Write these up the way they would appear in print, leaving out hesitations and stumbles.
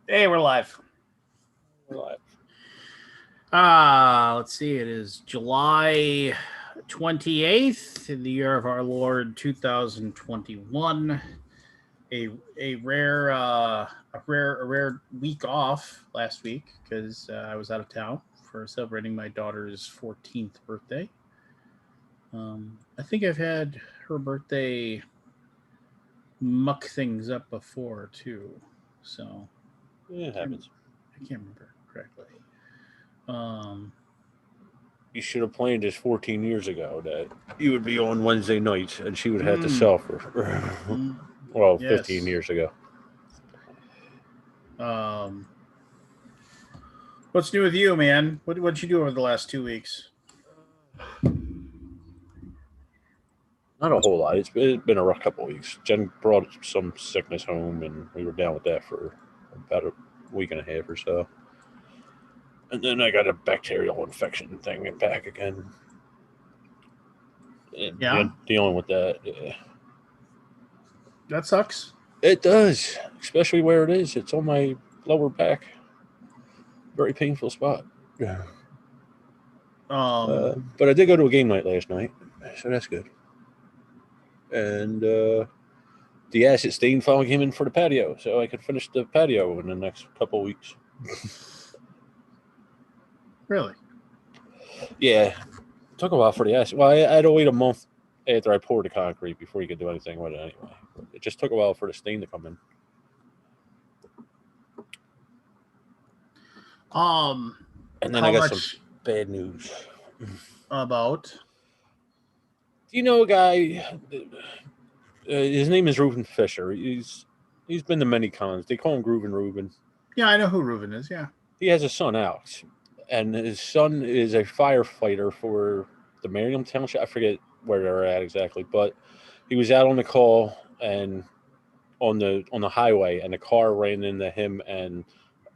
Hey, we're live. We're live. Let's see. It is July 28th in the year of our Lord 2021. A a rare a rare week off last week because I was out of town for celebrating my daughter's 14th birthday. I think I've had her birthday muck things up before too, so Yeah, it I can't happens. I can't remember correctly. Um, You should have planned this 14 years ago that you would be on Wednesday nights and she would have to mm, suffer. mm, Well, 15 yes. years ago. Um, what's new with you, man? What'd you do over the last 2 weeks? Not a whole lot. It's been a rough couple of weeks. Jen brought some sickness home and we were down with that for about a week and a half or so. And then I got a bacterial infection thing back again. And Yeah, dealing with that. Yeah. that sucks. It does, especially where it is. It's on my lower back. Very painful spot. Yeah. Um, But I did go to a game night last night, so that's good. And the acid stain finally came in for the patio, so I could finish the patio in the next couple of weeks. really? Yeah, took a while for the acid. Well, I had to wait a month after I poured the concrete before you could do anything with it anyway. It just took a while for the stain to come in. Um, And then I how got some much bad news. about? Do you know a guy? His name is Reuben Fisher. He's been to many cons. They call him Groovin' Reuben. Yeah, I know who Reuben is. Yeah. He has a son, Alex, and his son is a firefighter for the Merriam Township. I forget where they're at exactly, but he was out on the call and on the highway, and a car ran into him and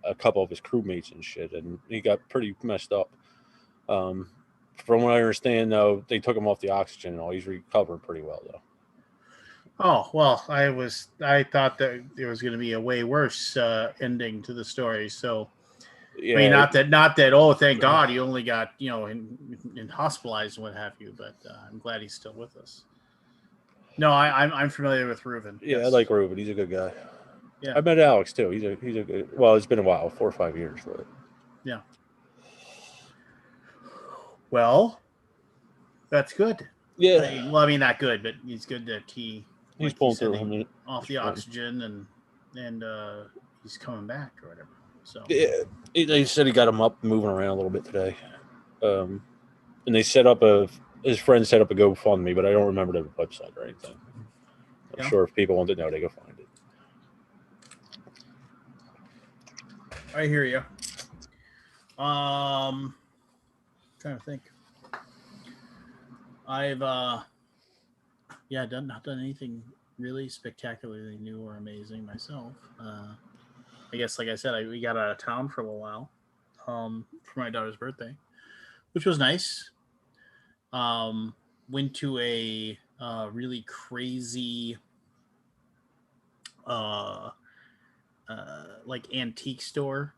a couple of his crewmates and shit, and he got pretty messed up. Um, from what I understand, though, they took him off the oxygen and all. He's recovering pretty well, though. Oh well, I thought that there was going to be a way worse ending to the story. So I mean, Yeah, not that. Oh, thank God, you only got in hospitalized and what have you. But I'm glad he's still with us. No, I'm familiar with Reuben. yeah, I Yes. like Ruben. He's a good guy. Yeah. I met Alex too. He's a good. Well, it's been a while, 4 or 5 years, but Yeah. Well, that's good. yeah, I mean, not good, but it's good that he's he pulling said, through. I he mean, off he's the fine. oxygen and he's coming back or whatever. So Yeah, they said he got him up, moving around a little bit today. Um, and they set up a his friend set up a GoFundMe, but I don't remember the website or anything. I'm yeah, sure if people want to know, they go find it. I hear you. Trying to think. I've yeah done not done anything really spectacularly new or amazing myself. I guess like I said, we got out of town for a little while, for my daughter's birthday, which was nice. Um, went to a really crazy uh like antique store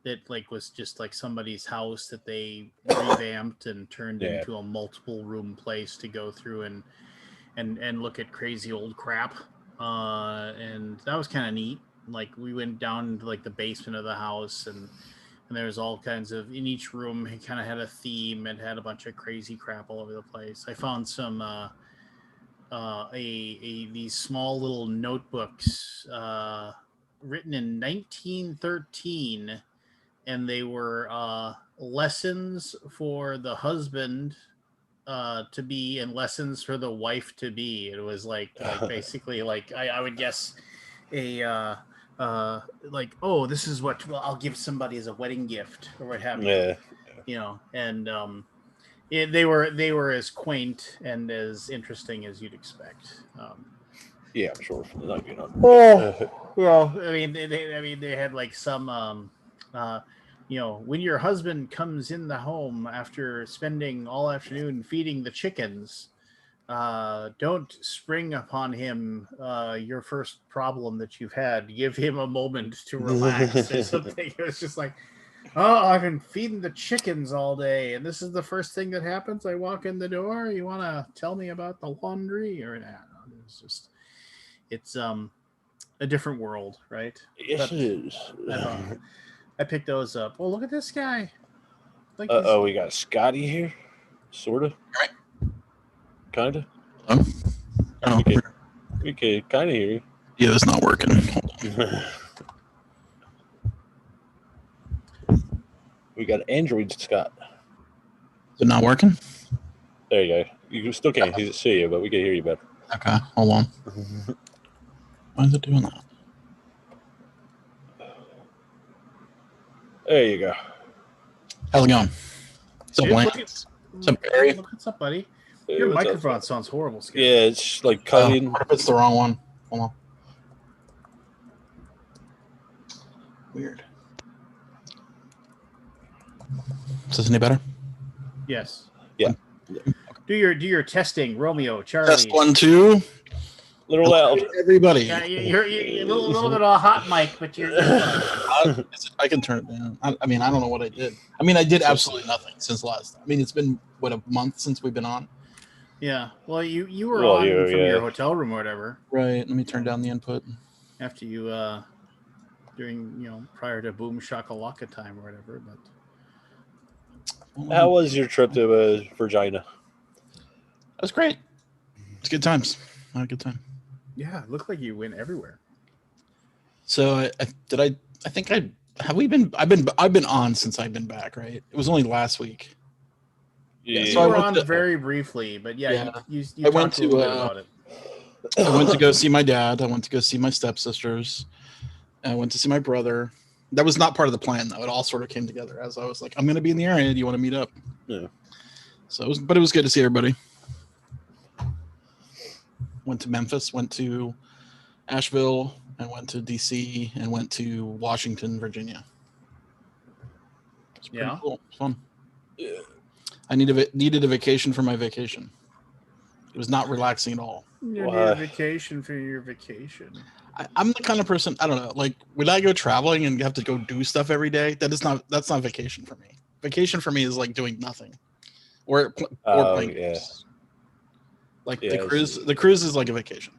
that like was just like somebody's house that they revamped and turned Yeah, into a multiple room place to go through and look at crazy old crap. And that was kind of neat. Like we went down into like the basement of the house and there was all kinds of in each room. It kind of had a theme and had a bunch of crazy crap all over the place. I found some these small little notebooks written in 1913, and they were lessons for the husband to be and lessons for the wife to be. It was like basically like I would guess a like, oh, this is what I'll give somebody as a wedding gift or what have you, yeah, and they were as quaint and as interesting as you'd expect. yeah. I'm sure from the 1900s. Oh, well, I mean, they had like some, uh, when your husband comes in the home after spending all afternoon feeding the chickens, don't spring upon him your first problem that you've had. Give him a moment to relax or something. It was just like, oh, I've been feeding the chickens all day, and this is the first thing that happens. I walk in the door. You want to tell me about the laundry or not? It's just, it's a different world, right? Yes, But it is. I picked those up. Well, look at this guy. Like Oh, we got Scotty here, sorta, kinda. Hello? Oh, We could kind of hear you. yeah, it's not working. Hold on. We got Android Scott. Is it not working? There you go. You still can't see you, but we can hear you better. Okay, hold on. Why is it doing that? There you go. How's it going? What's up, Dude, Lance? What's up, Barry? What's up, buddy? Hey, Your what's up? microphone sounds horrible, Scott. Yeah, it's like cutting. What if it's the wrong one? Hold on. Weird. Is this any better? Yes. Yeah. Do your testing, Romeo, Charlie. Test 1, 2. Little loud. Everybody. Yeah, you're a little bit of a hot mic, but you're fine. I can turn it down. I mean, I don't know what I did. I mean, I did absolutely nothing since last time. I mean, it's been, what, a month since we've been on? Yeah. Well, you were on from your hotel room or whatever. Right. Let me turn down the input. After you, during, prior to Boom Shakalaka time or whatever. But How was your trip to Virginia? That was great. It's good times. I had a good time. Yeah, it looked like you went everywhere. So I've been on since I've been back, right? It was only last week. Yeah. You So were on very briefly, but you I went talked a little bit about it. I went to go see my dad. I went to go see my stepsisters. I went to see my brother. That was not part of the plan, though. It all sort of came together as I was like, I'm going to be in the area. Do you want to meet up? Yeah. So it was good to see everybody. Went to Memphis, went to Asheville, and went to DC, and went to Washington, Virginia. It's pretty cool. It's fun. Yeah. I needed a vacation for my vacation. It was not relaxing at all. You need a vacation for your vacation. I'm the kind of person, I don't know, like when I go traveling and have to go do stuff every day, that's not vacation for me. Vacation for me is like doing nothing or playing games. Like the cruise is like a vacation.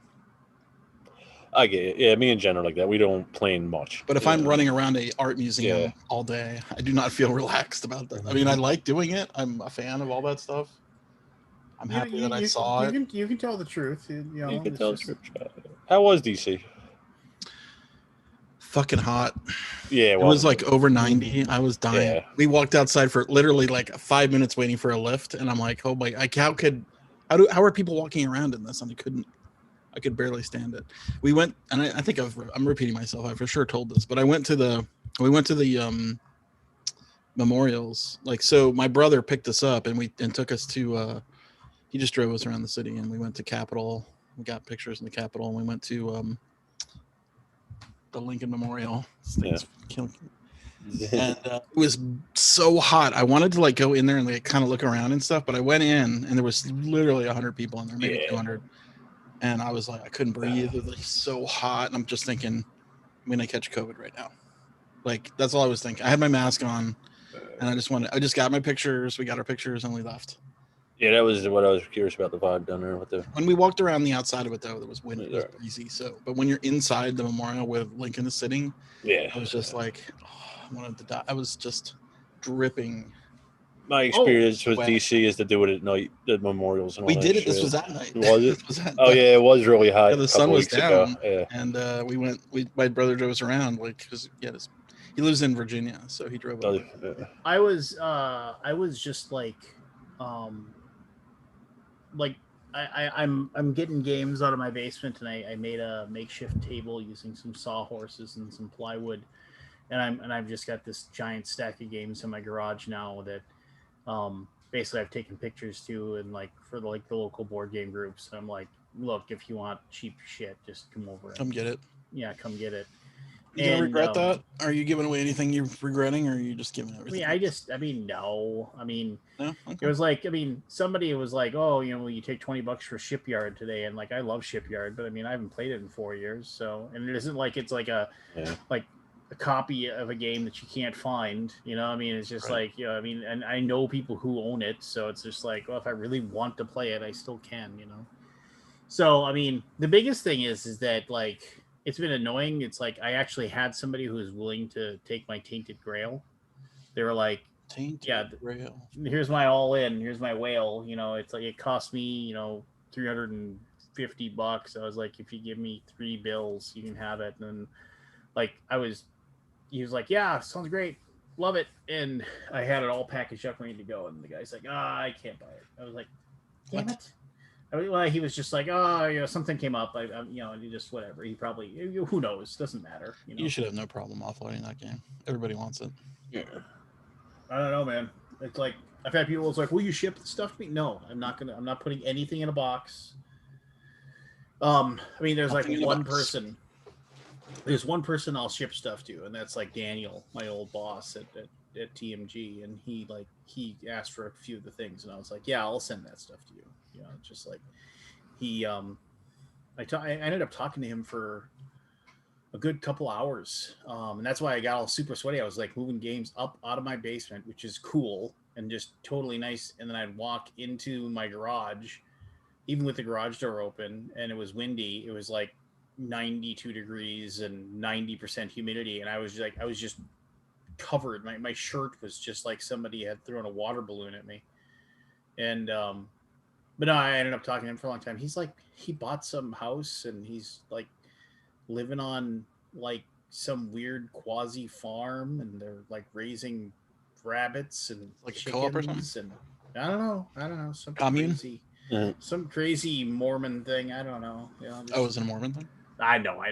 I get it. Yeah, me and Jen are like that. We don't plan much. But if I'm running around a art museum all day, I do not feel relaxed about that. I mean, I like doing it. I'm a fan of all that stuff. I'm happy that I saw it. You can tell the truth. You can tell the truth. How was DC? Fucking hot. Yeah, it was like over 90. I was dying. Yeah. We walked outside for literally like 5 minutes waiting for a lift, and I'm like, oh my! How are people walking around in this? And I could barely stand it. We went, and I think I'm repeating myself. I for sure told this, but we went to the memorials. Like, so my brother picked us up and took us to. He just drove us around the city, and we went to Capitol. We got pictures in the Capitol, and we went to the Lincoln Memorial. And it was so hot. I wanted to like go in there and like kind of look around and stuff, but I went in, and there was literally 100 people in there, maybe 200. And I was like, I couldn't breathe. It was like so hot. And I'm just thinking, I'm going to catch COVID right now. Like, that's all I was thinking. I had my mask on, and I just got my pictures. We got our pictures, and we left. Yeah, that was what I was curious about, the vibe down there. When we walked around the outside of it, though, there was wind. It was breezy. But when you're inside the memorial where Lincoln is sitting, I was just like, I wanted to die. I was just dripping. My experience with DC is to do it at night, the memorials. And we did it. This was that night. Was it? Yeah, it was really hot. Yeah, the sun was down. And my brother drove us around, like, because he lives in Virginia, so he drove us. I was just like, I'm getting games out of my basement, and I made a makeshift table using some sawhorses and some plywood, and I've just got this giant stack of games in my garage now that basically I've taken pictures to, and like for the local board game groups. I'm like, look, if you want cheap shit, just come over. Come get it. Yeah, come get it. You gonna regret that? Are you giving away anything you're regretting, or are you just giving everything? No. No? Okay. It was like, somebody was like, oh, you take $20 for Shipyard today, and like I love Shipyard, but I haven't played it in 4 years, so, and it isn't like it's like a copy of a game that you can't find, it's just Right. like, and I know people who own it, so it's just like, well, if I really want to play it, I still can, So, the biggest thing is that, like, it's been annoying. It's like I actually had somebody who was willing to take my Tainted Grail. They were like, Tainted Grail. Here's my all-in. Here's my whale. It's like it cost me, $350. I was like, if you give me 3 bills, you can have it. And then, like, he was like, yeah, sounds great. Love it. And I had it all packaged up, ready to go. And the guy's like, I can't buy it. I was like, damn it. Well, he was just like, something came up. He just whatever. He probably, who knows? Doesn't matter. You should have no problem offloading that game. Everybody wants it. Yeah. I don't know, man. It's like I've had people. It's like, will you ship the stuff to me? No, I'm not gonna. I'm not putting anything in a box. There's like one person. There's one person I'll ship stuff to, and that's like Daniel, my old boss at TMG, and he asked for a few of the things, and I was like, yeah, I'll send that stuff to you. Just like he, I ended up talking to him for a good couple hours, and that's why I got all super sweaty. I was like moving games up out of my basement, which is cool and just totally nice. And then I'd walk into my garage, even with the garage door open, and it was windy. It was like 92 degrees and 90% humidity, and I was just covered. My shirt was just like somebody had thrown a water balloon at me. And but no, I ended up talking to him for a long time. He's like, he bought some house and he's like living on like some weird quasi farm, and they're like raising rabbits and like chickens, a co-op or something? And I don't know, some commune, some crazy Mormon thing. I don't know. Is it a Mormon thing? I know.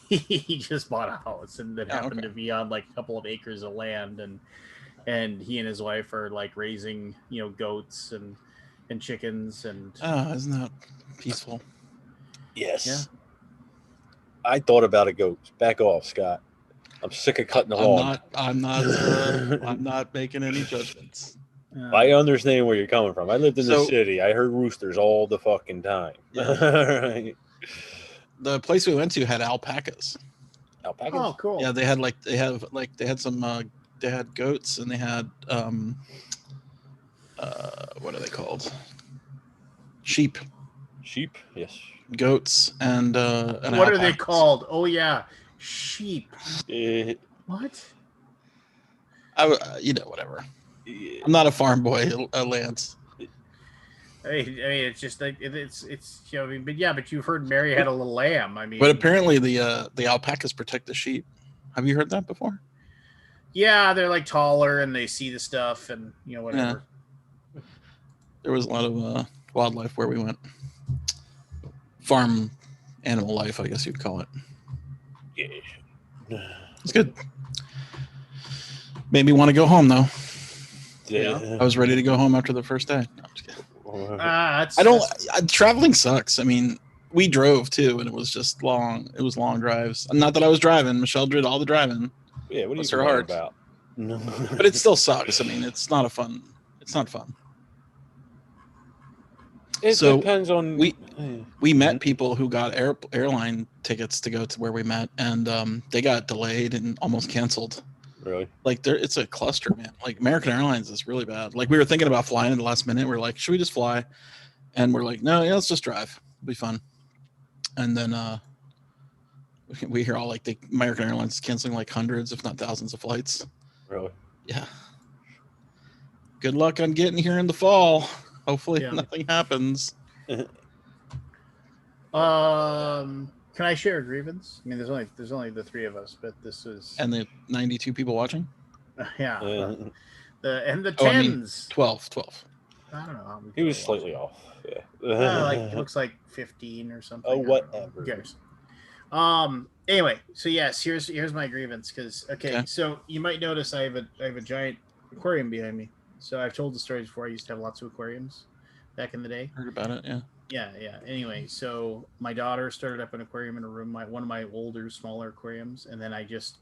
He just bought a house, and that happened to be on like a couple of acres of land, and he and his wife are like raising goats and chickens, and isn't that peaceful? Yes. Yeah. I thought about a goat. Back off, Scott. I'm sick of cutting the lawn. I'm not making any judgments. I understand where you're coming from. I lived in the city. I heard roosters all the fucking time. Yeah. The place we went to had alpacas. Alpacas? Oh, cool. Yeah, they had goats, and they had what are they called? Sheep. Sheep, yes. Goats and what alpacas. are they called? Oh yeah, sheep. What? Whatever. I'm not a farm boy, Lance. It's just like it's but you've heard Mary had a little lamb. But apparently the alpacas protect the sheep. Have you heard that before? Yeah, they're like taller and they see the stuff and whatever. Yeah. There was a lot of wildlife where we went. Farm animal life, I guess you'd call it. Yeah. It's good. Made me want to go home though. Yeah. I was ready to go home after the first day. No, I'm just kidding. Traveling sucks. We drove too, and it was just long. It was long drives. Not that I was driving. Michelle did all the driving. Yeah, what are you talking about? But it still sucks. It's not fun. It depends on. We met people who got airline tickets to go to where we met, and they got delayed and almost canceled. Really? Like it's a cluster, man. Like American Airlines is really bad. Like we were thinking about flying at the last minute. We're like, should we just fly? And we're like, no, yeah, let's just drive. It'll be fun. And then we hear all like the American Airlines is canceling like hundreds, if not thousands, of flights. Really? Yeah. Good luck on getting here in the fall. Hopefully nothing happens. Can I share a grievance? There's only the 3 of us, but this is and the 92 people watching. Yeah. The 10s. 12. I don't know how many he was slightly off. Yeah. It looks like 15 or something. Oh, whatever. Who cares? Anyway, so yes, here's my grievance because so you might notice I have a giant aquarium behind me. So I've told the stories before. I used to have lots of aquariums back in the day. Heard about it, yeah. Yeah, yeah. Anyway, so my daughter started up an aquarium in her room, one of my older, smaller aquariums, and then it just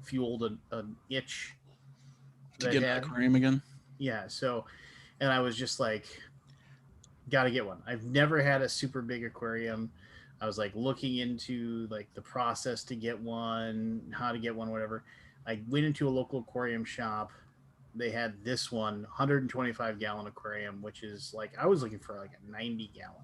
fueled an itch To that I get an had. aquarium again. Yeah, so, and I was just like, got to get one. I've never had a super big aquarium. I was like looking into like the process to get one, how to get one, whatever. I went into a local aquarium shop. They had this one 125-gallon aquarium, which is like I was looking for like a 90-gallon,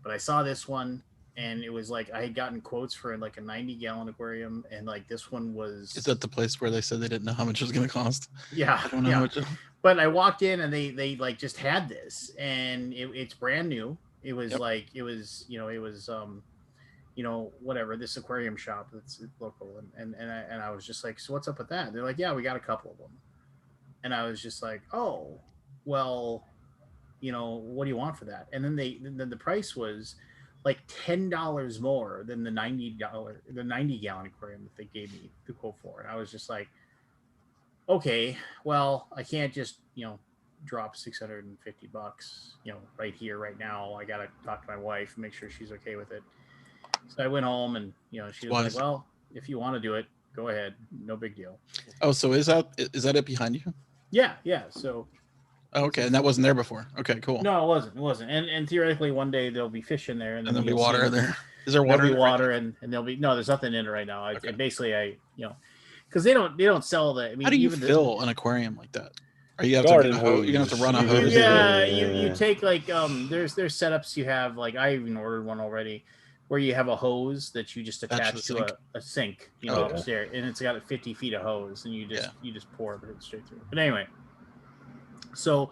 but I saw this one and it was like I had gotten quotes for like a 90-gallon aquarium, and like this one was. Is that the place where they said they didn't know how much it was going to cost? Yeah, I don't know yeah. how much. But I walked in and they like just had this, and it's brand new. It was like it was whatever, this aquarium shop that's local, and I was just like, so what's up with that? They're like, yeah, we got a couple of them, and I was just like, oh, well, what do you want for that? And then the price was like $10 more than the the 90-gallon aquarium that they gave me the quote for, and I was just like, okay, well, I can't just drop $650, right here, right now. I gotta talk to my wife and make sure she's okay with it. So I went home, and she was like, well, if you want to do it, go ahead, no big deal. Oh, so is that it behind you? Yeah, yeah. So. Oh, okay, and that wasn't there before. Okay, cool. No, it wasn't. And theoretically, one day there'll be fish in there, and there'll be water there. Is there water? There'll be water, and there'll be there's nothing in it right now. Okay. Basically, because they don't sell the. I mean, how do you fill an aquarium like that? Are you have Garden to get a hose? You're gonna have to run a hose. Yeah, you take like there's setups you have, like I even ordered one already, where you have a hose that you just attach to a sink, upstairs, and it's got 50 feet of hose, and you just pour it straight through. But anyway, so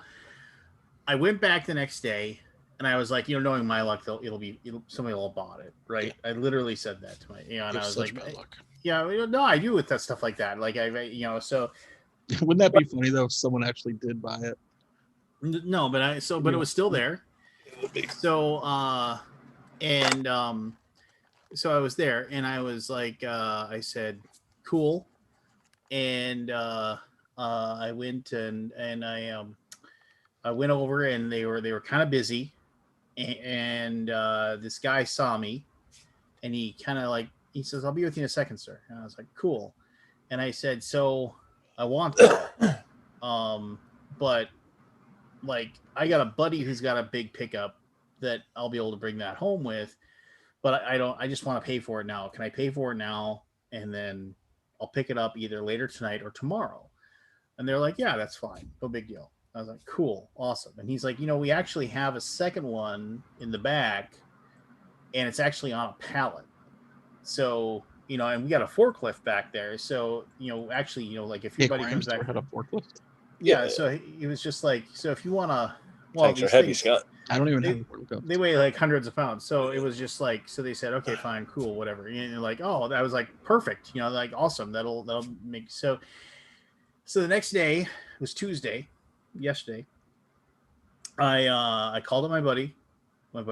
I went back the next day, and I was like, knowing my luck, somebody will have bought it, right? Yeah. I literally said that to my, and I was like, bad luck. Yeah, no, I do with that stuff like that. Like so. Wouldn't that be funny though if someone actually did buy it? No, but it was still there. So so I was there, and I was like, I said, cool, and I went and I went over, and they were kind of busy, and this guy saw me, and he kind of like, he says, I'll be with you in a second, sir. And I was like, cool. And I said, so I want that. But like, I got a buddy who's got a big pickup that I'll be able to bring that home with, but I just want to pay for it now. Can I pay for it now? And then I'll pick it up either later tonight or tomorrow. And they're like, yeah, that's fine. No big deal. I was like, cool, awesome. And he's like, we actually have a second one in the back, and it's actually on a pallet. So, and we got a forklift back there. So, actually, like if your buddy comes back, had a forklift. Yeah. So he was just like, so if you want to, these are heavy, Scott. I don't even have a forklift. They weigh like hundreds of pounds. So it was just like, so they said, okay, fine, cool, whatever. And like, oh, that was like perfect. Like awesome. That'll make so. So the next day, it was Tuesday, yesterday. I called up my buddy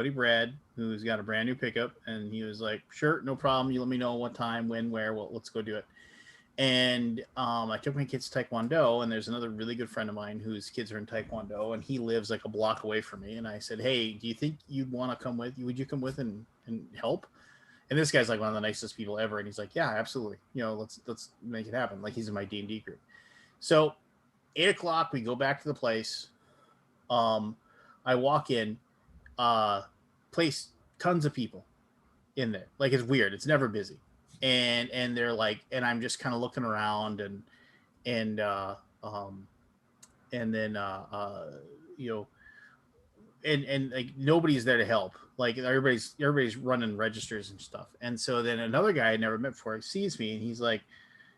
Brad, who's got a brand new pickup, and he was like, sure, no problem. You let me know what time, when, where. Well, let's go do it. And I took my kids to Taekwondo, and there's another really good friend of mine whose kids are in Taekwondo, and he lives like a block away from me. And I said, hey, do you think you'd want to come with? Would you come with and help? And this guy's like one of the nicest people ever. And he's like, yeah, absolutely. Let's make it happen. Like, he's in my D&D group. So 8:00, we go back to the place. I walk in, place, tons of people in there. Like, it's weird. It's never busy. And they're like, and I'm just kind of looking around, and then and like nobody's there to help. Like, everybody's running registers and stuff. And so then another guy I never met before sees me, and he's like,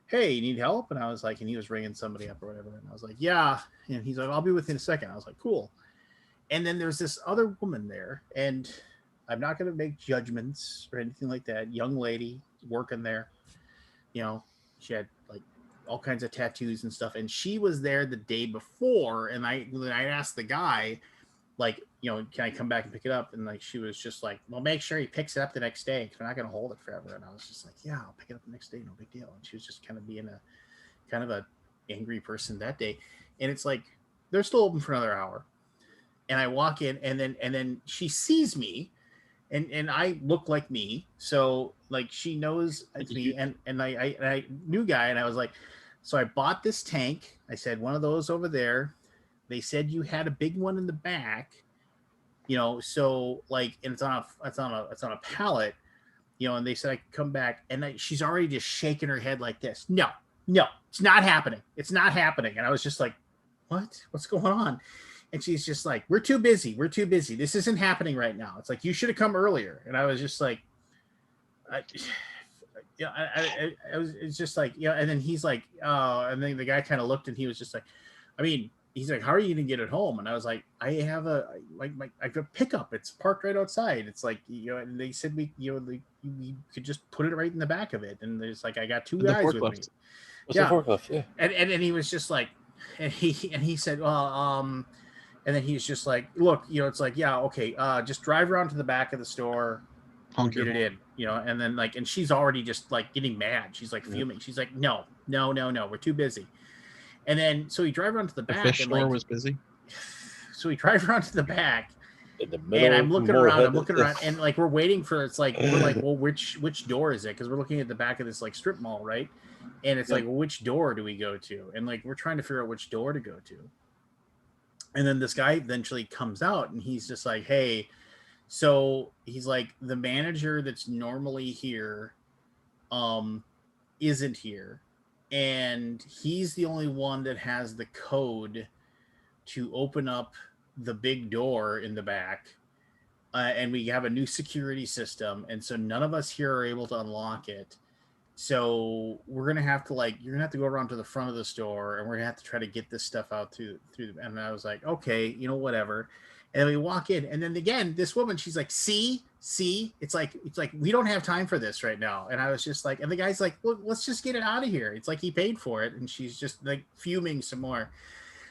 hey, you need help? And I was like, and he was ringing somebody up or whatever. And I was like, yeah. And he's like, I'll be with you in a second. I was like, cool. And then there's this other woman there, and I'm not going to make judgments or anything like that. Young lady working there, she had like all kinds of tattoos and stuff. And she was there the day before. And I asked the guy, like, can I come back and pick it up? And like, she was just like, well, make sure he picks it up the next day, because we're not going to hold it forever. And I was just like, yeah, I'll pick it up the next day. No big deal. And she was just kind of being a angry person that day. And it's like, they're still open for another hour. and I walk in, and then she sees me, and I look like me, so like she knows it's me, and I new guy, and I was like, so I bought this tank. I said, one of those over there. They said you had a big one in the back, so like, and it's on a pallet, and they said I could come back, and she's already just shaking her head like this. No, it's not happening. It's not happening. And I was just like, what's going on? And she's just like, we're too busy. This isn't happening right now. It's like, you should have come earlier. And I was just like, I was, it's just like, and then he's like, and then the guy kind of looked, and he was just like, I mean, he's like, how are you going to get it home? And I was like, I have a pickup. It's parked right outside. It's like, and they said we could just put it right in the back of it. And there's like, I got two guys with me. What's the forklift? Yeah. And he was just like, and he said, well, and then he's just like, look, it's like, yeah, okay, just drive around to the back of the store, get it in, and then like, and she's already just like getting mad. She's like fuming. She's like, no, we're too busy. And then, so we drive around to the back. The fish store was busy. So we drive around to the back, and I'm looking around, and like we're waiting for. It's like we're like, well, which door is it? Because we're looking at the back of this like strip mall, right? And it's like, well, which door do we go to? And like we're trying to figure out which door to go to. And then this guy eventually comes out, and he's just like, hey, so he's like, the manager that's normally here, isn't here. And he's the only one that has the code to open up the big door in the back. And we have a new security system. And so none of us here are able to unlock it. So we're going to have to you're going to have to go around to the front of the store, and we're going to have to try to get this stuff out through and I was like, okay, whatever. And then we walk in, and then again, this woman, she's like, see, it's like, we don't have time for this right now. And I was just like, and the guy's like, well, let's just get it out of here. It's like he paid for it. And she's just like fuming some more.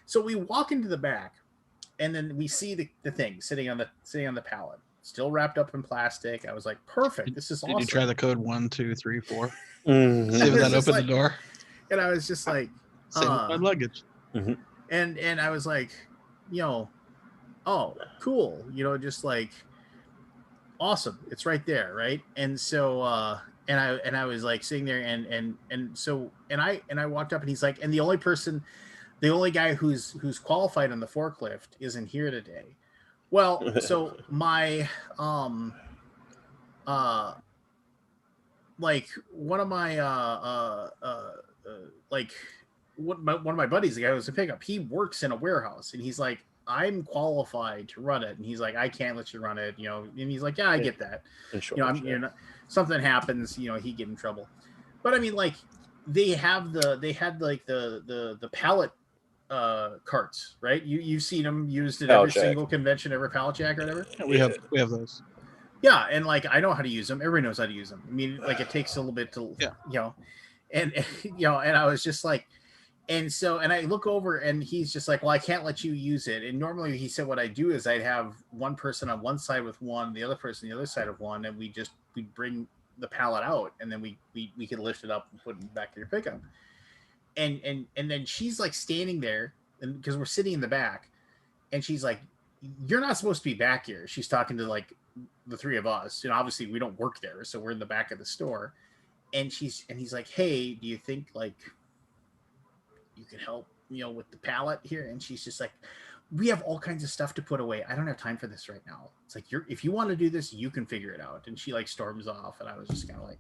So we walk into the back, and then we see the thing sitting on the pallet, still wrapped up in plastic. I was like, perfect. This is awesome. Did you try the code 1, 2, 3, 4? See if that opened the door. And I was just like, same with my luggage. Mm-hmm. And I was like, oh, cool. Just like, awesome. It's right there. Right. And so, and I was like sitting there, and I walked up, and he's like, and the only guy who's qualified on the forklift isn't here today. Well, so my, like one of my, one of my buddies, the guy who was a pickup, he works in a warehouse, and he's like, I'm qualified to run it. And he's like, I can't let you run it, and he's like, yeah, I get that. Something happens, he get in trouble. But I mean, like, they had the pallet carts, right? You've seen them used at every single convention, every pallet jack or whatever. Yeah, we have those. Yeah, and like, I know how to use them. Everybody knows how to use them. I mean, like, it takes a little bit to, and and I was just like, and I look over, and he's just like, well, I can't let you use it. And normally he said, what I do is I'd have one person on one side with one, the other person on the other side of one, and we'd bring the pallet out, and then we could lift it up and put it back in your pickup. And then she's like standing there, and because we're sitting in the back, and she's like, you're not supposed to be back here. She's talking to like the three of us, and obviously we don't work there, so we're in the back of the store. And he's like, hey, do you think like you could help, with the pallet here? And she's just like, we have all kinds of stuff to put away. I don't have time for this right now. It's like, if you want to do this, you can figure it out. And she like storms off, and I was just kind of like,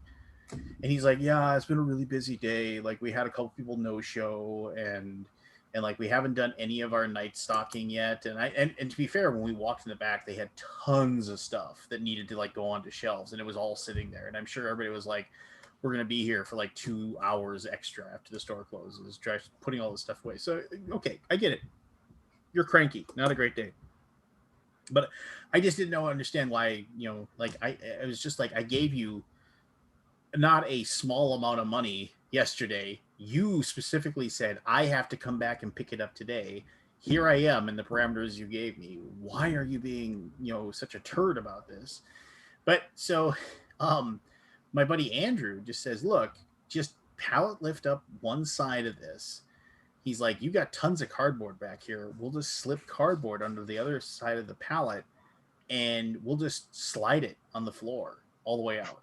and he's like, yeah, it's been a really busy day. Like, we had a couple people no show, and like, we haven't done any of our night stocking yet. And to be fair, when we walked in the back, they had tons of stuff that needed to like go onto shelves, and it was all sitting there. And I'm sure everybody was like, we're going to be here for like 2 hours extra after the store closes, putting all this stuff away. So, okay, I get it. You're cranky. Not a great day. But I just didn't understand why, like, I was just like, I gave you not a small amount of money yesterday. You specifically said, I have to come back and pick it up today. Here I am in the parameters you gave me. Why are you being, such a turd about this? But so, my buddy Andrew just says, look, just pallet lift up one side of this, he's like, you got tons of cardboard back here. We'll just slip cardboard under the other side of the pallet and we'll just slide it on the floor all the way out.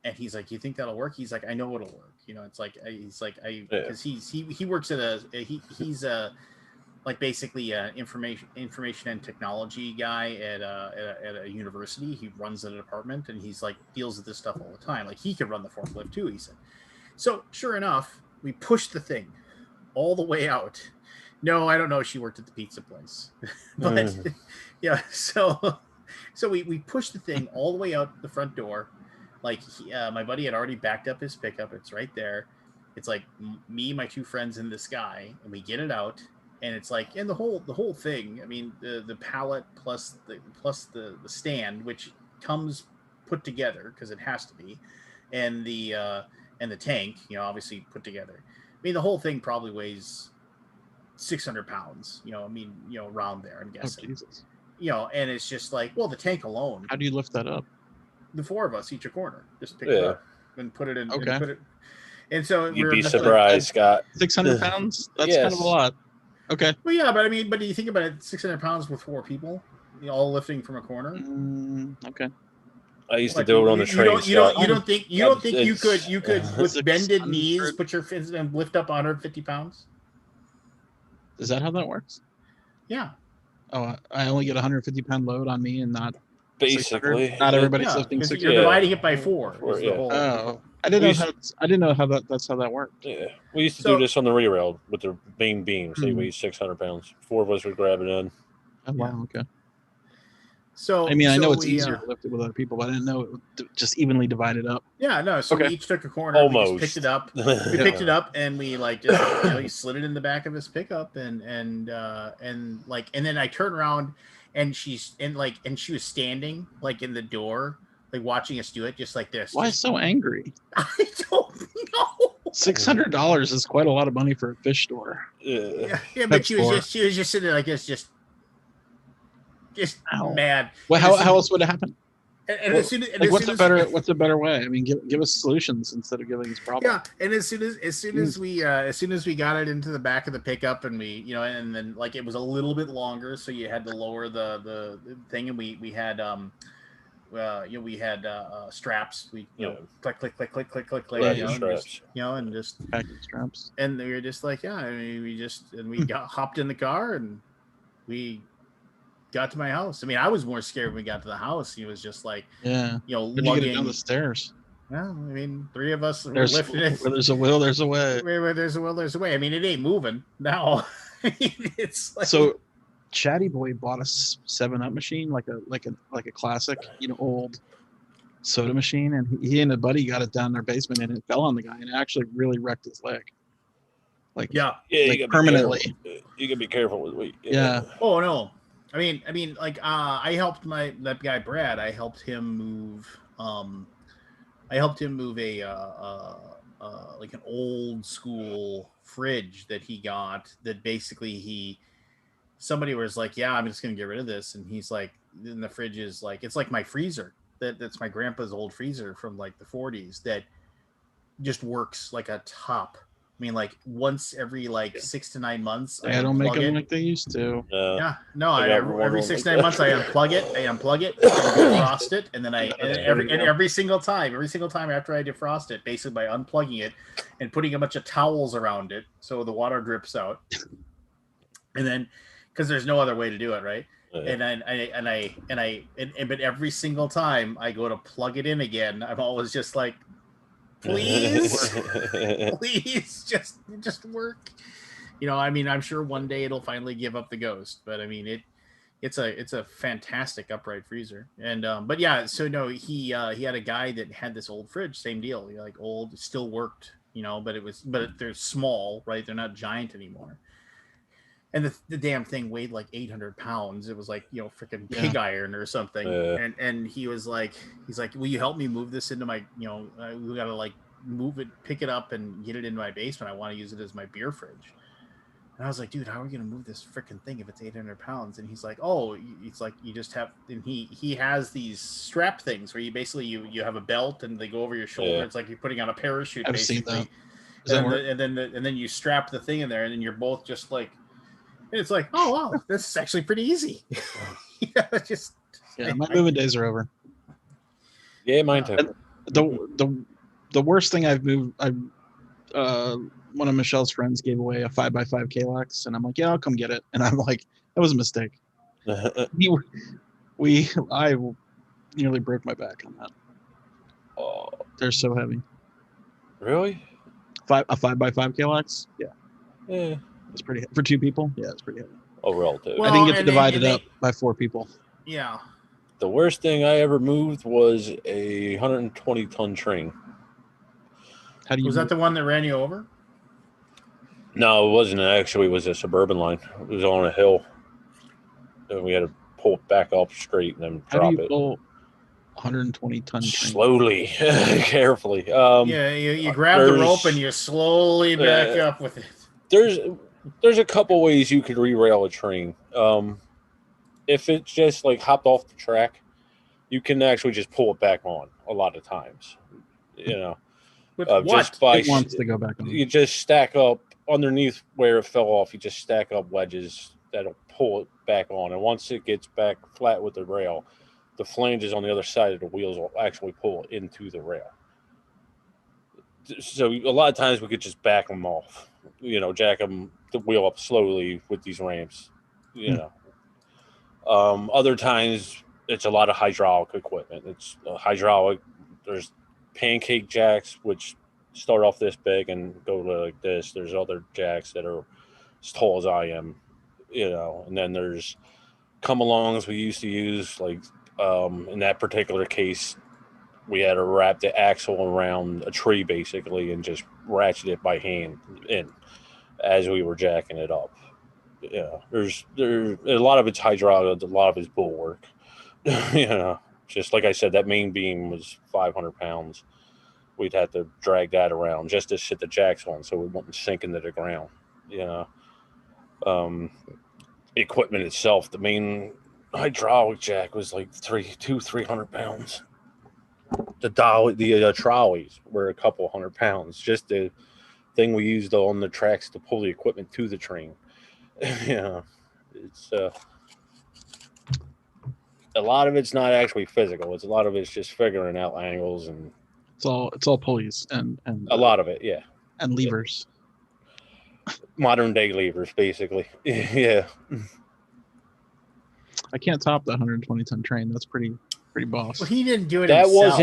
And he's like, you think that'll work? He's like, I know it'll work. You know, it's like, he's like, because he works at he's like basically an information and technology guy at a university. He runs a department and he's like deals with this stuff all the time. Like he could run the forklift too, he said. So sure enough, we pushed the thing all the way out. No, I don't know. She worked at the pizza place, but yeah. So we pushed the thing all the way out the front door. Like my buddy had already backed up his pickup. It's right there. It's like me, my two friends, and this guy, and we get it out. And it's like, and the whole thing. I mean, the pallet plus the stand, which comes put together because it has to be, and the tank, you know, obviously put together. I mean, the whole thing probably weighs 600 pounds. You know, I mean, you know, around there. I'm guessing. Oh, Jesus. You know, and it's just like, well, the tank alone. How do you lift that up? The four of us, each a corner, just pick it up and put it in. Okay. And put it. And so you'd be surprised, Scott. 600 pounds. That's kind of a lot. Okay. Well, yeah, but I mean, but do you think about it? 600 pounds with four people, you know, all lifting from a corner. Okay. I used to do it on the train. You don't think you could with bended knees put your fins and lift up 150 pounds? Is that how that works? Yeah. Oh, I only get 150 pound load on me and not basically. Not everybody's lifting 600. You're dividing it by four. Oh, I didn't know how that's how that worked. Yeah, we used to do this on the re-rail with the main beams. They weigh 600 pounds. Four of us would grab it in. Oh, wow. Okay. So I mean, I know it's easier to lift it with other people, but I didn't know it would just evenly divided up. Yeah, no. So we each took a corner. Almost. We just picked it up. We picked it up and we like just he slid it in the back of his pickup and then I turned around and she was standing like in the door, like watching us do it, just like this. Why so angry? I don't know. $600 is quite a lot of money for a fish store. Yeah, but she was just sitting there like this, just mad. Well, how else would it happen? What's a better way? I mean, give us solutions instead of giving us problems. Yeah, and as soon as we got it into the back of the pickup, and we, you know, and then like it was a little bit longer, so you had to lower the thing, and we had straps. We click, straps. And just packing straps. And we were just like, I mean, we hopped in the car and we got to my house. I mean, I was more scared when we got to the house. He was just like, lugging you get down the stairs. Well, I mean, three of us were lifting it. Where there's a will, there's a way. Where there's a will, there's a way. I mean, it ain't moving now. It's like... So, Chatty Boy bought a 7-Up machine, like a classic, old soda machine, and he and a buddy got it down their basement, and it fell on the guy, and it actually really wrecked his leg. Permanently. You gotta be careful with weight. Yeah. Oh no. I mean, I helped that guy Brad. I helped him move. I helped him move a like an old school fridge that he got. That basically somebody was like, "Yeah, I'm just gonna get rid of this," and he's like, "And the fridge is like it's like my freezer. That's my grandpa's old freezer from like the 40s that just works like a top." I mean, like once every 6 to 9 months. I don't make them like they used to. Every 6 to 9 months I unplug it, defrost it, and then every single time after I defrost it, basically by unplugging it and putting a bunch of towels around it so the water drips out, and then because there's no other way to do it, right? But every single time I go to plug it in again, I'm always just like, please just work. I mean, I'm sure one day it'll finally give up the ghost, but I mean it's a fantastic upright freezer. And but yeah, so no, he had a guy that had this old fridge, same deal, like old, still worked, but they're small, right? They're not giant anymore. And the damn thing weighed like 800 pounds. It was like, freaking pig iron or something. And he's like, will you help me move this into my, we got to move it, pick it up and get it into my basement. I want to use it as my beer fridge. And I was like, dude, how are we going to move this freaking thing if it's 800 pounds? And he's like, oh, it's like, you just have, and he has these strap things where you basically, you have a belt and they go over your shoulder. Yeah. It's like you're putting on a parachute. I've seen that. and then you strap the thing in there, and then you're both just like, and it's like, oh wow, this is actually pretty easy. My moving days are over. Yeah, mine too. The worst thing I've moved, one of Michelle's friends gave away a 5x5 Kalax, and I'm like, yeah, I'll come get it. And I'm like, that was a mistake. I nearly broke my back on that. Oh, they're so heavy. Really? A 5x5 Kalax? Yeah. It's pretty for 2 people. Yeah, it's pretty heavy. Oh, relative. I didn't get to divide it up by 4 people. Yeah. The worst thing I ever moved was a 120-ton train. Was that the one that ran you over? No, it wasn't. Actually, it was a suburban line. It was on a hill, and we had to pull it back up straight and then drop it. How do you pull 120-ton train? Slowly, carefully. You grab the rope and you slowly back up with it. There's a couple ways you could derail a train. If it's just like hopped off the track, you can actually just pull it back on a lot of times. With what? Just by, it wants to go back on. You just stack up underneath where it fell off. You just stack up wedges that'll pull it back on. And once it gets back flat with the rail, the flanges on the other side of the wheels will actually pull it into the rail. So a lot of times we could just back them off, jack the wheel up slowly with these ramps, Other times it's a lot of hydraulic equipment. It's hydraulic. There's pancake jacks, which start off this big and go to like this. There's other jacks that are as tall as I am, and then there's come-alongs we used to use. Like in that particular case, we had to wrap the axle around a tree basically and just ratchet it by hand in as we were jacking it up. There's a lot of it's hydraulic, a lot of it's bulwark. Just like I said, that main beam was 500 pounds. We'd have to drag that around just to sit the jacks on so it wouldn't sink into the ground. Equipment itself, the main hydraulic jack was like 300 pounds. The trolleys were a couple hundred pounds. Just the thing we used on the tracks to pull the equipment to the train. It's a lot of it's not actually physical. A lot of it's just figuring out angles, and it's all pulleys and a lot of it, yeah, and levers. Modern day levers, basically. Yeah. I can't top the 120-ton train. That's pretty boss. Well, he didn't do it. That himself.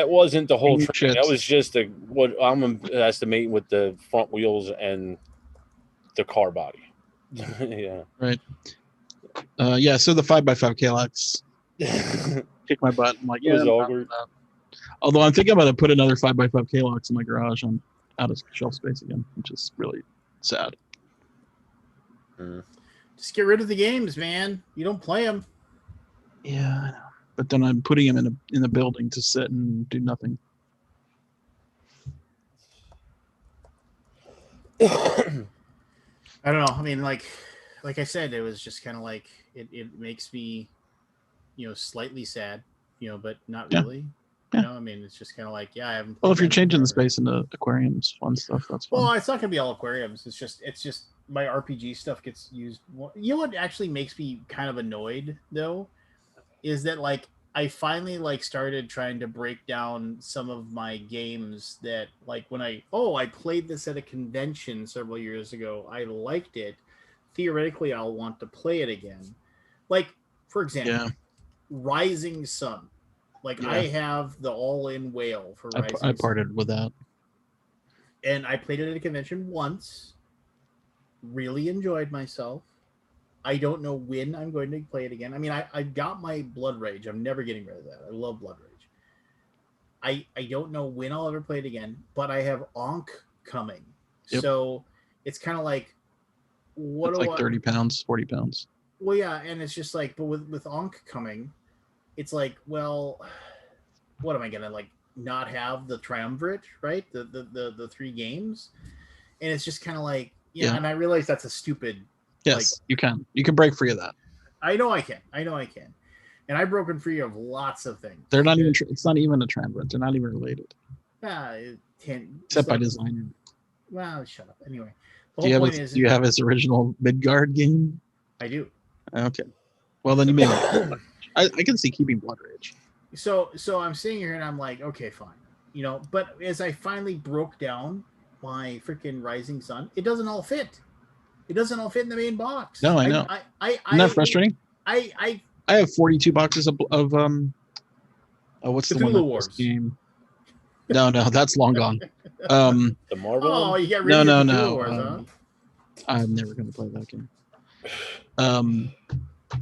wasn't the whole train. That was just what I'm estimating with the front wheels and the car body. Yeah. Right. So the 5x5 Kalax kicked my butt. I'm like, yeah. Although I'm thinking about to put another 5x5 Kalax in my garage. I'm out of shelf space again, which is really sad. Just get rid of the games, man. You don't play them. Yeah, I know. But then I'm putting them in a building to sit and do nothing. I don't know. I mean, like I said, it was just kind of like it makes me, slightly sad, but not really. Yeah. I mean, it's just kind of like, I haven't. Well, if you're changing the space into aquariums, fun stuff, that's fun. Well, it's not gonna be all aquariums. It's just my RPG stuff gets used. What actually makes me kind of annoyed though, is that like I finally started trying to break down some of my games that like when I played this at a convention several years ago. I liked it. Theoretically, I'll want to play it again. Like, for example, Rising Sun. Like, I have the all-in whale for Rising Sun. I parted with that. And I played it at a convention once. Really enjoyed myself. I don't know when I'm going to play it again. I mean, I got my Blood Rage. I'm never getting rid of that. I love Blood Rage. I don't know when I'll ever play it again, but I have Ankh coming. Yep. So it's kind of like, it's like 30 pounds, 40 pounds. Well, yeah, and it's just like, but with Ankh coming, it's like, well, what am I gonna like not have the triumvirate, right? The 3 games, and it's just kind of like, and I realize that's a stupid. Yes, you can break free of that. I know I can, and I've broken free of lots of things. They're not even. It's not even a triumvirate. They're not even related. Except by design. Well, shut up. Anyway, the Do whole point is, do you have his original Midgard game? I do. Okay. Well, then you may. I can see keeping Blood Rage. So I'm sitting here and I'm like, okay, fine, But as I finally broke down my freaking Rising Sun, it doesn't all fit. It doesn't all fit in the main box. No, I know. Isn't that frustrating? I have 42 boxes of what's Cthulhu the one that Wars game? No, that's long gone. The Marvel. Oh, one? you got rid of your Cthulhu Wars, huh? I'm never going to play that game.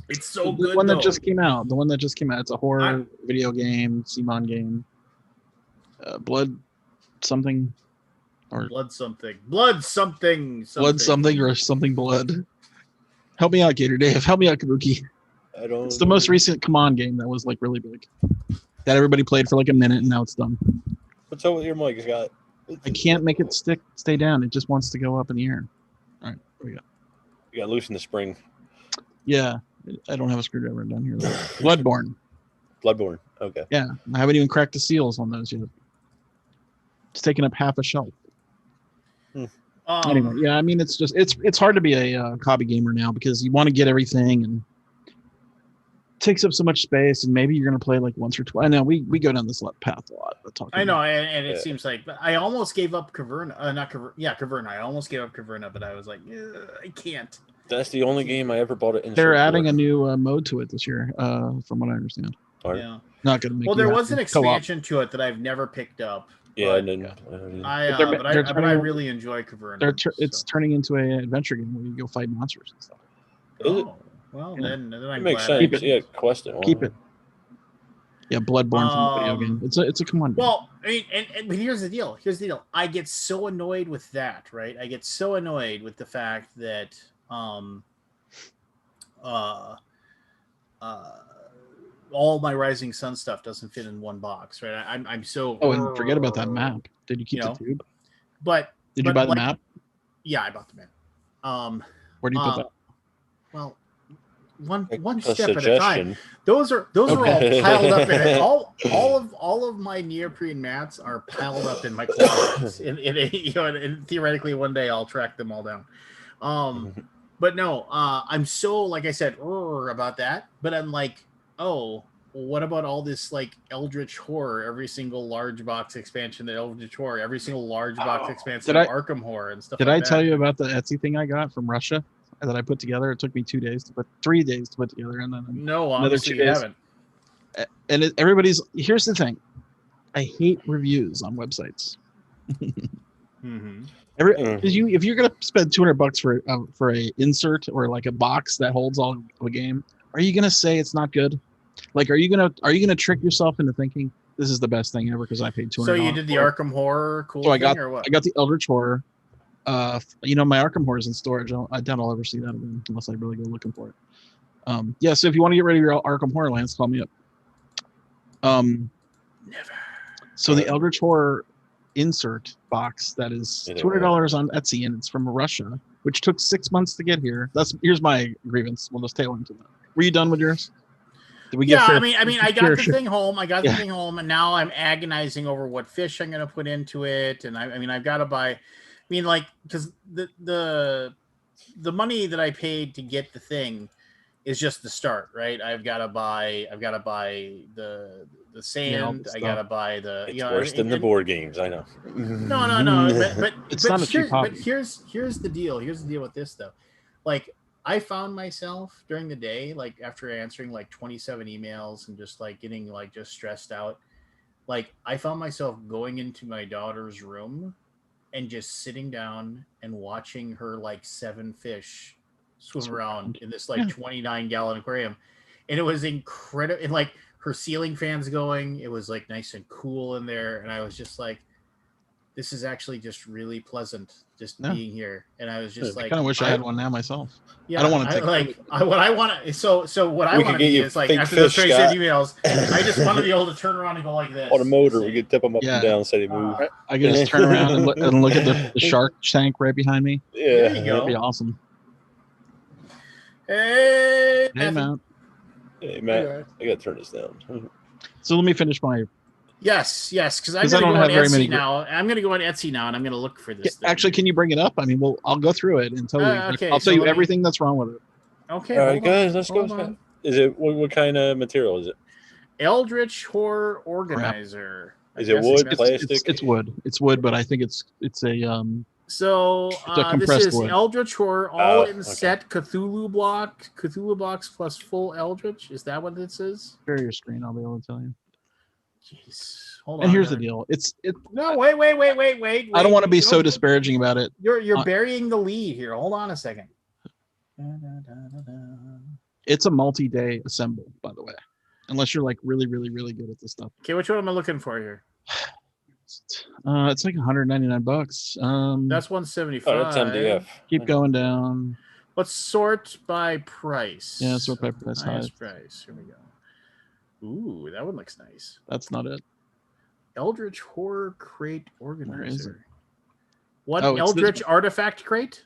It's so good. The one that just came out. The one that just came out. It's a horror video game, Simon game. Blood something. Or blood something or something blood. Help me out, Gator Dave. Help me out, Kabuki. It's the most recent Come On game that was like really big. That everybody played for like a minute and now it's done. What's up with your mic, Scott? I can't make it stay down. It just wants to go up in the air. All right, here we go. You got to loosen the spring. Yeah, I don't have a screwdriver down here. Bloodborne. Okay. Yeah, I haven't even cracked the seals on those yet. It's taking up half a shelf. Anyway, yeah, I mean, it's hard to be a hobby gamer now because you want to get everything and it takes up so much space, and maybe you're going to play like once or twice. I know we go down this path a lot. I know, and it seems like I almost gave up Caverna. Caverna. I almost gave up Caverna, but I was like, I can't. That's the only game I ever bought it in. They're adding a new mode to it this year, from what I understand. Yeah, not going to make. Well, there was an expansion to it that I've never picked up. Yeah, but I really enjoy Caverna. It's turning into an adventure game where you go fight monsters and stuff. Oh, well, then I'm makes glad. sense. Yeah, quest it. Keep it. Yeah, Bloodborne from the video game. It's a command. Well, I mean, but here's the deal. I get so annoyed with that, right? I get so annoyed with the fact that all my Rising Sun stuff doesn't fit in one box, right? I'm so. Oh, and forget about that map. Did you keep the tube? But did you buy the map? Yeah, I bought the map. Where do you put that? Well, one step at a time. Those are all piled up in it. All of my neoprene mats are piled up in my closets. And theoretically one day I'll track them all down. But no, I'm so, like I said, about that. But I'm like, oh, what about all this like Eldritch Horror, every single large box expansion, the Eldritch Horror, every single large box expansion of Arkham Horror and stuff like that. Did I tell you about the Etsy thing I got from Russia that I put together? It took me 3 days to put together, and then another 2 days. Haven't. And here's the thing, I hate reviews on websites. If you're gonna spend $200 for a insert or like a box that holds all the game, are you gonna say it's not good? Like, are you gonna trick yourself into thinking this is the best thing ever because I paid $200? So you did the Arkham Horror thing, or what? I got the Eldritch Horror. My Arkham Horror is in storage. I doubt I'll ever see that again unless I really go looking for it. So if you want to get rid of your Arkham Horror lands, call me up. Never. So the Eldritch Horror insert box that is $200 on Etsy, and it's from Russia, which took 6 months to get here. Here's my grievance. We'll just tail into that. Were you done with yours? Did we get I got the thing home. The thing home, and now I'm agonizing over what fish I'm going to put into it. And I've got to buy. Because the money that I paid to get the thing is just the start, right? I've got to buy the sand. I got to buy the. It's worse than the board games. I know. No. But it's not a cheap hobby. But here's the deal. Here's the deal with this though. Like, I found myself during the day, like after answering like 27 emails and just like getting like just stressed out, like I found myself going into my daughter's room and just sitting down and watching her like 7 fish swim around in this like 29-gallon aquarium. And it was incredible. And like her ceiling fans going, it was like nice and cool in there. And I was just like, this is actually just really pleasant just being here. And I was just like, I kind of wish I had one now myself. Yeah, I don't want to take what I want to. So what I want to be is like after those 27 emails, I just want to be able to turn around and go like this. On a motor, we could tip them up and down so they move. I could just turn around and look at the shark tank right behind me. Yeah, there you go. That'd be awesome. Hey, Matt. Hey, Matt. I gotta turn this down. So let me finish my Yes, because I'm 'Cause I going to don't go on have very Etsy many now. I'm going to go on Etsy now, and I'm going to look for this thing. Actually, can you bring it up? I mean, I'll go through it and tell you. Okay, I'll so tell you let me- everything that's wrong with it. Okay, All right, hold guys, on. let's hold go. on. Is it what kind of material is it? Eldritch Horror Organizer. Is it wood, plastic? It's wood. It's wood, but I think it's a So It's a this compressed is wood. Eldritch Horror all in okay. set Cthulhu blocks plus full Eldritch. Is that what this is? share your screen. I'll be able to tell you. Jeez, hold on. And here's the deal. No, wait. I don't want to be so disparaging about it. You're burying the lead here. Hold on a second. It's a multi-day assemble, by the way. Unless you're like really, really, really good at this stuff. Okay, which one am I looking for here? It's like $199. That's 175. Oh, that's MDF. Keep going down. Let's sort by price. Yeah, sort by price. Highest price. Here we go. Ooh, that one looks nice. That's not it. Eldritch Horror Crate Organizer. Where is it? What Oh, it's Eldritch Artifact Crate?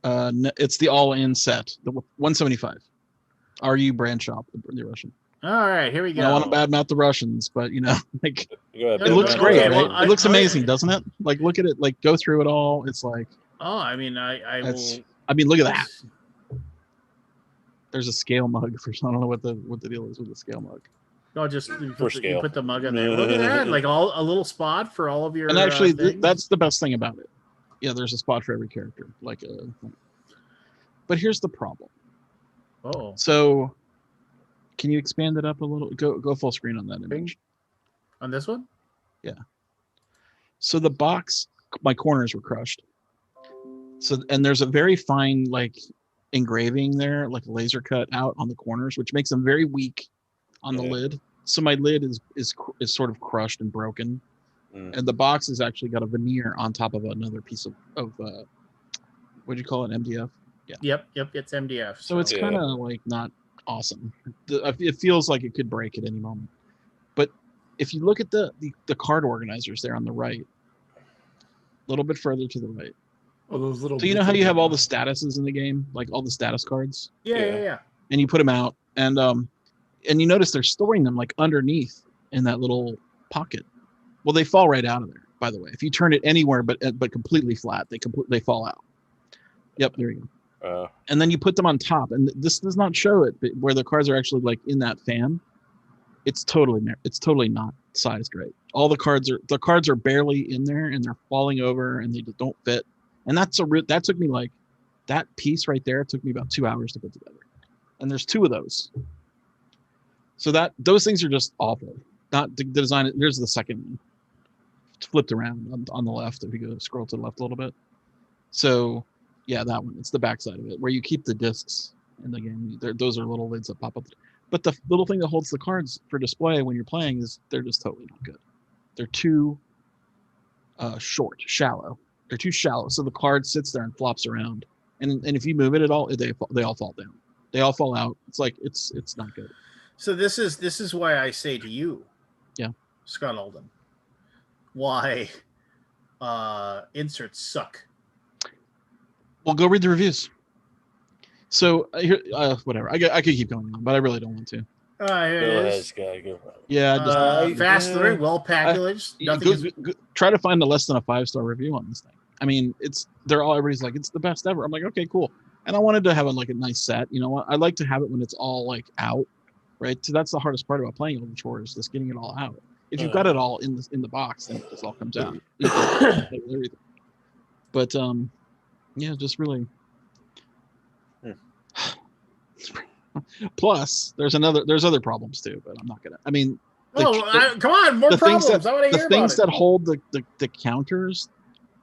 No, it's the all-in set. The 175. RU brand shop, the Russian. All right, here we go. I don't want to badmouth the Russians, but like It looks great, okay, right? well, It looks amazing, doesn't it? Like look at it, like go through it all. It's like I mean, I will. I mean, look at that. There's a scale mug for. I don't know what the deal is with the scale mug. No, just you scale. put the mug in there. Look at that, like a little spot for all of your. And actually, things. that's the best thing about it. Yeah, there's a spot for every character. But here's the problem. Oh. So, can you expand it up a little? Go full screen on that image. On this one? Yeah. So the box, my corners were crushed. So, and there's a very fine like engraving there, like laser cut out on the corners, which makes them very weak on the lid. So my lid is sort of crushed and broken, and the box has actually got a veneer on top of another piece of what do you call it, MDF? Yeah. Yep. It's MDF. So it's kind of like not awesome. It feels like it could break at any moment. But if you look at the card organizers there on the right, a little bit further to the right. Oh, those little. So you know how you have all the statuses in the game, like all the status cards? Yeah. And you put them out, and you notice they're storing them like underneath in that little pocket. Well, they fall right out of there. By the way, if you turn it anywhere but completely flat, they fall out. Yep, there you go. And then you put them on top, and this does not show it, but where the cards are actually like in that fan. It's totally not sized right. All the cards are barely in there, and they're falling over, and they just don't fit. And that took me like that piece right there. It took me about 2 hours to put together, and there's 2 of those. So those things are just awful. Not the design. There's the second one. It's flipped around on the left. If you go scroll to the left a little bit. So yeah, that one. It's the back side of it where you keep the discs in the game. Those are little lids that pop up. But the little thing that holds the cards for display when you're playing they're just totally not good. They're too shallow. They're too shallow. So the card sits there and flops around. And if you move it at all, they all fall down. They all fall out. It's like it's not good. So this is why I say to you, Scott Alden, why inserts suck. Well, go read the reviews. So here, whatever. I could keep going on, but I really don't want to. Here it is. Yeah, fast, very well packaged. Try to find a less than a 5-star review on this thing. I mean, everybody's like, it's the best ever. I'm like, okay, cool. And I wanted to have a nice set. You know what? I like to have it when it's all like out, right? So that's the hardest part about playing Eldritch Horror is just getting it all out. If you've got it all in the box, then it just all comes out. Everything. But yeah, just really. Plus, there's other problems too, but I'm not gonna. I mean, come on, more problems. I want to hear the things that hold the counters,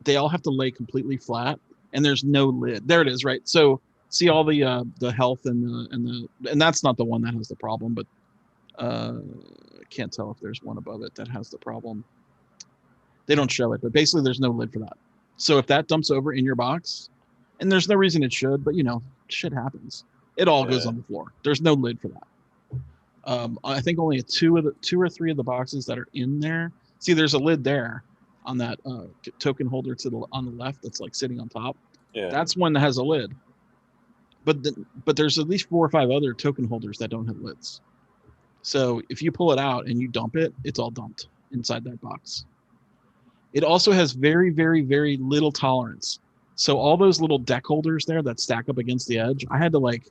they all have to lay completely flat, and there's no lid. There it is, right? So see all the health and that's not the one that has the problem, but I can't tell if there's one above it that has the problem. They don't show it, but basically there's no lid for that. So if that dumps over in your box, and there's no reason it should, but shit happens. It all goes on the floor. There's no lid for that. I think only 2 or 3 of the boxes that are in there. See, there's a lid there on that token holder on the left that's like sitting on top. Yeah. That's one that has a lid. But there's at least 4 or 5 other token holders that don't have lids. So if you pull it out and you dump it, it's all dumped inside that box. It also has very, very, very little tolerance. So all those little deck holders there that stack up against the edge, I had to like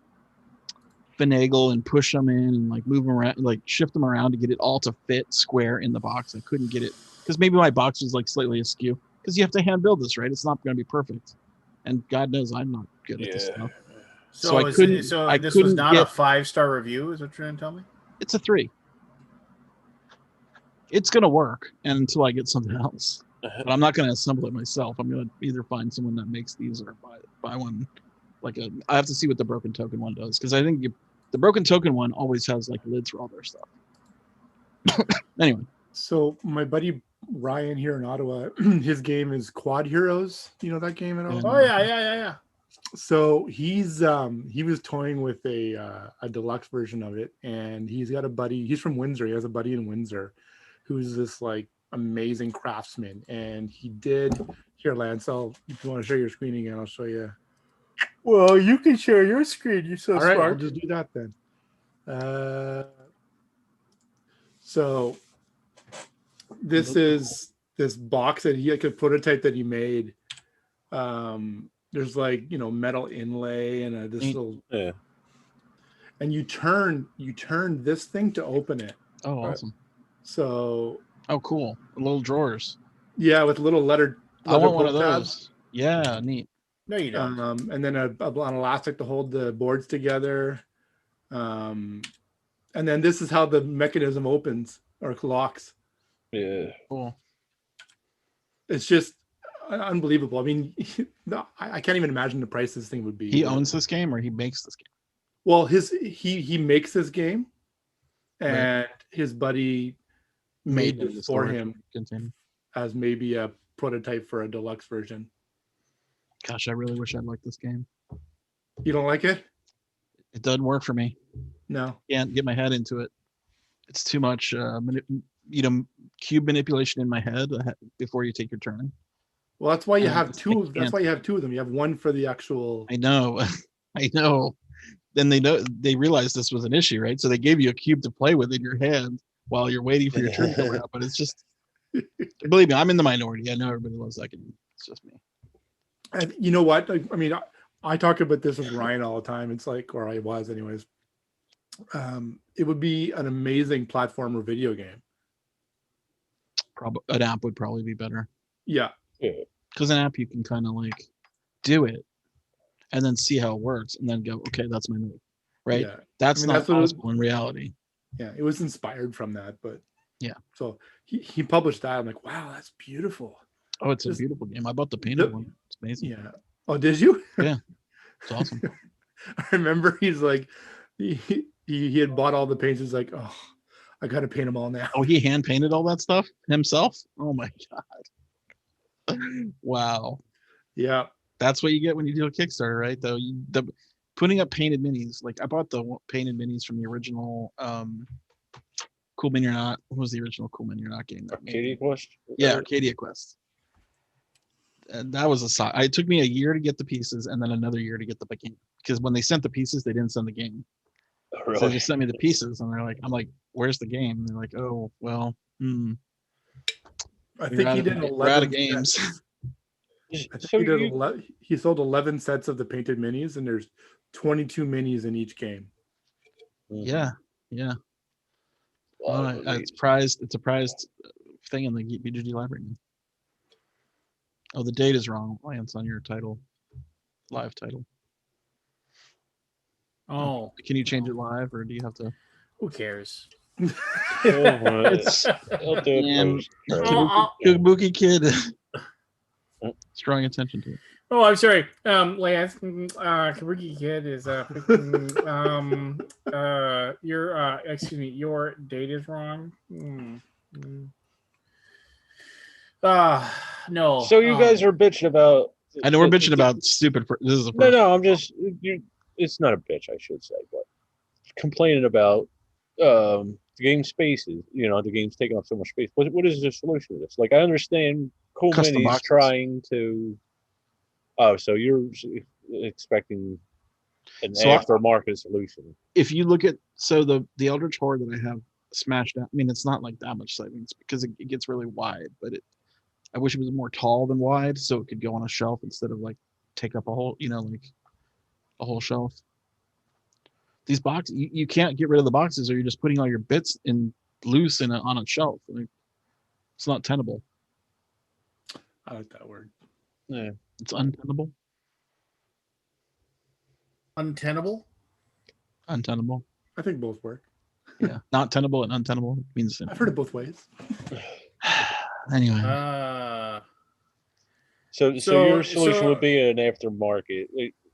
finagle and push them in and like move them around, like shift them around to get it all to fit square in the box. I couldn't get it because maybe my box was like slightly askew because you have to hand build this, right? It's not going to be perfect. And God knows I'm not good at this stuff. So I couldn't. So this was not a 5-star review, is what you're trying to tell me? It's a 3. It's gonna work until I get something else. But I'm not gonna assemble it myself. I'm gonna either find someone that makes these or buy one. I have to see what the broken token one does because I think the broken token one always has like lids for all their stuff. Anyway. So my buddy Ryan here in Ottawa, his game is Quad Heroes. You know that game at all? Oh yeah. So he was toying with a deluxe version of it, and he's got a buddy. He's from Windsor. He has a buddy in Windsor, who's this like amazing craftsman. And he did here, Lance. If you want to share your screen again, I'll show you. Well, you can share your screen. You're so smart. I'll just do that then. So this is this box that he like a prototype that he made. There's like metal inlay and this little and you turn this thing to open it. Oh, awesome! So cool, little drawers. Yeah, with little letter I want one of those. Tabs. Yeah, neat. No, you don't. And then an elastic to hold the boards together. And then this is how the mechanism opens or locks. Yeah, cool. It's just unbelievable. I mean, I can't even imagine the price this thing would be. He owns this game, or he makes this game? Well, he makes this game, and his buddy made it for him as maybe a prototype for a deluxe version. Gosh, I really wish I'd liked this game. You don't like it? It doesn't work for me. No, can't get my head into it. It's too much, cube manipulation in my head before you take your turn. Well, that's why you have two. That's why you have two of them. You have one for the actual. I know. Then they realized this was an issue, right? So they gave you a cube to play with in your hand while you're waiting for your turn to come around. But it's just, believe me, I'm in the minority. I know everybody loves that game. It's just me. And you know what? I mean, I talk about this with Ryan all the time. It's like, or I was, anyways. It would be an amazing platformer video game. Probably an app would probably be better. Yeah. Because an app you can kind of like do it and then see how it works and then go, okay, that's my move. Right? Yeah. That's not possible in reality. Yeah, it was inspired from that, but yeah. So he published that. I'm like, wow, that's beautiful. Oh, it's a beautiful game. I bought the painted one. It's amazing. Yeah. Oh, did you? Yeah. It's awesome. I remember he's like he had bought all the paints. He's like, oh, I gotta paint them all now. Oh, he hand painted all that stuff himself? Oh my god. Wow. Yeah. That's what you get when you do a Kickstarter, right? Though putting up painted minis. Like I bought the painted minis from the original Cool Mini or Not. What was the original Cool Mini or Not game? Arcadia Quest? Yeah, Arcadia Quest. And that was it took me a year to get the pieces and then another year to get the game. Because when they sent the pieces, they didn't send the game. Oh, really? So they just sent me the pieces and I'm like, where's the game? And they're like, oh, well, I think he did 11 games. He sold 11 sets of the painted minis, and there's 22 minis in each game. Yeah. It's prized. It's a prized thing in the BGG library. Oh, the date is wrong, Lance, on your live title. Oh, can you change it live, or do you have to? Who cares? It's Kabuki Kid. Drawing attention to it. Oh, I'm sorry. Lance, Kabuki Kid is your date is wrong. No. So you guys are bitching about. I know we're bitching about stupid. This is no. I'm just. It's not a bitch, I should say, but complaining about the game spaces. The game's taking up so much space. What is the solution to this? Like, I understand Cool Mini's trying to. Oh, so you're expecting an So aftermarket solution. If you look at the Eldritch Horror that I have smashed out, I mean, it's not like that much savings because it gets really wide, but I wish it was more tall than wide so it could go on a shelf instead of like take up a whole, like a whole shelf. These boxes, you can't get rid of the boxes, or you're just putting all your bits in loose on a shelf. Like, it's not tenable. I like that word. Yeah, it's untenable. Untenable. Untenable. I think both work. Yeah, not tenable and untenable means. I've heard it both ways. Anyway. So your solution would be an aftermarket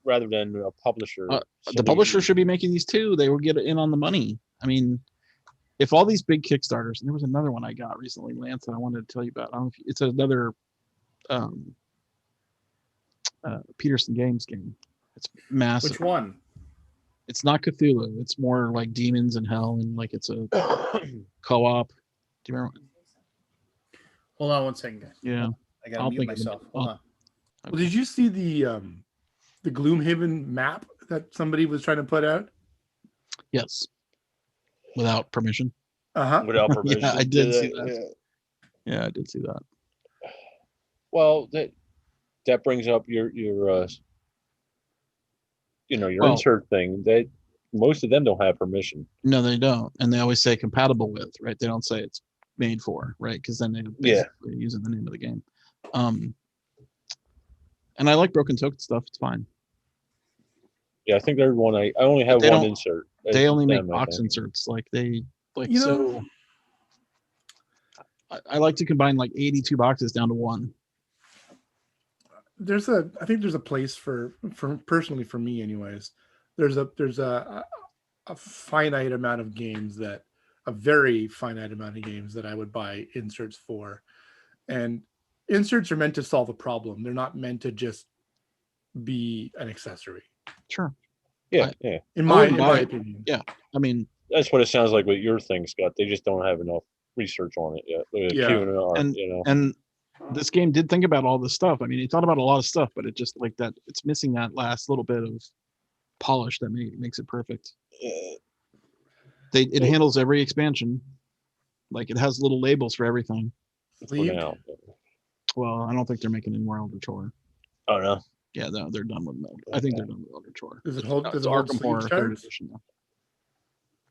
rather than a publisher. The publisher should be making these too. They would get in on the money. I mean, if all these big Kickstarters, and there was another one I got recently, Lance, that I wanted to tell you about. I don't know if it's another Peterson Games game. It's massive. Which one? It's not Cthulhu. It's more like demons and hell, and like it's a co-op. Do you remember? Hold on one second, guys. Yeah. I gotta mute myself. Hold on. Well, did you see the Gloomhaven map that somebody was trying to put out? Yes. Without permission. Without permission. Yeah, I did see that. Yeah, I did see that. Well, that brings up your insert thing. That most of them don't have permission. No, they don't, and they always say compatible with, right? They don't say it's made for, right? Because then they're basically using the name of the game. And I like Broken Token stuff. It's fine. Yeah, I think there's one. I only have one insert. They only make box inserts. Like they like I like to combine like 82 boxes down to one. I think there's a place for personally for me anyways. There's a finite amount of games a very finite amount of games that I would buy inserts for. And inserts are meant to solve a problem. They're not meant to just be an accessory. Sure. Yeah. In my opinion. Yeah. I mean, that's what it sounds like with your thing, Scott. They just don't have enough research on it yet. And this game did think about all this stuff. I mean, he thought about a lot of stuff, but it just like that. It's missing that last little bit of polish that makes it perfect. It handles every expansion. Like it has little labels for everything. Well, I don't think they're making any more Eldritch Horror. Oh no. Yeah, no, they're done with them. I think they're done with Eldritch Horror. Does it hold Arkham Horror sleeved 3rd cards? edition now.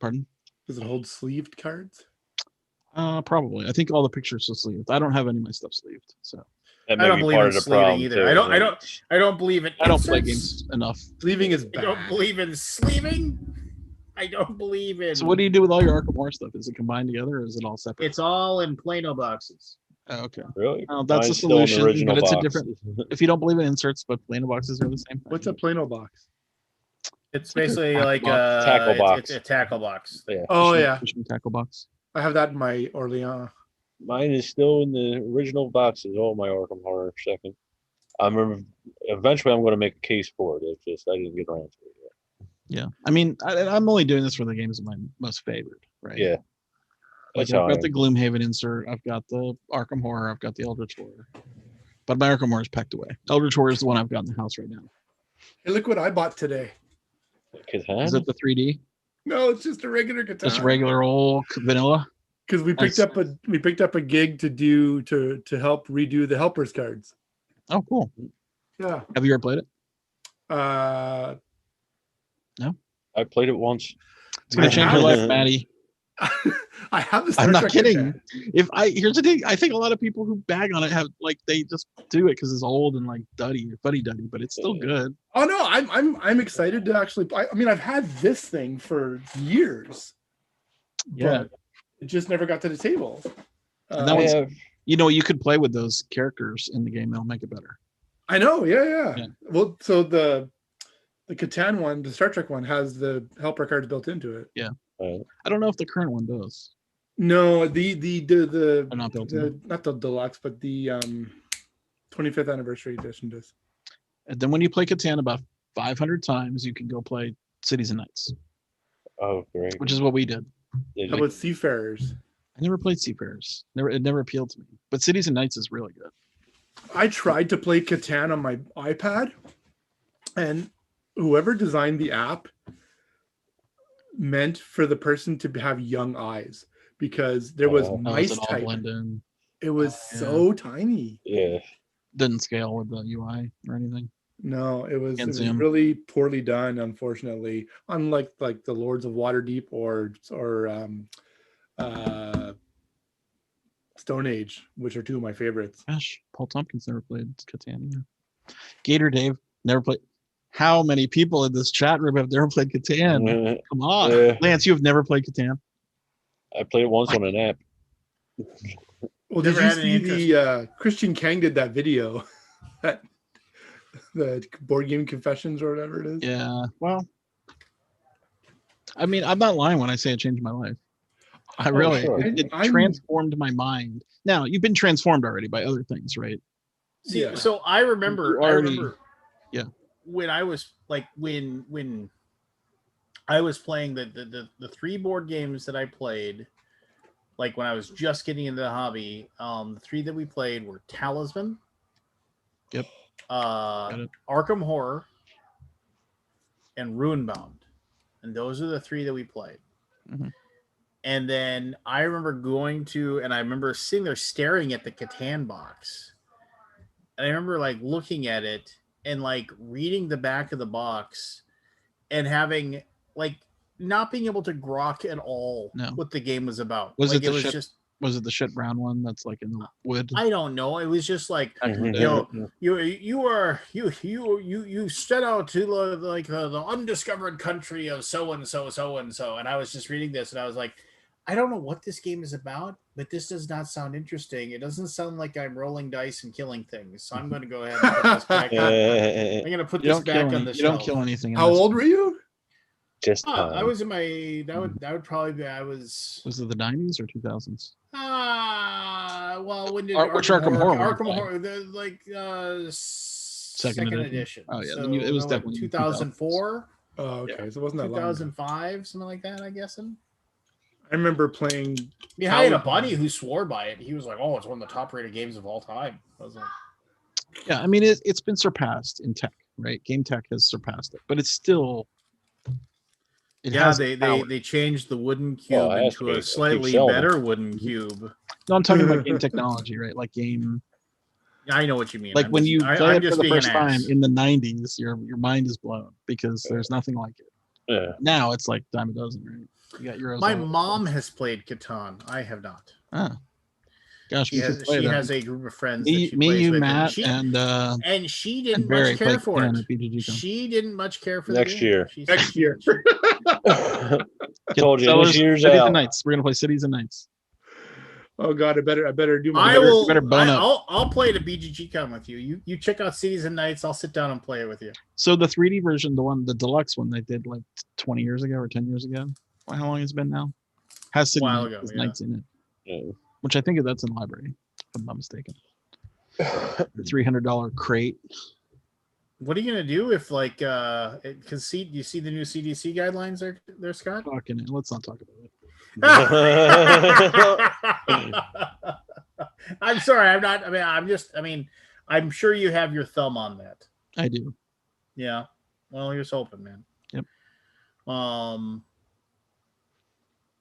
Pardon? Does it hold sleeved cards? Probably. I think all the pictures are sleeved. I don't have any of my stuff sleeved, so. I don't believe in sleeving either. I don't believe in. I don't play games enough. Sleeving is bad. I don't believe in sleeving. I don't believe in. So what do you do with all your Arkham Horror stuff? Is it combined together, or is it all separate? It's all in Plano boxes. Oh, okay. Really? That's a solution, but it's a different. If you don't believe in inserts, but Plano boxes are the same thing. What's a Plano box? It's basically like a tackle box. It's a tackle box. Yeah. Oh yeah. Tackle box. I have that in my Orleans. Mine is still in the original boxes. All my Arkham Horror second. Eventually I'm going to make a case for it. It's just I didn't get around to it yet. Yeah, I mean, I'm only doing this for the games of my most favorite, right? Yeah. Like I've got the Gloomhaven insert, I've got the Arkham Horror, I've got the Eldritch Horror. But my Arkham Horror is packed away. Eldritch Horror is the one I've got in the house right now. Hey, look what I bought today. Catan? Is it the 3D? No, it's just a regular Catan. Just regular old vanilla. Because we picked up a gig to help redo the helpers cards. Oh, cool. Yeah. Have you ever played it? No. I played it once. It's gonna change your life, Maddie. I have this. I'm not kidding. Here's the thing. I think a lot of people who bag on it have they just do it because it's old and like fuddy duddy, but it's still good. Oh no, I'm excited to actually. I mean, I've had this thing for years. Yeah. It just never got to the table. And that was, you could play with those characters in the game. They'll make it better. I know. Yeah. Well, so the Catan one, the Star Trek one, has the helper cards built into it. Yeah. I don't know if the current one does. No, the not built in. Not the deluxe, but the 25th anniversary edition does. And then when you play Catan about 500 times, you can go play Cities and Nights. Oh, great! Which is what we did. How about Seafarers? I never played Seafarers. It never appealed to me. But Cities and Nights is really good. I tried to play Catan on my iPad, and whoever designed the app meant for the person to have young eyes because there was mice it all type. blend in. It was so tiny. Yeah. Didn't scale with the UI or anything. No, it was zoom. really poorly done, unfortunately. Unlike like the Lords of Waterdeep or Stone Age, which are two of my favorites. Gosh, Paul Tompkins never played Catan either. Gator Dave never played. How many people in this chat room have never played Catan? Come on, Lance, you have never played Catan. I played it once on an app. Well, did you see the Christian Kang did that video, that the board game confessions or whatever it is? Yeah, well, I mean, I'm not lying when I say it changed my life. I really, it transformed my mind. Now, you've been transformed already by other things, right? See, so I remember, yeah, when I was like, when I was playing the 3 board games that I played, like when I was just getting into the hobby, the 3 that we played were Talisman, Arkham Horror, and Runebound, and those are the 3 that we played. Mm-hmm. And then I remember going to, and I remember sitting there staring at the Catan box, and I remember like looking at it and like reading the back of the box, and having like not being able to grok at all what the game was about. Was like, it was it the shit brown one that's like in the wood? I don't know. It was just like, you set out to like the undiscovered country of so and so, and I was just reading this and I was like, I don't know what this game is about, but this does not sound interesting. It doesn't sound like I'm rolling dice and killing things. So I'm going to go ahead and put this back. I'm going to put this back on the shelf. You don't kill anything. How old were you? Just I was in my that would probably be was it the 90s or 2000s? Well, when did Arkham Horror? Arkham Horror, like second edition. Oh yeah, so, it was definitely 2004. Oh, okay, so it wasn't that 2005, something like that. I guessing. I remember playing. Yeah, I had a buddy who swore by it. He was like, "Oh, it's one of the top-rated games of all time." I was like, "Yeah, I mean, it's been surpassed in tech, right? Game tech has surpassed it, but it's still." They changed the wooden cube into a slightly better wooden cube. No, I'm talking about game technology, right? Like game. I know what you mean. Like when you play it for the first time in the 90s, your mind is blown because there's nothing like it. Yeah. Now it's like dime a dozen, right? You got your. My mom has played Catan. I have not. Ah. Gosh, she has a group of friends. Matt, and she didn't much care for it. She didn't much care for next year. Next year. Told you this year's Cities out. and Nights. We're gonna play Cities and Nights. Oh God, I better do my. I'll play the BGG con with you. You check out Cities and Nights. I'll sit down and play it with you. So the 3D version, the deluxe one they did like 20 years ago or 10 years ago. How long has it been now? Has Cities Nights in it. Yeah. Which I think that's in library, if I'm not mistaken. The $300 crate. What are you gonna do if like because you see the new CDC guidelines there, Scott? Let's not talk about it. I'm sorry, I'm not. I'm sure you have your thumb on that. I do. Yeah. Well, here's hoping, man. Yep.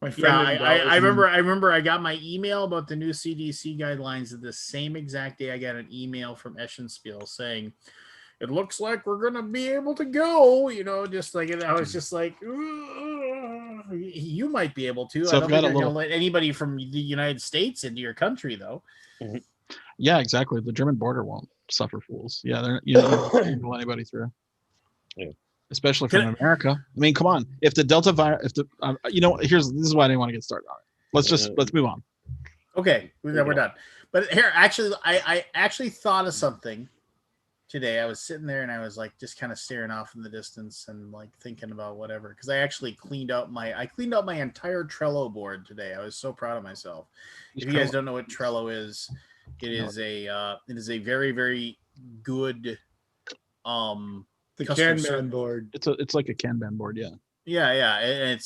My friend I remember I got my email about the new CDC guidelines the same exact day I got an email from Eschenspiel saying it looks like we're gonna be able to go, just like, and I was just like, you might be able to. So I don't think you're gonna let anybody from the United States into your country though. Mm-hmm. Yeah, exactly. The German border won't suffer fools. Yeah, you don't let anybody through. Yeah. Especially from America. I mean, come on. If the Delta virus, this is why I didn't want to get started on it. Let's move on. Okay, we're done. But here, actually, I actually thought of something today. I was sitting there and I was like just kind of staring off in the distance and like thinking about whatever. Because I actually cleaned out my entire Trello board today. I was so proud of myself. If you guys don't know what Trello is, it is a very, very good the Kanban board. It's like a Kanban board, yeah. Yeah, and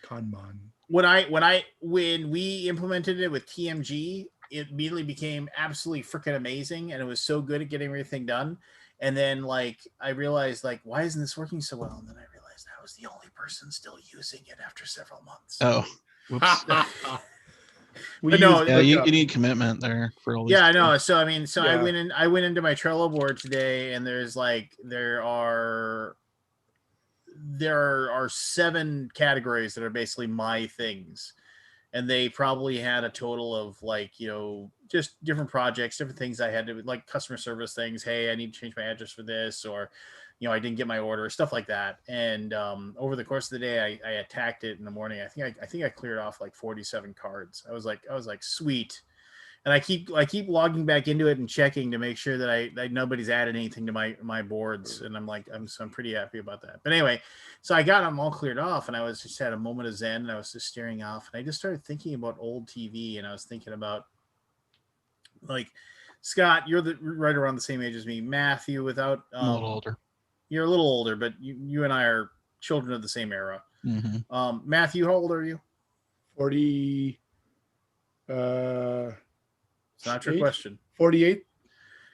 Kanban. When we implemented it with TMG, it immediately became absolutely freaking amazing, and it was so good at getting everything done. And then like I realized like, why isn't this working so well? And then I realized I was the only person still using it after several months. Oh, whoops. But no, Yeah, you need commitment there for all these. Yeah, I know. So I mean, Yeah. I went into my Trello board today, and there are 7 categories that are basically my things, and they probably had a total of like, you know, just different projects, different things I had to, like customer service things. Hey, I need to change my address for this, or, you know, I didn't get my order, stuff like that. And over the course of the day, I attacked it in the morning. I think I cleared off like 47 cards. I was like, sweet. And I keep logging back into it and checking to make sure that nobody's added anything to my boards, and I'm pretty happy about that. But anyway, so I got them all cleared off, and I was just had a moment of zen, and I was just staring off, and I just started thinking about old TV, and I was thinking about, like, Scott, you're right around the same age as me. Matthew, without I'm a little older. You're a little older, but you and I are children of the same era. Mm-hmm. Matthew, how old are you? 40. It's not your question. 48.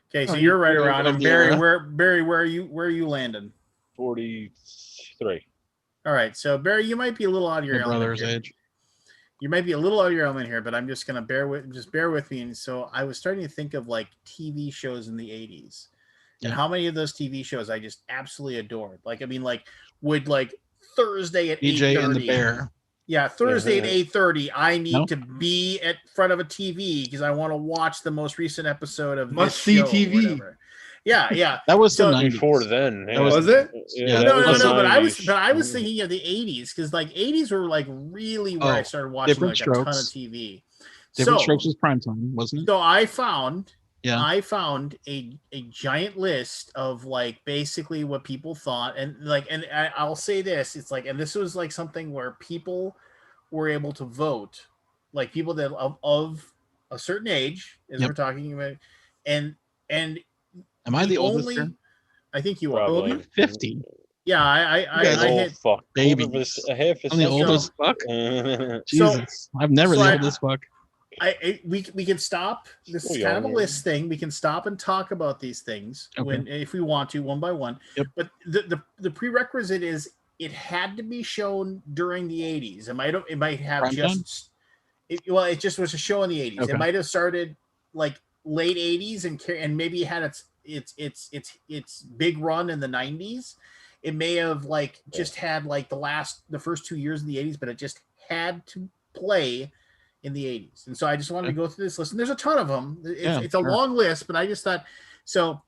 Okay, so you're right around. And Barry, yeah. where are you landing? 43. All right, so Barry, you might be a little out of your element brother's here. age. You might be a little out of your element here, but I'm just gonna bear with me. And so I was starting to think of like TV shows in the 80s, and how many of those TV shows I just absolutely adored. Like, I mean, like would like Thursday at BJ 8:30. and the Bear. Yeah, Thursday at 8:30. I need to be at front of a TV because I want to watch the most recent episode of Must see TV. Yeah. That was so, the 90s. Before then. Yeah. Was it? Yeah, no. But I was thinking of the 80s, because like 80s were like really where I started watching like a ton of TV. Different Strokes was primetime, wasn't it? So I found a giant list of like basically what people thought, and I'll say this, it's like, and this was like something where people were able to vote, like people that of a certain age, as we're talking about, and am I the oldest here? I think you Probably. are 50. Yeah, I hit fuck babies. I'm the oldest fuck. Jesus, I've never the oldest fuck. We can stop. This is kind of a list thing. We can stop and talk about these things if we want to, one by one. Yep. But the prerequisite is it had to be shown during the 80s. It might have Prime it just was a show in the 80s. Okay. It might have started like late 80s and maybe had its big run in the 90s. It may have like just had like the first 2 years of the 80s, but it just had to play in the 80s. And so I just wanted to go through this list, and there's a ton of them. It's a long list, but I just thought, so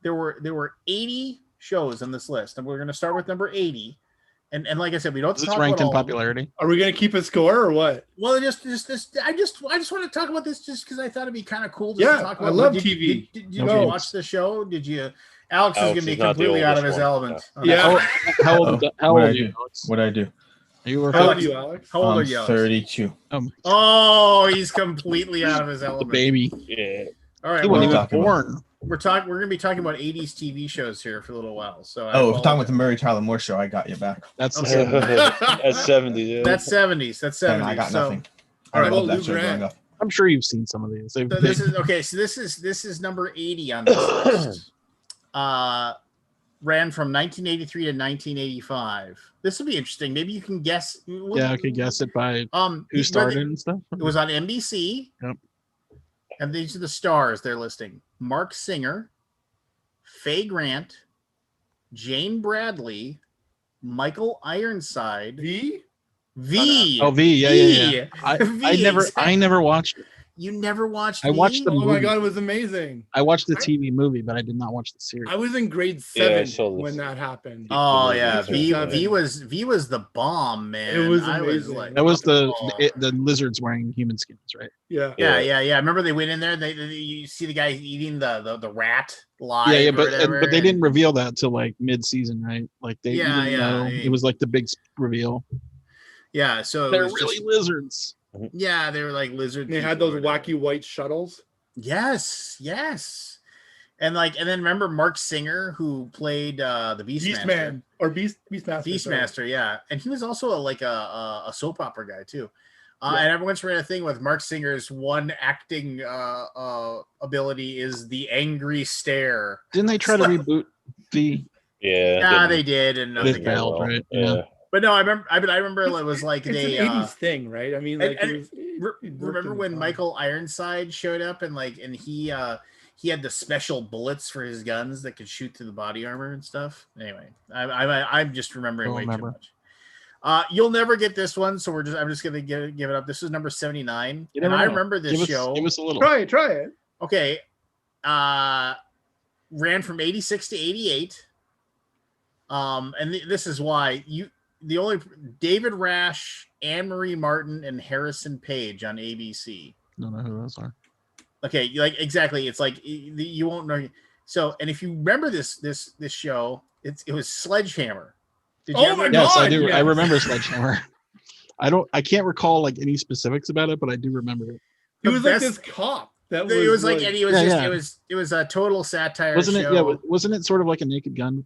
there were 80 shows on this list, and we're going to start with number 80. And like I said, we don't talk ranked in popularity. Are we going to keep a score or what? Well, just this. I just want to talk about this just because I thought it'd be kind of cool. To talk about. I love TV. Did you watch the show? Did you? Alex is going to be completely out of his element. Yeah. How old are you, Alex? What'd I do? How old are you, Alex? How old are you, Alex? 32. Oh, he's completely out of his element. The baby. Yeah. All right. He wasn't even born. We're going to be talking about 80s TV shows here for a little while. So if we're talking about the Mary Tyler Moore show, I got you back. That's That's 70s. Yeah. That's 70s. That's 70s. And I got nothing. All right. Love that show growing up. I'm sure you've seen some of these. So this is okay. So this is number 80 on this list. Ran from 1983 to 1985. This will be interesting. Maybe you can guess. Yeah, I could guess it by who started and stuff. It was on NBC. Yep. And these are the stars they're listing: Mark Singer, Faye Grant, Jane Bradley, Michael Ironside. V. Oh, V. Yeah. I never watched it. You never watched? I watched the movie. Oh my god, it was amazing. I watched the TV movie, but I did not watch the series. I was in grade 7 when that happened. Oh yeah, V was the bomb, man. It was amazing. I was like, that was the lizards wearing human skins, right? Yeah. Remember they went in there. You see the guy eating the rat live. Yeah, but they didn't reveal that till like mid-season, right? Like they didn't know. It was like the big reveal. Yeah, so they're really lizards. Yeah, they were like lizards. They had those wacky white shuttles. Yes. And then remember Mark Singer, who played the Beastmaster. Beastmaster. Yeah. And he was also a soap opera guy too. And everyone's read a thing with Mark Singer's one acting ability is the angry stare. Didn't they try to reboot the? Yeah, they did, and It nothing failed, happened. right? Yeah. But no, I remember it was like It's they an 80s thing, right? I mean, like, remember when Michael Ironside showed up and he had the special bullets for his guns that could shoot through the body armor and stuff. Anyway, I'm just remembering way too much. You'll never get this one, so I'm just gonna give it up. This is number 79, and I remember this show. Give us a little. Try it. Okay, ran from 86 to 88. And this is why the only David Rash, Anne Marie Martin, and Harrison Page on ABC. Don't know who those are. Okay, like exactly. It's like you won't know. So, and if you remember this show, it was Sledgehammer. Did you ever? Yes, I do. Yes. I remember Sledgehammer. I can't recall like any specifics about it, but I do remember it. He was like this cop. It was like, and he was it was a total satire. Wasn't show. it? Yeah, wasn't it sort of like a Naked Gun?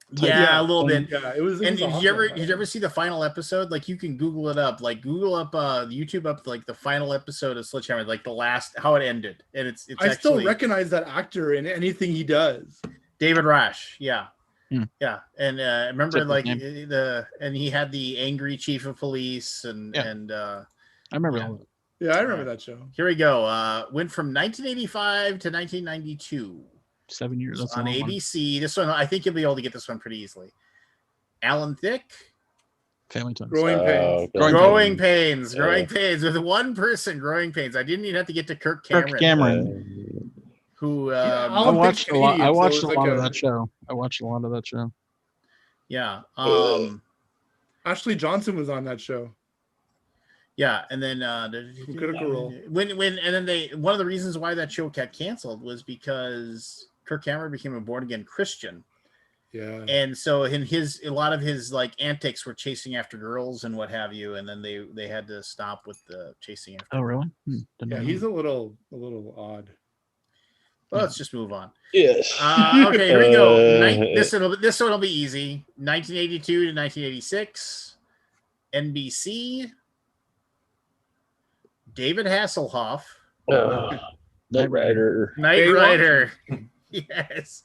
Yeah, a little bit. Yeah, it was. And awesome, did you ever see the final episode? Like, you can Google it up. Like, Google up YouTube up like the final episode of Sledgehammer, like the last how it ended. And it's I still recognize that actor in anything he does. David Rash, yeah. Hmm. Yeah, and remember like and he had the angry chief of police and I remember that. Yeah, I remember that show. Here we go. Went from 1985 to 1992. 7 years. That's on ABC. This one, I think you'll be able to get this one pretty easily. Alan Thicke. Family Ties. Growing Pains. Growing Pains. Growing Pains with one person. Growing Pains. I didn't even have to get to Kirk Cameron. Who I watched a lot. I watched a lot of that show. Yeah. Ashley Johnson was on that show. Yeah, and then Critical Role. When and then one of the reasons why that show got canceled was because Kirk Cameron became a born again Christian. Yeah. And so a lot of his like antics were chasing after girls and what have you, and then they had to stop with the chasing after. Oh, really? Yeah, he's a little odd. Well, let's just move on. Yes. Okay, here we go. This one will be easy. 1982 to 1986. NBC. David Hasselhoff. Knight Rider. Knight Rider. Yes.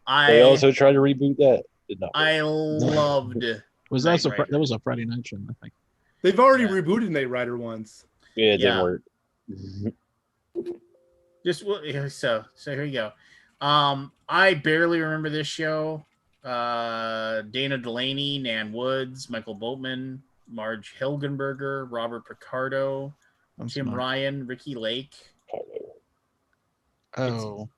They also tried to reboot that. Did not. I loved. Was that that was a Friday night show? I think they've already rebooted Knight Rider once. Yeah, it didn't work. So here you go. I barely remember this show. Dana Delaney, Nan Woods, Michael Boatman, Marge Hilgenberger, Robert Picardo, Tim Ryan, Ricky Lake. Oh.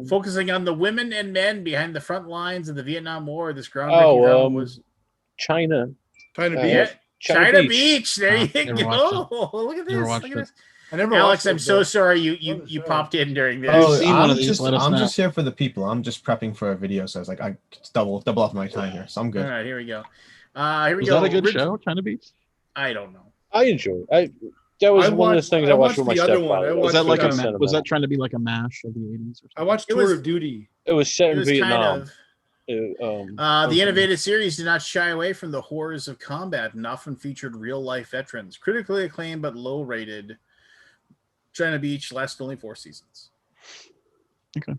Focusing on the women and men behind the front lines of the Vietnam War, this groundbreaking drama was China Beach. China Beach. There you go. Look at this. Alex, I'm so sorry you popped in during this. I'm just here for the people. I'm just prepping for a video, so I was like, I double up my time here, so I'm good. All right, here we go. Here we go. Was that a good show, China Beach? I don't know. I enjoyed it. That was one of those things I watched with my stepfather. Was that like was that trying to be like a MASH of the 80s? I watched Tour of Duty. It was set in Vietnam. The innovative series did not shy away from the horrors of combat and often featured real-life veterans. Critically acclaimed but low-rated, China Beach lasted only 4 seasons. Okay.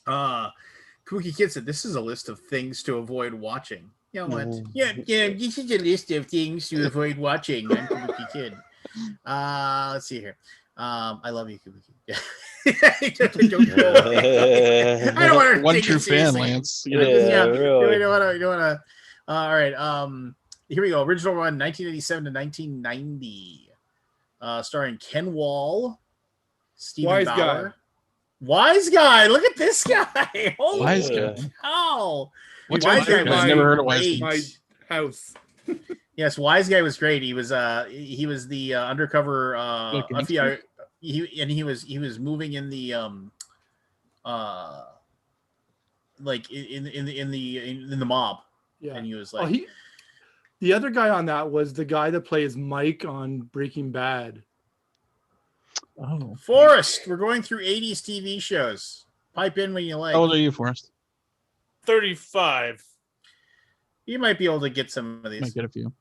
Kooky Kid said, this is a list of things to avoid watching. You know what? Yeah, this is a list of things to avoid watching. I'm Kooky Kid. Let's see here. I love you, Kooky. Don't go away. I don't want to one true fan, Lance. Really. You don't want to. All right. Here we go. Original run, 1987 to 1990. Starring Ken Wall, Stephen Bauer. Wise Guy. Look at this guy. Holy Wise Guy. Oh, Wise Guy. I've never heard of Wise Guy. My house. Yes, Wise Guy was great. He was the undercover FBI. He was moving in the like in the mob. Yeah, and he was like, the other guy on that was the guy that plays Mike on Breaking Bad. Oh, Forrest, we're going through 80s TV shows. Pipe in when you like. How old are you, Forrest? 35. You might be able to get some of these. Might get a few.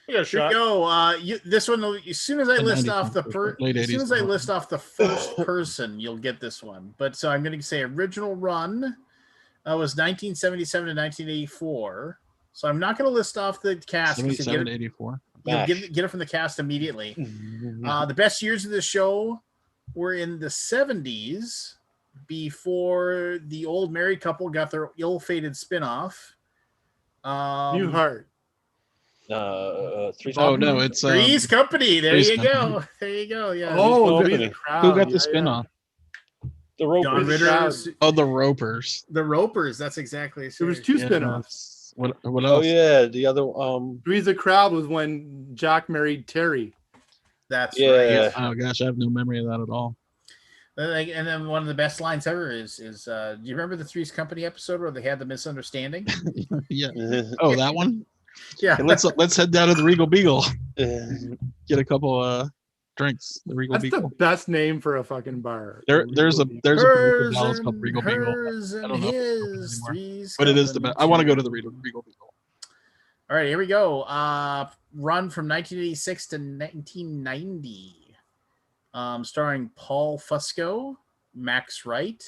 You got a Here we shot. go. This one, as soon as I The list 90s off the one, for sure. Late as soon 80s as I one. list off the first person, you'll get this one. But so I'm going to say original run was 1977 to 1984. So I'm not going to list off the cast. 77, 84. You'll get it from the cast immediately. The best years of the show were in the 70s, before the old married couple got their ill-fated spin-off. Newhart. Three's Oh Company? no, it's Three's Company. There Three's you Company. go. There you go. Yeah. Oh, Company. Three's Crowd. who got the Yeah, spin-off? The Ropers. Don Ritter. Oh, the Ropers. The Ropers. That's exactly. There was two Yeah. spin-offs. What else? Oh yeah, the other Three's a Crowd was when Jack married Terry. That's Yeah. right. Oh gosh, I have no memory of that at all. And then one of the best lines ever is do you remember the Three's Company episode where they had the misunderstanding? Yeah. Oh, that one. Yeah. Okay, let's head down to the Regal Beagle. Get a couple drinks. The Regal That's Beagle. the best name for a fucking bar. There's a bar in Dallas called Regal Beagle. Hers I and don't know if it's open his anymore. Three's But it is the Company best. I want to go to too. the Regal Beagle. All right, here we go. Run from 1986 to 1990. Starring Paul Fusco, Max Wright.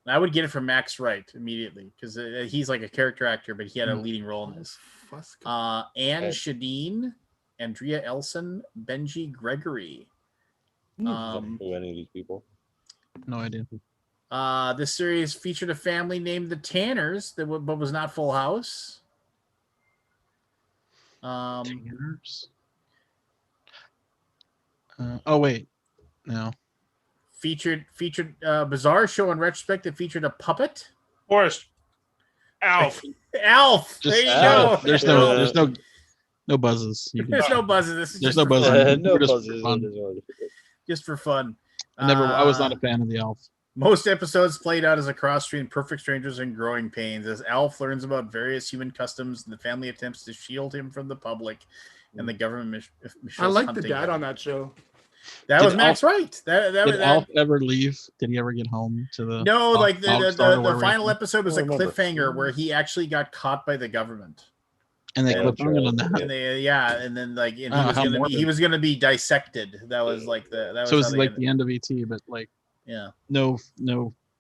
I would get it from Max Wright immediately because he's like a character actor, but he had a leading role in this. Anne Shadeen, Andrea Elson, Benji Gregory. Who any of these people? No idea. This series featured a family named the Tanners, but was not Full House. Tanners. Oh wait, no. Featured bizarre show in retrospect that featured a puppet. Forrest. Alf. Alf. Just, There you Alf. go. There's no buzzes. There's no buzzes. This is There's just no for buzzing. fun. No Just for buzzes. fun. Just for fun. I was not a fan of the Alf. Most episodes played out as a cross between Perfect Strangers and Growing Pains, as Alf learns about various human customs and the family attempts to shield him from the public and the government. I like the dad on that show. That Did was Max Wright. Did Alf ever leave? Did he ever get home to the? No, like the wherever final he- episode was a remember. cliffhanger where he actually got caught by the government. And they Yeah, clipped that's on that. And and then like and Oh, how he morbid. was gonna be dissected. That was like that was So how it's they like ended- the end of ET, but like yeah. no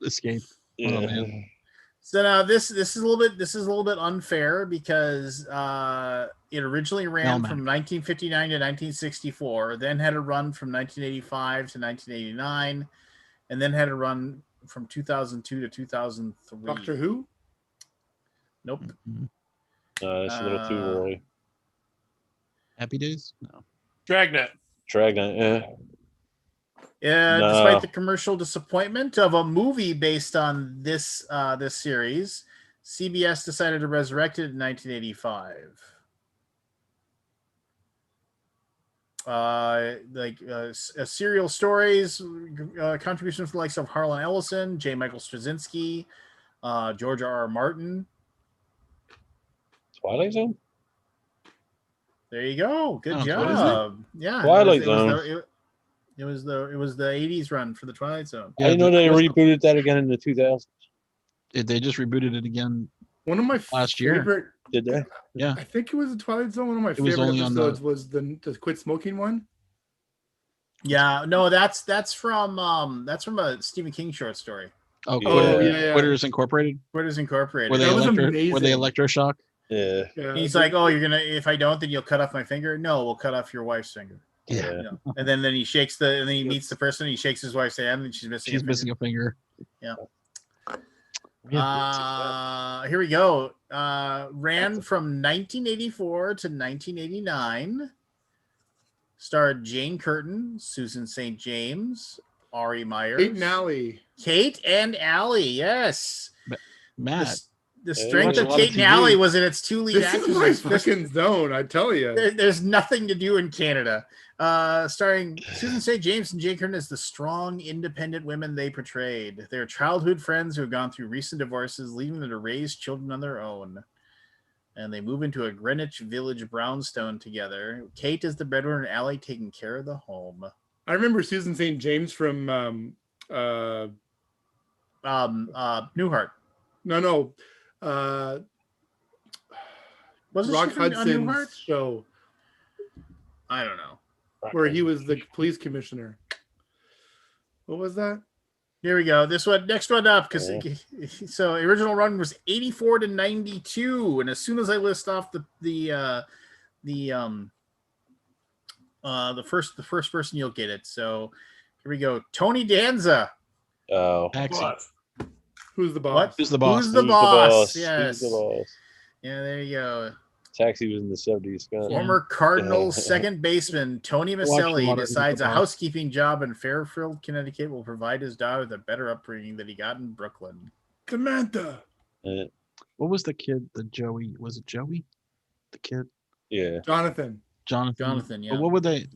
escape. Yeah. Oh, man. So now this is a little bit unfair because it originally ran Melmac. from 1959 to 1964, then had a run from 1985 to 1989, and then had a run from 2002 to 2003. Doctor Who? Nope. Mhm. It's a little too early. Happy Days? No. Dragnet. Yeah, No. despite the commercial disappointment of a movie based on this series, CBS decided to resurrect it in 1985. Serial stories, contributions from the likes of Harlan Ellison, J. Michael Straczynski, George R. Martin. Twilight Zone. There you go. Good Oh, what is job. Yeah. Twilight it was Zone. it was the 80s run for the Twilight Zone. I didn't know they rebooted that again in the 2000s. They just rebooted it again. One of my Last year. favorite. Did they? Yeah. I think it was the Twilight Zone. One of my It was favorite only on the- episodes was the quit smoking one. Yeah, no, that's from a Stephen King short story. Oh, Oh, yeah. Quitters Incorporated. Quitters Incorporated. Were they That was were they amazing. electroshock? Yeah. Yeah, He's like, oh, you're gonna if I don't, then you'll cut off my finger. No, we'll cut off your wife's finger. Yeah. You know? And then he shakes and then he meets the person. He shakes his wife's hand, and she's missing. She's missing a finger. Yeah. Yeah. Here we go. Ran from 1984 to 1989. Starred Jane Curtin, Susan St. James, Ari Myers, Kate and Allie. Kate and Allie. Yes. Matt. The Yeah, strength you of watch a lot of Kate and TV. Allie was in its two lead This actors. is my fucking zone, I tell you. There's nothing to do in Canada. Starring Susan St. James and Jane Curtin as the strong, independent women they portrayed. They're childhood friends who have gone through recent divorces, leaving them to raise children on their own. And they move into a Greenwich Village brownstone together. Kate is the breadwinner and Allie taking care of the home. I remember Susan St. James from Newhart. no. Wasn't Rock she from Hudson's Newhart? show. I don't know. where he was the police commissioner. What was that? Here we go. This one, next one up, because so original run was 84 to 92, and as soon as I list off the first person, you'll get it. So here we go. Tony Danza. Oh, Taxi. Who's the boss? What? Who's the boss? Who's the boss? Who's Yes. the boss? Yeah, there you go. Taxi was in the 70s. God. Former Cardinals second baseman Tony Maselli decides a housekeeping job in Fairfield, Connecticut will provide his daughter the better upbringing that he got in Brooklyn. Samantha. What was the kid? The Joey? Was it Joey? The kid? Yeah. Jonathan. Jonathan. Yeah. But what would they?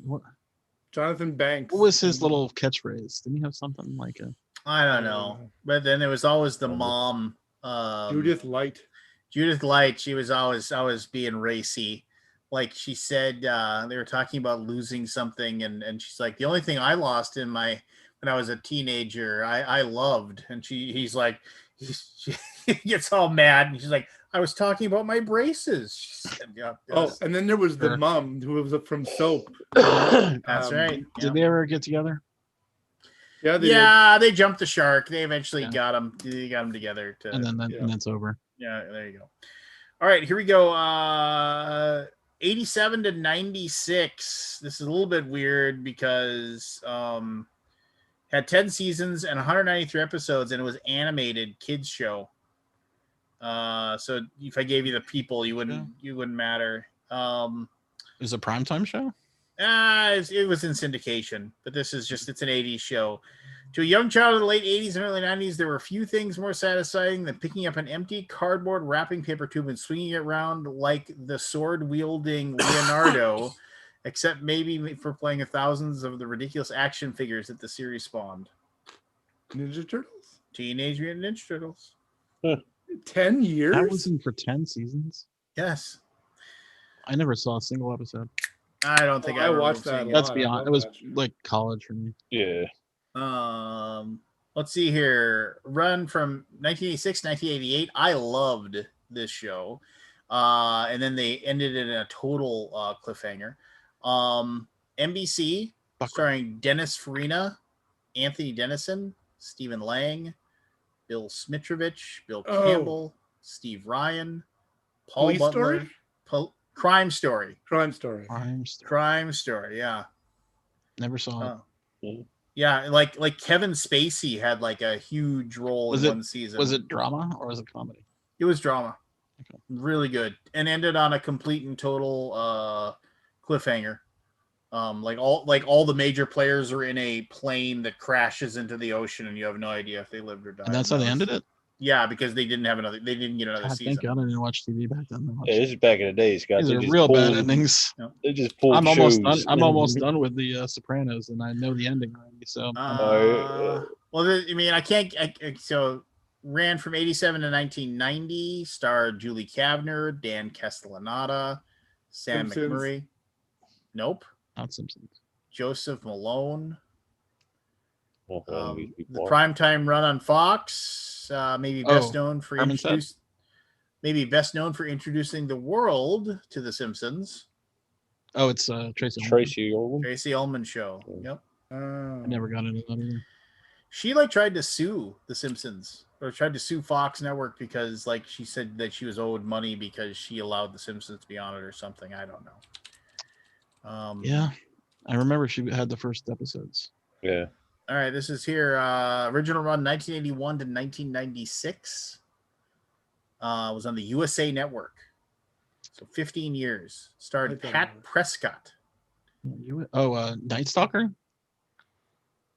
Jonathan Banks. What was his little catchphrase? Didn't he have something like a? I don't know. But then there was always the mom, Judith Light. Judith Light. She was always being racy. Like she said, they were talking about losing something, and she's like, the only thing I lost when I was a teenager, I loved. And he's like, she gets all mad, and she's like, I was talking about my braces. She said, yeah, and then there was the mom who was from Soap. That's right. Did they ever get together? Yeah, they jumped the shark. They eventually got them. They got them together. And then that's over. Yeah, there you go. All right, here we go. 87 to 96. This is a little bit weird because had 10 seasons and 193 episodes, and it was animated kids show. So if I gave you the people, you wouldn't matter. It was a primetime show? It was in syndication, but it's an 80s show. To a young child in the late 80s and early 90s, there were few things more satisfying than picking up an empty cardboard wrapping paper tube and swinging it around like the sword-wielding Leonardo, except maybe for playing thousands of the ridiculous action figures that the series spawned. Ninja Turtles? Teenage Mutant Ninja Turtles. 10 years? That was in for 10 seasons? Yes. I never saw a single episode. I don't think I watched that. That's beyond. It was like college for me. Yeah. Let's see here. Run from 1986 1988. I loved this show. And then they ended it in a total cliffhanger. NBC, starring Dennis Farina, Anthony Dennison, Stephen Lang, Bill Smitrovich, Bill Campbell, Steve Ryan, Paul Police Butler. Story? Crime Story. Crime Story. Yeah. Never saw it. Yeah, like Kevin Spacey had like a huge role in one season. Was it drama or was it comedy? It was drama. Okay. Really good. And ended on a complete and total cliffhanger. Like all the major players are in a plane that crashes into the ocean and you have no idea if they lived or died. And that's how they ended it? Yeah, because they didn't get another season. Thank God I didn't watch TV back then. Yeah, this is back in the days, guys. These are real bad endings. They just pulled I'm shows. almost done with the Sopranos, and I know the ending already. So, I can't. So ran from 87 to 1990. Starred Julie Kavner, Dan Castellaneta, Sam Simpsons. McMurray. Nope. Not Simpsons. Joseph Malone. The The primetime run on Fox, maybe best known for introducing the world to The Simpsons. Oh, it's Tracy Ullman. Tracy Ullman show. Yep. I never got into that either. She tried to sue The Simpsons or tried to sue Fox Network because she said that she was owed money because she allowed The Simpsons to be on it or something. I don't know. Yeah, I remember she had the first episodes. Yeah. All right, this is here. Original run 1981 to 1996. Was on the USA Network. So 15 years. Starred Pat Prescott. Night Stalker?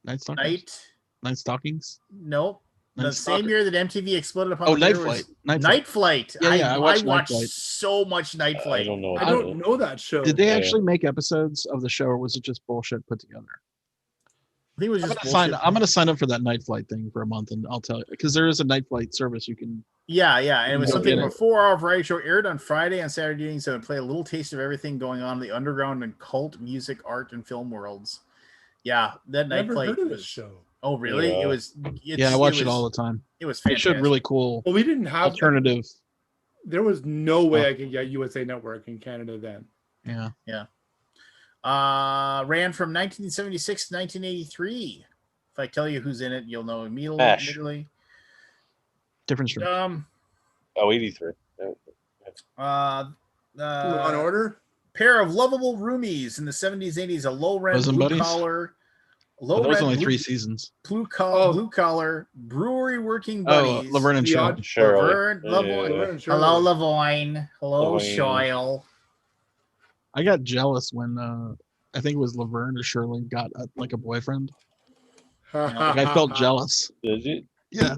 Night Stalkings? Nope. Night the Stalker. same year that MTV exploded upon Night Flight. Night Flight. Yeah, I watched so much Night Flight. I don't know. I don't know that show. Did they actually make episodes of the show, or was it just bullshit put together? I think it was just I'm going to sign up for that Night Flight thing for a month, and I'll tell you, because there is a Night Flight service you can. Yeah, and it was something of a 4-hour variety show aired on Friday and Saturday evenings that would play a little taste of everything going on in the underground and cult music, art, and film worlds. Yeah, that Night Never Flight heard of was this show. Oh, really? Yeah. It was. I watch it all the time. It was They fantastic. showed really cool. Well, we didn't have alternative. There was no way I could get USA Network in Canada then. Yeah. Ran from 1976 to 1983. If I tell you who's in it, you'll know Ash. immediately. Different stream. 83. Law and Order. Pair of lovable roomies in the 70s, 80s. A low rent Bosom blue buddies? collar. But there was only 3 seasons. Blue collar brewery working buddies. Laverne and Shirley. Laverne, hello, Lavoine. Hello, Shoyle. I got jealous when I think it was Laverne or Shirley got like a boyfriend. Like, I felt jealous. Did you? Yeah.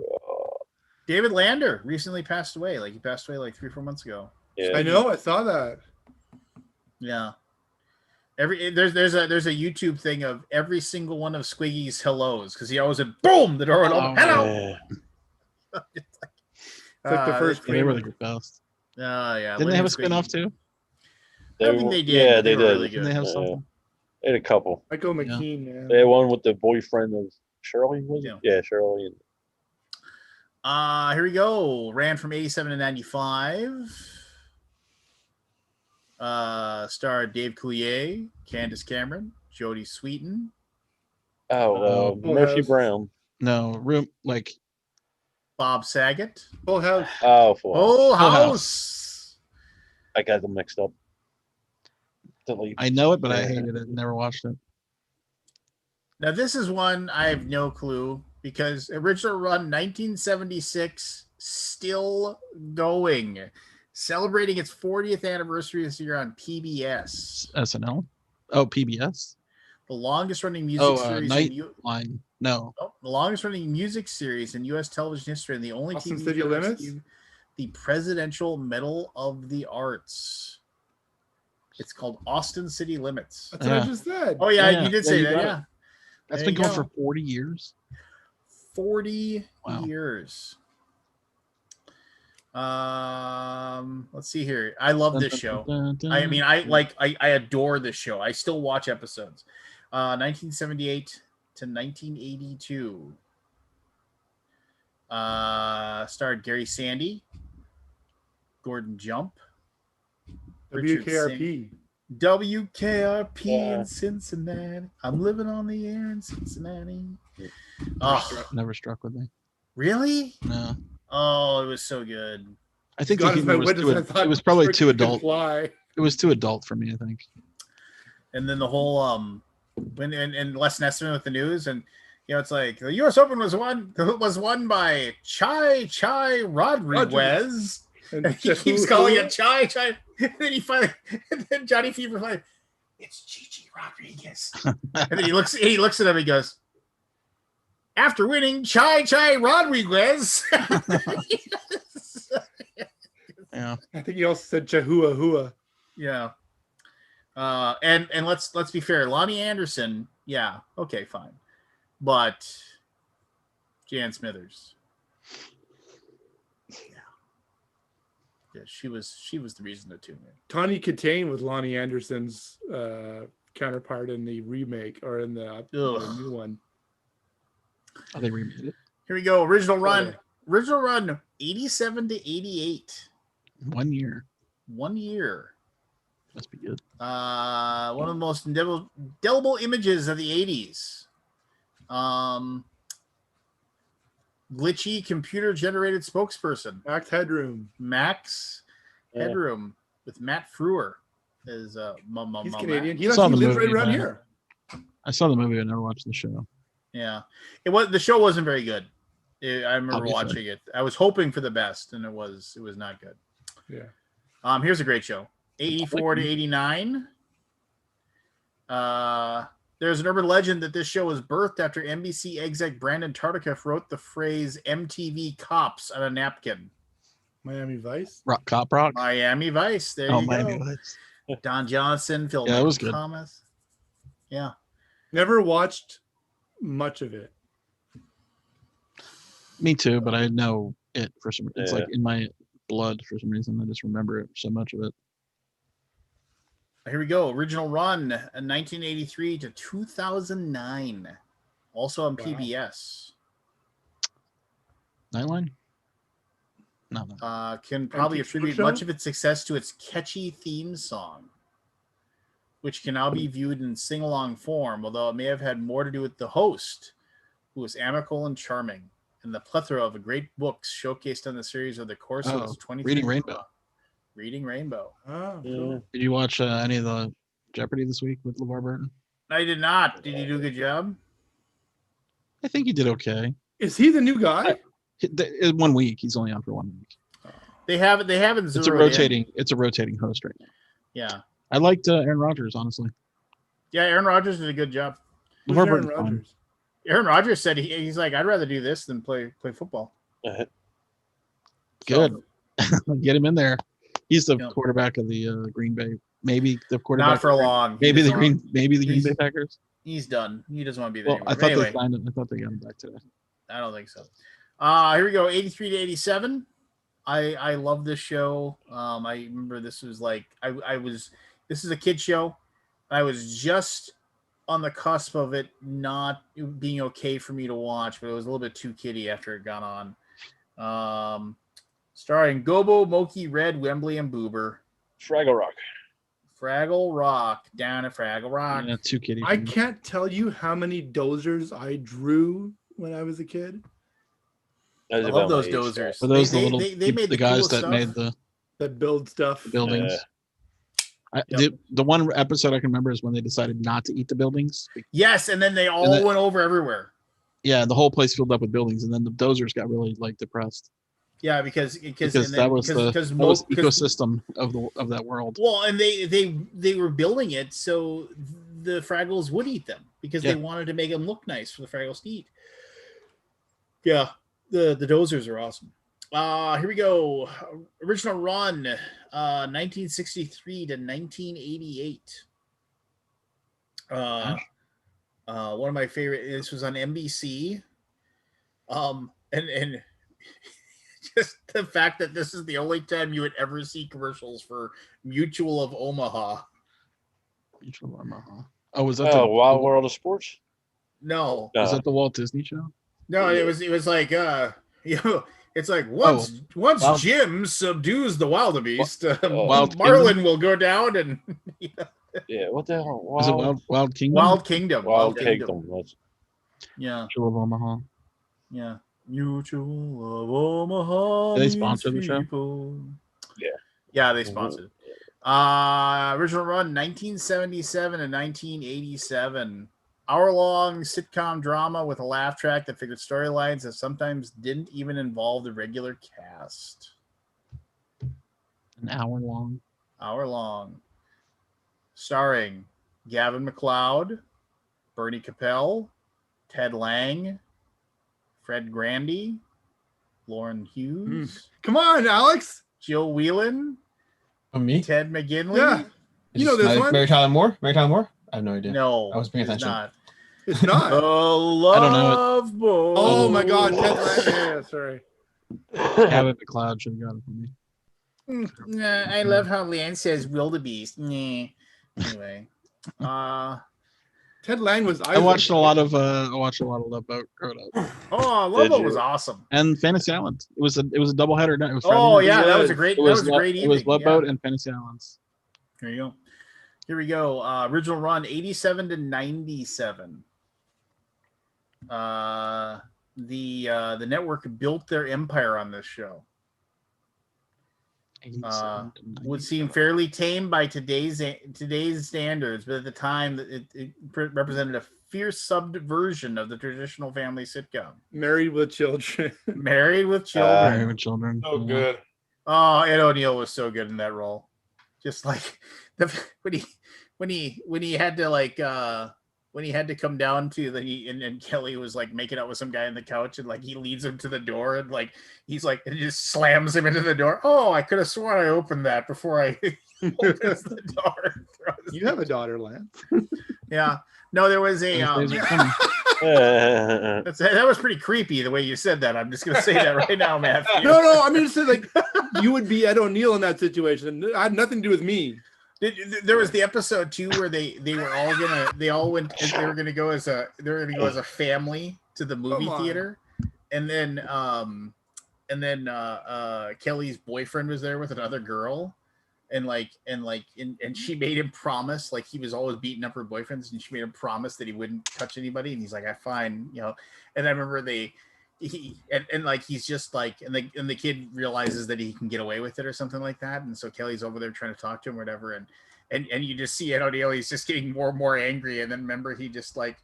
David Lander recently passed away. Like he passed away like 3 or 4 months ago. Yeah. I know. I saw that. Yeah. There's a YouTube thing of every single one of Squiggy's hellos because he always said boom the door would open. Hello. It's like the first. They were the best. Yeah. Didn't they have a spinoff too? I don't think they did. Yeah, they did. Really good. Didn't they have something? They had a couple. Michael McKean. Yeah. They had one with the boyfriend of Shirley, was it? Yeah, Shirley. Here we go. Ran from 87 to 95. Starred Dave Coulier, Candace Cameron, Jodie Sweetin. Murphy Brown. No, Bob Saget. Full House. Oh, Full House. I got them mixed up. I know it, but I hated it. Never watched it. Now, this is one I have no clue because original run 1976, still going. Celebrating its 40th anniversary this year on PBS. SNL? Oh, PBS? The longest running music series. Nightline. No. The longest running music series in U.S. television history and the only Austin TV City to Limits? receive the Presidential Medal of the Arts. It's called Austin City Limits. That's what I just said. Oh, yeah, you did say that, yeah. That's been going for 40 years. 40 years. Let's see here. I love this show. I mean, I adore this show. I still watch episodes. 1978 to 1982. Starred Gary Sandy, Gordon Jump, WKRP. WKRP in Cincinnati. I'm living on the air in Cincinnati. Never struck with me. Really? No. Oh, it was so good. I think it was probably too adult. It was too adult for me, I think. And then the whole and Les Nessman with the news, and it's like the U.S. Open was won by Chai Rodriguez. And he keeps calling it Chai. And then and then Johnny Fever like, it's Gigi Rodriguez. And then he looks at him and he goes, after winning Chai Rodriguez. Yeah. I think he also said Chahua Hua. Yeah. And let's be fair. Lonnie Anderson, yeah, okay, fine. But Jan Smithers. Yeah, she was the reason to tune in. Tawny Katane was Lonnie Anderson's counterpart in the remake or in the new one. Oh, they remade it. Here we go. Original run 87 to 88. 1 year. 1 year. Must be good. One of the most indelible images of the 80s. Glitchy computer-generated spokesperson. Max Headroom with Matt Frewer as he's Canadian. He lives right around here. I saw the movie. I never watched the show. Yeah, the show wasn't very good. I remember watching it. I was hoping for the best, and it was not good. Yeah. Here's a great show. 84 to 89. There's an urban legend that this show was birthed after NBC exec Brandon Tartikoff wrote the phrase "MTV Cops" on a napkin. Miami Vice. Cop Rock. Miami Vice. There you Miami go. Vice. Don Johnson, Phil that was good. Thomas. Yeah. Never watched much of it. Me too, but I know it for some reason. It's like in my blood for some reason. I just remember it, so much of it. Here we go. Original run 1983 to 2009. Also on PBS. Nightline? No. Can probably attribute much of its success to its catchy theme song. which can now be viewed in sing-along form, although it may have had more to do with the host, who was amicable and charming, and the plethora of great books showcased on the series over the course of its 23 Reading Rainbow. Reading Rainbow. Oh, Yeah. cool. Did you watch any of the Jeopardy this week with LeVar Burton? I did not. Did you do a good job? I think he did okay. Is he the new guy? In 1 week, he's only on for 1 week. They haven't It's a rotating host right now. Yeah. I liked Aaron Rodgers, honestly. Yeah, Aaron Rodgers did a good job. Who's LeVar Aaron Burton's fine. Rodgers? Aaron Rodgers said he's like, I'd rather do this than play football. Good. Get him in there. He's the Yeah. quarterback of the Green Bay. Maybe the quarterback. Not for long. Maybe the Green he's- Bay Packers. He's done. He doesn't want to be there Well, anymore. I But thought anyway, they signed him. I thought they got him back today. I don't think so. Here we go. 83 to 87. I love this show. I remember this was like this is a kid show. I was just on the cusp of it not being okay for me to watch, but it was a little bit too kiddie after it got on. Starring Gobo, Moki, Red, Wembley, and Boober. Fraggle Rock. Fraggle Rock, down at Fraggle Rock. Yeah, too kiddie. I can't tell you how many dozers I drew when I was a kid. I love those dozers. For those They the made the guys coolest that stuff. made the That build stuff. buildings. Yep. The one episode I can remember is when they decided not to eat the buildings. Yes, and then they all went over everywhere. Yeah, the whole place filled up with buildings, and then the dozers got really because that was the ecosystem of that world. Well, and they were building it so the Fraggles would eat them because they wanted to make them look nice for the Fraggles to eat. Yeah, the dozers are awesome. Here we go. Original run, 1963 to 1988. One of my favorite. This was on NBC. And just the fact that this is the only time you would ever see commercials for Mutual of Omaha. Mutual of Omaha. Oh, was that Wild World of Sports? No. Was that the Walt Disney show? No, it was like it's like once Jim subdues the wildebeest, Marlin will go down and yeah, what the hell? Was it Wild Kingdom? Wild Kingdom. Wild Kingdom. Yeah. Mutual of Omaha. Yeah. Mutual of Omaha. Did they sponsor the show? Yeah. Yeah, they sponsored it. Original run 1977 and 1987. Hour-long sitcom drama with a laugh track that figured storylines that sometimes didn't even involve the regular cast. An hour long. Hour-long. Starring Gavin MacLeod, Bernie Capel, Ted Lang, Fred Grandy, Lauren Hughes. Come on, Alex. Jill Whelan. Me? Ted McGinley. Yeah. You know this one? Mary Tyler Moore? Mary Tyler Moore? I have no idea. No. I was paying attention. It's not. The Love Boat. Oh my God, Ted Lang. Yeah, sorry. Gavin MacLeod should have got it for me. Nah, I love how Leanne says wildebeest. Nah. Anyway. Ted Lang was. I watched a lot of Love Boat growing up. Oh, Love Boat was awesome. And Fantasy Island. It was a doubleheader. It was that was a great. It was a great evening. It was Love Boat and Fantasy Islands. There you go. Here we go. Original run 87 to 97. The network built their empire on this show. Would seem fairly tame by today's standards, but at the time it represented a fierce subversion of the traditional family sitcom. Married with Children. Married with Children. Married with Children. So good. Oh, Ed O'Neill was so good in that role. Just like when he had to come down to and Kelly was like making out with some guy on the couch and like he leads him to the door and like he's like it just slams him into the door. Oh, I could have sworn I opened that before I opens the door. You have a daughter, Lance. Yeah. No, there was a that was pretty creepy the way you said that. I'm just gonna say that right now, Matthew. No, I mean, it's like you would be Ed O'Neill in that situation. It had nothing to do with me. There was the episode too where they were gonna go as a family to the movie theater, and then Kelly's boyfriend was there with another girl, and she made him promise, like he was always beating up her boyfriends, and she made him promise that he wouldn't touch anybody, and he's like, I fine, and I remember he's just like, and the kid realizes that he can get away with it or something like that, and so Kelly's over there trying to talk to him or whatever, and you just see Ed O'Neill, he's just getting more and more angry, and then remember he just like,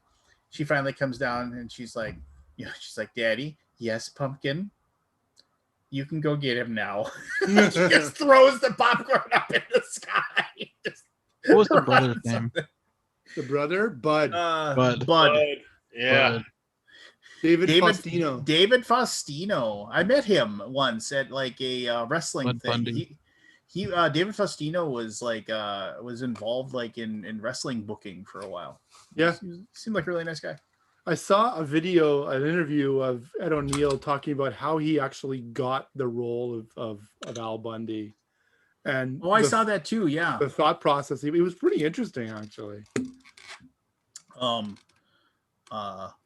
she finally comes down and she's like, she's like, Daddy, yes, pumpkin, you can go get him now. She just throws the popcorn up in the sky. What was the brother's name? The brother, Bud. Bud. Yeah. Bud. David Faustino. David Faustino. I met him once at like a wrestling Bud thing. Bundy. He David Faustino was like was involved like in wrestling booking for a while. Yeah, he seemed like a really nice guy. I saw an interview of Ed O'Neill talking about how he actually got the role of Al Bundy. And I saw that too. Yeah, the thought process. It was pretty interesting, actually. It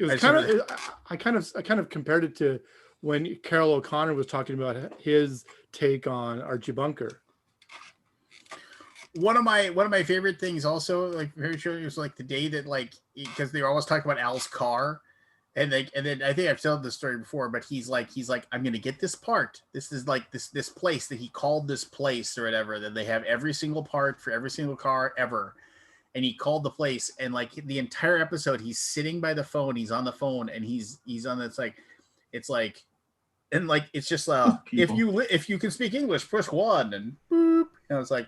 was I kind of compared it to when Carol O'Connor was talking about his take on Archie Bunker. One of my favorite things also, like very sure, it was like the day that, like, because they were always talking about Al's car, and then I think I've told this story before, but he's like I'm gonna get this part. This is like this place that he called this place or whatever, that they have every single part for every single car ever. And he called the place, and like the entire episode, he's sitting by the phone, he's on the phone, and he's on it's like and like it's just if you can speak English, press 1, and boop, it's like,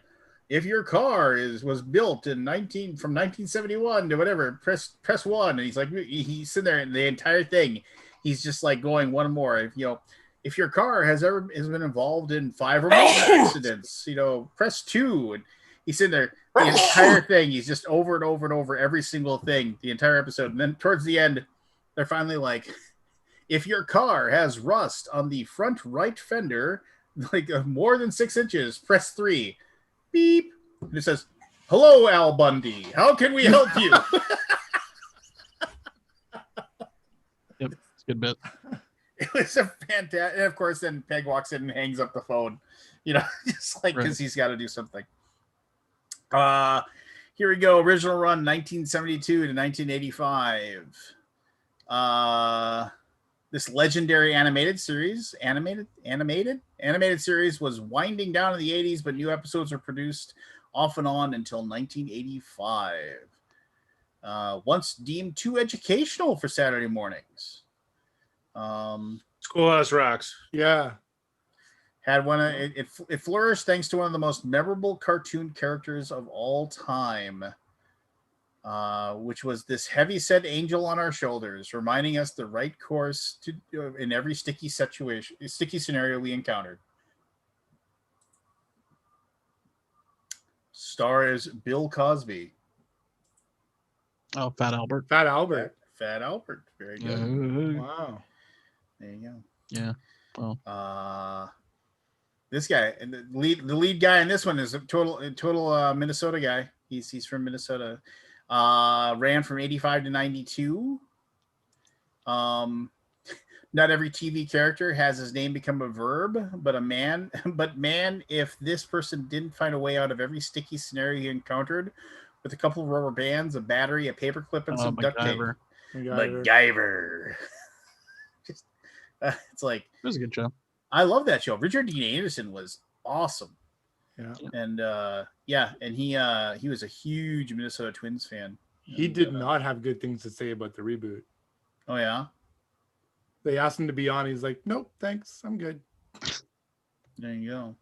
if your car was built in 1971 to whatever, press 1, and he's like, he's sitting there, and the entire thing, he's just like going one more. If your car has been involved in 5 or more accidents, press 2, and he's sitting there the entire thing. He's just over and over and over every single thing, the entire episode, and then towards the end, they're finally like, if your car has rust on the front right fender, like more than 6 inches, press 3. Beep. And it says, hello, Al Bundy. How can we help you? Yep, it's a good bit. It was a fantastic. And of course, then Peg walks in and hangs up the phone, just like because he's got to do something. Here we go. Original run 1972 to 1985. This legendary animated series was winding down in the 80s, but new episodes were produced off and on until 1985. Once deemed too educational for Saturday mornings. Schoolhouse Rocks. Yeah. Had it flourished thanks to one of the most memorable cartoon characters of all time. Which was this heavy-set angel on our shoulders, reminding us the right course in every sticky scenario we encountered. Stars Bill Cosby. Oh, Fat Albert. Fat Albert. Fat Albert. Very good. Wow. There you go. Yeah. Well. This guy, and the lead guy in this one is a total Minnesota guy. He's from Minnesota. Ran from 85 to 92. Not every TV character has his name become a verb, but man, if this person didn't find a way out of every sticky scenario he encountered with a couple of rubber bands, a battery, a paperclip, and some duct tape. MacGyver. It's like, it was a good show. I love that show. Richard Dean Anderson was awesome. Yeah. And and he was a huge Minnesota Twins fan. He did not have good things to say about the reboot. Oh yeah. They asked him to be on. He's like, nope, thanks, I'm good. There you go.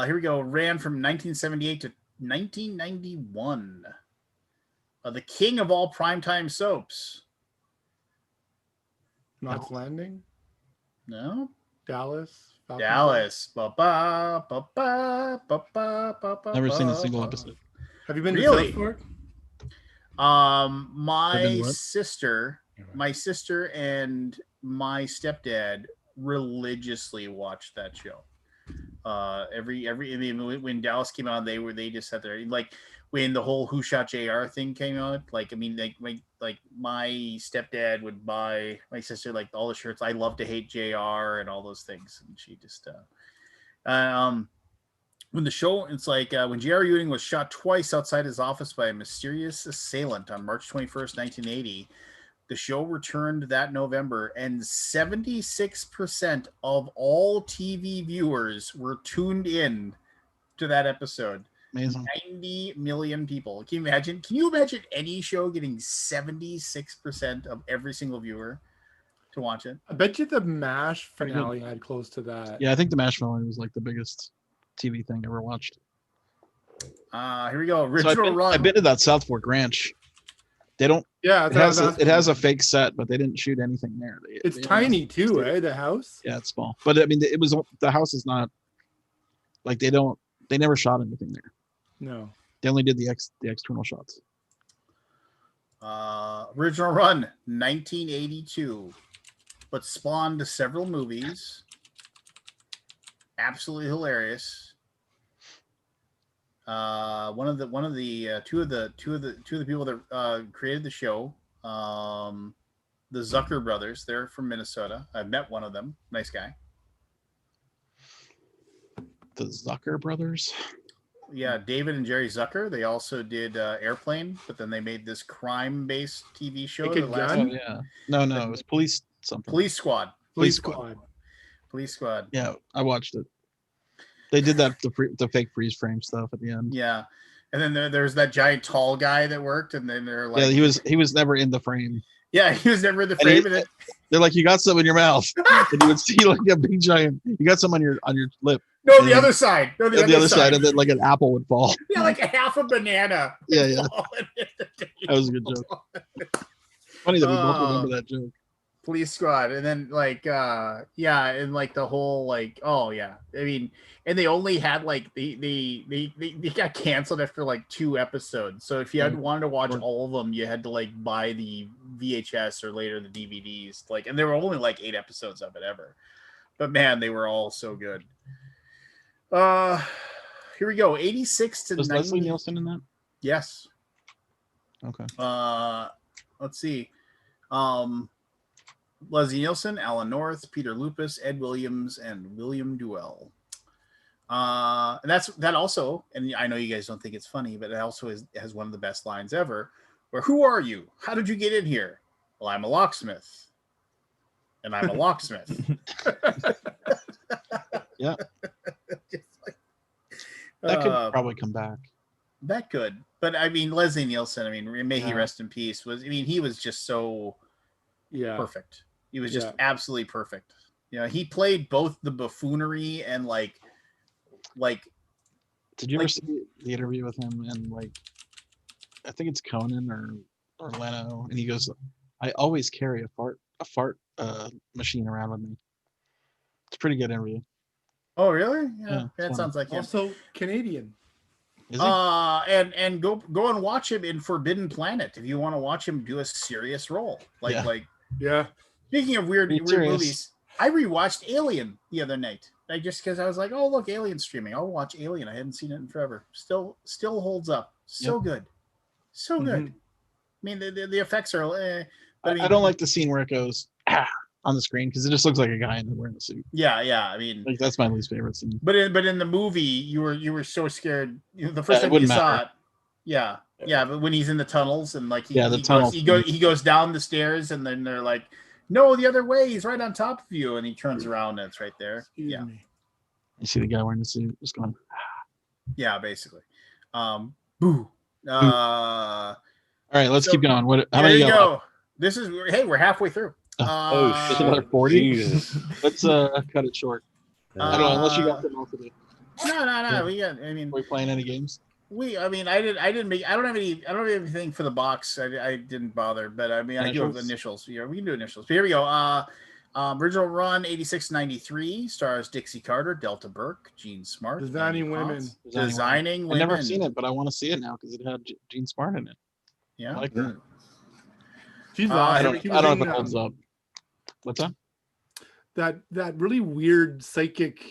Here we go. Ran from 1978 to 1991. The king of all primetime soaps. Knots Landing. No. Dallas. Dallas. Never seen a single episode. Have you been to Really? South Fork? My sister and my stepdad religiously watched that show. When Dallas came out, they just sat there. Like when the whole Who Shot JR thing came out, my stepdad would buy my sister like all the shirts. I love to hate JR and all those things, and she just when the show, it's like when J.R. Ewing was shot twice outside his office by a mysterious assailant on March 21st, 1980. The show returned that November, and 76% of all TV viewers were tuned in to that episode. Amazing. 90 million people. Can you imagine any show getting 76% of every single viewer to watch it? I bet you the MASH finale had close to that. Yeah, I think the MASH finale was like the biggest TV thing I ever watched. Here we go. I've been to that South Fork Ranch. They don't. Yeah, it has a fake set, but they didn't shoot anything there. It's tiny too, eh? The house. Yeah, it's small, but I mean, the house is not like they never shot anything there. No, they only did the external shots. Original run 1982, but spawned several movies. Absolutely hilarious. Two of the people that created the show, the Zucker brothers. They're from Minnesota. I've met one of them. Nice guy. The Zucker brothers. Yeah, David and Jerry Zucker. They also did Airplane, but then they made this crime-based TV show. Naked Gun? Yeah. No, it was Police something. Police Squad. Police Squad. Police Squad. Yeah, I watched it. They did that the fake freeze frame stuff at the end. Yeah, and then there's that giant tall guy that worked, and then they're like, yeah, he was never in the frame. Yeah, he was never in the frame. And they're like, you got some in your mouth, and you would see like a big giant. You got some on your lip. No, the other side. No, the other side, and then like an apple would fall. Yeah, like a half a banana. Yeah. That was a good joke. Funny that we both remember that joke. Police Squad, and then like and like the whole like I mean, and they only had like they got canceled after like 2 episodes. So if you had wanted to watch all of them, you had to like buy the VHS or later the DVDs. Like, and there were only like 8 episodes of it ever. But man, they were all so good. Here we go. 86 to 90. Was Leslie Nielsen in that? Yes. Okay. Let's see. Leslie Nielsen, Alan North, Peter Lupus, Ed Williams, and William Duell. And that also, and I know you guys don't think it's funny, but it also has one of the best lines ever. Where, who are you? How did you get in here? Well, I'm a locksmith, and I'm a locksmith. Yeah. That could probably come back. That could, but I mean, Leslie Nielsen. I mean, may he rest in peace. He was just so perfect. He was just absolutely perfect. You know, he played both the buffoonery and like. Did you ever see the interview with him and like, I think it's Conan or Leno, and he goes, "I always carry a fart machine around with me." It's a pretty good interview. Oh really? Yeah, that sounds like him. Also Canadian. Is he? And go and watch him in Forbidden Planet if you want to watch him do a serious role. Speaking of weird movies, I rewatched Alien the other night. Just because I was like, oh look, Alien's streaming. I'll watch Alien. I hadn't seen it in forever. Still holds up. So good. So good. I mean the effects are I don't like the scene where it goes on the screen because it just looks like a guy wearing a suit. Yeah. I mean, like, that's my least favorite scene. But in the movie, you were so scared. The first time you saw it. Yeah. But when he's in the tunnels and like he goes down the stairs and then they're like, no, the other way. He's right on top of you, and he turns around and it's right there. Excuse me. You see the guy wearing the suit just going. Yeah, basically. Boo. All right, let's keep going. How many you go? This is we're halfway through. Shit, another 40. Let's cut it short. I don't know, unless you got them all to do. No. We got. I mean, are we playing any games? I don't have anything for the box. I didn't bother, but I mean, I do have initials. Yeah, we can do initials. But here we go. Original run 86-93 stars Dixie Carter, Delta Burke, Gene Smart, Designing Women. I've never seen it, but I want to see it now because it had Gene Smart in it. Yeah, I like that. She's awesome. I don't know if it holds up. What's that? That really weird psychic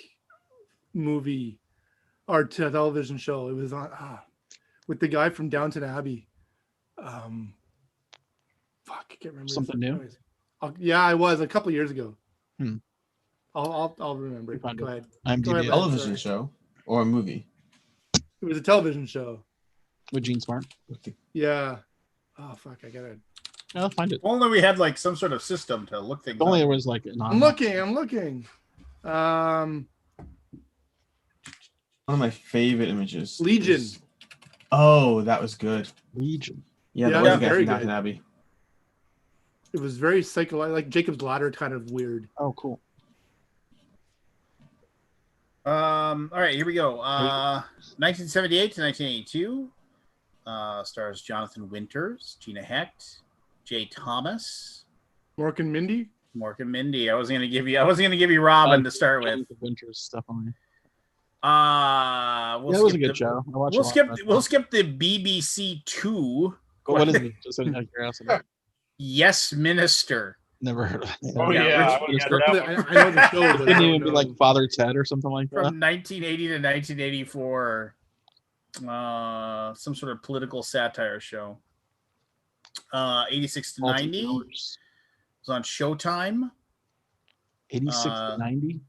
movie or television show. It was on with the guy from Downton Abbey. I can't remember. Something new? Yeah, I was a couple years ago. I'll remember. Go ahead. Television show or a movie? It was a television show. With Gene Smart. Yeah. Oh fuck! I gotta. Yeah, I'll find it. If only we had like some sort of system to look things If only up. it was like an I'm looking. One of my favorite images. Legion. Oh, that was good. Legion. Yeah, Yeah, that was very very good. good. Abbey. It was very psychological, like Jacob's Ladder, kind of weird. Oh, cool. All right, here we go. 1978 to 1982. Stars Jonathan Winters, Gina Hecht, Jay Thomas, Mork and Mindy. Mork and Mindy. I was gonna give you Robin to start with. Winters stuff on me. We'll That was a skip good the- show. I watched We'll a lot skip. of that. We'll skip the BBC Two. What is it? Just out of curiosity. Yes, Minister. Never heard of it. Oh Yeah, yeah, Rich- I would've got that I, one. I know the show, but I Couldn't don't even be know. like Father Ted or something like From that. 1980 to 1984. Some sort of political satire show. 86 to 90 was on Showtime. 86 to 90.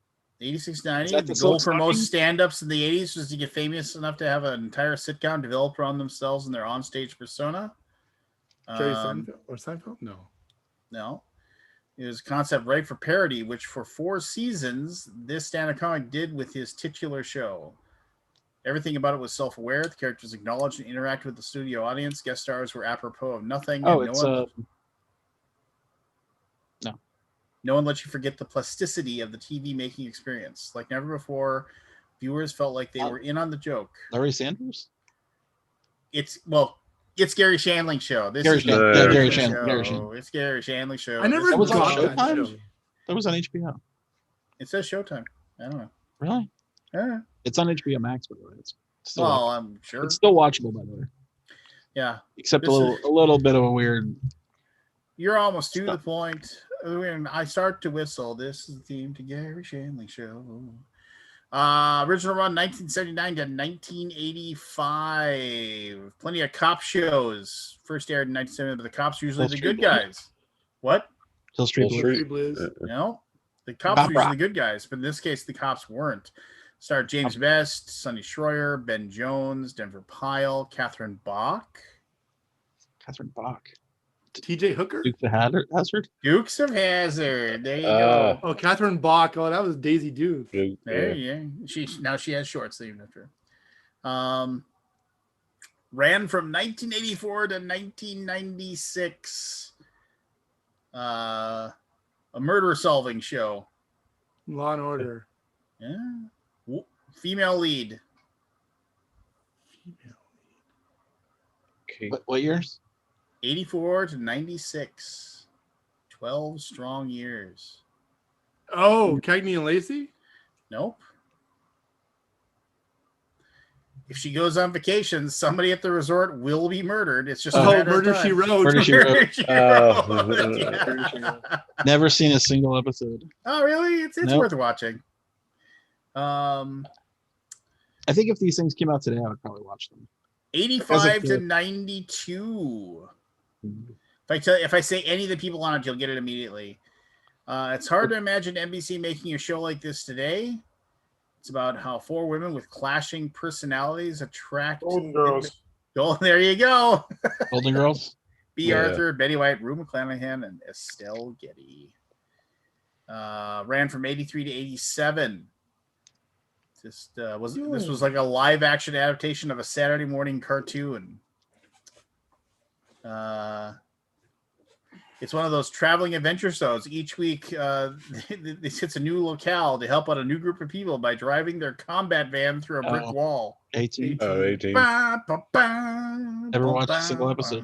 86 90. Is that The the goal Silk for most Stockings? stand-ups in the 80s was to get famous enough to have an entire sitcom developed around themselves and their onstage persona. Jerry Seinfeld or Seinfeld? No. No. It was a concept right for parody, which for 4 seasons, this stand-up comic did with his titular show. Everything about it was self-aware. The characters acknowledged and interacted with the studio audience. Guest stars were apropos of nothing. Oh, and it's no one lets you forget the plasticity of the TV making experience. Like never before, viewers felt like they were in on the joke. Larry Sanders. It's Gary Shandling's show. This Gary is Shandling. Yeah, Gary Shandling's Shandling. show. Gary Shandling. It's Gary Shandling's show. I never This That was is- on got that Showtime? show. That was on HBO. It says Showtime. I don't know. Really? Yeah. It's on HBO Max, by the way. It's still Well, I'm sure. it's still watchable, by the way. Yeah. Except This a little bit of a weird. You're almost to the point. When I start to whistle, this is the theme to Gary Shandling show. Original run 1979 to 1985. Plenty of cop shows. First aired in 1970, but the cops are usually Hill the Street good Blues. guys. What? Hill Street. Hill Blues. Street. Blues. No, the cops Cop were usually rock. the good guys, but in this case, the cops weren't. Starred James Best, Sonny Schroyer, Ben Jones, Denver Pyle, Catherine Bach, Catherine Bach. TJ Hooker. Duke the Hazard. Dukes of Hazzard. There you go. Oh, Catherine Bach. Oh, that was Daisy Duke. There Yeah. you go. She has short sleeve after. Ran from 1984 to 1996. A murder solving show. Law and Order. Yeah. Female lead. Okay. What years? 84 to 96. 12 strong years. Oh, Cagney and Lacey. Nope. If she goes on vacation, somebody at the resort will be murdered. It's just a Oh, matter of Murder time. She Wrote. Murder, She Wrote. Murder, She Oh. Wrote. Yeah. Never seen a single episode. Oh, really? It's Nope. worth watching. I think if these things came out today, I would probably watch them. 85 to kid. 92. If I say any of the people on it, you'll get it immediately. It's hard to imagine NBC making a show like this today. It's about how 4 women with clashing personalities attract. Golden Girls. Oh, there you go. Golden Girls. B. Yeah. Arthur, Betty White, Rue McClanahan, and Estelle Getty. Ran from 83 to 87. This was like a live action adaptation of a Saturday morning cartoon. It's one of those traveling adventure shows. Each week, this hits a new locale to help out a new group of people by driving their combat van through a brick Oh. wall. 18. Oh, 18. Never watched a single episode.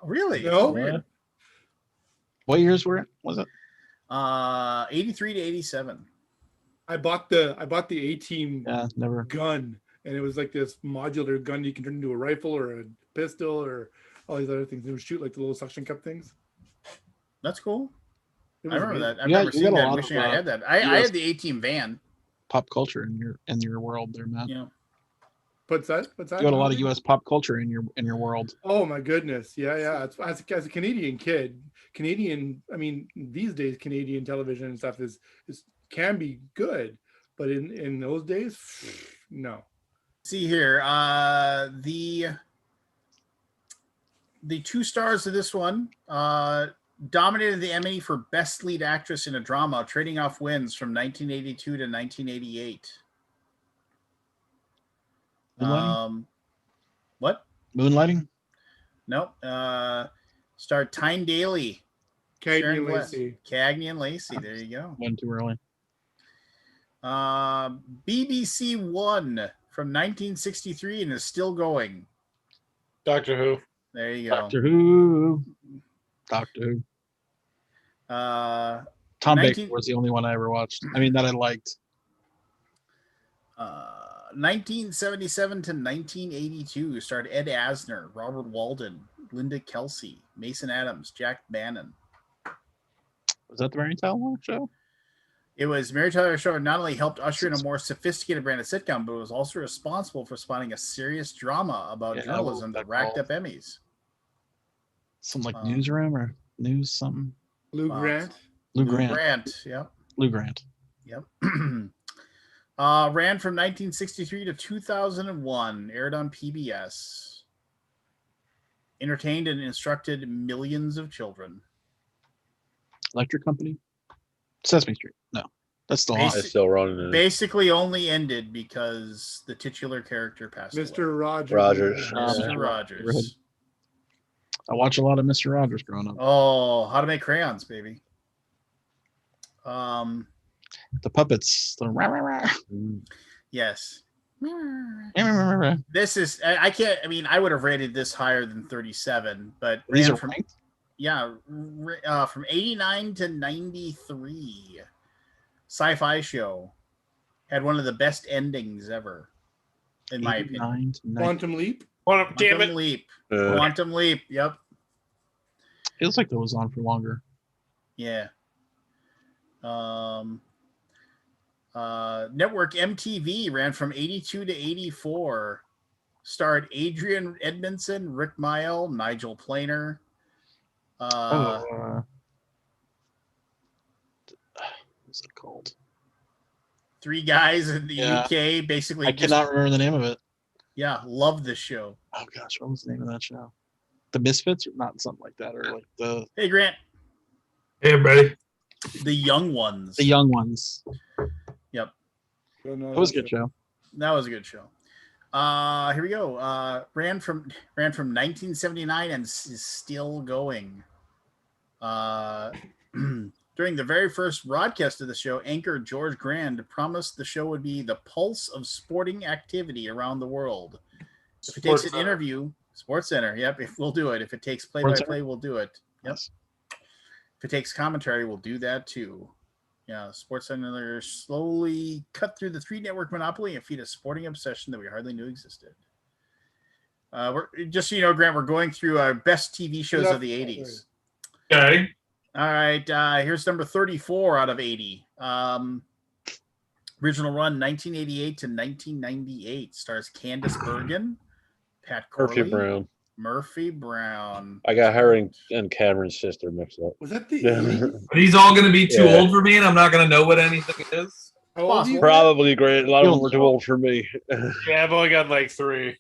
Really? No. Weird. What years were it? Was it? 83 to 87. I bought the A-Team Yeah, never. gun, and it was like this modular gun you can turn into a rifle or a pistol or all these other things. It would shoot like the little suction cup things. That's cool. It I was remember amazing. that. I've You got- never you seen got a that. lot Wishing of, I had that. I US had the A-Team van. Pop culture in your world there, Matt. Yeah. What's that? What's that? You got a lot of U.S. pop culture in your world. Oh my goodness. Yeah. As a Canadian kid, I mean, these days Canadian television and stuff can be good, but in those days, no. see here. The two stars of this one dominated the Emmy for Best Lead Actress in a Drama, trading off wins from 1982 to 1988. Moonlighting? What? Moonlighting? Nope. Starred Tyne Daly, Cagney Sharon and Gless, Lacey. Cagney and Lacey. There you go. Went too early. BBC One from 1963 and is still going. Doctor Who. There you go. Doctor Who. Tom 19 Baker was the only one I ever watched. I mean, that I liked. 1977 to 1982 starred Ed Asner, Robert Walden, Linda Kelsey, Mason Adams, Jack Bannon. Was that the Mary Tyler Show? It was Mary Tyler Show not only helped usher in a more sophisticated brand of sitcom, but was also responsible for spawning a serious drama about journalism that racked up Emmys. Some like newsroom or news something. Lou Grant. Lou Grant. Yep. Lou Grant. Yep. Ran from 1963 to 2001. Aired on PBS. Entertained and instructed millions of children. Electric Company. Sesame Street. No, that's still on. It's still running. Basically only ended because the titular character passed away. Mr. Rogers. Mr. Rogers. I watch a lot of Mr. Rogers growing up. Oh, How to Make Crayons, baby. The puppets. The rah, rah, rah. Yes. This is, I can't, I mean, I would have rated this higher than 37, but These are from, ranked? yeah, from 89 to 93. Sci-fi show. Had one of the best endings ever, in my opinion. Quantum Leap. Quantum Leap. Quantum Leap. Yep. Feels like that was on for longer. Yeah. Network MTV ran from 82 to 84. Starred Adrian Edmondson, Rick Mayall, Nigel Planer. What's it called? Three guys in the UK, basically. I cannot remember the name of it. Yeah, love this show. Oh gosh, what was the name of that show? The Misfits, or not something like that, or like the. Hey, Grant. Hey, everybody. The Young Ones. The Young Ones. Yep. That was a good show. That was a good show. Here we go. Ran from 1979 and is still going. During the very first broadcast of the show, anchor George Grand promised the show would be the pulse of sporting activity around the world. If it takes an interview, Sports Center, yep, if we'll do it. If it takes play-by-play, we'll do it. Yep. Yes. If it takes commentary, we'll do that too. Yeah, Sports Center slowly cut through the three-network monopoly and feed a sporting obsession that we hardly knew existed. We're just so you know, Grant, we're going through our best TV shows of the 80s. Okay. All right, here's number 34 out of 80. Original run 1988 to 1998. Stars Candace Bergen, Pat Corley, Murphy Brown. I got her and Cameron's sister mixed up. Was that the 80s? Are these all going to be too old for me and I'm not going to know what anything is? Probably great. A lot of them were too old for me. Yeah, I've only got like 3.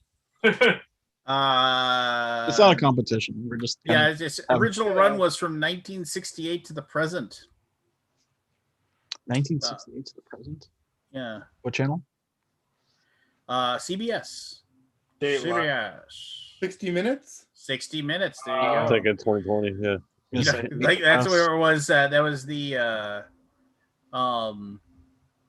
It's not a competition. We're just it's original run was from 1968 to the present. 1968 to the present. Yeah. What channel? CBS. Dateline. CBS. 60 Minutes. 60 Minutes. There you go. I'm thinking 2020. Yeah. You know, like that's where it was. That was the.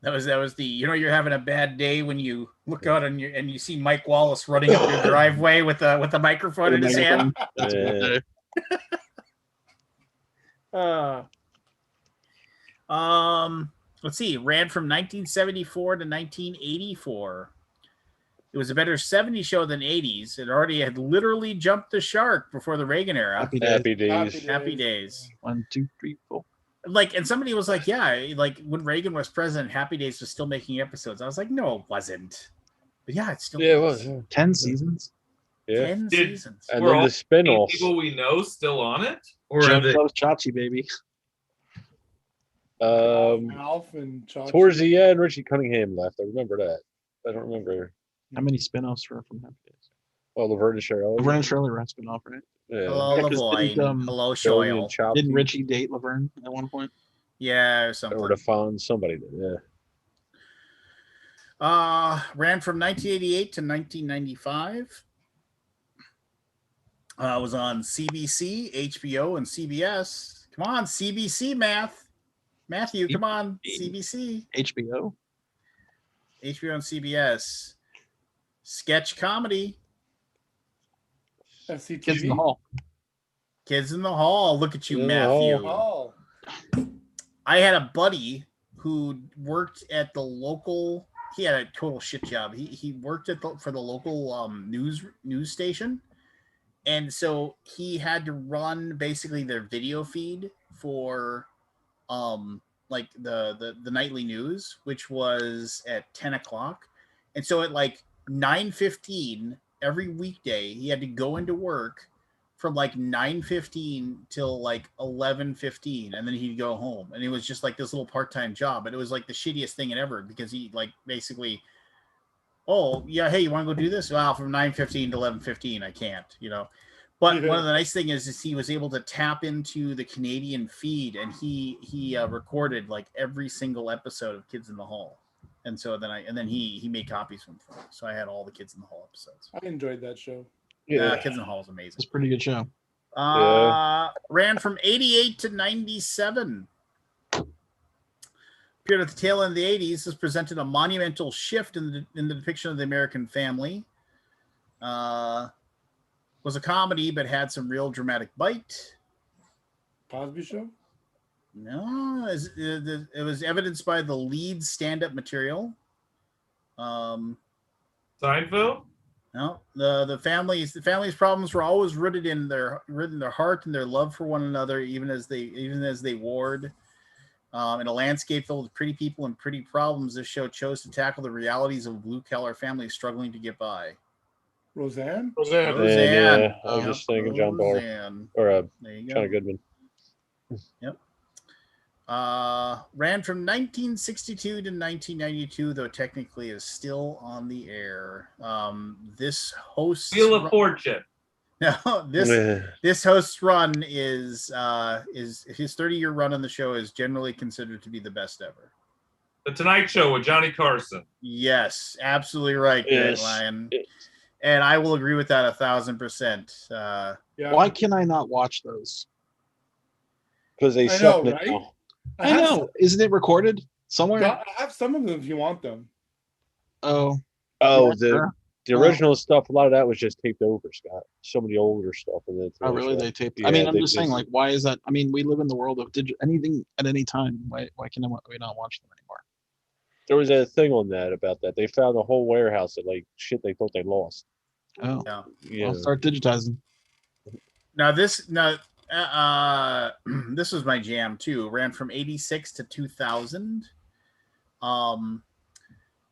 That was the. You know, you're having a bad day when you look out and you see Mike Wallace running up your driveway with a microphone in his hand. Let's see. Ran from 1974 to 1984. It was a better 70s show than 80s. It already had literally jumped the shark before the Reagan era. Happy days. 1, 2, 3, 4. Like, and somebody was like, yeah, like when Reagan was president, Happy Days was still making episodes. I was like, no, it wasn't. But yeah, it still was. 10 seasons. Yeah. 10 seasons. And then the spin-offs. People we know still on it? Or Jeff loves Chachi, baby. Alf and Chachi. Towards the end, Richie Cunningham left. I remember that. I don't remember. How many spin-offs from Happy Days? Well, Laverne and Shirley. Laverne and Shirley were a spin-off, right? Yeah. Hello, Yeah, 'cause Lavoine. didn't, Hello, Joey and Shoyle. Choppy. Didn't Richie date Laverne at one point? Yeah, or something. Or the Fawn, somebody did, yeah. Ran from 1988 to 1995. Was on CBC, HBO, and CBS. Come on, CBC Matthew, come on, CBC. HBO? HBO and CBS. Sketch comedy. SCTV. Kids in the Hall. Kids in the Hall. Look at you, Kids in the Matthew. Oh. I had a buddy who worked at the local. He had a total shit job. He worked for the local news station, and so he had to run basically their video feed for like the nightly news, which was at 10 o'clock. And so at like 9:15 every weekday, he had to go into work from like 9:15 till like 11:15, and then he'd go home. And it was just like this little part-time job, but it was like the shittiest thing ever, because he like basically, oh yeah, hey, you want to go do this? Well, from 9:15 to 11:15, I can't, But one of the nice things is he was able to tap into the Canadian feed, and he recorded like every single episode of Kids in the Hall, and so then he made copies from it. So I had all the Kids in the Hall episodes. I enjoyed that show. Yeah, Kids in the Hall is amazing. It's a pretty good show. Ran from 88 to 97. Appeared at the tail end of the 80s. This presented a monumental shift in the depiction of the American family. Was a comedy, but had some real dramatic bite. Cosby Show? No, it was evidenced by the lead stand-up material. Seinfeld? No, the family's problems were always rooted in their heart and their love for one another, even as they warred. In a landscape filled with pretty people and pretty problems, this show chose to tackle the realities of blue-collar families struggling to get by. Roseanne? Roseanne. Yeah, I was just thinking John Barr. Or China Goodman. Yep. Ran from 1962 to 1992, though technically is still on the air. This host Wheel of Fortune. No, this host's run is his 30-year run on the show is generally considered to be the best ever. The Tonight Show with Johnny Carson. Yes, absolutely right, yes. Lion. Yes. And I will agree with that 1,000%. Yeah. Why can I not watch those? Because they suck right? now. I know. Isn't it recorded somewhere? I have some of them if you want them. Oh, the original stuff. A lot of that was just taped over, Scott. Some of the older stuff, and then really? They taped. Yeah, I mean, I'm just saying, like, why is that? I mean, we live in the world of anything at any time. Why can we not watch them anymore? There was a thing on that about that. They found a whole warehouse of like shit they thought they lost. Oh, yeah. I'll start digitizing. Now this was my jam too. Ran from 86 to 2000.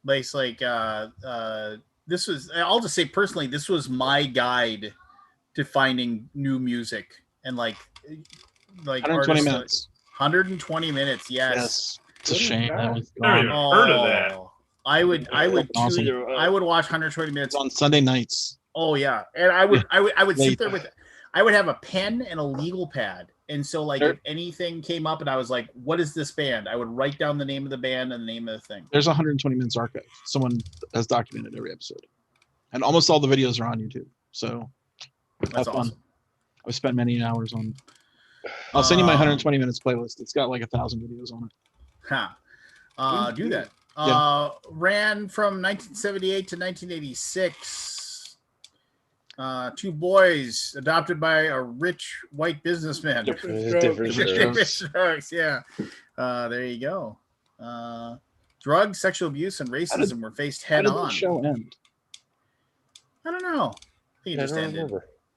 It's like this was, I'll just say personally, this was my guide to finding new music and like 120 minutes. 120 minutes, yes. It's a shame that was Never even heard of that. I would awesome. I would watch 120 minutes on Sunday nights. Oh yeah, and I would sit there with, I would have a pen and a legal pad, and so like if anything came up and I was like, "What is this band?" I would write down the name of the band and the name of the thing. There's 120 minutes archive. Someone has documented every episode, and almost all the videos are on YouTube. So that's awesome. Fun. I've spent many hours on. I'll send you my 120 minutes playlist. It's got like 1,000 videos on it. Do that. Ran from 1978 to 1986. Two boys adopted by a rich white businessman. Different strokes. Yeah. There you go. Drugs, sexual abuse, and racism were faced head on. How did the show end? I don't know. I think it just ended.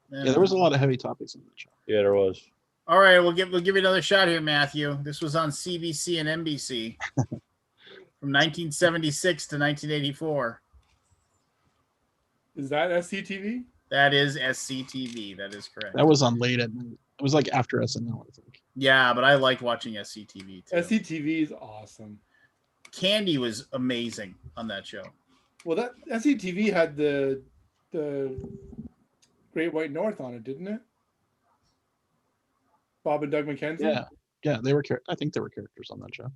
Yeah, there was a lot of heavy topics in the show. Yeah, there was. All right, we'll give you another shot here, Matthew. This was on CBC and NBC from 1976 to 1984. Is that SCTV? That is SCTV. That is correct. That was on late at night. It was like after SNL, I think. Yeah, but I liked watching SCTV too. SCTV is awesome. Candy was amazing on that show. Well, that SCTV had the Great White North on it, didn't it? Bob and Doug McKenzie. Yeah, they were. I think there were characters on that show.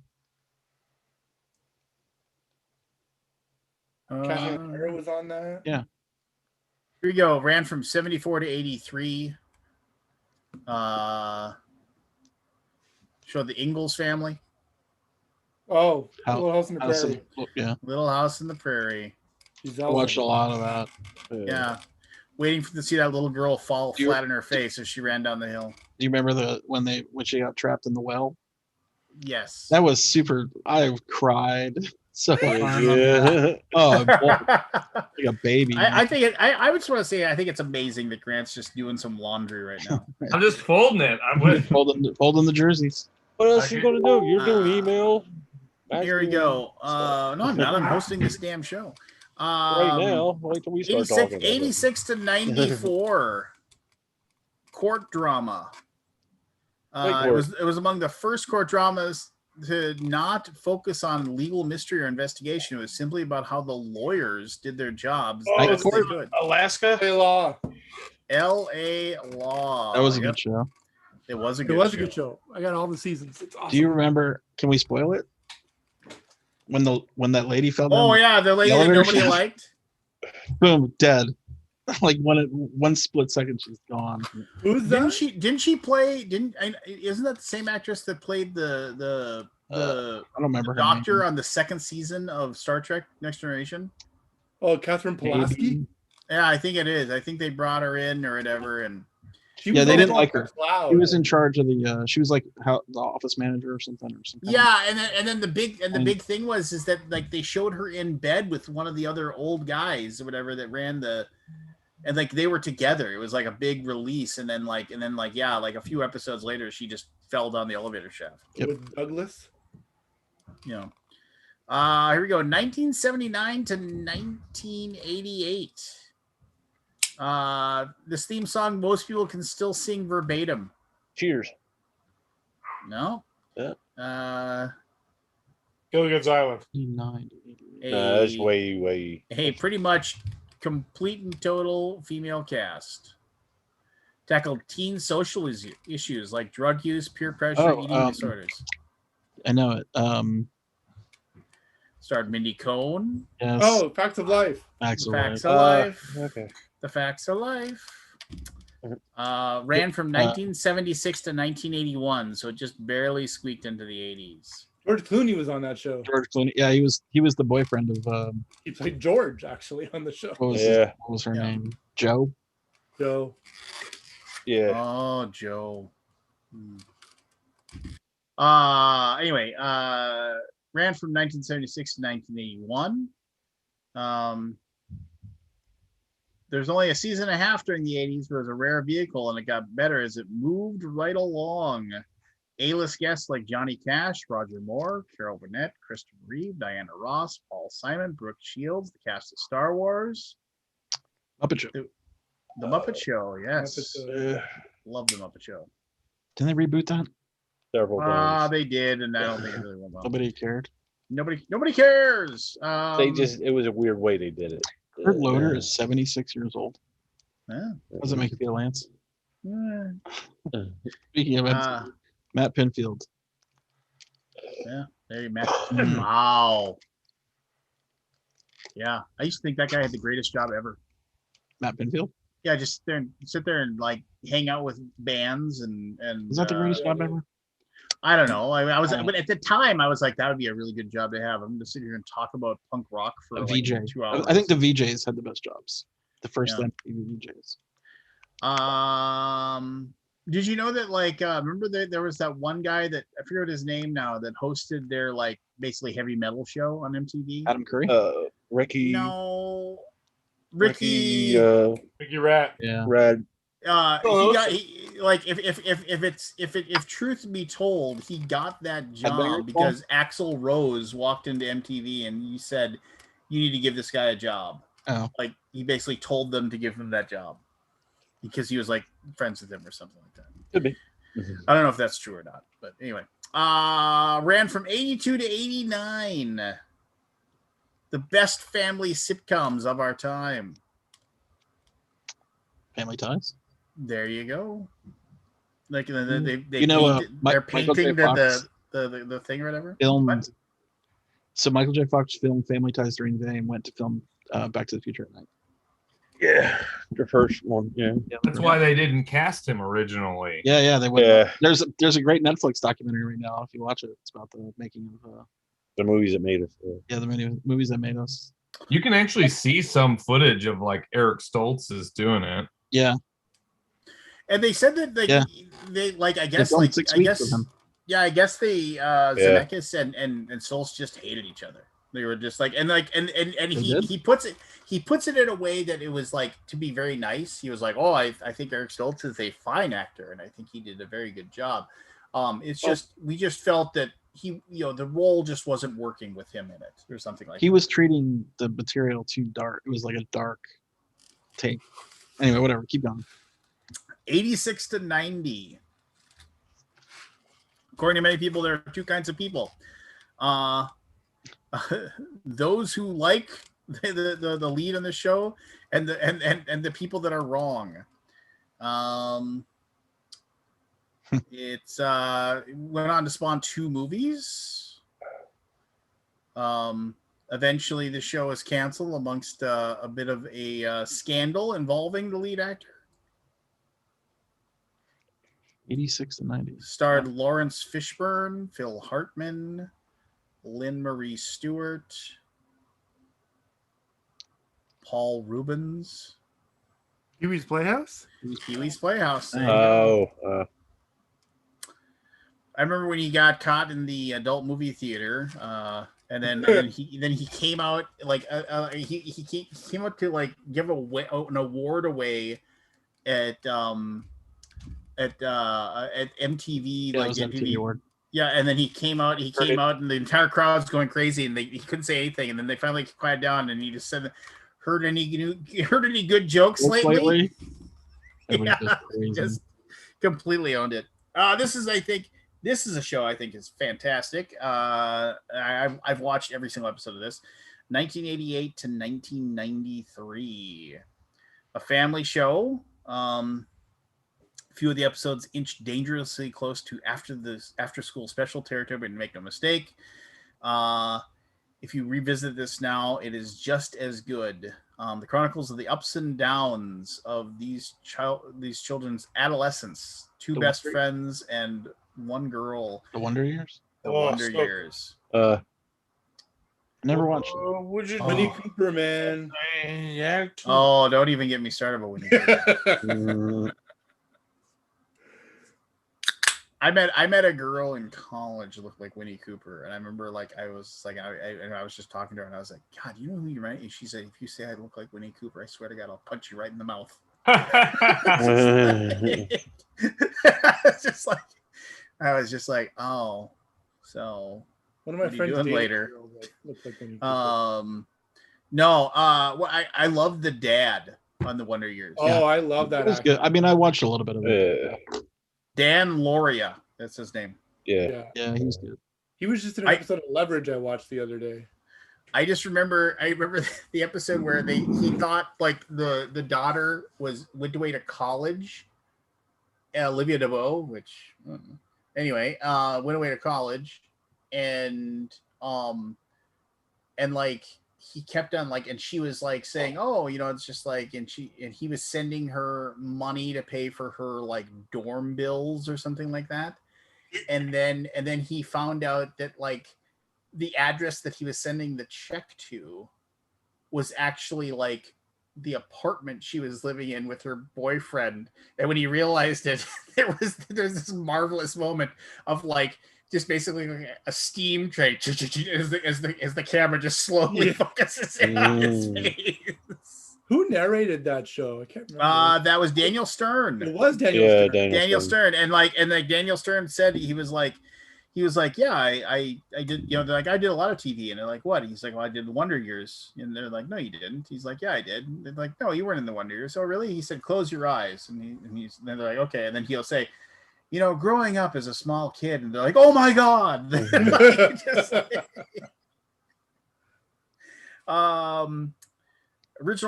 Catherine O'Hara was on that. Yeah. Here we go. Ran from 74 to 83. Showed the Ingalls family. Oh, Little House on the Prairie. Yeah. Little House in the Prairie. I watched a lot of that. Yeah. Waiting to see that little girl fall flat on her face as she ran down the hill. Do you remember when she got trapped in the well? Yes. That was super. I cried so hard. Yeah. Oh, like a baby. I think I would just want to say I think it's amazing that Grant's just doing some laundry right now. I'm just folding it. I'm with folding the jerseys. What else are you gonna do? You're doing email. Here we go. No, I'm not. I'm hosting this damn show. Right now, wait till we start talking about 86 to 94. Court drama. It was among the first court dramas to not focus on legal mystery or investigation. It was simply about how the lawyers did their jobs. Alaska Law. L.A. Law. That was a good show. It was a good show. I got all the seasons. It's awesome. Do you remember? Can we spoil it? When that lady fell down. Oh yeah, the lady that nobody liked. Boom, dead. Like one split second, she's gone. Who's that? Didn't she play? Isn't that the same actress that played the I don't remember her doctor name. on the second season of Star Trek Next Generation? Oh, Catherine Pulaski. Yeah, I think it is. I think they brought her in or whatever, and they didn't like her. She was in charge of the. She was like the office manager or something. Yeah, and then the big thing was that like they showed her in bed with one of the other old guys or whatever that ran the, and like they were together. It was like a big release, and then like a few episodes later, she just fell down the elevator shaft. With Douglas. You know. Here we go. 1979 to 1988. This theme song most people can still sing verbatim. Cheers. No. Yeah. Gilligan's Island. That's way. Hey, pretty much complete and total female cast. Tackled teen social issues like drug use, peer pressure, eating disorders. I know it. Starred Mindy Cohn. Yes. Oh, Facts of Life. Facts of Life. Okay. The Facts of Life. Ran from 1976 to 1981, so it just barely squeaked into the 80s. George Clooney was on that show. George Clooney. Yeah, he was the boyfriend of. He played George actually on the show. What was her name? Joe. Joe. Yeah. Oh, Joe. Anyway, ran from 1976 to 1981. There's only a season and a half during the 80s, but it was a rare vehicle, and it got better as it moved right along. A-list guests like Johnny Cash, Roger Moore, Carol Burnett, Christopher Reeve, Diana Ross, Paul Simon, Brooke Shields, the cast of Star Wars. Muppet Show. The Muppet Show, yes. Muppet Show. Love the Muppet Show. Didn't they reboot that? Several times. They did, and I don't think it really went well. Nobody cared. Nobody cares. It was a weird way they did it. Kurt Loder is 76 years old. Yeah. How does it make you feel, Lance? Yeah. Speaking of Matt Pinfield. Yeah, there you Matt. Wow. Yeah, I used to think that guy had the greatest job ever. Matt Pinfield? Yeah, just sit there and like hang out with bands and. Is that the greatest job ever? I don't know. I was, but at the time, I was like, that would be a really good job to have. I'm going to sit here and talk about punk rock for like VJ. 2 hours. I think the VJs had the best jobs. The first MTV VJs. Did you know that like remember there was that one guy that I forget his name now that hosted their like basically heavy metal show on MTV? Adam Curry? Ricky. No. Ricky Rat. Yeah. Red. If truth be told, he got that job because Axl Rose walked into MTV and he said, "You need to give this guy a job." Oh. Like he basically told them to give him that job because he was like friends with him or something like that. Could be. I don't know if that's true or not, but anyway. Ran from 82 to 89. The best family sitcoms of our time. Family Ties. There you go. Like they they're painting the thing or whatever. Filmed. What? So Michael J. Fox filmed Family Ties during the day and went to film Back to the Future at night. Yeah, the first one. Yeah, That's why they didn't cast him originally. Yeah, they would. Yeah. There's a great Netflix documentary right now. If you watch it, it's about the making of the movies that made us. the movies that made us. You can actually see some footage of like Eric Stoltz is doing it. Yeah. And they said that they like I guess like I guess I guess they Zemeckis and Stoltz just hated each other. They were just like and he puts it in a way that it was like to be very nice. He was like, oh, I think Eric Stoltz is a fine actor and I think he did a very good job. It's just we just felt that he the role just wasn't working with him in it or something like that. He was treating the material too dark. It was like a dark take. Anyway, whatever. Keep going. 86 to 90. According to many people, there are two kinds of people. Those who like the lead on the show and the people that are wrong. It's went on to spawn 2 movies. Eventually the show was canceled amongst a bit of a scandal involving the lead actor. 86 to 90. Starred Lawrence Fishburne, Phil Hartman, Lynn Marie Stewart, Paul Rubens. Pee-wee's Playhouse? Pee-wee's Playhouse. Oh. I remember when he got caught in the adult movie theater, and then he came out like he came out to like give an award away at MTV, Yeah, like it was MTV award. Yeah, and then he came out, and the entire crowd's going crazy, and he couldn't say anything, and then they finally quieted down, and he just said, "Heard any good jokes lately?" Yeah, just completely owned it. This is a show I think is fantastic. I've watched every single episode of this. 1988 to 1993, a family show. Few of the episodes inch dangerously close to after school special territory, but make no mistake. If you revisit this now, it is just as good. The chronicles of the ups and downs of these children's adolescence, two best friends and one girl. The Wonder Years? The Wonder Years. Never watched it. Winnie Cooper, man. Yeah. Oh, don't even get me started about Winnie Cooper. I met a girl in college who looked like Winnie Cooper, and I remember I was just talking to her, and I was like, God, you know who you might? And she said, if you say I look like Winnie Cooper, I swear to God, I'll punch you right in the mouth. I was just like, oh, so one of my friends doing later. Looks like Winnie Cooper. No, well, I love the dad on the Wonder Years. Oh, yeah. I love that. It good. I mean, I watched a little bit of it. Dan Lauria, that's his name. Yeah, he's good. He was just in an episode of Leverage I watched the other day. I remember the episode where he thought like the daughter went away to college. Olivia DeVoe, which anyway, went away to college, and like he kept on like, and she was like saying, oh, it's just like, and he was sending her money to pay for her like dorm bills or something like that. And then he found out that like the address that he was sending the check to was actually like the apartment she was living in with her boyfriend. And when he realized it, there's this marvelous moment of like, just basically like a steam train as the camera just slowly focuses in on his face. Who narrated that show? I can't remember. That was Daniel Stern. It was Daniel Stern. Daniel Stern. And Daniel Stern said he was like, yeah, I did, they're like, I did a lot of TV, and they're like, what? He's like, well, I did the Wonder Years, and they're like, no, you didn't. He's like, yeah, I did. And they're like, no, you weren't in the Wonder Years. Oh, really? He said, close your eyes, and they're like, okay, and then he'll say, growing up as a small kid, and they're like, oh my God. Original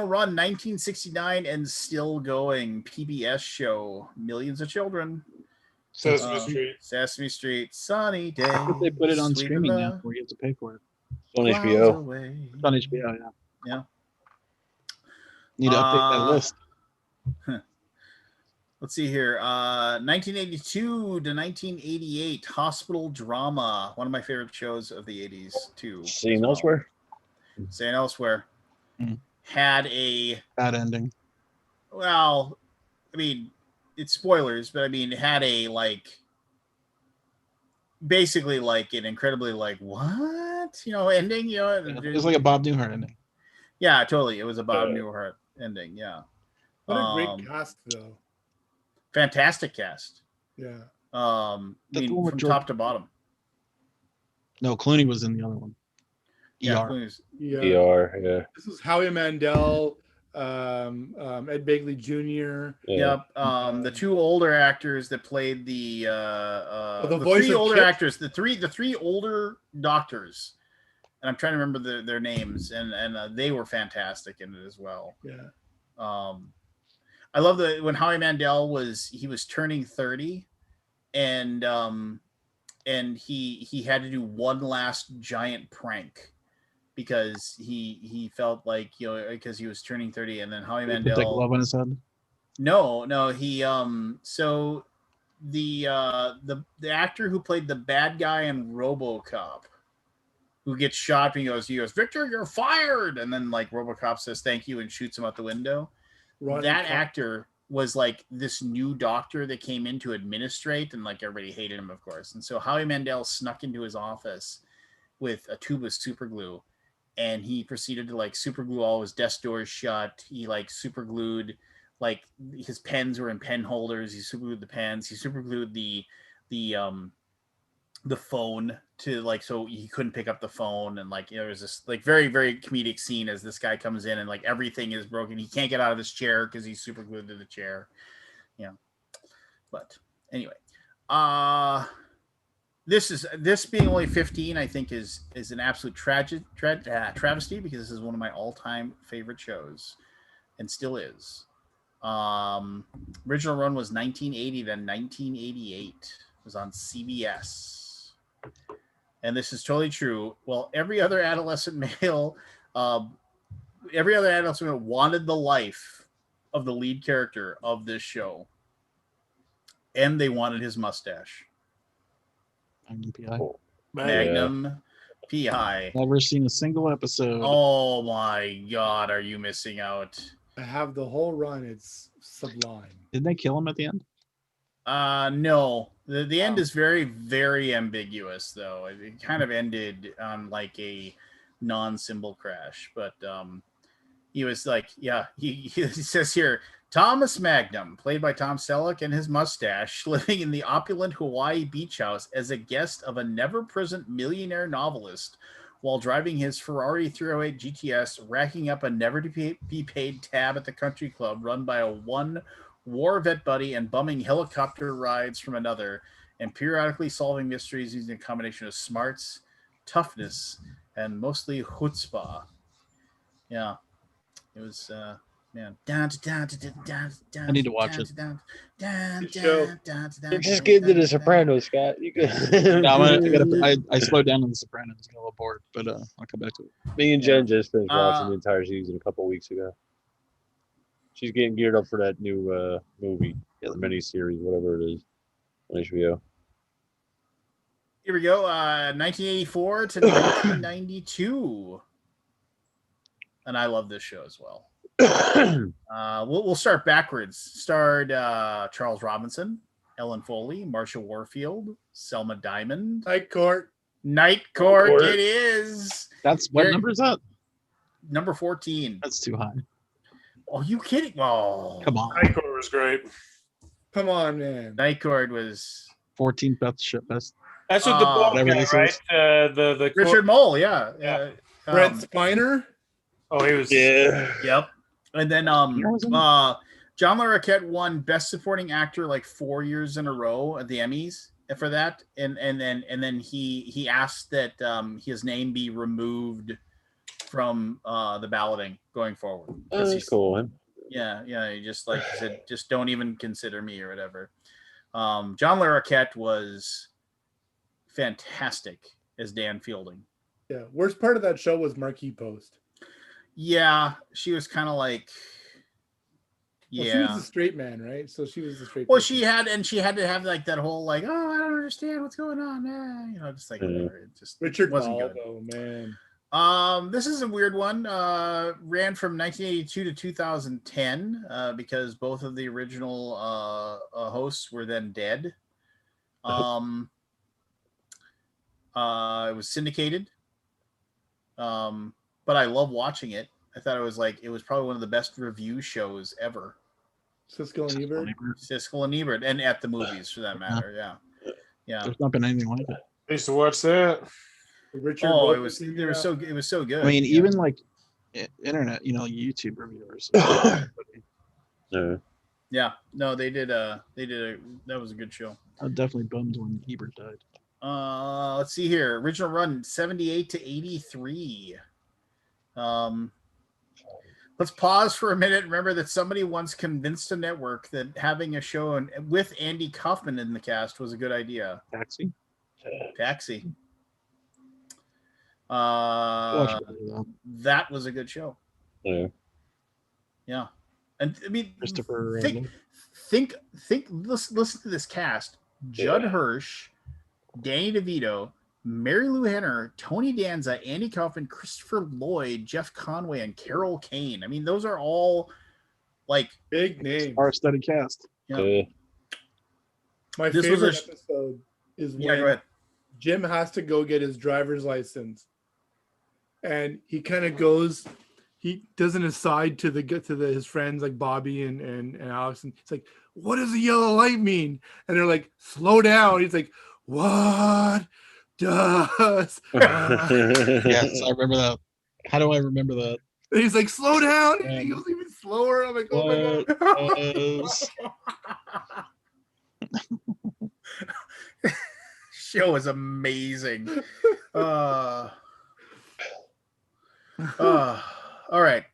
run 1969 and still going. PBS show. Millions of children. Sesame Street. Sesame Street. Sunny day. They put it on sweeping streaming the now where you have to pay for it. It's on clouds HBO. away. It's on HBO, yeah. Yeah. Need to update that list. Let's see here. 1982 to 1988, hospital drama. One of my favorite shows of the 80s, too. Seen elsewhere? Saying elsewhere. Mm. Had a bad ending. Well, I mean, it's spoilers, but I mean, it had a basically like an incredibly what ending. It was like a Bob Newhart ending. Yeah, totally. It was a Bob Newhart ending. Yeah. What a great cast, though. Fantastic cast. Yeah. I mean, from top to bottom. No, Clooney was in the other one. Yeah, ER. Yeah. This was Howie Mandel, Ed Begley Jr. Yep. The two older actors that played the voice three of older Kip? actors, the three older doctors, and I'm trying to remember their names, and they were fantastic in it as well. Yeah. I love when Howie Mandel was turning 30, and he had to do one last giant prank because he felt like because he was turning 30, and then Howie Mandel put glove on his head. No, he so the actor who played the bad guy in RoboCop, who gets shot and he goes, Victor, you're fired, and then like RoboCop says thank you and shoots him out the window. That actor was like this new doctor that came in to administrate, and like everybody hated him, of course. And so Howie Mandel snuck into his office with a tube of super glue, and he proceeded to like super glue all his desk doors shut. He like super glued like his pens were in pen holders. He super glued the pens. He super glued the phone to like so he couldn't pick up the phone, and like there was this like very very comedic scene as this guy comes in and like everything is broken. He can't get out of his chair because he's super glued to the chair. But anyway, this being only 15 I think is an absolute travesty, because this is one of my all-time favorite shows and still is. Original run was 1980 to 1988. It was on CBS. And this is totally true. Well, every other adolescent male wanted the life of the lead character of this show. And they wanted his mustache. Magnum PI. Never seen a single episode. Oh my God, are you missing out? I have the whole run. It's sublime. Didn't they kill him at the end? No. The end is very, very ambiguous, though. It kind of ended on like a non-symbol crash, but he was like, he says here, Thomas Magnum, played by Tom Selleck, and his mustache, living in the opulent Hawaii beach house as a guest of a never-present millionaire novelist while driving his Ferrari 308 GTS, racking up a never-to-be-paid tab at the country club run by one war vet buddy and bumming helicopter rides from another, and periodically solving mysteries using a combination of smarts, toughness, and mostly chutzpah. Yeah, it was man. I need to watch it. You're just getting to The Sopranos, Scott. You could. No, I slowed down on The Sopranos. Got a little bored, but I'll come back to it. Me and Jen just finished watching the entire season a couple weeks ago. She's getting geared up for that new movie, the miniseries, whatever it is, on HBO. Here we go. 1984 to 1992, and I love this show as well. We'll start backwards. Starred Charles Robinson, Ellen Foley, Marsha Warfield, Selma Diamond. Night Court. It is. That's what number is that? Number 14. That's too high. Oh, you kidding? Oh, come on. Night Court was great. Come on, man. Night Court was 14th best. That's what the ball guy, right? The Richard Mole, yeah. Brent Spiner. Oh, he was. Yeah. Yep. And then John Larroquette won Best Supporting Actor like 4 years in a row at the Emmys for that, and then he asked that his name be removed from the balloting going forward. That's cool, man. Yeah. He just like he said, just don't even consider me or whatever. John Larroquette was fantastic as Dan Fielding. Yeah. Worst part of that show was Marquee Post. Yeah, she was kind of like. Well, Yeah, she was the straight man, right? So she was the straight. Well, person. she had to have like that whole like, oh, I don't understand what's going on. Just like whatever. It just Richard wasn't Ball, good. though, man. This is a weird one. Ran from 1982 to 2010 because both of the original hosts were then dead. It was syndicated. But I love watching it. I thought it was probably one of the best review shows ever. Siskel and Ebert, and at the movies for that matter. Yeah. There's not been anything like it. I used to watch that. Richard. It was so good. I mean, even like internet, YouTube reviewers. Yeah. No, they did. That was a good show. I was definitely bummed when Ebert died. Let's see here. Original run 78 to 83. Let's pause for a minute. Remember that somebody once convinced a network that having a show with Andy Kaufman in the cast was a good idea. Taxi. That was a good show. Yeah. And I mean, Christopher. Think. Listen to this cast: Judd Hirsch, Danny DeVito, Mary Lou Henner, Tony Danza, Andy Kaufman, Christopher Lloyd, Jeff Conway, and Carol Kane. I mean, those are all like big names. Star-studded cast. Yeah. My favorite episode is when Jim has to go get his driver's license, and he kind of goes. He does an aside to his friends like Bobby and Alex, and he's like, "What does a yellow light mean?" And they're like, "Slow down." He's like, "What does?" Yes, I remember that. How do I remember that? And he's like, "Slow down." And he goes even slower. I'm like, "Oh my god!" Show is amazing. All right.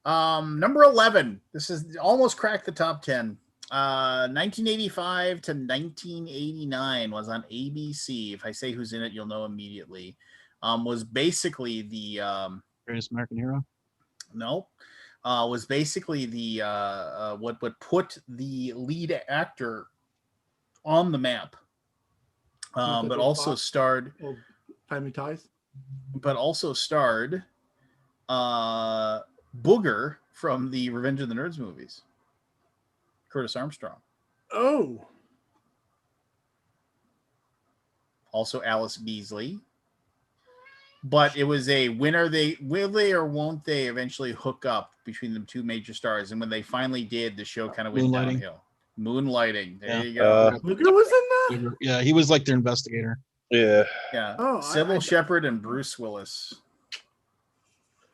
Number 11. This is almost cracked the top 10. 1985 to 1989 was on ABC. If I say who's in it, you'll know immediately. Was basically the Greatest American Hero. No, was basically the what put the lead actor on the map. But also starred. Family Ties. But also starred. Booger from the Revenge of the Nerds movies. Curtis Armstrong. Oh. Also Alice Beasley. But it was a will they or won't they eventually hook up between the two major stars? And when they finally did, the show kind of went downhill. Moonlighting. There you go. Booger was in that? Yeah, he was like their investigator. Yeah. Oh, Sybil Shepherd and Bruce Willis.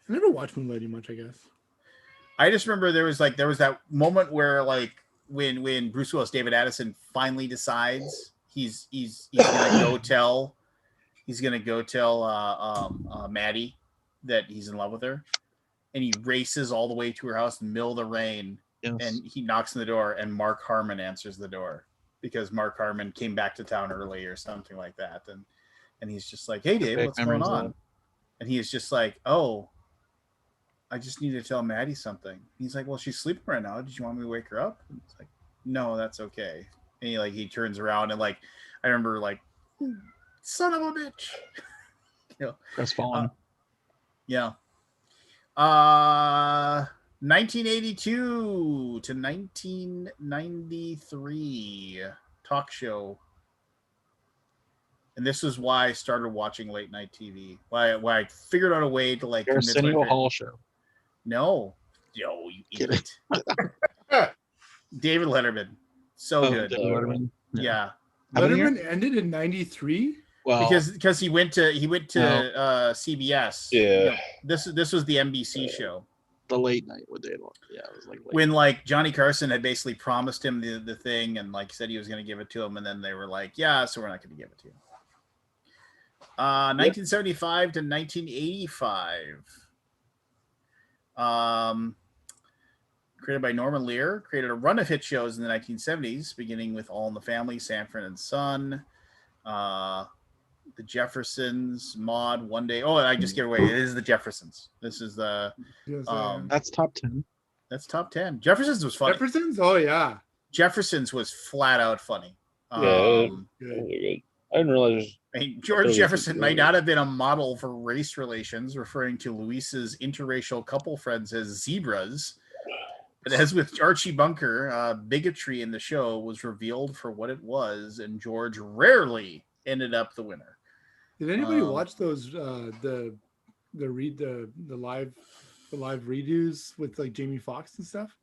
I never watched Moonlighting much, I guess. I just remember there was that moment where like when Bruce Willis, David Addison finally decides he's gonna go tell Maddie that he's in love with her, and he races all the way to her house in the middle of the rain, and he knocks on the door, and Mark Harmon answers the door because Mark Harmon came back to town early or something like that, and he's just like, "Hey Dave, what's going on?" And he is just like, "Oh, I just need to tell Maddie something." He's like, "Well, she's sleeping right now. Did you want me to wake her up?" And it's like, "No, that's okay." And he turns around and like, I remember like, "Son of a bitch," Crestfallen. 1982 to 1993 talk show. And this is why I started watching late night TV. Why I figured out a way to like Arsenio Hall show. No, you idiot. David Letterman, so good. David Letterman. Yeah. Letterman ended in 93. Well, because he went to CBS. Yeah. This was the NBC show. The late night what they it was like when like Johnny Carson had basically promised him the thing and like said he was going to give it to him, and then they were like, "Yeah, so we're not going to give it to you." 1975 to 1985. Created by Norman Lear, created a run of hit shows in the 1970s, beginning with All in the Family, Sanford and Son, The Jeffersons, Maude, One Day. Oh, I just gave away. It is The Jeffersons. This is the. That's top 10. That's top 10. Jeffersons was funny. Jeffersons? Oh, yeah. Jeffersons was flat out funny. Yeah, Good. I didn't realize. I mean, George Jefferson might not have been a model for race relations, referring to Louisa's interracial couple friends as zebras. But as with Archie Bunker, bigotry in the show was revealed for what it was, and George rarely ended up the winner. Did anybody watch those the live redos with like Jamie Foxx and stuff?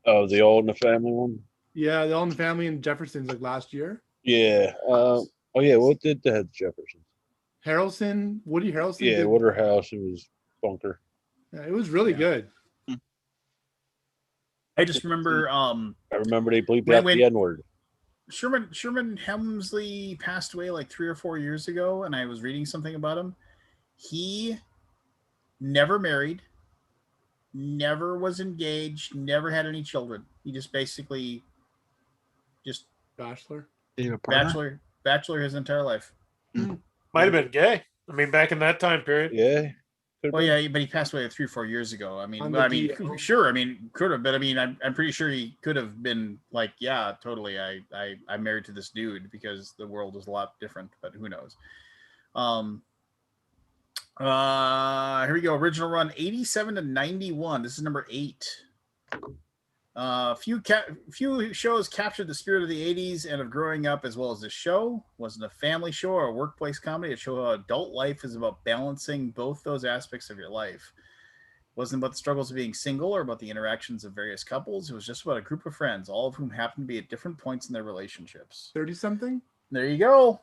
Oh, the All in the Family one. Yeah, the All in the Family and Jeffersons like last year. Yeah. Oh yeah. What did the Jeffersons? Harrelson, Woody Harrelson. Yeah, Harrelson was Bunker. Yeah, it was really good. I just remember. I remember they bleeped out the N-word. Sherman Hemsley passed away like 3 or 4 years ago, and I was reading something about him. He never married, never was engaged, never had any children. He just basically bachelor his entire life. Might have been gay. I mean, back in that time period. Yeah. Well, yeah, but he passed away 3 or 4 years ago. I mean, sure. I mean, could have, but I mean, I'm pretty sure he could have been like, yeah, totally. I'm married to this dude because the world is a lot different. But who knows? Here we go. Original run 87 to 91. This is number 8. Few shows captured the spirit of the 80s and of growing up, as well as this show. Wasn't a family show or a workplace comedy. It showed how adult life is about balancing both those aspects of your life. It wasn't about the struggles of being single or about the interactions of various couples. It was just about a group of friends, all of whom happened to be at different points in their relationships. 30-something? There you go.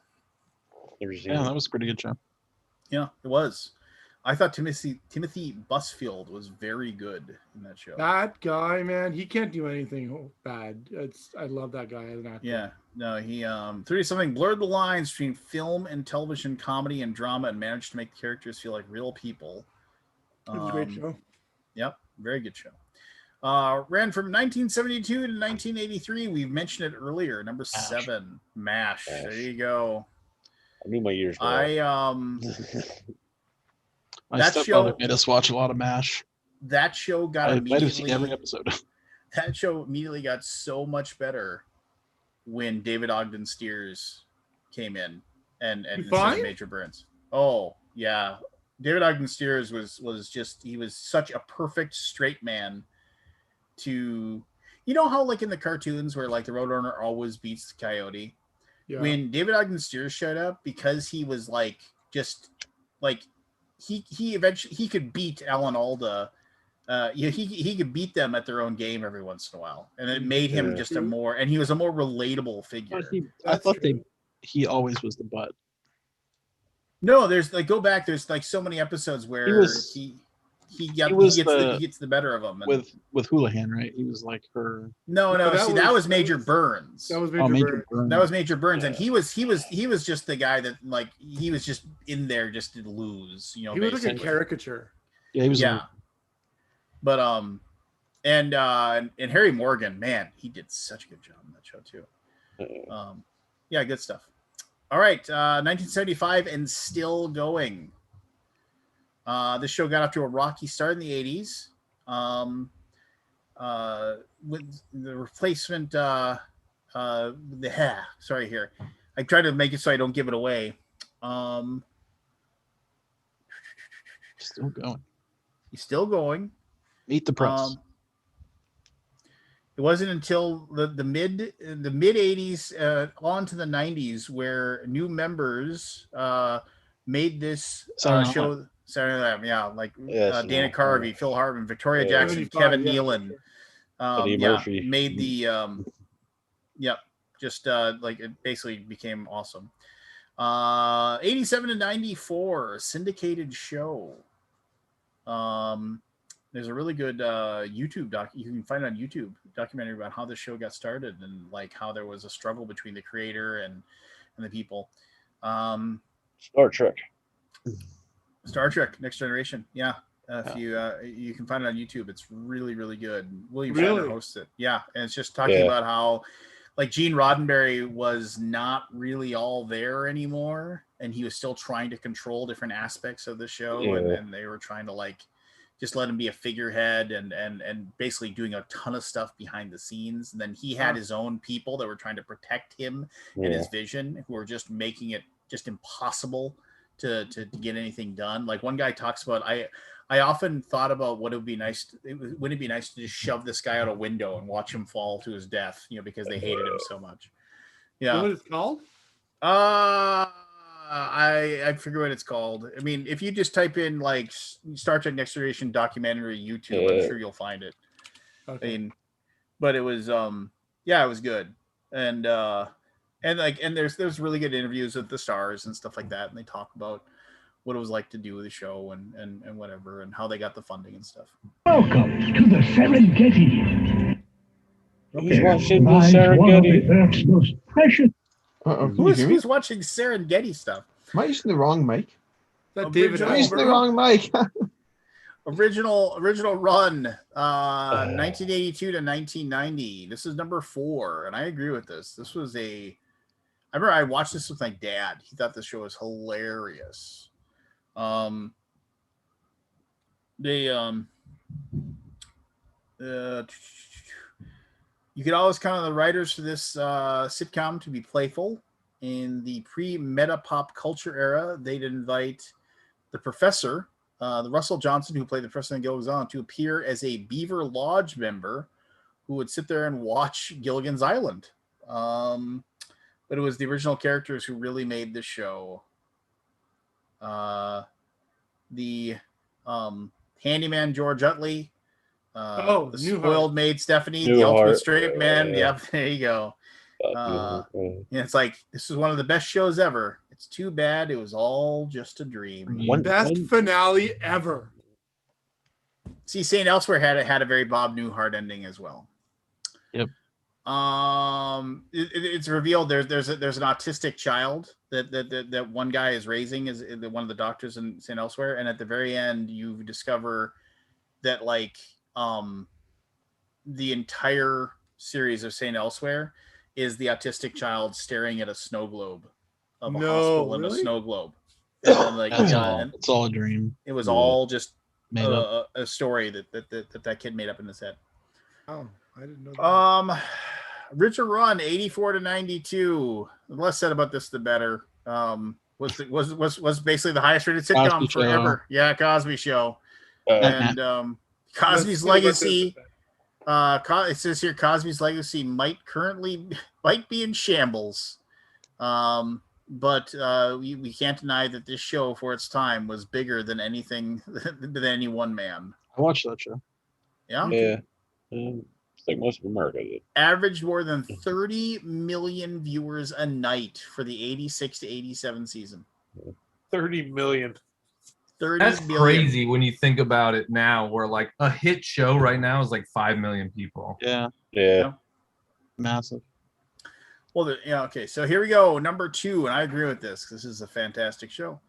Yeah, that was a pretty good job. Yeah, it was. I thought Timothy Busfield was very good in that show. That guy, man, he can't do anything bad. I love that guy as an actor. Yeah, no, he 30-something blurred the lines between film and television, comedy and drama, and managed to make the characters feel like real people. It was a great show. Yep, very good show. Ran from 1972 to 1983. We mentioned it earlier. Number 7, MASH. There you go. I knew my ears were My stepfather made us watch a lot of MASH. That show got I might have seen every episode. That show immediately got so much better when David Ogden Stiers came in and Major Burns. Oh yeah, David Ogden Stiers was just, he was such a perfect straight man. To, you know how like in the cartoons where like the Roadrunner always beats the Coyote. Yeah. When David Ogden Stiers showed up, because he was like just like. He eventually he could beat Alan Alda. He could beat them at their own game every once in a while, and it made him just a more, and he was a more relatable figure. I thought he always was the butt. No, there's like, go back. There's like so many episodes where he gets the better of them. With Houlihan, right? He was like her. No. That was Major Burns. That was Major Burns. That was Major Burns, and he was just the guy that like he was just in there just to lose. You know, he was like a caricature. Yeah, he was. Yeah. But and Harry Morgan, man, he did such a good job in that show too. Yeah, good stuff. All right, 1975 and still going. This show got off to a rocky start in the 80s. With the replacement, sorry here. I try to make it so I don't give it away. Still going. He's still going. Meet the press. It wasn't until the mid 80s on to the 90s where new members made this show. Saturday Night Live, yeah, like Dana Carvey, Phil Hartman, Victoria Jackson, Kevin Nealon, Murphy made the like it basically became awesome. 87 to 94, syndicated show. There's a really good YouTube doc you can find on YouTube, documentary about how the show got started and like how there was a struggle between the creator and the people. Star Trek, Next Generation. Yeah. If you can find it on YouTube, it's really, really good. William Really? Shatner hosts it. Yeah, and it's just talking about how, like, Gene Roddenberry was not really all there anymore, and he was still trying to control different aspects of the show, and they were trying to like just let him be a figurehead and basically doing a ton of stuff behind the scenes. And then he had his own people that were trying to protect him and his vision, who were just making it just impossible to get anything done. Like one guy talks about, I often thought about what it would be nice. Wouldn't it be nice to just shove this guy out a window and watch him fall to his death, because they hated him so much. Yeah. You know what it's called? I forget what it's called. I mean, if you just type in like Star Trek Next Generation documentary YouTube, I'm sure you'll find it. Okay. I mean, but it was it was good. And there's really good interviews with the stars and stuff like that, and they talk about what it was like to do the show and whatever, and how they got the funding and stuff. Welcome to the Serengeti. Who's watching the Serengeti? Earth's most precious. Who's watching Serengeti stuff? Am I using the wrong mic? That David, I'm using the wrong mic. Original run, 1982 to 1990. This is number 4, and I agree with this. This was I remember I watched this with my dad. He thought this show was hilarious. You could always count on the writers for this sitcom to be playful. In the pre-meta pop culture era, they'd invite the professor, the Russell Johnson, who played the professor in Gilligan's Island, to appear as a Beaver Lodge member who would sit there and watch Gilligan's Island. But it was the original characters who really made the show. The handyman George Utley, the spoiled maid Stephanie, the ultimate straight man. Yep, there you go. It's like, this is one of the best shows ever. It's too bad it was all just a dream. Best finale ever. See, St. Elsewhere had a very Bob Newhart ending as well. Yep. It's revealed there's an autistic child that one guy is raising, is one of the doctors in St. Elsewhere, and at the very end you discover that like the entire series of St. Elsewhere is the autistic child staring at a snow globe of a hospital in a snow globe. And then, like, it's all a dream. It was all just a story that kid made up in his head. Oh, I didn't know that. Richard Run, 84 to 92. The less said about this, the better. Was basically the highest rated sitcom Cosby forever. Show. Yeah, Cosby Show. And Cosby's legacy. It says here Cosby's legacy might be in shambles. But we can't deny that this show for its time was bigger than anything than any one man. I watched that show. Yeah. Yeah. It's like most of America did. Averaged more than 30 million viewers a night for the 86 to 87 season. 30 million. 30 That's million. crazy when you think about it now, where like a hit show right now is like 5 million people. Yeah. Yeah. Massive. Well, okay. So here we go. Number 2, and I agree with this. This is a fantastic show.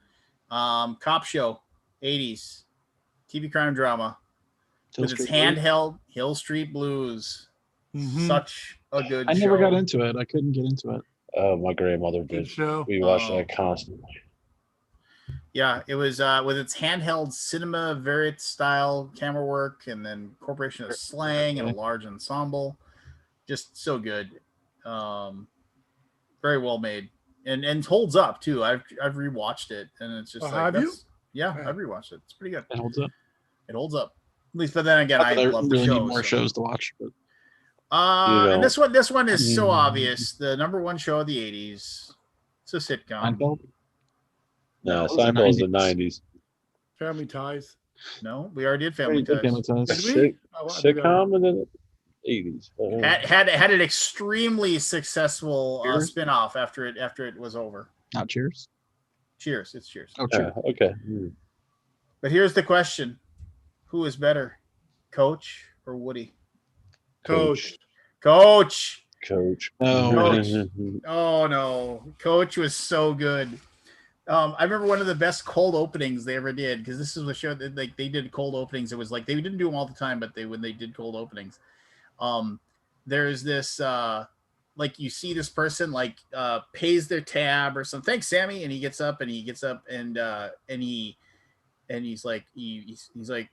Cop show, 80s, TV crime drama. With its handheld Hill Street Blues. Mm-hmm. Such a good show. I never got into it. I couldn't get into it. My grandmother did. Show. We watched that constantly. Yeah, it was with its handheld cinema verite style camera work, and then incorporation of slang and a large ensemble. Just so good. Very well made. And holds up too. I've rewatched it, and it's just have you? Yeah, I've rewatched it. It's pretty good. It holds up. It holds up. At least, but then again, I love the really show. Need more shows to watch. But and this one is so obvious. The number 1 show of the 80s. It's a sitcom. Seinfeld? No, Seinfeld's the 90s. Family Ties. No, we already did Family Ties. Family Ties. Did we? Sitcom in the 80s. Had an extremely successful spin-off after it was over. Not Cheers. Cheers. It's Cheers. Oh, Cheers. Okay. But here's the question: who is better, Coach or Woody? Coach. Coach. Oh, Oh no, Coach was so good. I remember one of the best cold openings they ever did, because this is a show that like they did cold openings. It was like they didn't do them all the time, but when they did cold openings, there's this like you see this person like pays their tab or something. Thanks, Sammy, and he gets up and he's like he's like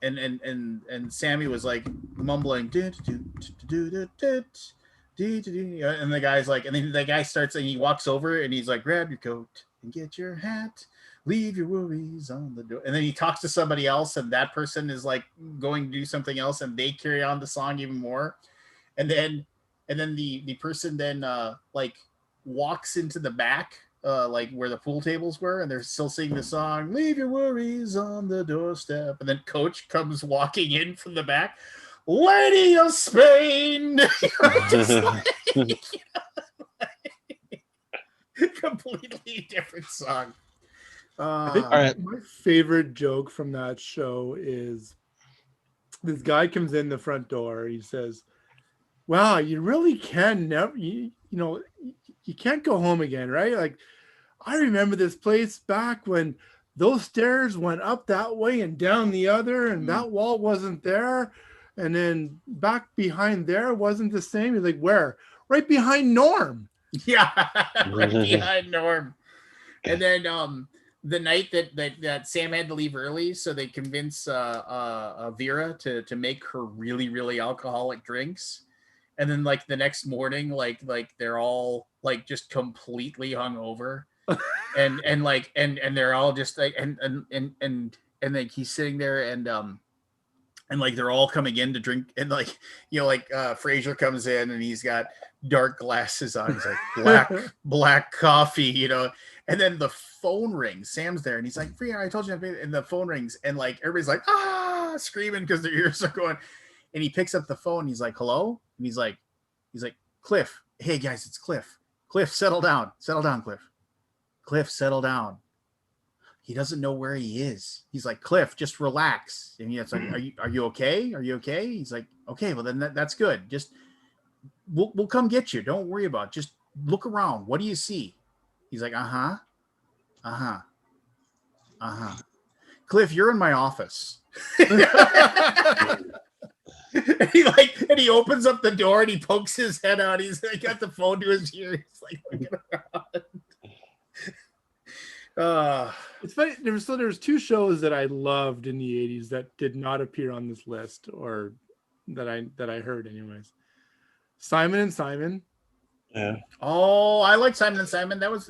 and Sammy was like mumbling and the guy's like, and then the guy starts and he walks over and he's like, grab your coat and get your hat, leave your worries on the door, and then he talks to somebody else and that person is like going to do something else and they carry on the song even more, and then the person then like walks into the back like where the pool tables were, and they're still singing the song, leave your worries on the doorstep, and then Coach comes walking in from the back, Lady of Spain. Completely different song. I think my favorite joke from that show is this guy comes in the front door. He says, wow, you really can never, you know, you can't go home again, right? Like, I remember this place back when those stairs went up that way and down the other, and that wall wasn't there. And then back behind there wasn't the same. He's like, where? Right behind Norm. Yeah, right behind Norm. And then the night that Sam had to leave early, so they convince Vera to make her really, really alcoholic drinks. And then like the next morning, like they're all like just completely hungover. and they're all just like and like he's sitting there and like they're all coming in to drink, and like, you know, like Fraser comes in and he's got dark glasses on, he's like black coffee, you know, and then the phone rings. Sam's there and he's like, Free, I told you, and the phone rings and like everybody's like screaming because their ears are going, and he picks up the phone and he's like, hello, and he's like Cliff, hey guys, it's Cliff, settle down, Cliff, settle down. He doesn't know where he is. He's like, Cliff, just relax. And it's like, are you okay? Are you okay? He's like, okay, well then that's good. Just we'll come get you. Don't worry about it. Just look around. What do you see? He's like, Cliff, you're in my office. And he opens up the door and he pokes his head out. He's like, got the phone to his ear. He's like looking around. It's funny. There's two shows that I loved in the 80s that did not appear on this list, or that I heard anyways. Simon and Simon. Yeah. Oh, I like Simon and Simon. That was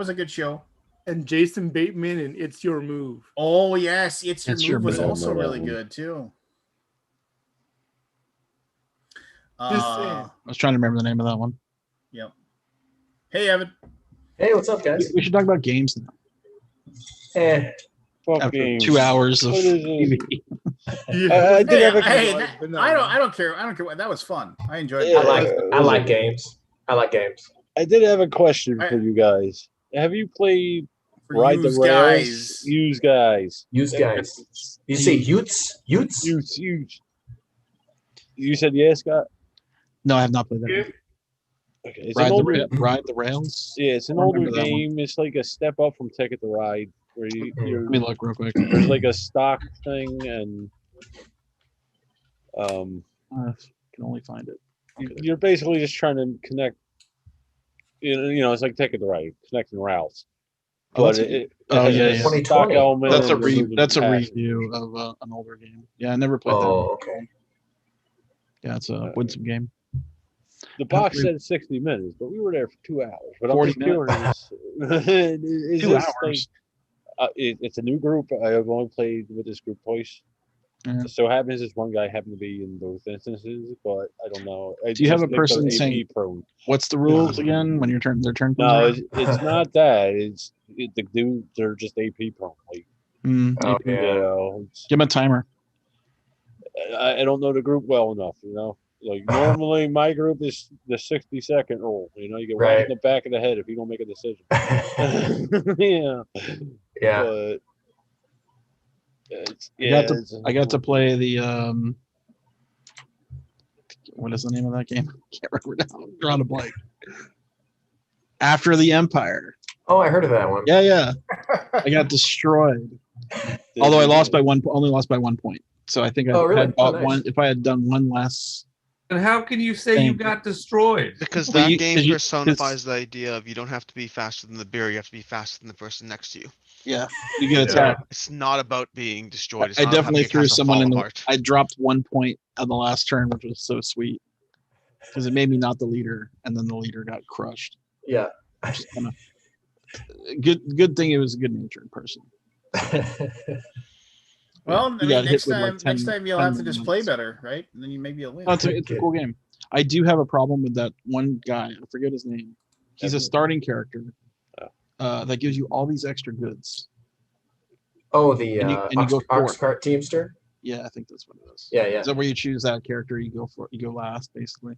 a good show. And Jason Bateman and It's Your Move. Oh yes, It's Your Move was also really good too. I was trying to remember the name of that one. Yep. Hey, Evan. Hey, what's up, guys? We should talk about games now. After games. 2 hours of TV. I don't care. That was fun. I enjoyed it. I like games. I did have a question for you guys. Have you played Ride the Rails? Use guys. You say Utes? Utes. You said yes, Scott? No, I have not played that. Yeah. Okay, it's Ride the Rails. Yeah, it's an older game. It's like a step up from Ticket to Ride, where let me look real quick. There's like a stock thing, and I can only find it. Okay. You're basically just trying to connect. You know, it's like Ticket to Ride, connecting routes. But yeah. Stock element. That's a review of an older game. Yeah, I never played that. Oh, okay. Yeah, it's a winsome game. The box said 60 minutes, but we were there for 2 hours. But 40 minutes. 2 hours. It's a new group. I've only played with this group twice. Yeah. So happens this one guy happened to be in both instances, but I don't know. Do you have a person saying, what's the rules again when their turn? No, it's not that. The dudes are just AP prone. Like, you know, give them a timer. I don't know the group well enough, you know. Like normally my group is the 60-second rule. You know, you get right in the back of the head if you don't make a decision. Yeah. But I got to play the what is the name of that game? I can't remember now. I'm drawing a blank. After the Empire. Oh, I heard of that one. Yeah. I got destroyed. Although I only lost by 1 point. So I think I had bought one. If I had done one less. And how can you say you got destroyed? Because that game personifies the idea of you don't have to be faster than the beer, you have to be faster than the person next to you. Yeah, you get attacked. It's not about being destroyed. It's I not definitely threw someone in the. Apart. I dropped 1 point on the last turn, which was so sweet because it made me not the leader, and then the leader got crushed. Yeah. Just kind of good thing it was a good-natured person. Well, I mean, next time you'll have to just play better, right? And then maybe you'll win. No, it's a cool game. I do have a problem with that one guy. I forget his name. He's a starting character that gives you all these extra goods. Oh, the Ox Cart Teamster? Yeah, I think that's what it is. Yeah. Is that where you choose that character? You go last, basically.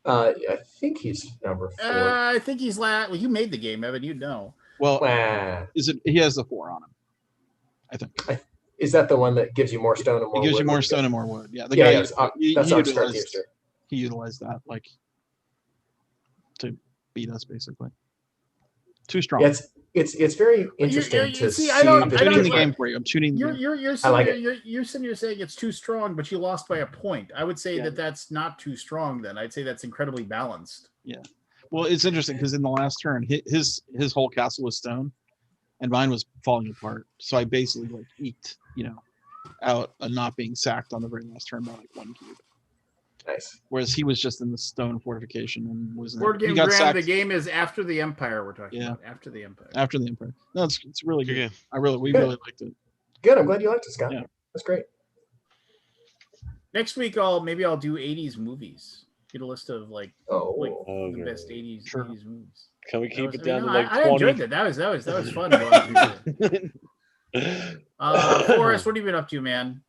I think he's number 4. I think he's last. Well, you made the game, Evan. You know. Well, is it? He has the 4 on him. I think. Is that the one that gives you more stone and more wood? It gives you more stone and more wood. Yeah. The guy, that's Ox Cart Teamster. He utilized that to beat us, basically. Too strong. Yeah, it's very interesting to see. I'm tuning the game for you. I'm tuning. You're sitting here saying it's too strong, but you lost by a point. I would say that's not too strong. Then I'd say that's incredibly balanced. Yeah. Well, it's interesting because in the last turn, his whole castle was stone, and mine was falling apart. So I basically eked, out not being sacked on the very last turn by 1 cube. Nice. Whereas he was just in the stone fortification and was. Board game Graham, the game is After the Empire. We're talking about After the Empire. After the Empire. No, it's really good. We really liked it. Good. I'm glad you liked it, Scott. Yeah. That's great. Next week, I'll do 80s movies. Get a list of the best 80s movies. Can we keep it down to 20? I enjoyed it. That was fun. Forrest, what have you been up to, man?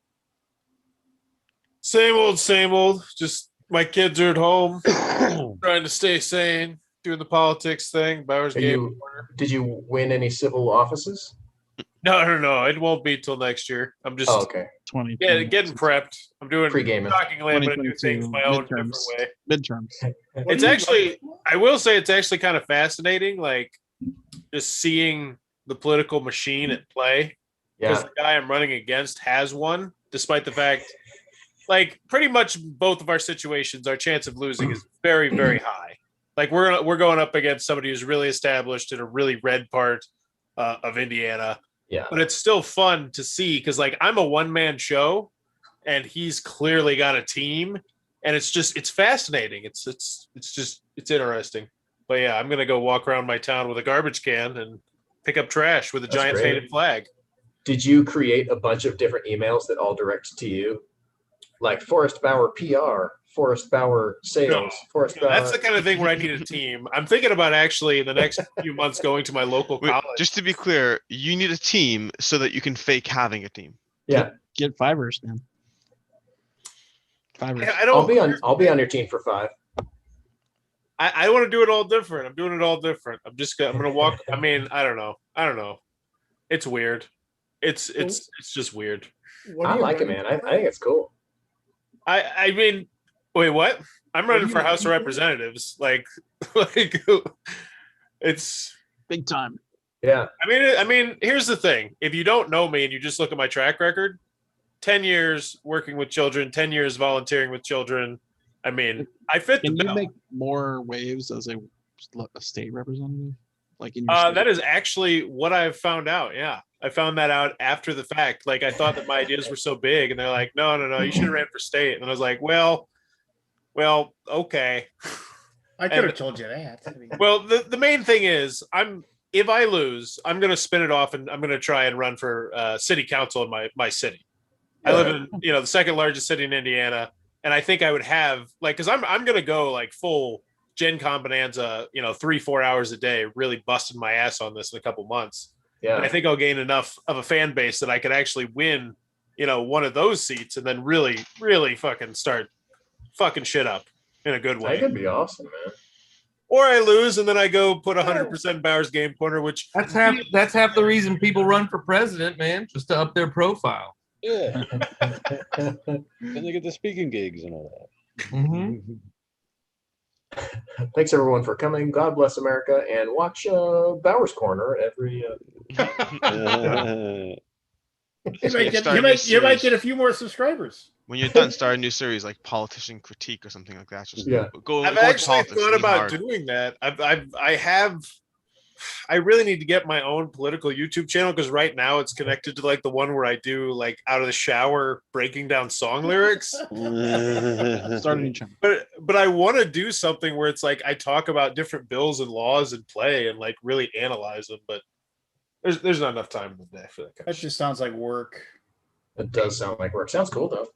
Same old. Just my kids are at home, trying to stay sane, doing the politics thing. Bowers game. Did you win any civil offices? No. It won't be till next year. I'm just getting prepped. I'm doing pre-gaming. Shockingly, I'm going to do things my own different way. Midterms. It's actually, I will say, it's actually kind of fascinating. Like just seeing the political machine at play. Because the guy I'm running against has one, despite the fact. Like pretty much both of our situations, our chance of losing is very, very high. Like we're going up against somebody who's really established in a really red part of Indiana. Yeah. But it's still fun to see because I'm a one-man show, and he's clearly got a team, and it's fascinating. It's interesting. But yeah, I'm gonna go walk around my town with a garbage can and pick up trash with a giant faded flag. Did you create a bunch of different emails that all direct to you? Like Forrest Bauer PR, Forrest Bauer Sales, Forrest Bauer. That's the kind of thing where I need a team. I'm thinking about actually in the next few months going to my local college. Just to be clear, you need a team so that you can fake having a team. Yeah. Get Fivers, man. Fivers. I'll be on your team for 5. I want to do it all different. I'm doing it all different. I'm gonna walk. I mean, I don't know. It's weird. It's just weird. I like it, man. I think it's cool. I mean, wait, what? I'm running for House of Representatives. Like it's big time. Yeah. I mean, here's the thing. If you don't know me and you just look at my track record, 10 years working with children, 10 years volunteering with children. I mean, I fit the bill. Can you make more waves as a state representative? Like in your that is actually what I've found out. Yeah. I found that out after the fact. Like I thought that my ideas were so big, and they're like, no, you should have ran for state. And I was like, well, okay. I could have told you that. Well, the main thing is, if I lose, I'm going to spin it off, and I'm going to try and run for city council in my city. I live in the second largest city in Indiana, and I think I would have because I'm going to go full Gen Con bonanza, 3-4 hours a day, really busting my ass on this in a couple months. Yeah. And I think I'll gain enough of a fan base that I could actually win, one of those seats, and then really, really start fucking shit up in a good way. That could be awesome, man. Or I lose, and then I go put 100% Bowers Game Corner, which that's half the reason people run for president, man, just to up their profile. Yeah. Then they get the speaking gigs and all that. Mm-hmm. Thanks everyone for coming. God bless America, and watch Bowers Corner every. You might get a few more subscribers. When you're done, start a new series like politician critique or something like that. Just Yeah. I've go actually into politics, thought lean about hard. doing that. I really need to get my own political YouTube channel because right now it's connected to like the one where I do like out of the shower breaking down song lyrics. Start a new channel. But I want to do something where it's like I talk about different bills and laws in play and like really analyze them. But there's not enough time in the day for that kind That just sounds like work. It does sound like work. Sounds cool though.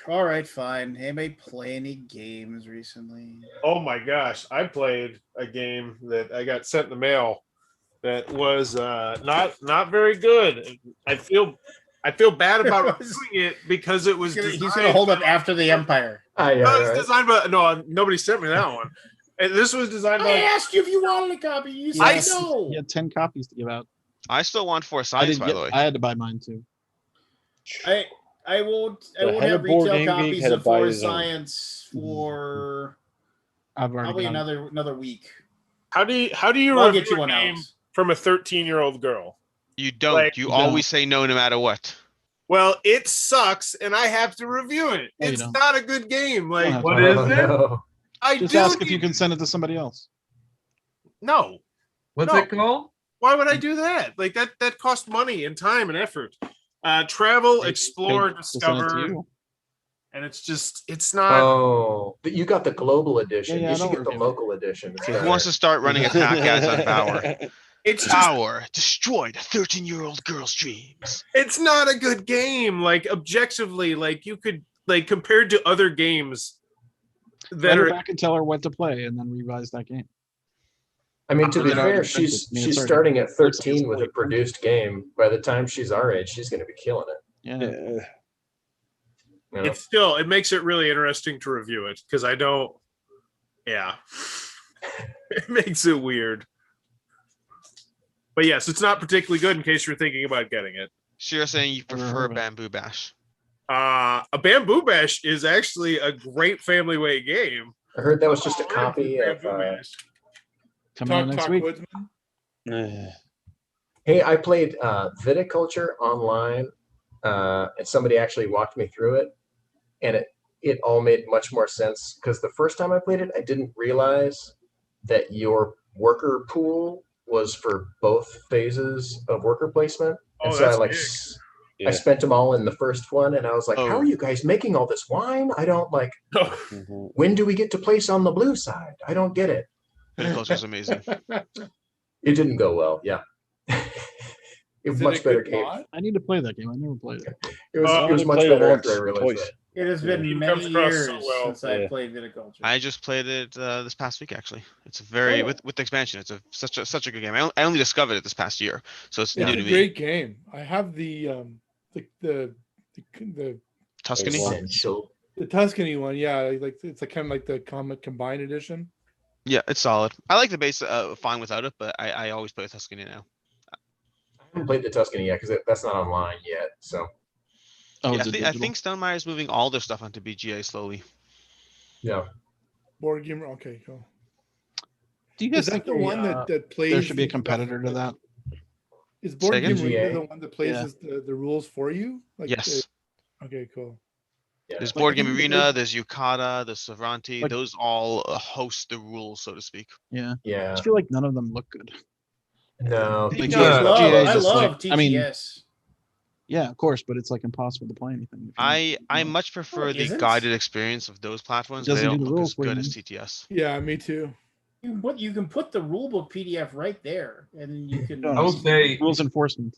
All right, fine. Anybody play any games recently? Oh my gosh, I played a game that I got sent in the mail that was not very good. I feel bad about doing it because it was. He's gonna hold up After the Empire. It's designed by nobody sent me that one. And this was designed by. I asked you if you wanted a copy. You said no. You had 10 copies to give out. I still want Force Science, by the way. I had to buy mine too. I won't have retail copies of Force Science for probably another week. How do you I'll review get you a one game else. from a 13-year-old girl? You don't. Like, you always say no, no matter what. Well, it sucks, and I have to review it. No, you It's don't. not a good game. Like, What is it? No. I Just do ask if need- you can send it to somebody else. No. What's No. it called? Why would I do that? Like that costs money and time and effort. Travel, explore, They'll send it to discover, you. and it's not. Oh, but you got the global edition. Yeah, You should don't get the review it. local edition. It's Who better. wants to start running attack ads on Bauer? It's just, Power destroyed a 13-year-old girl's dreams. it's not a good game. Like objectively, like you could like compared to other games Let that her are. back and tell her what to play and then revise that game. I mean, to be It already fair, printed. she's I mean, it's she's already- starting at looks like it's 13 with a already printed. produced game. By the time she's our age, she's going to be killing it. Yeah. You know? It makes it really interesting to review it because I don't. Yeah, it makes it weird. But yes, it's not particularly good in case you're thinking about getting it. So you're saying you Never prefer heard of it. Bamboo Bash? A Bamboo Bash is actually a great family way game. I heard that was just a copy of. Coming out next week. Hey, I played Viticulture online, and somebody actually walked me through it, and it all made much more sense because the first time I played it, I didn't realize that your worker pool was for both phases of worker placement, and so I big. I spent them all in the first one, and I was like, Oh. "How are you guys making all this wine? I don't like. When do we get to place on the blue side? I don't get it." Viticulture is amazing. It didn't go well. Yeah. It was much better game. I need to play that game. I never played it. It was I much played it better once, after I realized twice. that. It has been It many comes across so years well. since I Yeah. played Viticulture. I just played it this past week. Actually, it's a very with the expansion. It's such a good game. I only discovered it this past year, so it's It's new a to me. great game. I have the Tuscany. Essential. the Tuscany one. Yeah, like it's kind of like the Comic Combined edition. Yeah, it's solid. I like the base fine without it, but I always play with Tuscany now. I haven't played the Tuscany yet because that's not online yet. So Oh, Yeah, is it I digital? think Stonemaier is moving all their stuff onto BGA slowly. yeah. Board game. Okay, cool. Do you Is guys that the think one that plays? there should be a the- competitor to that? Is Board Say again? Game Arena GA? the one that plays Yeah. the rules for you? Like Yes. okay, cool. Yeah. There's Like, Board I Game think Arena, there's- there's Yukata, there's Savranti. Like- Those all host the rules, so to speak. Yeah. Yeah. I just feel like none of them look good. No. Like, Yeah. I love, GA is I just love like- I mean, TTS. Yeah, of course, but it's like impossible to play anything. if you don't I know. much prefer the is it? guided experience of those platforms. They doesn't do don't the look rules as for good you. as TTS. Yeah, me too. You can put the rulebook PDF right there, and you can. No, I will say, rules enforcement.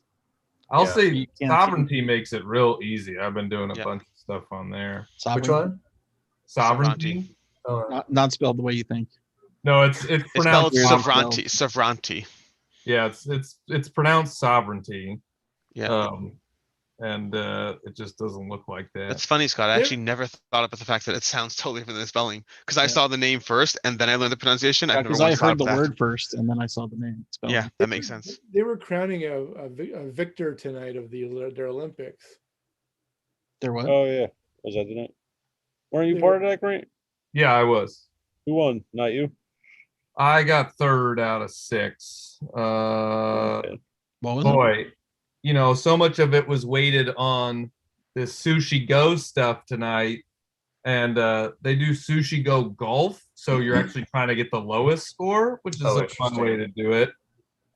I'll Yeah. say, You can't sovereignty makes it real easy. I've been doing a Yeah. bunch of stuff on there. Which Sovereign. one? Sovereignty? Oh, Not spelled the way you think. No, it's It's pronounced. spelled Savranti. Savranti. Yeah, it's pronounced sovereignty. Yeah. And it just doesn't look like that. It's funny, Scott. I Yeah. actually never thought about the fact that it sounds totally different than the spelling because I Yeah. saw the name first and then I learned the pronunciation. I've never Because I once thought heard of the that. word first and then I saw the name. spelling. Yeah, that makes sense. They were crowning a victor tonight of their Olympics. There what? Oh yeah, was that the night? Weren't you part of that, Grant? Yeah, I was. Who won? Not you. I got third out of 6. What was it? Boy, you know, so much of it was weighted on this Sushi Go stuff tonight. And they do Sushi Go Golf. So you're actually trying to get the lowest score, which is a fun way to do it.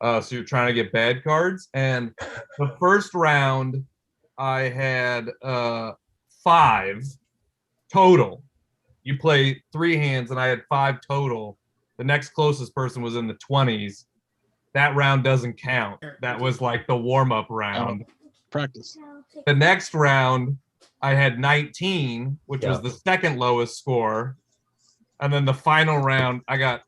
So you're trying to get bad cards. And the first round, I had 5 total. You play 3 hands, and I had 5 total. The next closest person was in the 20s. That round doesn't count. That was like the warm-up round. Practice. The next round, I had 19, which was the second lowest score. And then the final round, I got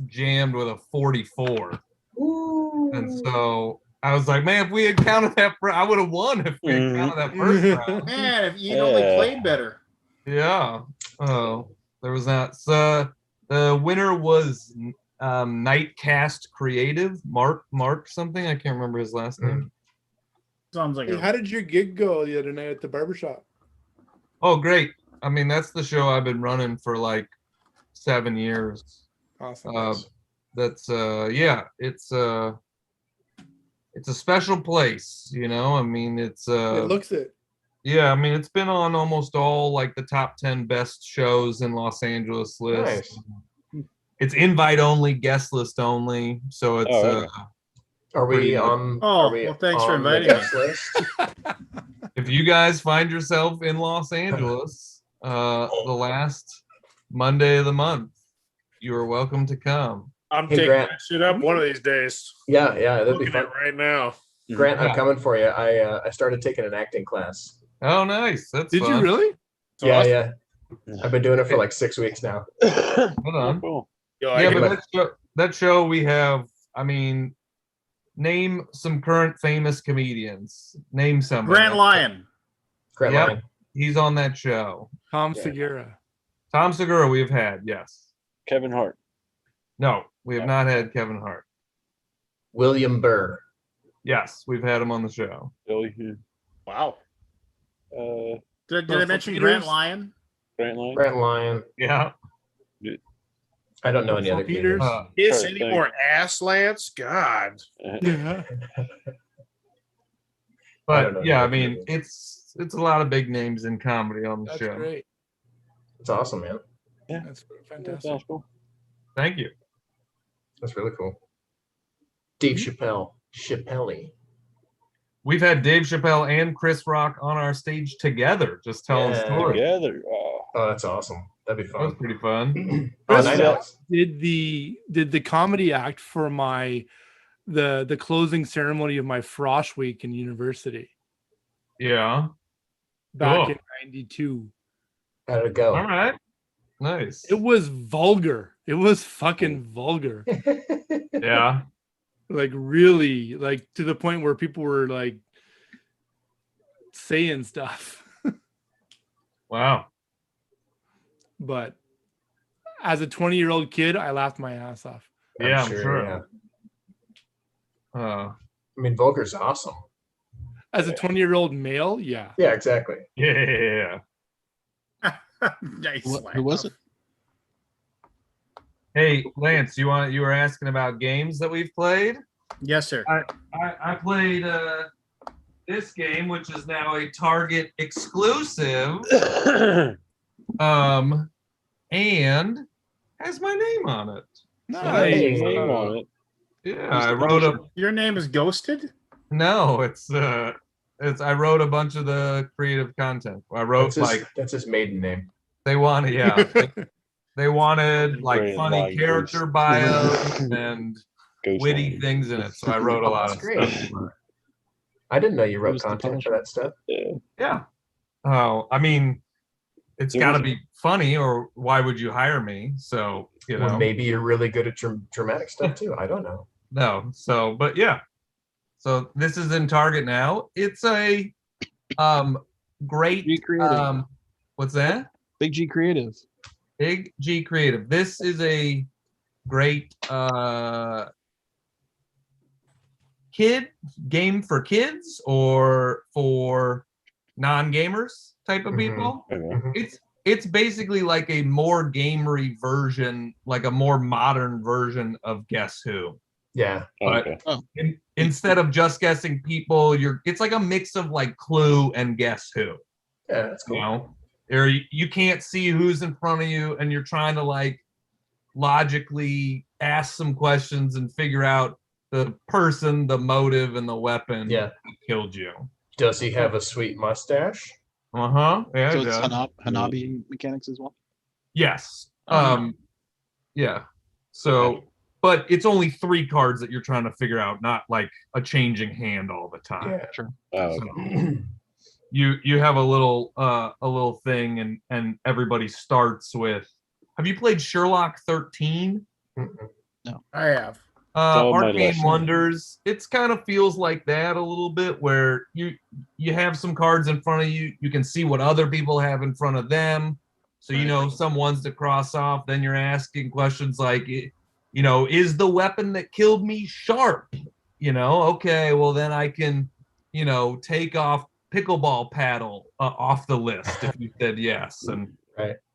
jammed with a 44. Ooh. And so I was like, man, if we had counted that, I would have won if we had counted that first round. Man, if you'd only played better. Yeah. Oh, there was that. So the winner was Nightcast Creative, Mark something. I can't remember his last name. Sounds like. Hey, how did your gig go the other night at the barbershop? Oh, great. I mean, that's the show I've been running for like 7 years. Awesome. That's yeah, it's a special place, you know. I mean, it looks it. Yeah, I mean, it's been on almost all like the top 10 best shows in Los Angeles list. Nice. It's invite only, guest list only, so it's are we on? Oh, are we well, thanks for on the inviting me. guest list? if you guys find yourself in Los Angeles the last Monday of the month, you are welcome to come. I'm Hey, taking Grant. that shit up one of these days. Yeah, that'd be Looking fun. at it right now. Grant, I'm Yeah. coming for you. I started taking an acting class. Oh, nice. That's Did fun. you really? Yeah. I've been doing it for like 6 weeks now. Hold on. Cool. Yo, I Yeah, get but that show we have, I mean, name some current famous comedians. Name some. Grant Lyon. Grant Yep. Lyon. He's on that show. Tom Segura. Tom Segura we've had, yes. Kevin Hart. No, we have not had Kevin Hart. William Burr. Yes, we've had him on the show. Billy. Wow. Did I Russell mention Peters? Grant Lyon? Grant Lyon. Grant Lyon. Yeah. I don't know any Russell other Peters. comedians. Kiss Sorry, any thank more ass, Lance? God. Yeah. I don't know But yeah, I any mean, comedians. it's a lot of big names in comedy on the That's show. great. It's awesome, man. That's fantastic. Sounds cool. Thank you. That's really cool. Dave Chappelle. Chappelle. We've had Dave Chappelle and Chris Rock on our stage together, just telling Yeah. stories. Together. Oh, that's awesome. That'd be That was fun. pretty fun. Oh, Chris night Rock Alex. did the comedy act for the closing ceremony of my Frosh week in university Yeah. back Cool. in '92. How did it go? All right. Nice. It was vulgar. It was fucking vulgar. Yeah. Like really, like to the point where people were like saying stuff. Wow. But as a 20-year-old kid, I laughed my ass off. Yeah, I'm sure. Yeah. Uh, I mean, vulgar's awesome. As a 20-year-old male, yeah. Yeah, exactly. yeah. Nice. Who was it? Hey, Lance, you were asking about games that we've played? Yes, sir. I played this game, which is now a Target exclusive. And has my name on it. Nice. Name on it. Yeah, I wrote Your name is Ghosted? No, it's I wrote a bunch of the creative content. I wrote That's his maiden name. they wanted, yeah. They wanted like Great funny line, character Ghost. bios and Ghost witty line. things in it. So I wrote a lot That's of great. stuff. I didn't know you wrote Who's the content for publisher? that stuff. Yeah. Yeah. Oh, I mean, it's got to be funny, or why would you hire me? So you know, Well, maybe you're really good at dramatic stuff too. I don't know. no. So, but yeah. So this is in Target now. It's a great G Creative. what's that? Big G Creative. Big G Creative. This is a great kid game for kids or for non-gamers type of Mhm. people. Okay. It's it's basically like a more gamery version, like a more modern version of Guess Who. Yeah. But Okay. instead of just guessing people, it's like a mix of like Clue and Guess Who. Yeah, that's cool. You know, or you can't see who's in front of you, and you're trying to like logically ask some questions and figure out the person, the motive, and the weapon that killed you. Does he have a sweet mustache? Yeah. So it's Hanabi mechanics as well. Yes. Yeah. So, but it's only 3 cards that you're trying to figure out, not like a changing hand all the time. Yeah, sure. So, you have a little thing, and everybody starts with. Have you played Sherlock 13? No, I have. Arcane Wonders. It's kind of feels like that a little bit, where you have some cards in front of you. You can see what other people have in front of them, so you know some ones to cross off. Then you're asking questions like, is the weapon that killed me sharp? Okay, well then I can, take off pickleball paddle off the list if you said yes. And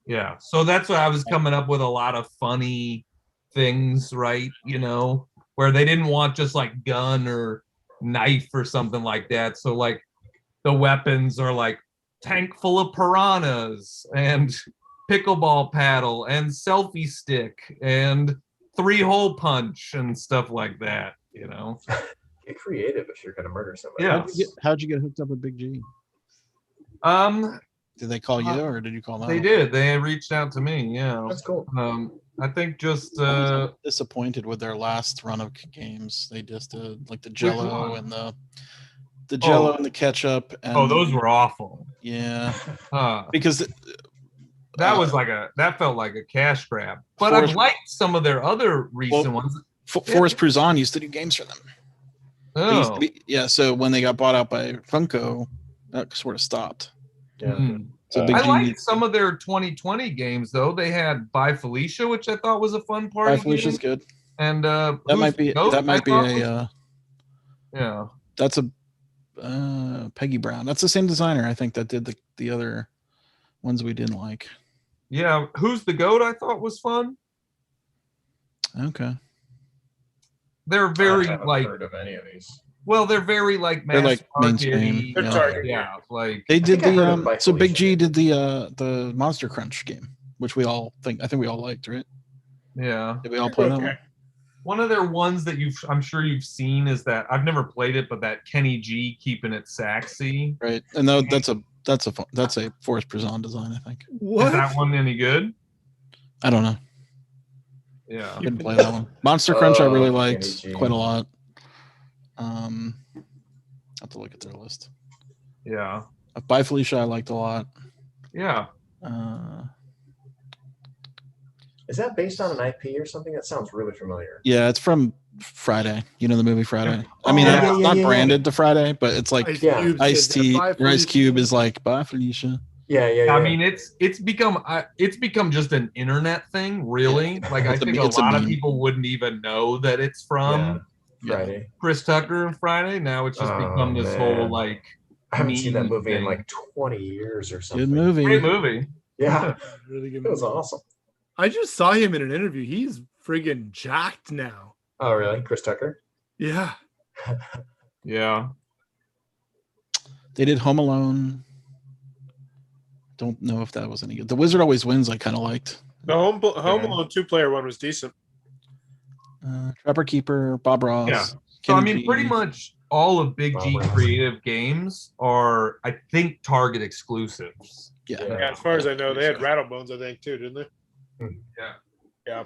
yeah, so that's why I was coming up with a lot of funny things, right? Where they didn't want just like gun or knife or something like that. So like the weapons are like tank full of piranhas and pickleball paddle and selfie stick and 3-hole punch and stuff like that. Get creative if you're gonna murder somebody. Yeah. How'd you get hooked up with Big G? Did they call you or did you call them? They did. They reached out to me. Yeah, that's cool. I think just I was disappointed with their last run of games. They just did like the Jello and the Jello and the ketchup. And those were awful. Yeah, because that was that felt like a cash grab. But I've liked some of their other recent ones. Forrest Pruzan used to do games for them. Oh, so when they got bought out by Funko, that sort of stopped. Yeah. So Big I G liked some of their 2020 games though. They had By Felicia, which I thought was a fun party. By Felicia's good. And that might be yeah. That's a Peggy Brown. That's the same designer, I think, that did the other ones we didn't like. Yeah, Who's the Goat? I thought was fun. Okay. They're very I haven't heard of any of these. Well, they're very like they're like mainstream. They're target. Yeah, like they did the so Big G did the Monster Crunch game, which we all I think we all liked, right? Yeah. Did we all play that one? One of their ones that I'm sure you've seen is that I've never played it, but that Kenny G Keeping It Saxy. Right, and that's a Forrest Pruzan design, I think. What? Is that one any good? I don't know. Yeah, I didn't play that one. Monster Crunch I really liked quite a lot. I have to look at their list. Yeah. By Felicia I liked a lot. Yeah. Is that based on an IP or something? That sounds really familiar. Yeah, it's from Friday. You know the movie Friday? I mean, it's not branded to Friday, but it's like Ice-T or Ice Cube is like By Felicia. Yeah. I mean, it's become just an internet thing, really. Like I think a lot of people wouldn't even know that it's from Friday. Chris Tucker and Friday. Now it's just become this whole like. I haven't seen that movie in like 20 years or something. Good movie. Great movie. Yeah, really good. It was awesome. I just saw him in an interview. He's friggin' jacked now. Oh, really? Chris Tucker? Yeah. Yeah. They did Home Alone. Don't know if that was any good. The Wizard Always Wins I kind of liked. The Home Alone 2-player one was decent. Trapper Keeper, Bob Ross. Yeah. So I mean, pretty much all of Big G Creative games are, I think, Target exclusives. Yeah. As far as I know, they had Rattlebones, I think, too, didn't they? Yeah.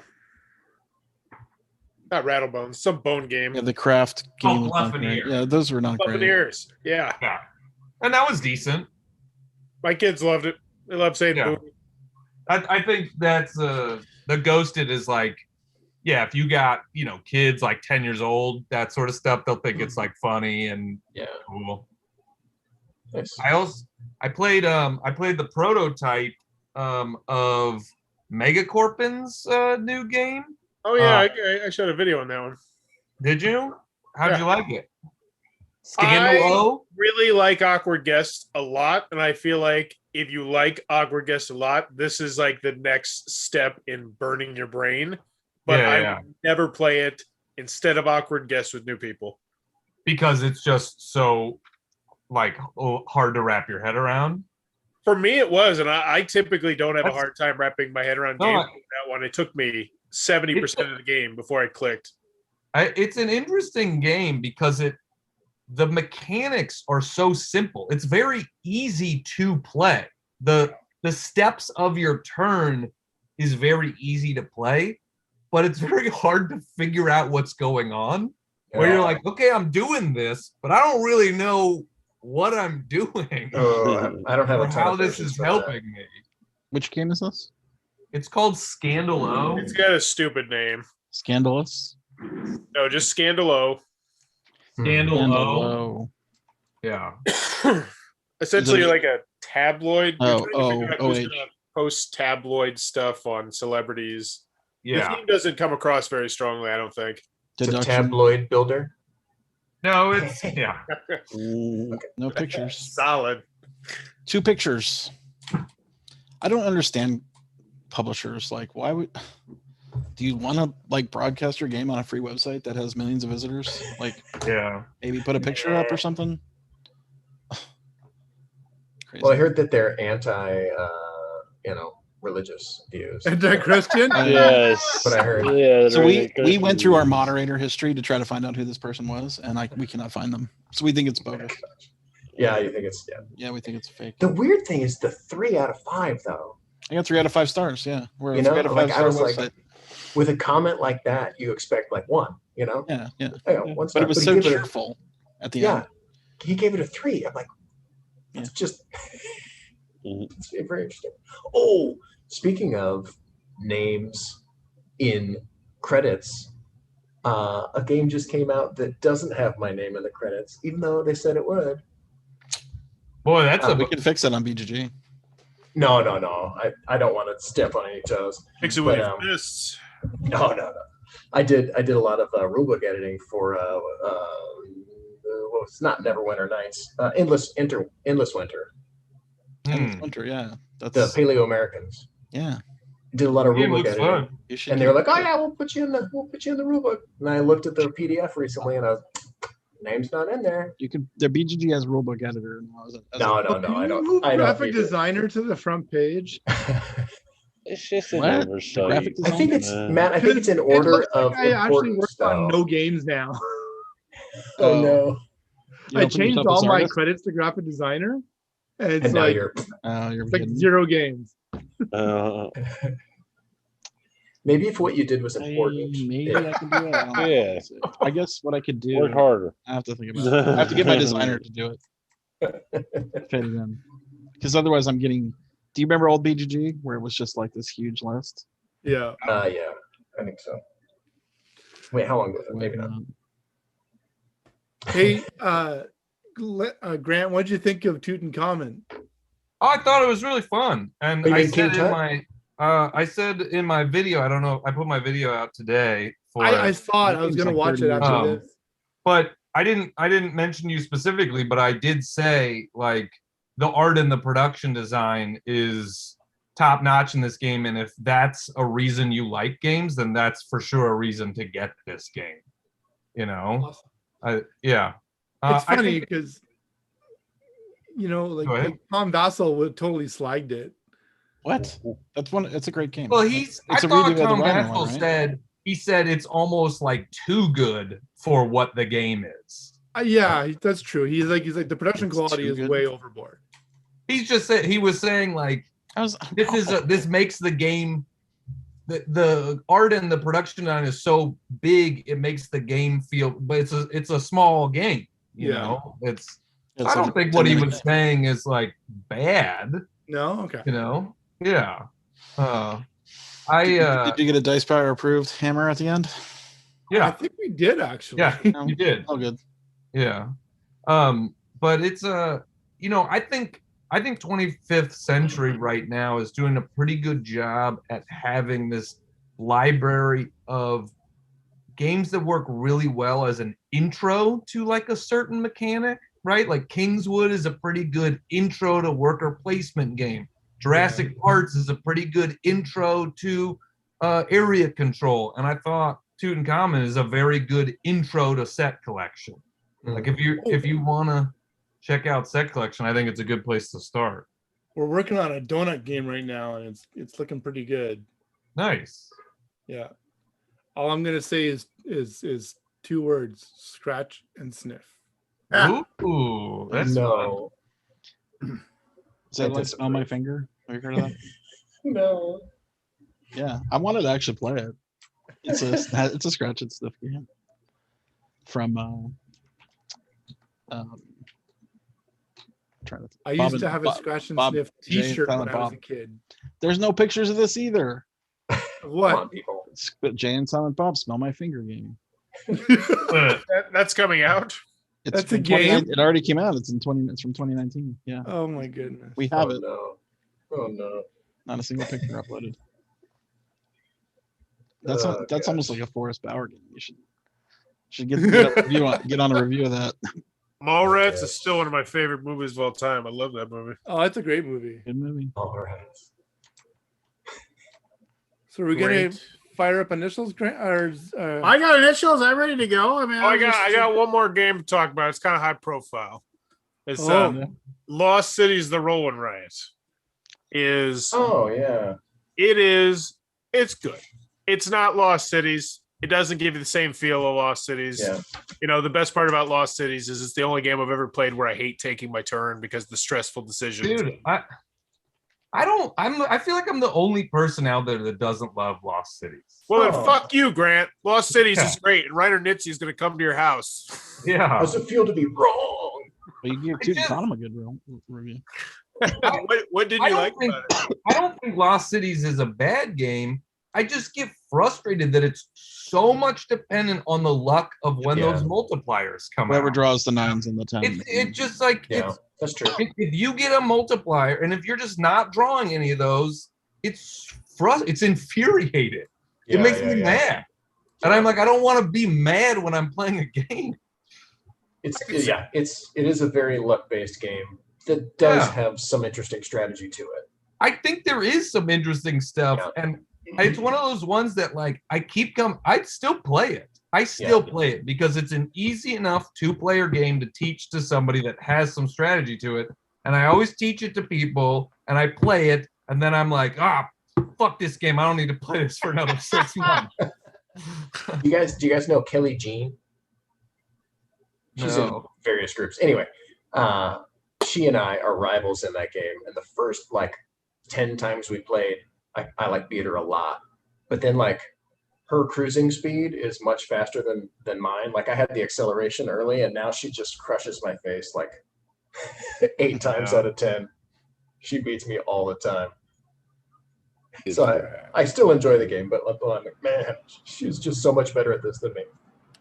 Not Rattlebones, some bone game. Yeah, the craft game. Bluffinier. Yeah, those were not great. Bluffiniers. Yeah. And that was decent. My kids loved it. They love saying booty. I think that's the Ghosted is like, if you got, kids like 10 years old, that sort of stuff, they'll think it's like funny and cool. Nice. I played the prototype of Megacorpin's new game. Oh yeah, I showed a video on that one. Did you? How'd you like it? Scandalo? I really like Awkward Guest a lot, and I feel like if you like Awkward Guest a lot, this is like the next step in burning your brain. But I would never play it instead of Awkward Guest with new people. Because it's just so like hard to wrap your head around. For me, it was, and I typically don't have a hard time wrapping my head around games like that one. It took me 70% of the game before I clicked. It's an interesting game because the mechanics are so simple. It's very easy to play. The steps of your turn is very easy to play, but it's very hard to figure out what's going on. Where you're like, okay, I'm doing this, but I don't really know what I'm doing. I don't have a ton how of this is helping me. Which game is this? It's called Scandalo. It's got a stupid name. Scandalous? No, just Scandalo. Scandalo. Yeah. Essentially like a tabloid. Who's gonna post tabloid stuff on celebrities. Yeah. The theme doesn't come across very strongly, I don't think. It's a tabloid builder. No, it's No pictures. Solid. 2 pictures. I don't understand publishers. Like, why would do you want to like broadcast your game on a free website that has millions of visitors? Like, maybe put a picture up or something. Crazy. Well, I heard that they're anti, religious views. Anti-Christian? Yes. But I heard. Yeah. So we went through our moderator history to try to find out who this person was, and we cannot find them. So we think it's bogus. Yeah, you think it's Yeah, we think it's fake. The weird thing is the 3 out of 5 though. I got 3 out of 5 stars. Yeah, we're You a know, 3 out of 5 like I star was website. like, with a comment like that, you expect like 1. You know? Yeah. One But star. it was he so gave cheerful at the end. He gave it a 3. I'm like, it's just it's very interesting. Oh, speaking of names in credits, a game just came out that doesn't have my name in the credits, even though they said it would. Boy, that's we can fix it on BGG. No. I don't want to step on any toes. Fix it with your fists. No. I did a lot of rulebook editing for it's not Neverwinter Nights, Endless Winter. Endless Winter, yeah. That's The Paleo Americans. Yeah. Did a lot of rulebook editing, and they were like, "Oh yeah, we'll put you in the rulebook." And I looked at the PDF recently, and I was, name's not in there. You could. The BGG has rulebook editor now. No, I don't. I graphic designer to the front page. It's just an What? oversight. I think it's Matt. I think it's in order of I actually importance. work on no games now. Oh no! I changed all my credits to graphic designer, and it's And now like you're you're like 0 games. Maybe if what you did was important. Maybe I can do it. I don't know. Yeah. I guess what I could do. Work harder. I have to think about it. I have to get my designer to do it. Fit it in. Because otherwise I'm getting. Do you remember old BGG where it was just like this huge list? Yeah. Yeah, I think so. Wait, how long ago? Maybe not. Hey, Grant, what'd you think of Tutankhamun? I thought it was really fun, and Oh, you I mean King said in Tut? I said in my video. I don't know. I put my video out today. I thought I was gonna watch it after this. But I didn't mention you specifically, but I did say like the art and the production design is top notch in this game, and if that's a reason you like games, then that's for sure a reason to get this game. You know, It's funny because like Tom Vassell would totally slagged it. What? That's a great game. Well, It's I a thought redo of the Tom Rhino Vassell one, right? said he said it's almost like too good for what the game is. Yeah, that's true. He's like the production It's quality too is good. way overboard. He was saying like this makes the game the art and the production on is so big it makes the game feel, but it's a small game. You know, it's I don't think what he was saying is like bad. No, okay. You know, yeah. Did you get a Dice Power approved hammer at the end? Yeah, I think we did actually. Yeah, you did. Oh, good. Yeah. But it's I think 25th Century right now is doing a pretty good job at having this library of games that work really well as an intro to like a certain mechanic, right? Like Kingswood is a pretty good intro to worker placement game. Jurassic Parts is a pretty good intro to area control, and I thought Tutankhamun is a very good intro to set collection. Like if you want to check out set collection, I think it's a good place to start. We're working on a donut game right now, and it's looking pretty good. Nice. Yeah. All I'm gonna say is 2 words: scratch and sniff. Ooh, that's No. Is that like Smell My Finger? Have you heard of that? No. Yeah, I wanted to actually play it. It's a scratch and sniff game from I used to have a scratch and sniff T-shirt when I was a kid. There's no pictures of this either. What? Come on, people. It's Jay and Silent Bob Smell My Finger game. That's coming out. That's a game. It already came out. It's from 2019. Yeah. Oh my goodness. We have it. No. Oh no. Not a single picture uploaded. That's almost like a Forrest Bauer game. You should get on a review of that. Mallrats is still one of my favorite movies of all time. I love that movie. Oh, that's a great movie. Good movie. Mallrats. So we're gonna fire up initials, Grant? I got initials. I'm ready to go. I mean, I got one more game to talk about. It's kind of high profile. It's Lost Cities: The Rollin' Riot. It's good. It's not Lost Cities. It doesn't give you the same feel of Lost Cities. Yeah. You know, the best part about Lost Cities is it's the only game I've ever played where I hate taking my turn because of the stressful decisions. Dude, I feel like I'm the only person out there that doesn't love Lost Cities. Well, then fuck you, Grant. Lost Cities is great, and Reiner Nitze is going to come to your house. Yeah. How does it feel to be wrong? Well, you give Tutankhamun a good review. What did you like about it? I don't think Lost Cities is a bad game. I just get frustrated that it's so much dependent on the luck of when those multipliers come Whoever out. draws the 9s and the 10s. It's just like, that's true. If you get a multiplier and if you're just not drawing any of those, it's infuriating. It makes me mad. And I'm like, I don't want to be mad when I'm playing a game. It is a very luck-based game that does have some interesting strategy to it. I think there is some interesting stuff, and it's one of those ones that like I'd still play it. I still play it because it's an easy enough 2-player game to teach to somebody that has some strategy to it. And I always teach it to people, and I play it, and then I'm like, fuck this game. I don't need to play this for another 6 months. Do you guys know Kelly Jean? She's in various groups. Anyway, she and I are rivals in that game. And the first 10 times we played, I beat her a lot. But then her cruising speed is much faster than mine. Like I had the acceleration early, and now she just crushes my face 8 times out of 10. She beats me all the time. So I still enjoy the game, but I'm like, man, she's just so much better at this than me.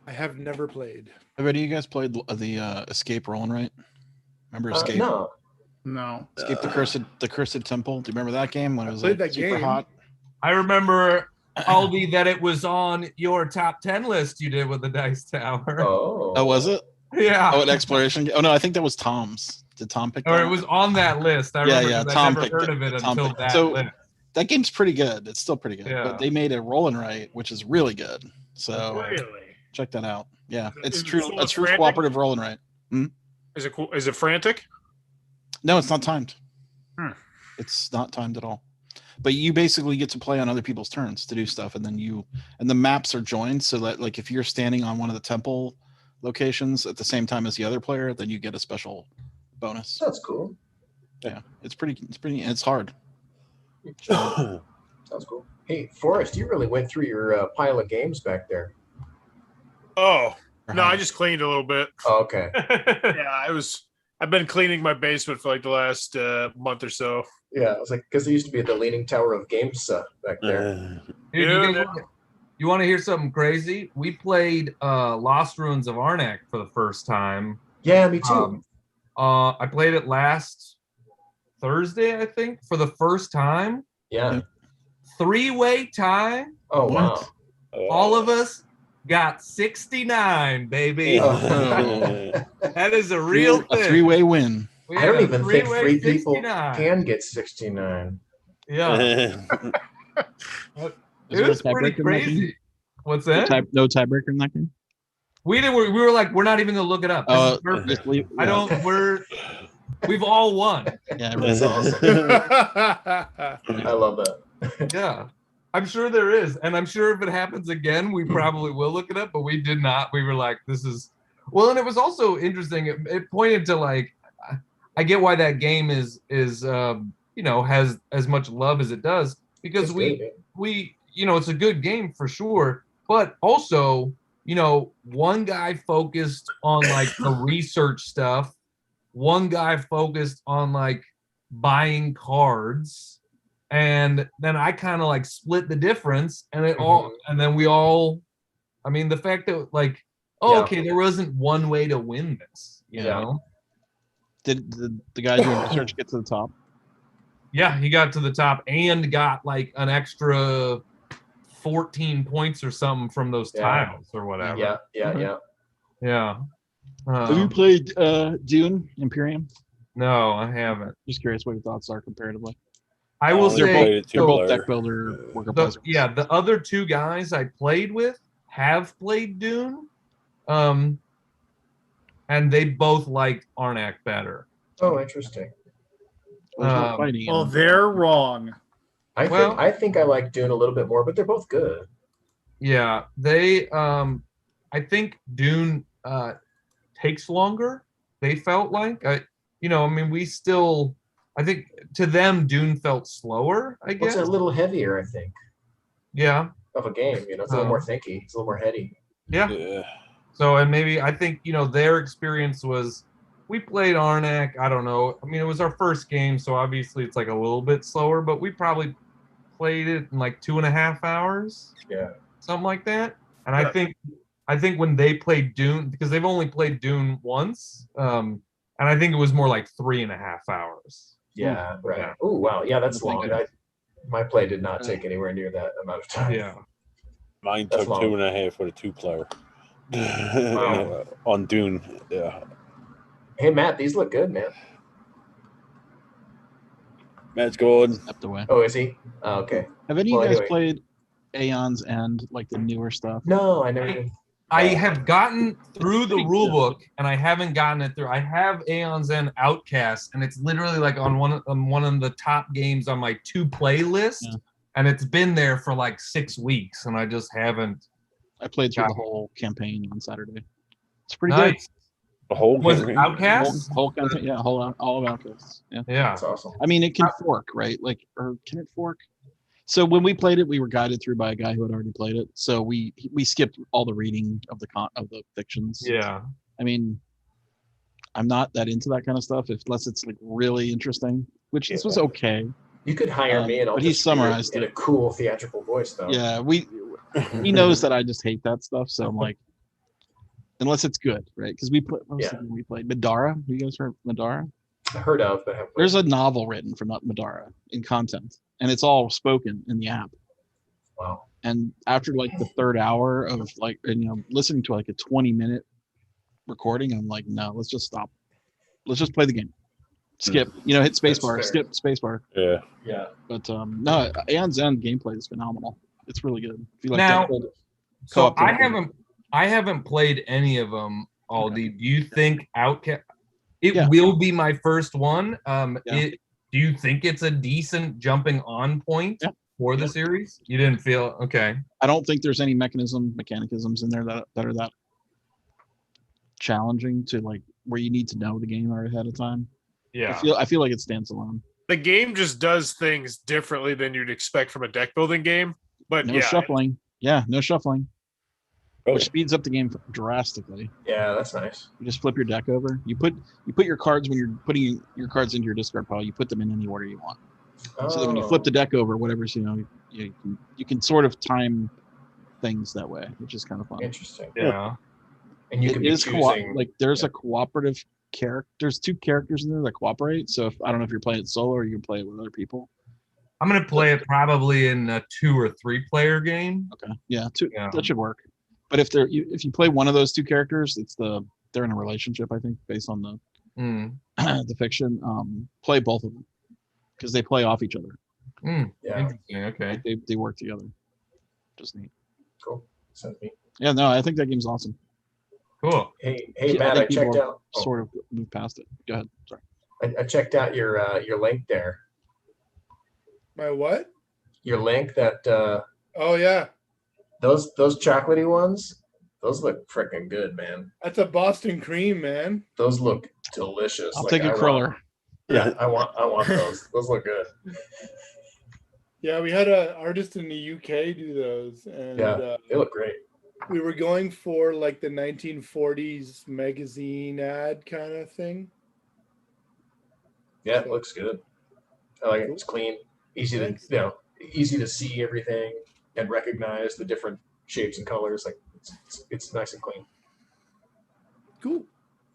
I have never played. Have any of you guys played the Escape Roll and Write? Remember Escape? No. Escape the Cursed Temple. Do you remember that game when it was super hot? I remember, Aldi, that it was on your top 10 list you did with the Dice Tower. Oh, was it? Yeah. Oh, an exploration. Oh no, I think that was Tom's. Did Tom pick that? Or it was on that list. I remember Tom I never heard of it until that list. That game's pretty good. It's still pretty good. Yeah. But they made a roll and write, which is really good. So Really? check that out. Yeah, it's Is true. it It's true frantic? cooperative roll and write. Is it cool? Is it frantic? No, it's not timed. It's not timed at all. But you basically get to play on other people's turns to do stuff, and then the maps are joined so that if you're standing on one of the temple locations at the same time as the other player, then you get a special bonus. That's cool. Yeah, it's it's hard. Sounds cool. Hey, Forrest, you really went through your pile of games back there. Oh, no, I just cleaned a little bit. Oh, okay. Yeah, I've been cleaning my basement for the last month or so. Yeah, I was like, because there used to be the Leaning Tower of Games back there. Dude, you want to hear something crazy? We played Lost Ruins of Arnak for the first time. Yeah, me too. I played it last Thursday, I think, for the first time. Yeah. 3-way tie. Oh, wow. All of us got 69, baby. Yeah. That is a real A thing. three-way win. We I don't got a even think three-way three people 69. can get 69. Yeah, Is it there a was pretty tiebreaker in that game? crazy. What's that? No tiebreaker in that game. We were like, we're not even gonna look it up. This is perfect. Just leave, I don't. We've all won. Yeah, That's awesome. I love that. Yeah, I'm sure there is, and I'm sure if it happens again, we probably will look it up. But we did not. We were like, this is well, and it was also interesting. It pointed to like, I get why that game is has as much love as it does because we it's a good game for sure, but also one guy focused on like the research stuff, one guy focused on like buying cards, and then I kind of like split the difference, and then we all, I mean, the fact that like, okay, there wasn't one way to win this, you know. Did the guy doing research get to the top? Yeah, he got to the top and got like an extra 14 points or something from those tiles or whatever. Yeah. Have you played Dune Imperium? No, I haven't. Just curious what your thoughts are comparatively. I will say they're both deck builder worker placers. Yeah, the other two guys I played with have played Dune, and they both liked Arnak better. Oh, interesting. Well, they're wrong. I think I like Dune a little bit more, but they're both good. Yeah, they. I think Dune takes longer. They felt like I mean, we still. I think to them, Dune felt slower. I guess it's a little heavier. I think. Yeah. Of a game, it's a little more thinky. It's a little more heady. Yeah. So, and maybe I think their experience was. We played Arnak. I don't know. I mean, it was our first game, so obviously it's like a little bit slower. But we probably played it in like 2.5 hours. Yeah. Something like that. And I think when they played Dune, because they've only played Dune once, and I think it was more like 3.5 hours. Yeah. Right. Yeah. Oh wow. Yeah, that's long. My play did not take anywhere near that amount of time. Yeah. Mine took 2.5 with a 2-player. Wow. On Dune. Yeah. Hey Matt, these look good, man. Matt's going. Stepped away. Oh, is he? Oh, okay. Have any of you guys played Aeon's End, like the newer stuff? No, I never did. I have gotten through the rule book, and I haven't gotten it through. I have Aeon's End Outcast, and it's literally like on one of the top games on my to-play list, and it's been there for like 6 weeks, and I just haven't. I played through the whole campaign on Saturday. It's pretty nice. good. The whole was it Outcast? Whole campaign, yeah, all of Outcasts. Yeah, that's awesome. I mean, it can fork, right? Like, or can it fork? So when we played it, we were guided through by a guy who had already played it. So we skipped all the reading of the fictions. Yeah. I mean, I'm not that into that kind of stuff unless it's like really interesting. Which this was okay. You could hire me, and I'll but he summarized in a cool theatrical voice, though. Yeah, he knows that I just hate that stuff. So I'm like, unless it's good, right? Because we played Madara. You guys heard Madara? I heard of, but there's a novel written for Madara in content, and it's all spoken in the app. Wow. And after like the third hour of like, listening to like a 20-minute recording, I'm like, no, let's just stop. Let's just play the game. Skip, hit spacebar, skip spacebar. Yeah. Yeah. But no, Aeon's End gameplay is phenomenal. It's really good. If you like now, so I haven't played any of them, Aldi. Do you think Outcast? It will be my first one. Do you think it's a decent jumping on point for the series? You didn't feel okay. I don't think there's any mechanicisms in there that are that challenging to like where you need to know the game ahead of time. Yeah. I feel like it stands alone. The game just does things differently than you'd expect from a deck building game. But no shuffling. Yeah, no shuffling. Which speeds up the game drastically. Yeah, that's nice. You just flip your deck over. You put your cards when you're putting your cards into your discard pile. You put them in any order you want. So that when you flip the deck over, whatever's you can sort of time things that way, which is kind of fun. Interesting. Yeah. And you can be choosing. There's a cooperative character. There's 2 characters in there that cooperate. So I don't know if you're playing it solo or you can play it with other people. I'm gonna play it probably in a 2 or 3 player game. Okay. Yeah. 2. Yeah. That should work. But if you play one of those two characters, they're in a relationship. I think based on the the fiction. Play both of them because they play off each other. Yeah. Interesting. Okay. They work together. Just neat. Cool. Sounds neat. Yeah, no, I think that game's awesome. Cool. Hey, Matt, I checked out. Sort of moved past it. Go ahead. Sorry. I checked out your link there. My what? Your link that. Oh yeah. Those chocolatey ones. Those look freaking good, man. That's a Boston cream, man. Those look delicious. I'll take a cruller. Yeah, I want those. Those look good. Yeah, we had an artist in the UK do those, and they look great. We were going for like the 1940s magazine ad kind of thing. Yeah, it looks good. I like it. It's clean, easy to see everything and recognize the different shapes and colors. Like it's nice and clean. Cool,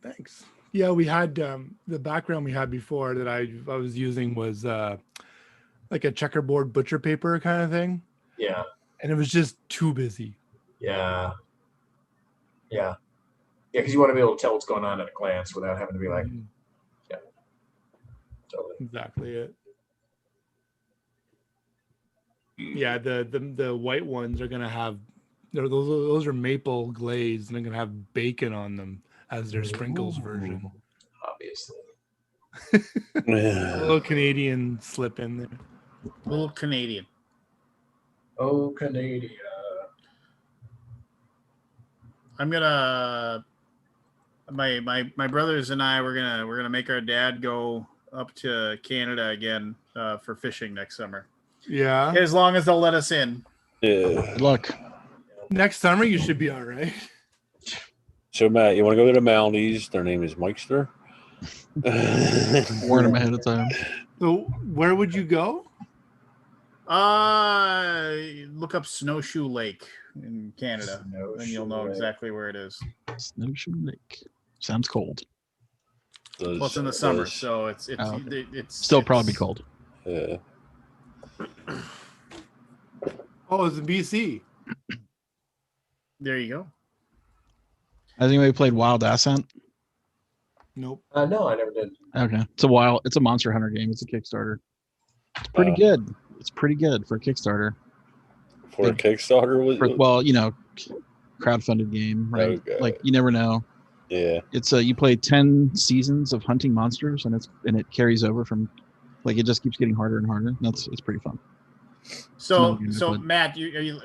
thanks. Yeah, we had the background we had before that I was using was like a checkerboard butcher paper kind of thing. Yeah, and it was just too busy. Yeah, because you want to be able to tell what's going on at a glance without having to be like, yeah, totally. Exactly it. Yeah, the white ones are gonna have those are maple glazed and they're gonna have bacon on them as their sprinkles version. Obviously. A little Canadian slip in there. A little Canadian. Oh, Canada. I'm gonna my brothers and I we're gonna make our dad go up to Canada again for fishing next summer. Yeah. As long as they'll let us in. Yeah. Good luck. Next summer you should be all right. So Matt, you want to go to the Mounties? Their name is Mikester. Warn them ahead of time. So where would you go? Look up Snowshoe Lake in Canada, and you'll know exactly where it is. Snowshoe Lake. Sounds cold. Well, it's in the summer, so it's still probably cold. Yeah. Oh, it's in BC. There you go. Has anybody played Wild Ascent? Nope. No, I never did. Okay. It's a Monster Hunter game. It's a Kickstarter. It's pretty good. It's pretty good for a Kickstarter. For a Kickstarter? Well, crowdfunded game, right? Okay. Like you never know. Yeah. It's you play 10 seasons of hunting monsters and it carries over from it just keeps getting harder and harder. It's pretty fun. So Matt,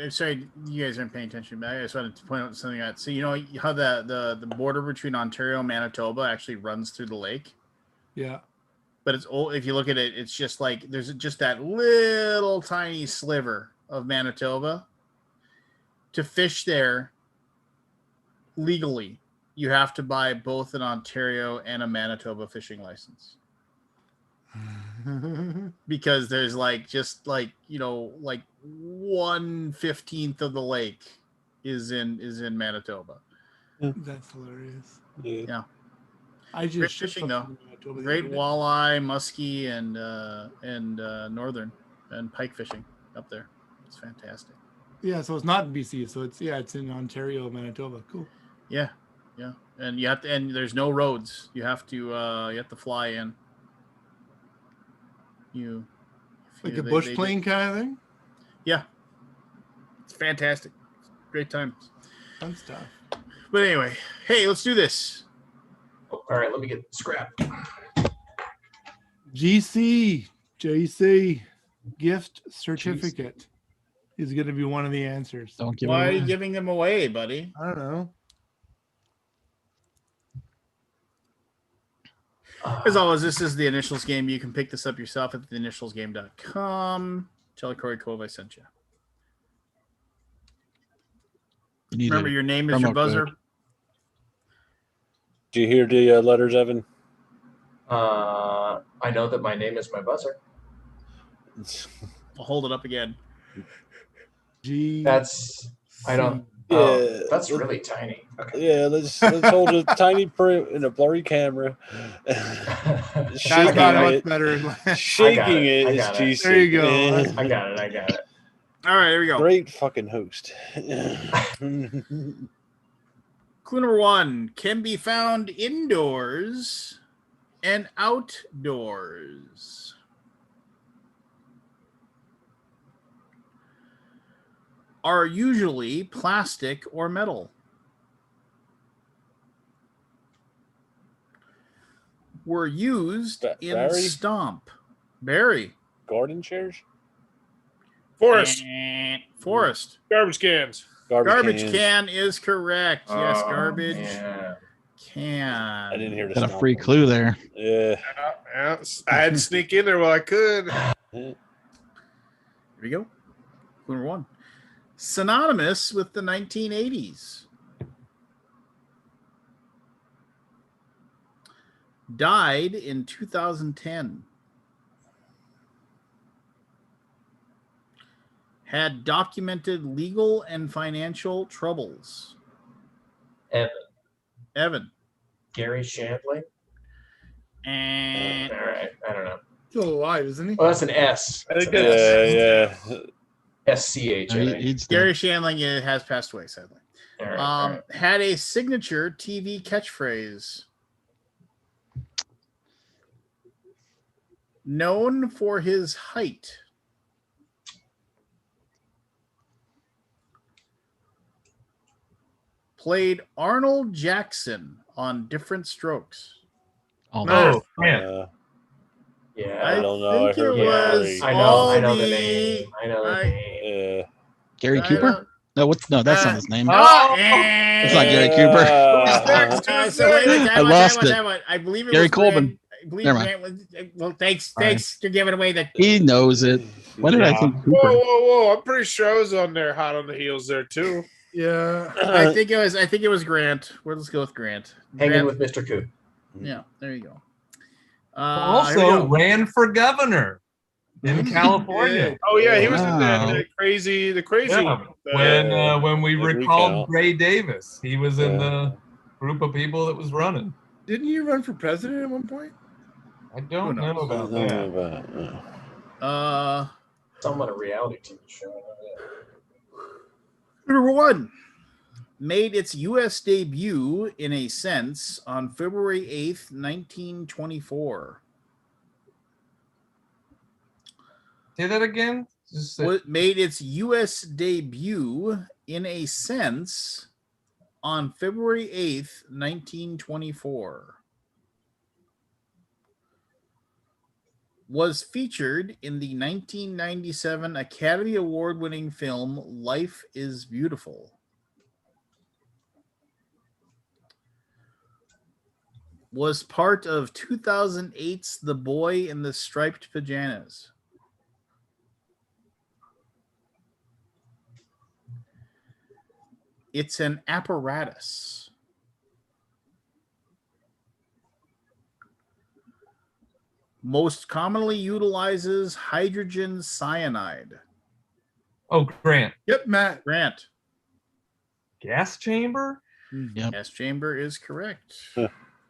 sorry, you guys aren't paying attention, but I just wanted to point out something out. So you know how the border between Ontario and Manitoba actually runs through the lake? Yeah. But if you look at it, it's just like there's just that little tiny sliver of Manitoba. To fish there legally, you have to buy both an Ontario and a Manitoba fishing license. Because there's like 1/15 of the lake is in Manitoba. That's hilarious. Yeah. I just great fishing though. Great walleye, muskie, and northern and pike fishing up there. It's fantastic. Yeah, so it's not in BC, so it's in Ontario, Manitoba. Cool. Yeah. And you have to, and there's no roads. You have to fly in. Like a bush plane kind of thing? Yeah. It's fantastic. Great times. Fun stuff. But anyway, hey, let's do this. Oh, all right, let me get scrap. JC gift certificate is going to be one of the answers. Don't give Why are you giving them away, buddy? I don't know. As always, this is the Initials game. You can pick this up yourself at theinitialsgame.com. Tell Corey Cove I sent you. Remember, your name is your buzzer. Do you hear the letters, Evan? I know that my name is my buzzer. I'll hold it up again. I don't. Yeah, that's really tiny. Okay. Yeah, let's hold a tiny print in a blurry camera. Shaking it is GC. There you go. I got it. All right, here we go. Great fucking host. Clue number 1 can be found indoors and outdoors. Are usually plastic or metal. Were used in Barry? Stomp. Barry. Garden chairs? Forest. Forest. Garbage cans. Garbage cans. can is correct. Yes, Oh, garbage man. can. I didn't hear the Got a stomp free one. clue there. Yeah. Yeah, I had to sneak in there while I could. Here we go. Clue number 1. Synonymous with the 1980s. Died in 2010. Had documented legal and financial troubles. Evan. Gary Shandling. And All right. I don't know. Still alive, isn't he? Well, that's an S. I think It's an that's Yeah. SCH. I think. He's Gary dead. Shandling has passed away, sadly. All right, all right. Had a signature TV catchphrase. Known for his height. Played Arnold Jackson on Different Strokes. All Oh, that. man. Yeah. I don't know. I think heard it was Barry. I know. all I know the the name. I know the name. Yeah. Gary I Cooper? don't- No, what? No, that's not his name. Oh, It's not Gary Cooper. So wait a minute, I lost it. I believe it Gary was Coleman. I believe Never Grant was. Well, thanks Sorry. for giving away the. He knows it. Why did I Yeah. think Whoa, Cooper? whoa! I'm pretty sure I was on there, hot on the heels there too. Yeah. I think it was Grant. Let's go with Grant. Hanging Grant. with Mr. Coop. Yeah, there you go. Here we Also go. ran for governor in California. Oh yeah, he was in Wow. the crazy Yeah, one. when we Good recalled recount. Gray Davis, he was in Yeah. the group of people that was running. Didn't you run for president at one point? I don't know about that. Some on a reality TV show. I know that. Number 1 made its U.S. debut in a sense on February 8th, 1924. Say that again. Just say- Made its U.S. debut in a sense on February 8th, 1924. Was featured in the 1997 Academy Award-winning film Life is Beautiful. Was part of 2008's The Boy in the Striped Pajamas. It's an apparatus. Most commonly utilizes hydrogen cyanide. Oh, Grant. Yep, Matt. Grant. Gas chamber? Yep. Gas chamber is correct. Boy,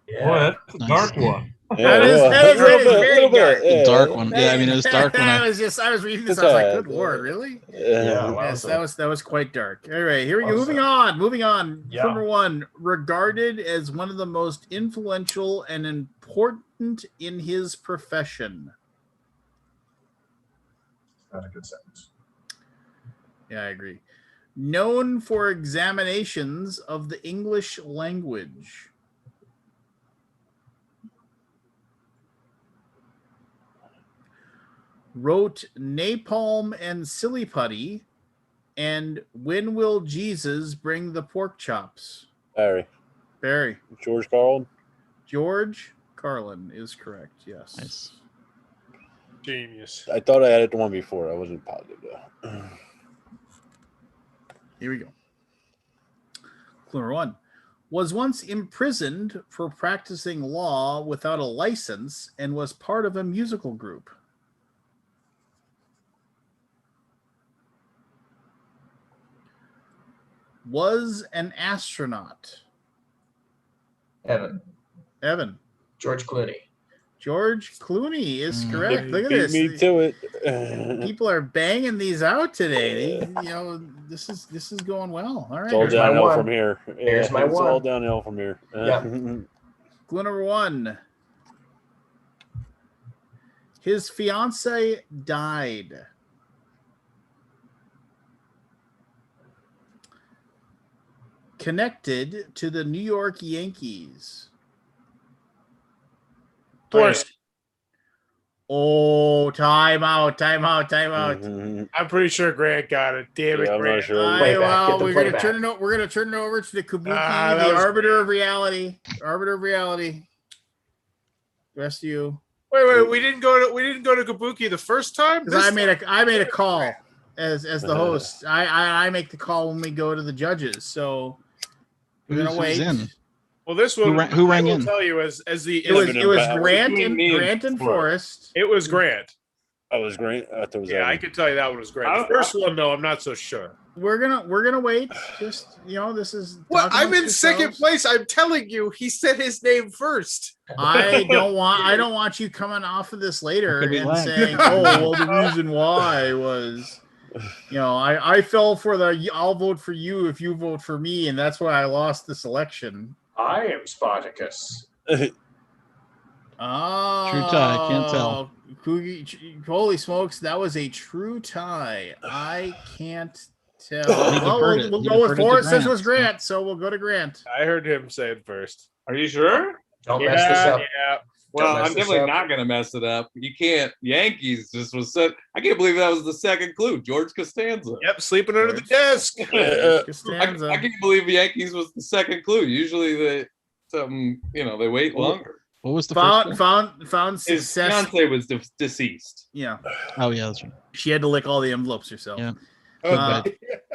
that's a Nice. dark one. That is very dark. The dark one. Yeah, I mean, it was dark when I I. was reading this. I was like, good lord, really? Yeah, wow, Yes, so- that was quite dark. All right, here we go. Awesome. Moving on. Yeah. Number 1, regarded as one of the most influential and important in his profession. Not a good sentence. Yeah, I agree. Known for examinations of the English language. Wrote Napalm and Silly Putty and When Will Jesus Bring the Pork Chops? Barry. Barry. George Carlin. George Carlin is correct. Yes. Nice. Genius. I thought I had it the one before. I wasn't positive though. Here we go. Clue number 1. Was once imprisoned for practicing law without a license and was part of a musical group. Was an astronaut. Evan. Evan. George Clooney. George Clooney is correct. Look at Beat this. me to it. People are banging these out today. This is going well. All right. It's all Here's my downhill one. from here. Here's my it's all one. downhill from here. Yeah. Clue number 1. His fiance died. Connected to the New York Yankees. Forrest. Oh, time out. Mhm. I'm pretty sure Grant got it. Damn it, Yeah, I'm Grant. not sure. Playback, Well, get the we're gonna playback. turn it. We're gonna turn it over to the Kabuki, Ah, that the was arbiter of reality. Arbiter of reality. The rest of you, Wait, we didn't go to Kabuki the first time? because This I made a call as the host. I make the call when we go to the judges. So we're gonna Who's wait. in? Well, this one Who rang I will in? tell you as the It was Battle. Grant Between me and and Forrest. it was Grant. I was great. I thought it was Yeah, I Evan. could tell you that one was Grant. The first one, though, I'm not so sure. We're gonna wait. Just this is. Well, talk I'm amongst in second yourselves. place. I'm telling you, he said his name first. I don't want you coming off of this later Could be and lag. saying, "Oh, well, the reason why was, I fell for the I'll vote for you if you vote for me, and that's why I lost this election." I am Spartacus. Oh, True tie, can't tell. Holy smokes, that was a true tie. I can't tell. He Well, deferred it. we'll He go with deferred it to Forrest since it was Grant, Grant, so we'll go to Grant. I heard him say it first. Are you sure? Don't mess this up. Yeah. Well, mess I'm this definitely up. not going to mess it up. You can't. Yankees just was said. I can't believe that was the second clue. George Costanza. Yep, sleeping under the desk. Costanza. I can't believe Yankees was the second clue. Usually they they wait longer. What was the first one? Found His success. fiance was deceased. Yeah, Oh yeah, that's right. she had to lick all the envelopes herself. Yeah.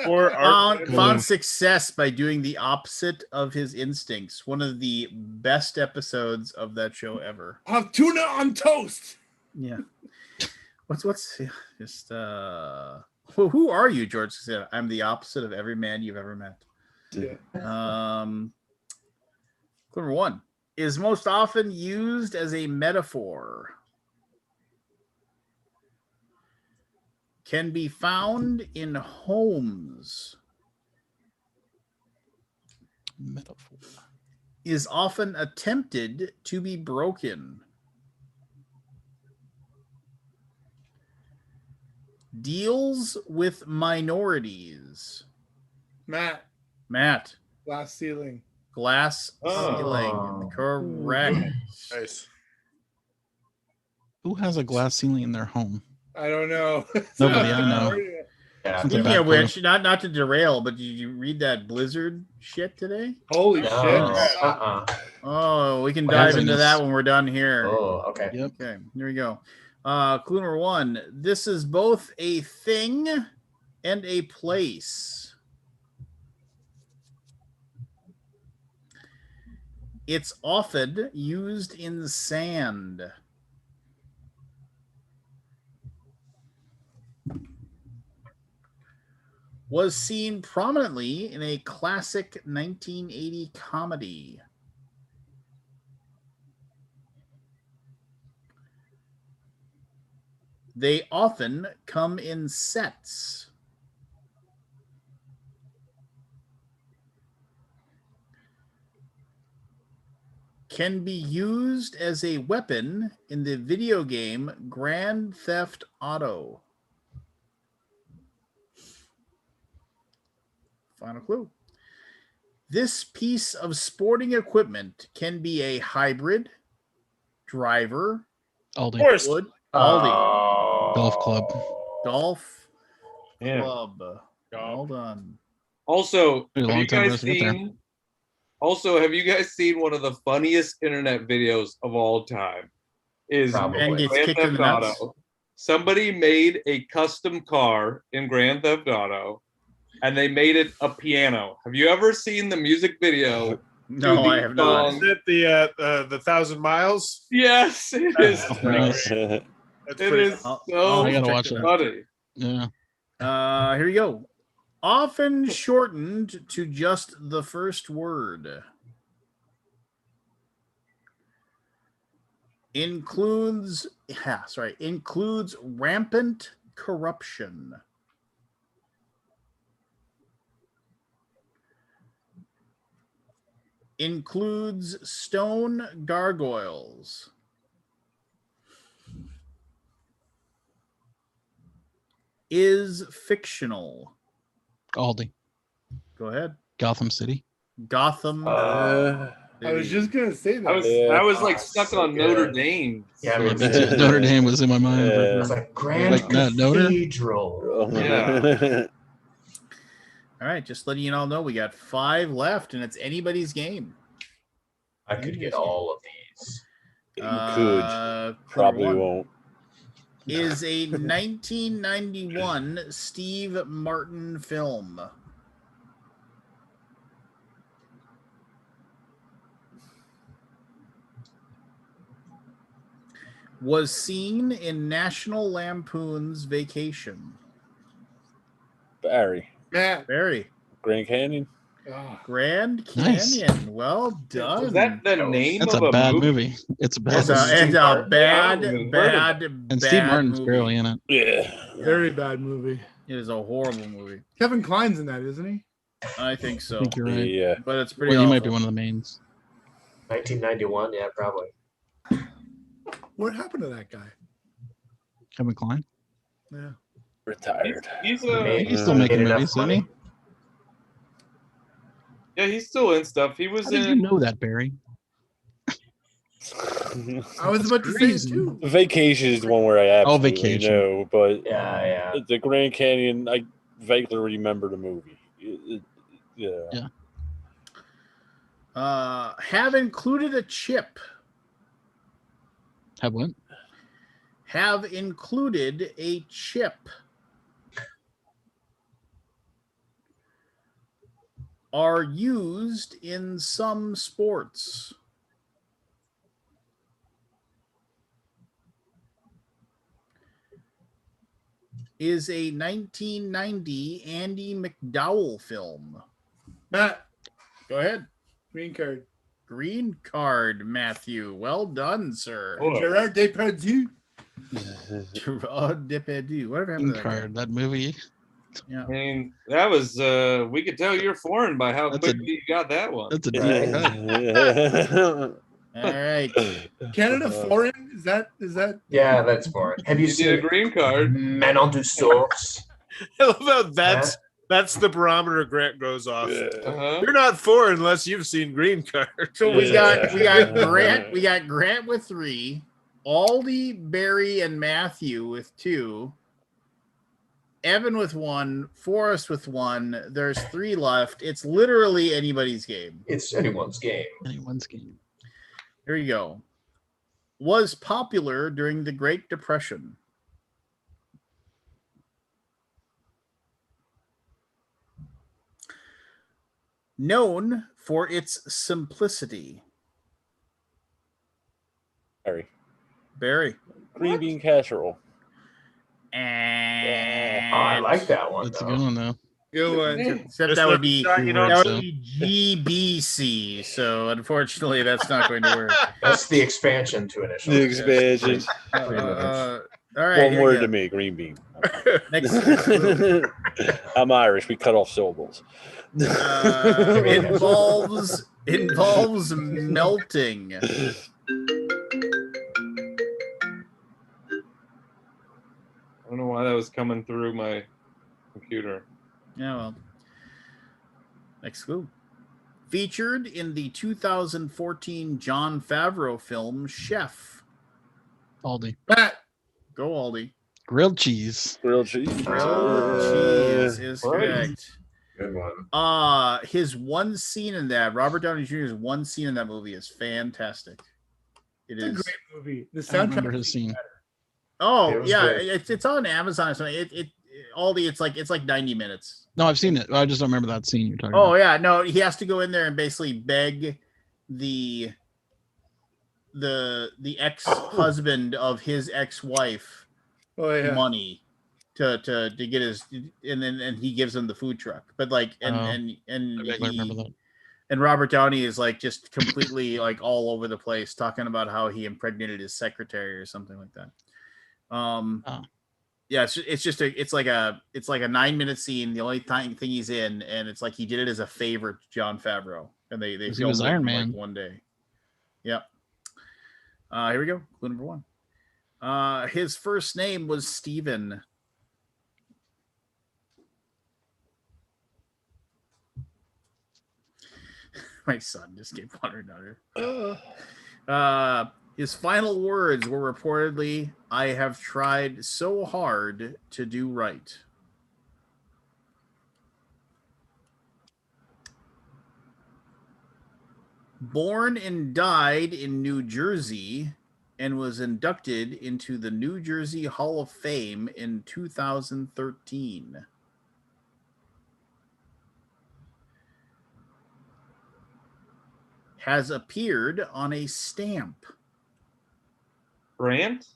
Or Found success by doing the opposite of his instincts. One of the best episodes of that show ever. I'll have tuna on toast. Yeah. What's just who are you, George? I'm the opposite of every man you've ever met. Yeah. Number 1 is most often used as a metaphor. Can be found in homes. Metaphor. Is often attempted to be broken. Deals with minorities. Matt, Glass ceiling. Ceiling. Correct. Nice. Who has a glass ceiling in their home? I don't know. Nobody I know. Yeah. Sounds like Speaking bad of which, clue. not to derail, but did you read that Blizzard shit today? Holy No. shit. Oh, we can What dive happened? into that when we're done here. Oh, okay. Yep. Okay, here we go. Clue number 1. This is both a thing and a place. It's often used in sand. Was seen prominently in a classic 1980 comedy. They often come in sets. Can be used as a weapon in the video game Grand Theft Auto. Final clue. This piece of sporting equipment can be a hybrid, driver, Aldi. Forrest. wood, Aldi, Golf club. golf Yeah. club. Well done. Also, Been a have long you time for guys us to get there. seen? Also, have you guys seen one of the funniest internet videos of all time? Is Probably. And gets Grand kicked in Theft the nuts. Auto. Somebody made a custom car in Grand Theft Auto, and they made it a piano. Have you ever seen the music video? No, to the I have not. song? Is it the 1,000 miles? Yes, it is. Oh, pretty nice. great. That's It pretty is I'll- so I gotta check watch it that. funny. Yeah. Here we go. Often shortened to just the first word. includes rampant corruption. Includes stone gargoyles. Is fictional. Aldi. Go ahead. Gotham City. Gotham. I was just gonna say that. I was like stuck on Notre Dame. Yeah, Yeah, Notre Dame was in my mind. It's like Grand Cathedral. Yeah. All right, just letting you all know we got 5 left, and it's anybody's game. I could get all of these. You could. Probably won't. Is a 1991 Steve Martin film. Was seen in National Lampoon's Vacation. Barry. Barry. Grand Canyon. Grand Nice. Canyon. Well done. Was that the name That's of a bad movie? movie. It's a bad It's a bad And Steve Martin's movie. barely in it. Yeah. Very bad movie. It is a horrible movie. Kevin Kline's in that, isn't he? I think so. I think you're right. Yeah. But it's pretty Well, you might awful. be one of the mains. 1991, yeah, probably. What happened to that guy? Kevin Kline. Yeah. Retired. He's He's still making movies, isn't he? Yeah, he's still in stuff. He was How did you in. know that, Barry? I was about to say it too. Vacation is the one where I absolutely Vacation. know, but Yeah. the Grand Canyon, I vaguely remember the movie. Yeah. Have included a chip. Have what? Have included a chip. Are used in some sports. Is a 1990 Andy McDowell film. Matt, Go ahead. green card. Green card, Matthew. Well done, sir. Gerard Depardieu. Gerard Depardieu. Whatever happened to that guy? Card. That movie. Yeah. I mean, that was. We could tell you're foreign by how quickly you got that one. That's a deep cut. All right. Canada foreign? Is that? Yeah, that's foreign. Have you You seen did a green card. Manon du Source? I love how that's the barometer Grant goes off. Uh-huh. You're not foreign unless you've seen Green Card. So we got Grant. We got Grant with 3, Aldi, Barry, and Matthew with 2, Evan with 1, Forrest with 1. There's 3 left. It's literally anybody's game. It's anyone's game. Anyone's game. Here you go. Was popular during the Great Depression. Known for its simplicity. Barry. Green bean casserole. And I like that one. That's a good one, though. Good one. Except that would be GBC. So unfortunately, that's not going to work. That's the expansion to initial. The expansion. All right. One word to me, green bean. Next. I'm Irish. We cut off syllables. Involves melting. I don't know why that was coming through my computer. Yeah, well. Next clue. Featured in the 2014 Jon Favreau film Chef. Aldi. Matt. Go Aldi. Grilled cheese. Grilled cheese. Grilled cheese is correct. Good one. His one scene in that, Robert Downey Jr.'s one scene in that movie is fantastic. It's a great movie. The I don't remember soundtrack. his scene. Oh It was yeah, good. it's on Amazon or something. Aldi, it's like 90 minutes. No, I've seen it. I just don't remember that scene you're talking Oh about. yeah, no, he has to go in there and basically beg the ex-husband of his ex-wife Oh yeah. money to get his, and then he gives him the food truck. But like and I vaguely remember that. And Robert Downey is like just completely like all over the place, talking about how he impregnated his secretary or something like that. Yeah, it's like a 9-minute scene. The only thing he's in, and it's like he did it as a favor to Jon Favreau, and they He filmed was it Iron in Man. like one day. Yep. Here we go. Clue number 1. His first name was Steven. My son just gave water another. His final words were reportedly, "I have tried so hard to do right." Born and died in New Jersey and was inducted into the New Jersey Hall of Fame in 2013. Has appeared on a stamp. Grant?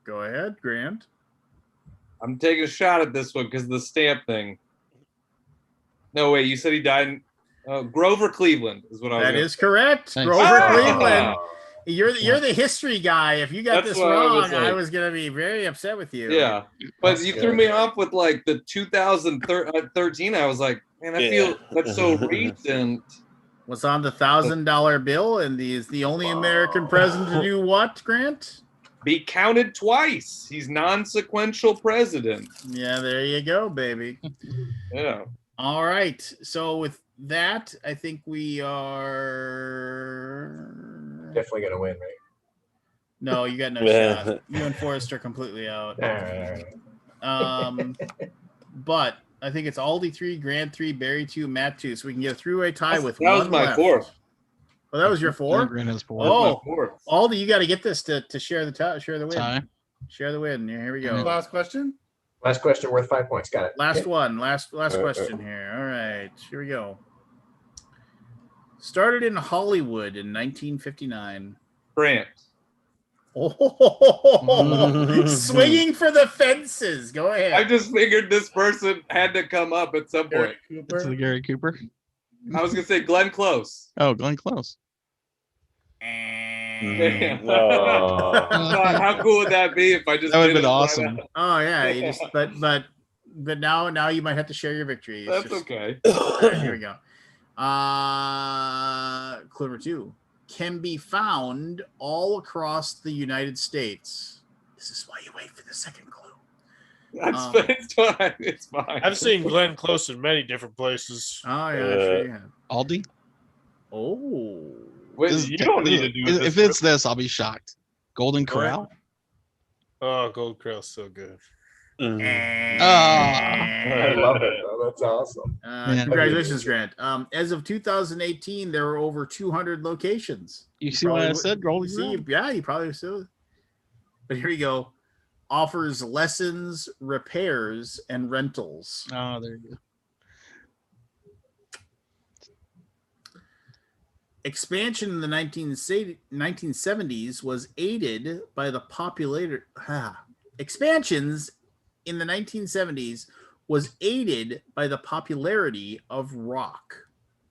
Go ahead, Grant. I'm taking a shot at this one because of the stamp thing. No, wait, you said he died in Grover Cleveland is what I was That gonna is say. correct. Nice. Grover Ah! Cleveland. You're the history guy. If you got That's this what I was wrong, I like- was gonna be very upset with you. Yeah, but That's you good. threw me off with like the 2013. I was like, man, I feel that's so recent. Was on the $1,000 bill, and he is the only American president to do what, Grant? Be counted twice. He's non-sequential president. Yeah, there you go, baby. Yeah. All right. So with that, I think we are Definitely gonna win, right? No, you got no shot. You and Forrest are completely out. All right. But I think it's Aldi 3, Grant 3, Barry 2, Matt 2, so we can get a three-way tie with That one was my left. fourth. Oh, that was your 4? Grant has 4. Oh, Fourth. Aldi, you got to get this to share the win. Tie. Share the win. Here we go. Last question. Last question worth 5 points. Got it. Last Okay. one. Last question here. All right. Here we go. Started in Hollywood in 1959. Grant. Oh, swinging for the fences. Go ahead. I just figured this person had to come up at some point. It's the Gary Cooper. I was gonna say Glenn Close. Oh, Glenn Close. How cool would that be if I just That would did have been it right awesome. now? Oh yeah, you just but now you might have to share your victory. It's That's just- okay. All right, here we go. Clue number 2 can be found all across the United States. This is why you wait for the second clue. It's fine. It's fine. I've seen Glenn Close in many different places. Oh yeah, sure you have. Aldi. Oh, Wait, This is- you don't need to do it. If it's this, I'll be shocked. Golden Corral. Oh, Gold Corral's so good. I love it. Though. That's awesome. Yeah. Congratulations, Grant. As of 2018, there were over 200 locations. You see what I said? Golden See, Corral. yeah, you probably still. But here we go. Offers lessons, repairs, and rentals. Oh, there you go. Expansion in the 1970s was aided by the expansions in the 1970s was aided by the popularity of rock.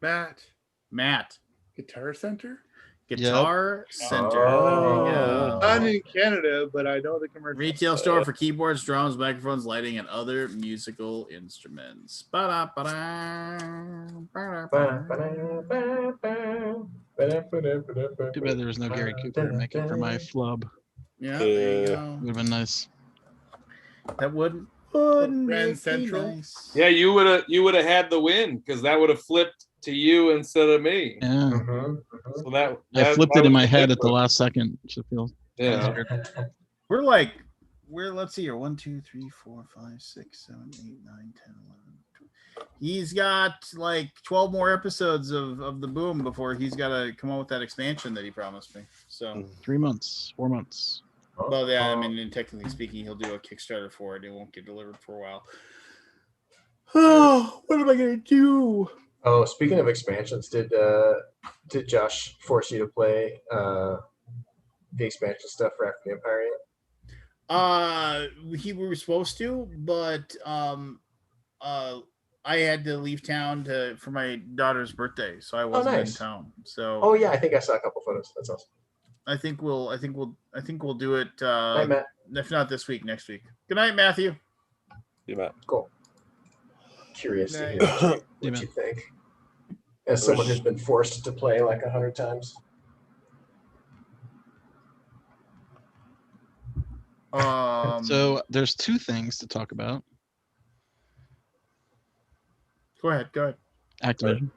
Matt. Guitar Center. Guitar Center. Oh. There you go. I'm in Canada, but I know the commercial. Retail store for keyboards, drums, microphones, lighting, and other musical instruments. Too bad there was no Gary Cooper to make it for my flub. Yeah, there you go. Would have been nice. That wouldn't Grand make me Central. nice. Yeah, you would have had the win because that would have flipped to you instead of me. Yeah. Mm-hmm. So that I flipped that it in was my head at the different. last second. Sheffield. Yeah. Let's see here. 1, 2, 3, 4, 5, 6, 7, 8, 9, 10, 11, 12. He's got like 12 more episodes of the Boom before he's got to come up with that expansion that he promised me. So, 3 months, 4 months. well, yeah, I mean, and technically speaking, he'll do a Kickstarter for it. It won't get delivered for a while. Oh, what am I gonna do? Oh, speaking of expansions, did Josh force you to play the expansion stuff for After the Empire yet? We were supposed to, but I I had to leave town for my daughter's birthday, so I wasn't in nice. town. So Oh yeah, I think I saw a couple photos. That's awesome. I think we'll do it. Night, Matt. If not this week, next week. Good night, Matthew. Yeah, Matt. Cool. Curious to hear Yeah, what you think. As someone who's been forced to play like 100 times. So there's two things to talk about. Go ahead. Activision.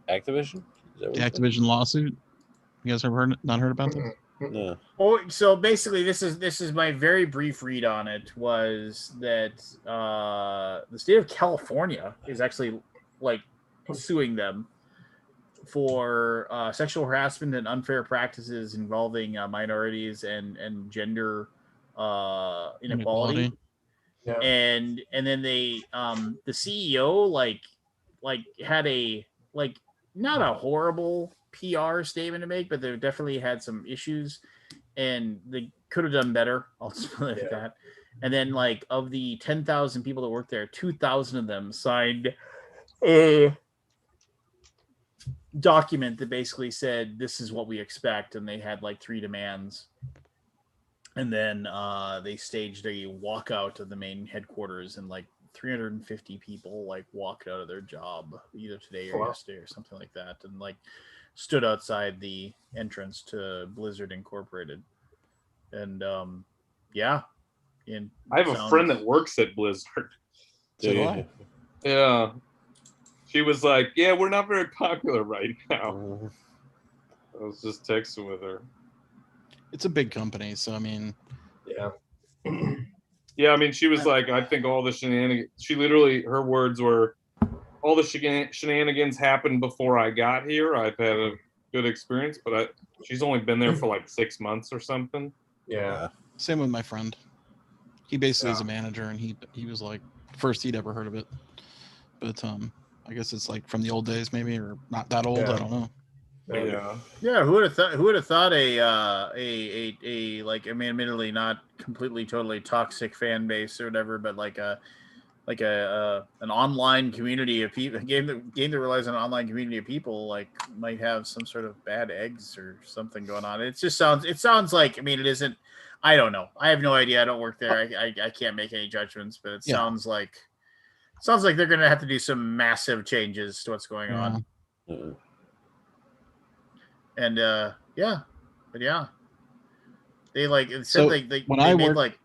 Activision? The Activision lawsuit. You guys ever not heard about this? No. Oh, so basically, this is my very brief read on it. Was that the state of California is actually like suing them for sexual harassment and unfair practices involving minorities and gender inequality. Yeah. And then they the CEO like had a not a horrible PR statement to make, but they definitely had some issues and they could have done better. I'll just put it like that. And then like of the 10,000 people that work there, 2,000 of them signed a document that basically said this is what we expect, and they had like 3 demands. And then they staged a walkout of the main headquarters, and like 350 people like walked out of their job either today or yesterday or something like that, and like stood outside the entrance to Blizzard Incorporated. And I have a friend that works at Blizzard. Yeah. She was like, yeah, we're not very popular right now. I was just texting with her. It's a big company, so I mean, yeah. Yeah, I mean, she was like, I think all the shenanigans, she literally, her words were, all the shenanigans happened before I got here. I've had a good experience, but she's only been there for like 6 months or something. Yeah. Same with my friend. He basically is a manager, and he was like, first he'd ever heard of it. But I guess it's like from the old days, maybe, or not that old. I don't know. Yeah, who would have thought? Who would have thought a like, I mean, admittedly not completely totally toxic fan base or whatever, but like an online community of people, game that relies on an online community of people, like might have some sort of bad eggs or something going on. It sounds like, I mean, it isn't. I don't know. I have no idea. I don't work there. I can't make any judgments, but it sounds like they're going to have to do some massive changes to what's going on. And they like it said they made like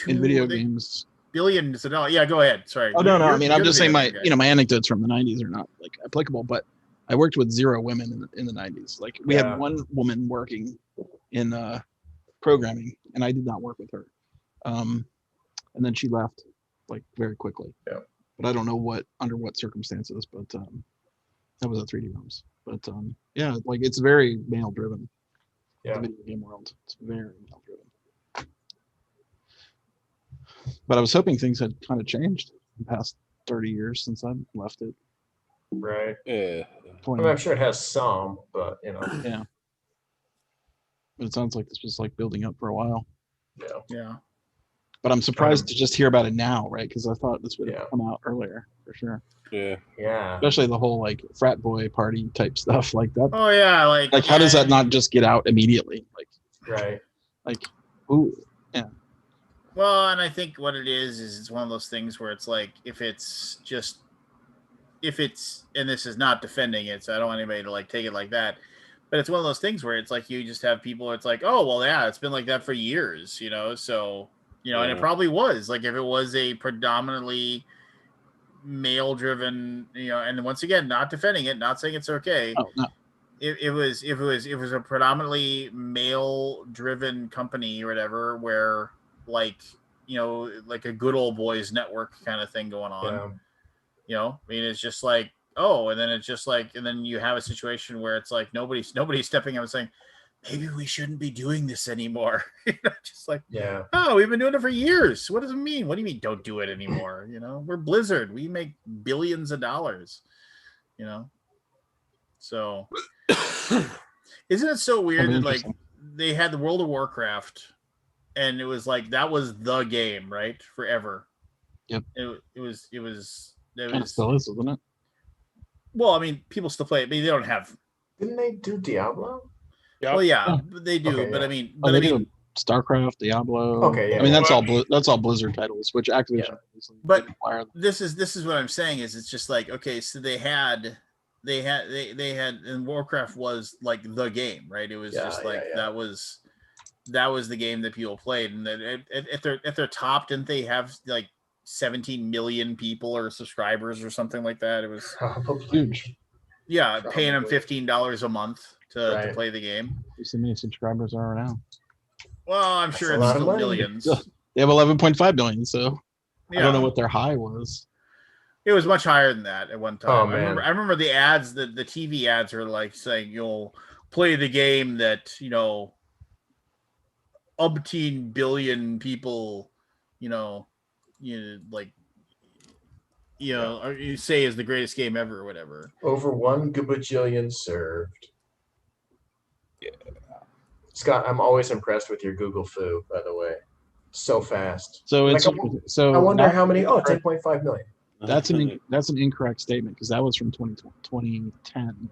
in video games billions of dollars. Yeah, go ahead. Sorry. Oh no, I mean, I'm just saying my anecdotes from the 90s are not like applicable, but I worked with 0 women in the 90s. Like we had one woman working in programming, and I did not work with her. And then she left like very quickly. Yeah. But I don't know under what circumstances, but that was at 3D Realms. But like it's very male driven. Yeah. The video game world. It's very male driven. But I was hoping things had kind of changed in the past 30 years since I left it. Right. Yeah. I mean, I'm sure it has some, but you know. Yeah. But it sounds like this was like building up for a while. Yeah. But I'm surprised to just hear about it now, right? Because I thought this would have come out earlier for sure. Yeah. Yeah. Especially the whole like frat boy party type stuff like that. Oh yeah, like how does that not just get out immediately? Like right. Like ooh, yeah. Well, and I think what it is it's one of those things where it's like if it's and this is not defending it, so I don't want anybody to like take it like that. But it's one of those things where it's like you just have people, it's like, oh well, yeah, it's been like that for years, you know, so and it probably was like if it was a predominantly male driven, and once again, not defending it, not saying it's okay. Oh, no. If it was a predominantly male driven company or whatever, where like like a good old boys network kind of thing going on. I mean, it's just like, oh, and then it's just like, and then you have a situation where it's like nobody's stepping up and saying, maybe we shouldn't be doing this anymore. Just like, oh, we've been doing it for years. What does it mean? What do you mean don't do it anymore? We're Blizzard. We make billions of dollars, So isn't it so weird that like they had the World of Warcraft and it was like that was the game, right? Forever. Yep. It was Kind of still is, isn't it? Well, I mean, people still play it, but they don't have. Didn't they do Diablo? Yep. Well, yeah, Yeah. they do, Okay, but yeah. I mean, Oh, they do StarCraft, Diablo. Okay, yeah, I mean, yeah. that's all Blizzard titles, which Activision. Yeah. obviously But didn't acquire them. this is what I'm saying is it's just like, okay, so they had and Warcraft was like the game, right? It was just like that was the game that people played, and then at their top, didn't they have like 17 million people or subscribers or something like that? It was Probably huge. Yeah, Probably. paying them $15 a month to Right. play the game. You see how many subscribers are now? Well, I'm That's sure a it's lot of still money. millions. They have 11.5 billion, so Yeah. I don't know what their high was. It was much higher than that at one time. Oh, man. I remember the ads, the TV ads were like saying you'll play the game that, umpteen billion people, or you say is the greatest game ever or whatever. Over 1 gabajillion served. Yeah. Scott, I'm always impressed with your Google foo, by the way. So fast. So Like, it's I wonder how many. Oh, 10.5 million. That's an incorrect statement because that was from 2010.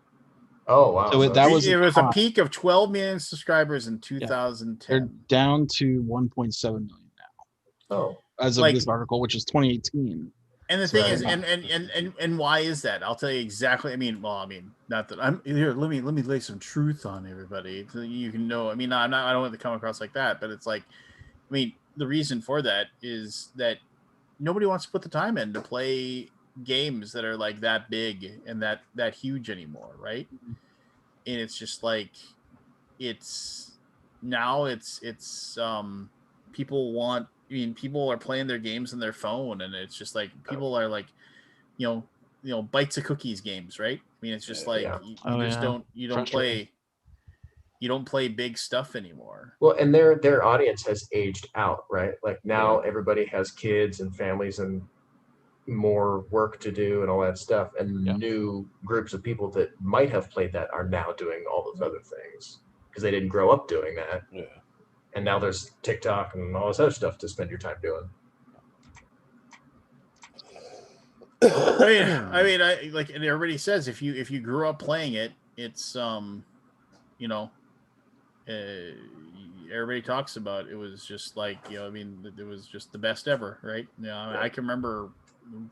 Oh wow! So that was it was a peak of 12 million subscribers in 2010. They're down to 1.7 million now. Oh, as of this article, which is 2018. And the thing is, and why is that? I'll tell you exactly. I mean, not that I'm here. Let me lay some truth on everybody so you can know. I mean, I don't want to come across like that, but it's like, I mean, the reason for that is that nobody wants to put the time in to play games that are like that big and that huge anymore, right? And it's just like people want. I mean, people are playing their games on their phone, and it's just like people are like, bites of cookies games, right? I mean, it's just like you don't play big stuff anymore. Well, and their audience has aged out, right? Like now everybody has kids and families and more work to do and all that stuff, and new groups of people that might have played that are now doing all those other things because they didn't grow up doing that. Yeah. And now there's TikTok and all this other stuff to spend your time doing. I mean, like everybody says, if you grew up playing it, it's everybody talks about it was just like it was just the best ever, right? I can remember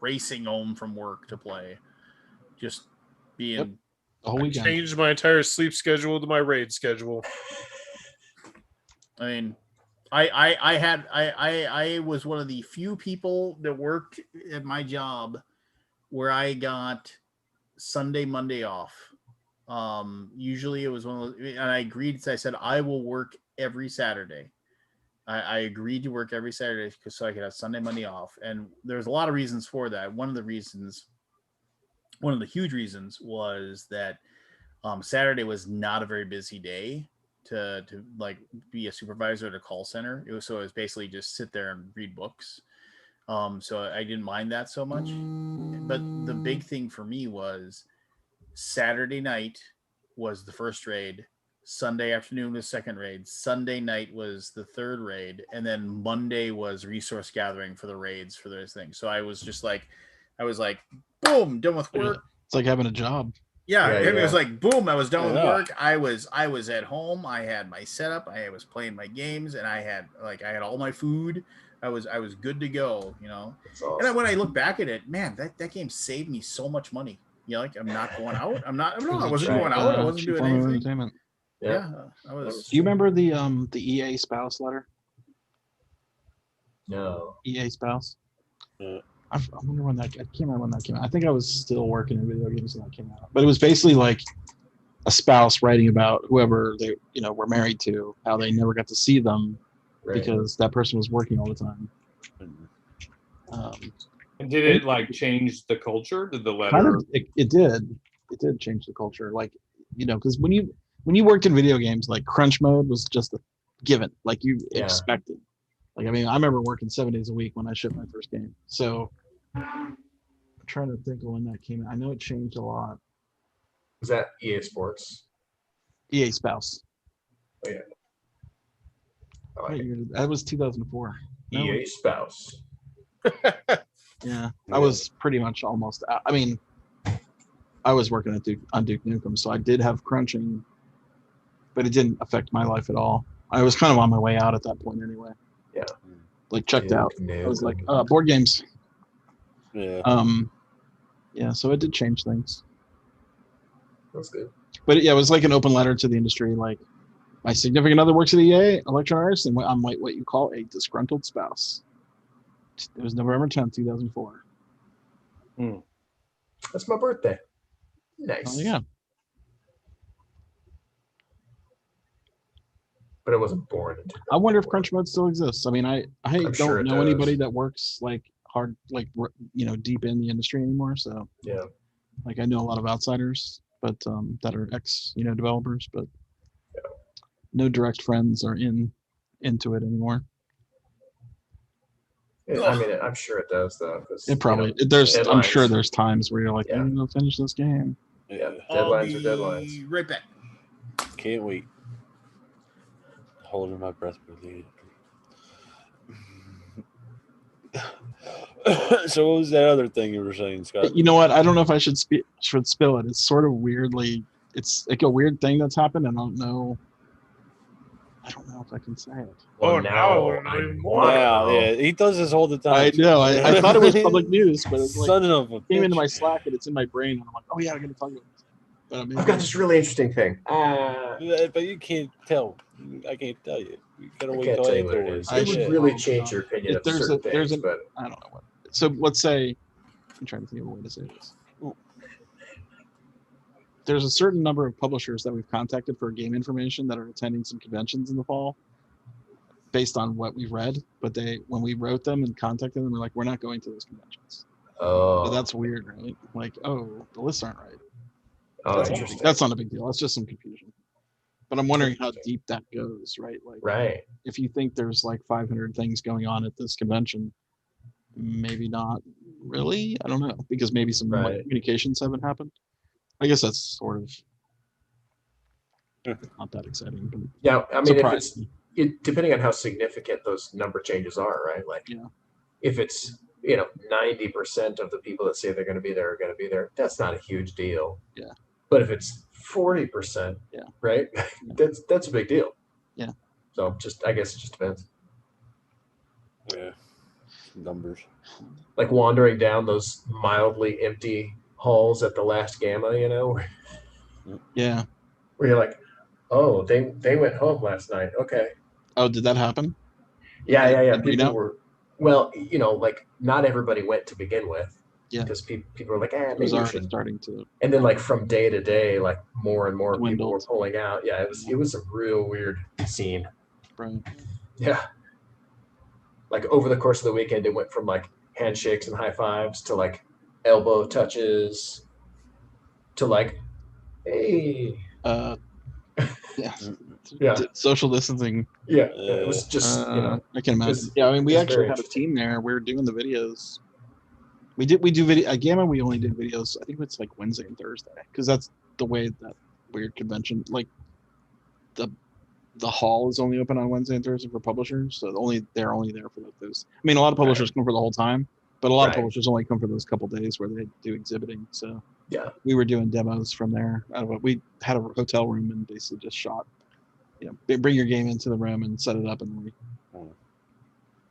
racing home from work to play, just being. The whole weekend. I changed my entire sleep schedule to my raid schedule. I mean, I was one of the few people that worked at my job where I got Sunday, Monday off. Usually it was one of those, and I agreed. I said I will work every Saturday. I agreed to work every Saturday so I could have Sunday, Monday off. And there's a lot of reasons for that. One of the huge reasons was that Saturday was not a very busy day to like be a supervisor at a call center. It was basically just sit there and read books. So I didn't mind that so much. But the big thing for me was Saturday night was the first raid, Sunday afternoon was second raid, Sunday night was the third raid, and then Monday was resource gathering for the raids for those things. So I was like, boom, done with work. It's like having a job. Yeah, it was like boom, I was done with work. I was at home. I had my setup. I was playing my games, and I had all my food. I was good to go, Awesome. And then when I look back at it, man, that game saved me so much money. Like I'm not going out. I wasn't going out. I wasn't doing anything. Yeah, I was. Do you remember the EA spouse letter? No. EA spouse. I wonder when that. I can't remember when that came out. I think I was still working in video games when that came out. But it was basically like a spouse writing about whoever they were married to, how they never got to see them because that person was working all the time. And did it like change the culture? Did the letter? Kind of, it did. It did change the culture. Like because when you worked in video games, like crunch mode was just a given. Like you expected. Like I remember working 7 days a week when I shipped my first game. So I'm trying to think of when that came out. I know it changed a lot. Was that EA Sports? EA Spouse. Oh yeah. That was 2004. EA Spouse. Yeah, I was pretty much almost out. I mean, I was working at Duke Nukem, so I did have crunching, but it didn't affect my life at all. I was kind of on my way out at that point anyway. Yeah. Like checked out. Nukem. I was like, board games. Yeah. Yeah, so it did change things. That's good. But yeah, it was like an open letter to the industry. Like, my significant other works at EA, Electronic Arts, and I'm like what you call a disgruntled spouse. It was November 10th, 2004. That's my birthday. Nice. Oh, yeah. But I wasn't born in I wonder if crunch mode still exists. I mean, I don't sure it know does. anybody that works like hard, like, you know, deep in the industry anymore. So yeah, like I know a lot of outsiders, but that are ex, you know, developers, but no direct friends are into it anymore. I mean, I'm sure it does though. It probably I'm sure there's times where you're like, I'm gonna finish this game. Yeah, deadlines are deadlines. Right back. Can't wait. Holding my breath for the So what was that other thing you were saying, Scott? You know what? I don't know if I should spill it. It's sort of weirdly, it's like a weird thing that's happened, and I don't know if I can say it. Well, now yeah, he does this all the time. I know. I thought it was public news, but it's like Son of a came into bitch. my Slack and it's in my brain, and I'm like, oh yeah, I'm gonna talk about this. But I've got this really interesting thing. But you can't tell. I can't tell you. You gotta wait till afterwards. It would really change your opinion of certain things, but I don't know what. So let's say, I'm trying to think of a way to say this. There's a certain number of publishers that we've contacted for game information that are attending some conventions in the fall, based on what we've read. But when we wrote them and contacted them, they're like, we're not going to those conventions. Oh, but that's weird, right? Like, oh, the lists aren't right. Oh, that's interesting. That's not a big deal. That's just some confusion. But I'm wondering how deep that goes, right? Like, right. If you think there's like 500 things going on at this convention, maybe not really. I don't know, because maybe some communications haven't happened. I guess that's sort of not that exciting. But yeah, I mean, if depending on how significant those number changes are, right? Like, if it's 90% of the people that say they're going to be there are going to be there, that's not a huge deal. Yeah. But if it's 40%, right, that's a big deal. Yeah. So I guess it just depends. Yeah. Numbers. Like wandering down those mildly empty halls at the last Gamma, Yeah. Where you're like, oh, they went home last night. Okay. Oh, did that happen? Yeah. People were, well, like not everybody went to begin with. Yeah. Because people were like, it was already starting to. And then like from day to day, like more and more people were pulling out. Yeah, it was a real weird scene. Right. Yeah. Like over the course of the weekend, it went from like handshakes and high fives to like elbow touches to like, hey. Yeah. Social distancing. Yeah. It was just I can imagine. I mean, we actually had a team there. We were doing the videos. We do video at Gamma. We only did videos. I think it's like Wednesday and Thursday because that's the way that weird convention. Like the hall is only open on Wednesday and Thursday for publishers, so they're only there for those. I mean, a lot of publishers come for the whole time, but a lot of publishers only come for those couple days where they do exhibiting. So we were doing demos from there. We had a hotel room and basically just shot. Bring your game into the room and set it up, and we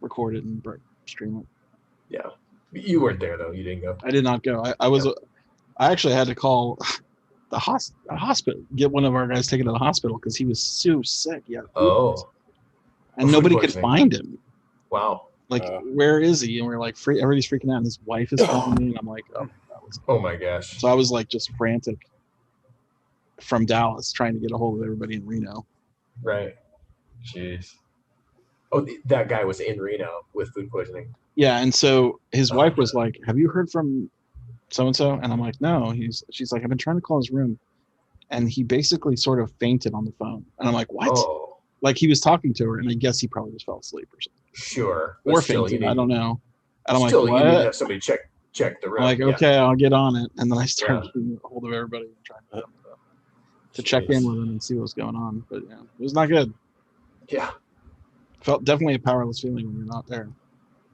record it and stream it. Yeah. You weren't there though. You didn't go. I did not go. I actually had to call the hospital, get one of our guys taken to the hospital because he was so sick. Yeah. And nobody could find him. Wow. Like, where is he? And we're like, everybody's freaking out. And his wife is calling me, and I'm like, oh my gosh. So I was like, just frantic from Dallas trying to get a hold of everybody in Reno. Right. Jeez. Oh, that guy was in Reno with food poisoning. Yeah, and so his wife was like, "Have you heard from so-and-so?" And I'm like, "No." She's like, "I've been trying to call his room." And he basically sort of fainted on the phone. And I'm like, "What?" Oh. Like he was talking to her, and I guess he probably just fell asleep or something. Sure. Or fainted, I don't know. And I'm like, "What?" You need to have somebody check the room. I'm like, okay, I'll get on it. And then I started getting a hold of everybody and trying to check in with them and see what's going on. But yeah, it was not good. Yeah. Felt definitely a powerless feeling when you're not there.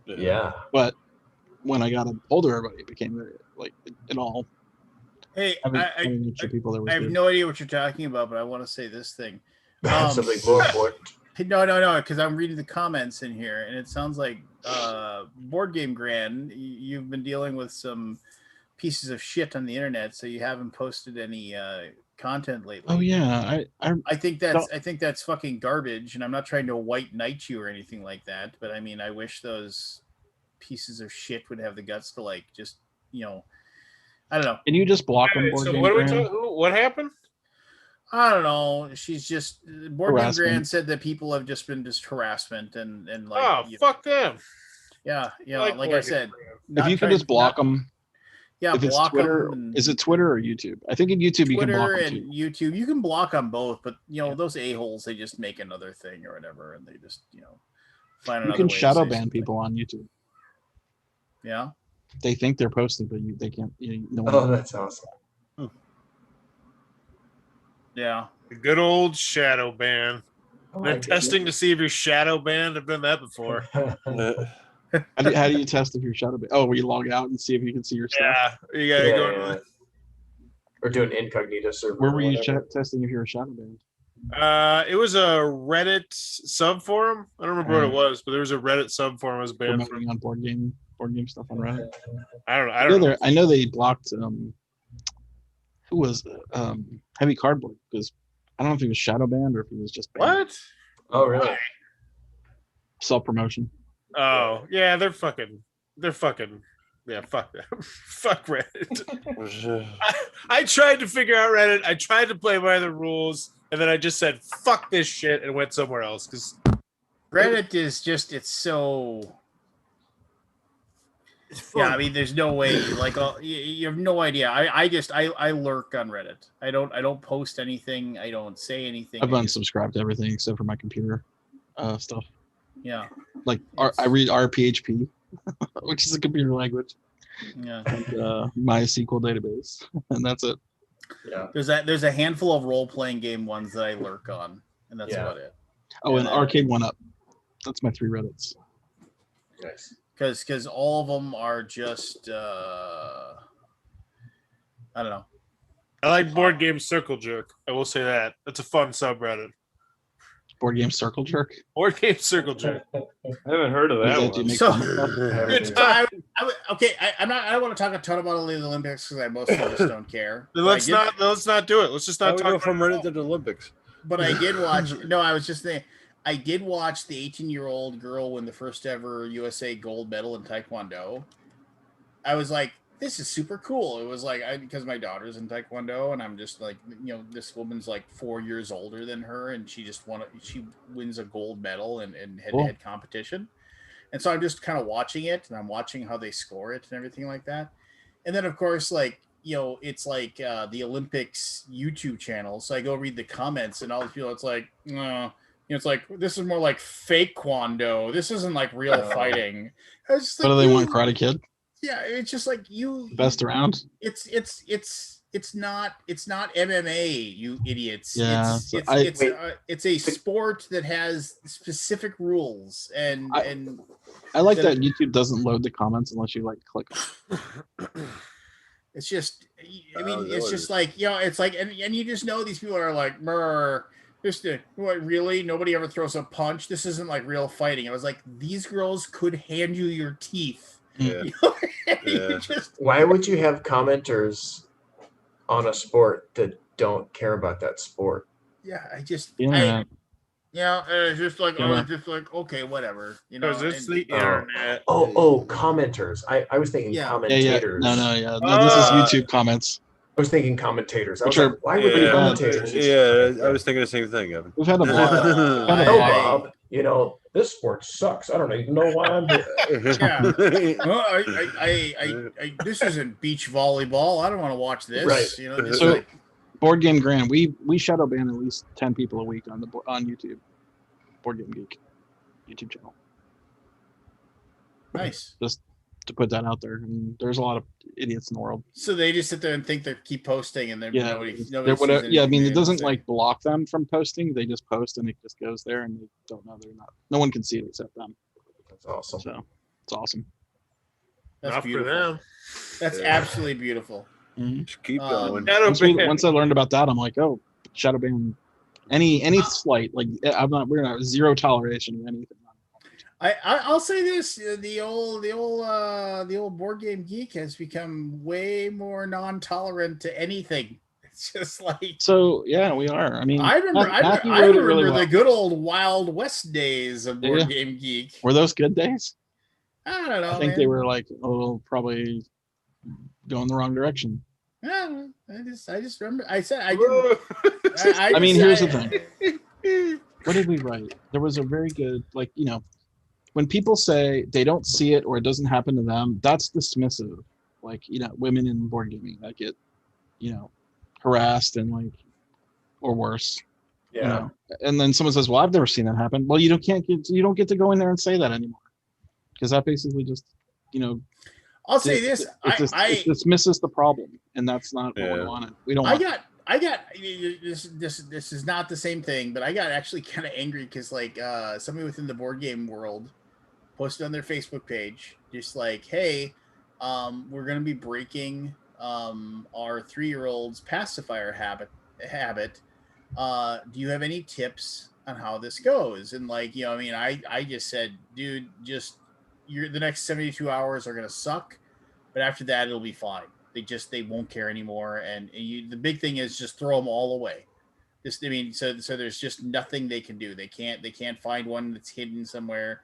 Yeah. But when I got older, everybody became very like it all. Hey, having extra people there was I have good. no idea what you're talking about, but I want to say this thing. Something more important. No, because I'm reading the comments in here, and it sounds like Board Game Grand, you've been dealing with some pieces of shit on the internet, so you haven't posted any content lately. Oh yeah, I think that's fucking garbage, and I'm not trying to white knight you or anything like that, but I mean, I wish those pieces of shit would have the guts to like just I don't know. Can you just block them? So what are we talking? What happened? I don't know. She's just Board Game Harassment. Grand said that people have just been just harassment and like. Oh, fuck them. Yeah, Like like I said, if you could just block them. Yeah, if it's block Twitter, them. Is it Twitter or YouTube? I think in YouTube you can block Twitter them and too. YouTube, you can block on both, but those a-holes, they just make another thing or whatever, and they just find another. You can way to shadow say ban something. people on YouTube. Yeah, they think they're posting, but they can't. No one Oh, that's awesome. Yeah, the good old shadow ban. They're like testing to see if you're shadow banned. I've done that before. How do you test if you're shadow banned? Oh, where you log out and see if you can see your stuff. Yeah, you gotta go. Yeah. Or do an incognito server. Where were you whatever. testing if you were shadow banned? It was a Reddit sub forum. I don't remember what it was, but there was a Reddit sub forum I was banned from. Promoting on board game stuff on Reddit. I don't know. I know they blocked who was Heavy Cardboard, because I don't know if he was shadow banned or if he was just banned. What? Oh, really? Self promotion. Oh, yeah, they're fucking. Yeah, fuck them. Fuck Reddit. I tried to figure out Reddit. I tried to play by the rules, and then I just said fuck this shit and went somewhere else because Reddit is just it's so. Yeah, I mean, there's no way. Like, you have no idea. I lurk on Reddit. I don't post anything. I don't say anything. I've unsubscribed to everything except for my computer stuff. Yeah. Like I read RPHP, which is a computer language. Yeah. And MySQL database, and that's it. Yeah. There's a handful of role playing game ones that I lurk on, and that's about it. Oh, and Arcade 1-Up. That's my 3 Reddits. Nice. Because all of them are just I don't know. I like Board Game Circle Jerk. I will say that. That's a fun subreddit. Board Game Circle Jerk? Board Game Circle Jerk. I haven't heard of that one. Good time. I don't want to talk a ton about the Olympics because I mostly just don't care. Let's not do it. Let's just not talk go from Reddit to the Olympics. But I did watch. No, I was just saying. I did watch the 18-year-old girl win the first ever USA gold medal in Taekwondo. I was like, this is super cool. It was like, because my daughter's in Taekwondo, and I'm just like, this woman's like 4 years older than her, and she wins a gold medal in head-to-head competition. And so I'm just kind of watching it, and I'm watching how they score it and everything like that. And then, of course, like, it's like the Olympics YouTube channel. So I go read the comments, and all these people, it's like, it's like, this is more like fake Kwando. This isn't like real fighting. I was just like, what do they want, Karate Kid? Yeah, it's just like best around. It's not MMA, you idiots. Yeah, it's a sport that has specific rules, and I like that YouTube doesn't load the comments unless you like click. It's just, I mean, it's just like, it's like, and you just know these people are like, what, really? Nobody ever throws a punch. This isn't like real fighting. I was like, these girls could hand you your teeth. Yeah. Why would you have commenters on a sport that don't care about that sport? Yeah, it's just like, okay, whatever. Because it's the internet. Commenters. I was thinking commentators. No, this is YouTube comments. I was thinking commentators. I was like, why would they commentators? Yeah, I was thinking the same thing, Evan. We've had a Bob, this sport sucks. I don't even know why I'm here. This isn't beach volleyball. I don't want to watch this. Right. So, Board Game Grand, we shadow ban at least 10 people a week on YouTube. Board Game Geek YouTube channel. Nice. Just to put that out there. I mean, there's a lot of idiots in the world. So they just sit there and think they keep posting, and nobody I mean, it doesn't like block them from posting. They just post, and it just goes there, and they don't know they're not. No one can see it except them. That's awesome. So it's awesome. Not beautiful. for them. That's absolutely beautiful. Just keep going. Once I learned about that, I'm like, oh, shadow ban. Any slight, like we're not zero toleration of anything. I'll say this: the old board game geek has become way more non-tolerant to anything. It's just like we are. I mean, I remember really the good old Wild West days of board game geek. Were those good days? I don't know. I think they were like probably going the wrong direction. Yeah, I just remember I said I didn't. I mean, here's the thing. What did we write? There was a very good, like, when people say they don't see it or it doesn't happen to them, that's dismissive. Like, women in board gaming that get, harassed and or worse. Yeah. And then someone says, "Well, I've never seen that happen." Well, you don't get to go in there and say that anymore, because that basically just, I'll say this: it dismisses the problem, and that's not what we wanted. We don't. I got this is not the same thing, but I got actually kind of angry because somebody within the board game world posted on their Facebook page just like, hey, we're gonna be breaking our 3-year-old's pacifier habit. Do you have any tips on how this goes? And I just said, dude, the next 72 hours are gonna suck, but after that it'll be fine. They won't care anymore, and the big thing is just throw them all away. So there's just nothing they can do. They can't find one that's hidden somewhere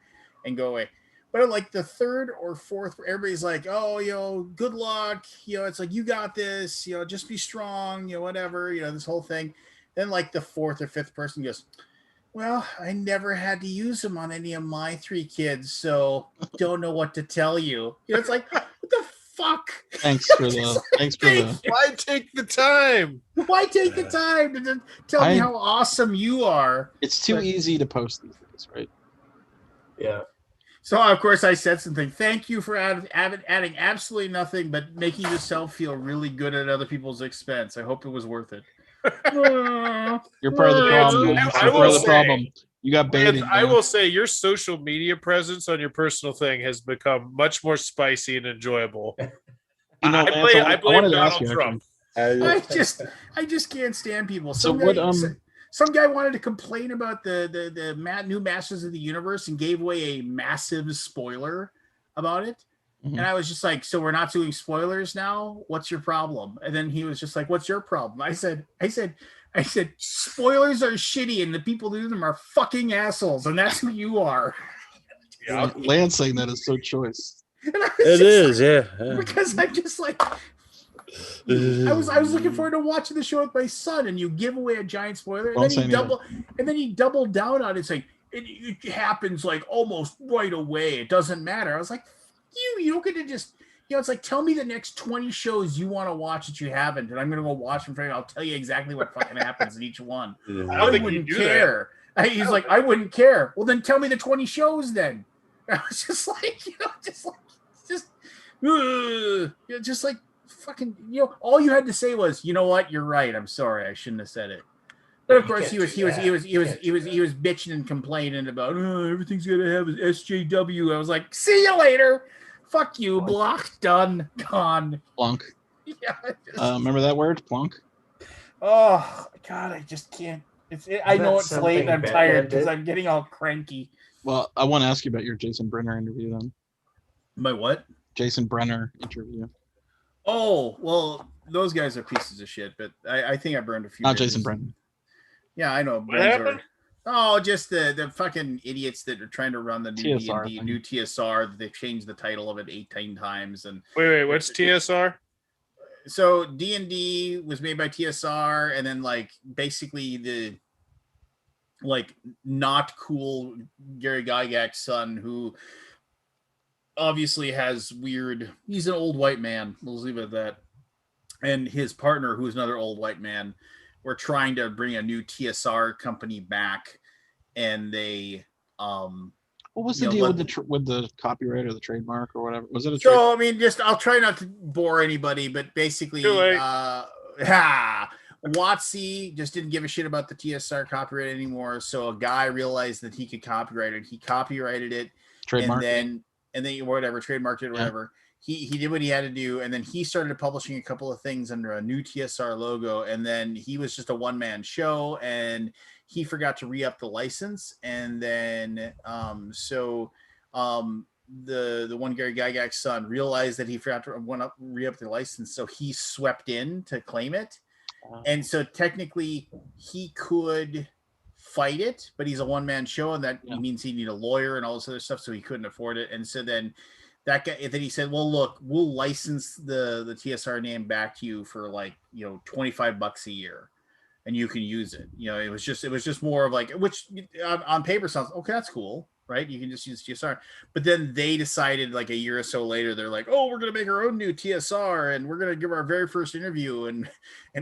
and go away. But like the third or fourth, everybody's like, oh, good luck. It's like, you got this. Just be strong. Whatever. This whole thing. Then like the fourth or fifth person goes, well, I never had to use them on any of my 3 kids, so don't know what to tell you. It's like, what the fuck? Thanks for the. Why take the time? Why take the time to tell me how awesome you are? It's too easy to post these days, right? Yeah. So of course I said something. Thank you for adding absolutely nothing, but making yourself feel really good at other people's expense. I hope it was worth it. You're part of the problem. You're part of the problem. You got baited. I will say your social media presence on your personal thing has become much more spicy and enjoyable. I blame Donald Trump. I just can't stand people. Some guy wanted to complain about the new Masters of the Universe and gave away a massive spoiler about it. Mm-hmm. And I was just like, so we're not doing spoilers now? What's your problem? And then he was just like, what's your problem? I said, spoilers are shitty and the people who do them are fucking assholes, and that's who you are. Yeah. Lance saying that is so choice. It is, yeah. Because I'm just like, I was looking forward to watching the show with my son, and you give away a giant spoiler, and then he doubled down on it, saying it happens like almost right away. It doesn't matter. I was like, you don't get to just, it's like, tell me the next 20 shows you want to watch that you haven't, and I'm gonna go watch them for you. I'll tell you exactly what fucking happens in each one. I wouldn't care. He's like, I wouldn't care. Well, then tell me the 20 shows then. I was just like, just like fucking, all you had to say was, you know what, you're right. I'm sorry, I shouldn't have said it. But of course, he was bitching and complaining about everything's gonna have an SJW. I was like, see you later. Fuck you, block, done, gone. Plunk. Yeah. Remember that word, plunk? Oh God, I just can't. I know it's late and I'm tired because I'm getting all cranky. Well, I want to ask you about your Jason Brenner interview then. My what? Jason Brenner interview. Oh, well, those guys are pieces of shit, but I think I burned a few. Not Jason Brenner. Yeah, I know. What happened? Just the fucking idiots that are trying to run the new TSR, new TSR. That they've changed the title of it 18 times. And wait, what's TSR? So D&D was made by TSR, and then basically the not cool Gary Gygax's son, who obviously has weird. He's an old white man. We'll leave it at that. And his partner, who's another old white man, were trying to bring a new TSR company back, and they what was the deal with the copyright or the trademark or whatever? Was it a so? I mean, I'll try not to bore anybody, but basically, WotC just didn't give a shit about the TSR copyright anymore. So a guy realized that he could copyright it. He copyrighted it, trademark, and then whatever, trademarked it or whatever. he did what he had to do, and then he started publishing a couple of things under a new TSR logo, and then he was just a one-man show, and he forgot to re-up the license, and then the one Gary Gygax's son realized that he forgot to re-up the license, so he swept in to claim it. And so technically he could fight it, but he's a one-man show, and that means he need a lawyer and all this other stuff, so he couldn't afford it. And so then that guy, then he said, well, look, we'll license the TSR name back to you for like, $25 a year, and you can use it. It was just more of like, which on paper sounds okay, that's cool, right? You can just use TSR. But then they decided like a year or so later, they're like, oh, we're going to make our own new TSR, and we're going to give our very first interview, and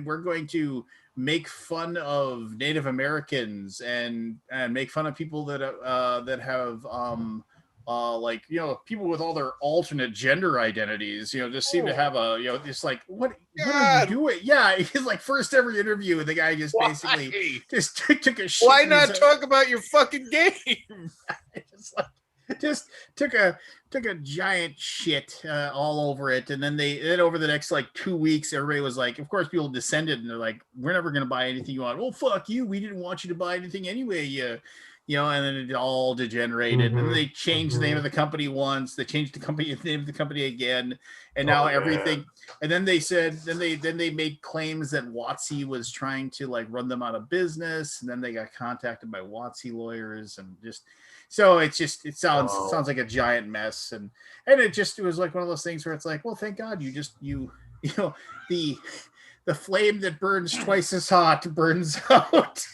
we're going to make fun of Native Americans and make fun of people that have people with all their alternate gender identities, just seem to have just like, what are you doing? Yeah, his like first ever interview, the guy just basically just took a shit. Why not talk about your fucking game? just took a giant shit all over it, and then over the next like 2 weeks, everybody was like, of course, people descended, and they're like, we're never gonna buy anything you want. Well, fuck you, we didn't want you to buy anything anyway. And then it all degenerated. And then they changed the name of the company once. They changed the name of the company again, and now everything. And then they said, then they made claims that WotC was trying to like run them out of business, and then they got contacted by WotC lawyers, and just so it sounds like a giant mess, and it was like one of those things where it's like, well, thank God the flame that burns twice as hot burns out.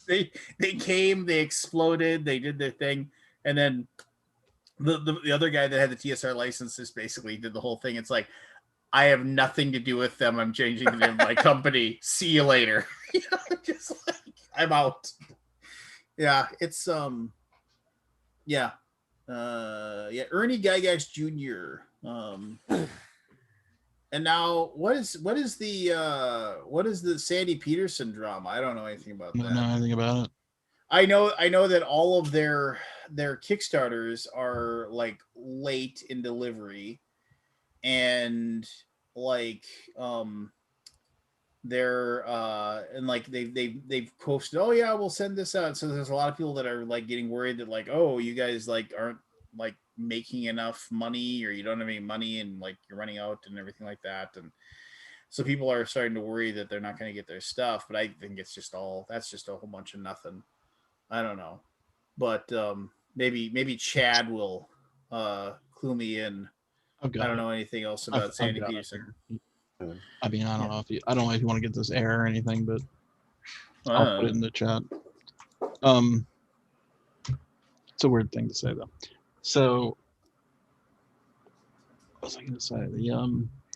They came, they exploded, they did their thing, and then the other guy that had the TSR license just basically did the whole thing. It's like, I have nothing to do with them. I'm changing the name of my company. See you later. Just like, I'm out. Yeah, it's Ernie Gygax Jr. And now, what is the Sandy Peterson drama? I don't know anything about that. I don't know anything about it. I know that all of their Kickstarters are like late in delivery, and like they're and like they've posted, oh yeah, we'll send this out. So there's a lot of people that are like getting worried that like, oh, you guys like aren't like making enough money, or you don't have any money, and like you're running out and everything like that. And so people are starting to worry that they're not going to get their stuff, but I think that's just a whole bunch of nothing. I don't know, but maybe Chad will clue me in. I don't know anything else about Sandy Peterson. I mean, I don't know if you want to get this error or anything, but I'll put it in the chat. It's a weird thing to say though. So, what was I going to say?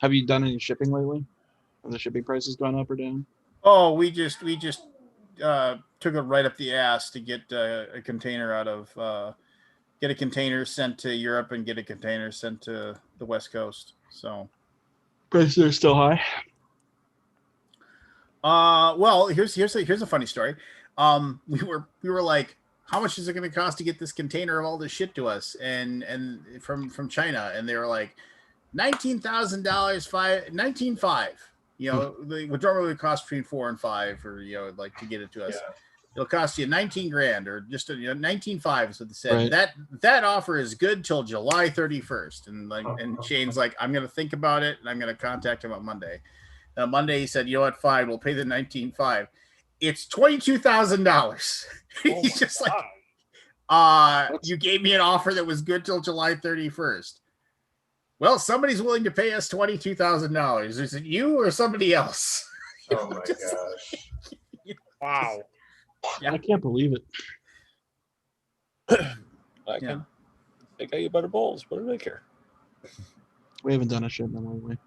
Have you done any shipping lately? Have the shipping prices gone up or down? Oh, we just took it right up the ass to get a container get a container sent to Europe and get a container sent to the West Coast. So prices are still high. Well, here's a funny story. We were like, how much is it going to cost to get this container of all this shit to us? And from China, and they were like, $19,000, $19,500. They would normally cost between $4,000 and $5,000 for like to get it to us. Yeah. It'll cost you $19,000 or just $19,500 is what they said. Right. That offer is good till July 31st. And and Shane's like, I'm gonna think about it, and I'm gonna contact him on Monday. Monday he said, you know what, fine, we'll pay the $19,500. It's $22,000. He's just like, you gave me an offer that was good till July 31st. Well, somebody's willing to pay us $22,000. Is it you or somebody else? Oh my gosh! Wow. Yeah. I can't believe it. They got you better balls. What do they care? We haven't done a shipment lately.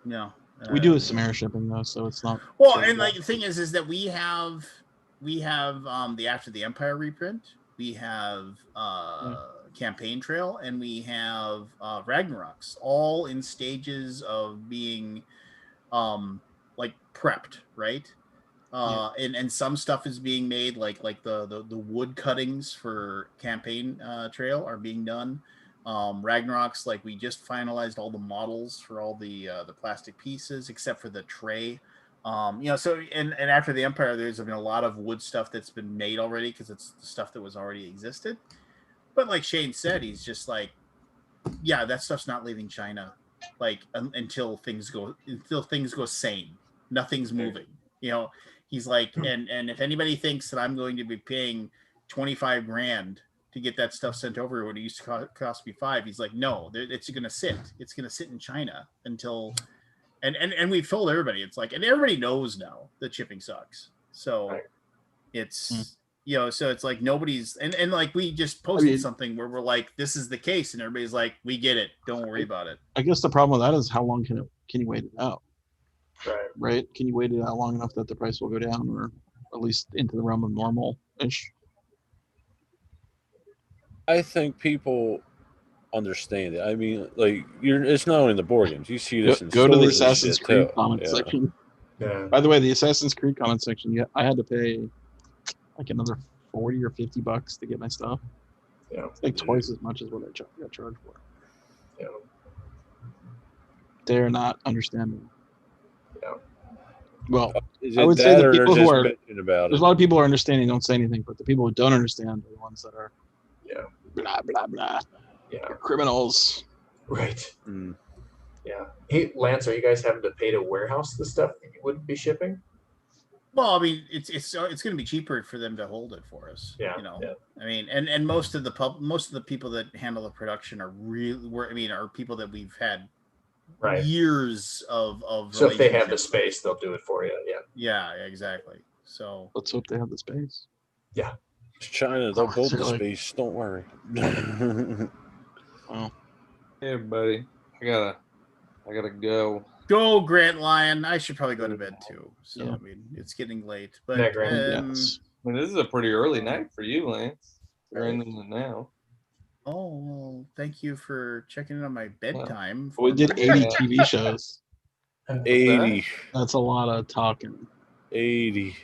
No. We do a Samara shipping though, so it's not. Well, and like the thing is that we have the After the Empire reprint. We have Campaign Trail, and we have Ragnarok's, all in stages of being like prepped, right? And some stuff is being made, like the wood cuttings for Campaign Trail are being done. Ragnarok's like we just finalized all the models for all the plastic pieces except for the tray. So and after the Empire, there's been a lot of wood stuff that's been made already because it's the stuff that was already existed. But like Shane said, he's just like, yeah, that stuff's not leaving China, like until things go sane. Nothing's moving. He's like, and if anybody thinks that I'm going to be paying $25,000 to get that stuff sent over when it used to cost me $5,000, he's like, no, it's going to sit. It's going to sit in China until, and we've told everybody, it's like, and everybody knows now that shipping sucks. So it's, so it's like nobody's, and like we just posted something where we're like, this is the case, and everybody's like, we get it. Don't worry about it. I guess the problem with that is how long can you wait it out? Right. Can you wait it out long enough that the price will go down, or at least into the realm of normal-ish? I think people understand it. I mean, like it's not only in the board games. You see this in go to the stores and Assassin's shit, Creed too. comment section. Yeah. By the way, the Assassin's Creed comment section, I had to pay like another $40 or $50 to get my stuff. Yeah. It's like twice as much as what I got charged for. Yeah. They're not understanding. Yeah. Well, Is I it would say that, the or they're people who just are bitching about there's it? a lot of people who are understanding, don't say anything, but the people who don't understand are the ones that are blah blah blah. Yeah. They're criminals. Right. Mm. Yeah. Hey, Lance, are you guys having to pay to warehouse the stuff that you wouldn't be shipping? Well, I mean, it's going to be cheaper for them to hold it for us. Yeah. Yeah. I mean, and most of the people that handle the production are are people that we've had years of. So if they have the space, they'll do it for you. Yeah. Yeah, exactly. So let's hope they have the space. Yeah. It's China. They'll build the space. Don't worry. Well, hey, buddy, I gotta go. Go, Grant Lyon. I should probably go to bed too. So I mean, it's getting late. But Night, Grant. I mean, this is a pretty early night for you, Lance. You're in it now. Oh, well, thank you for checking in on my bedtime. We did 80 TV shows. 80. That's a lot of talking. 80.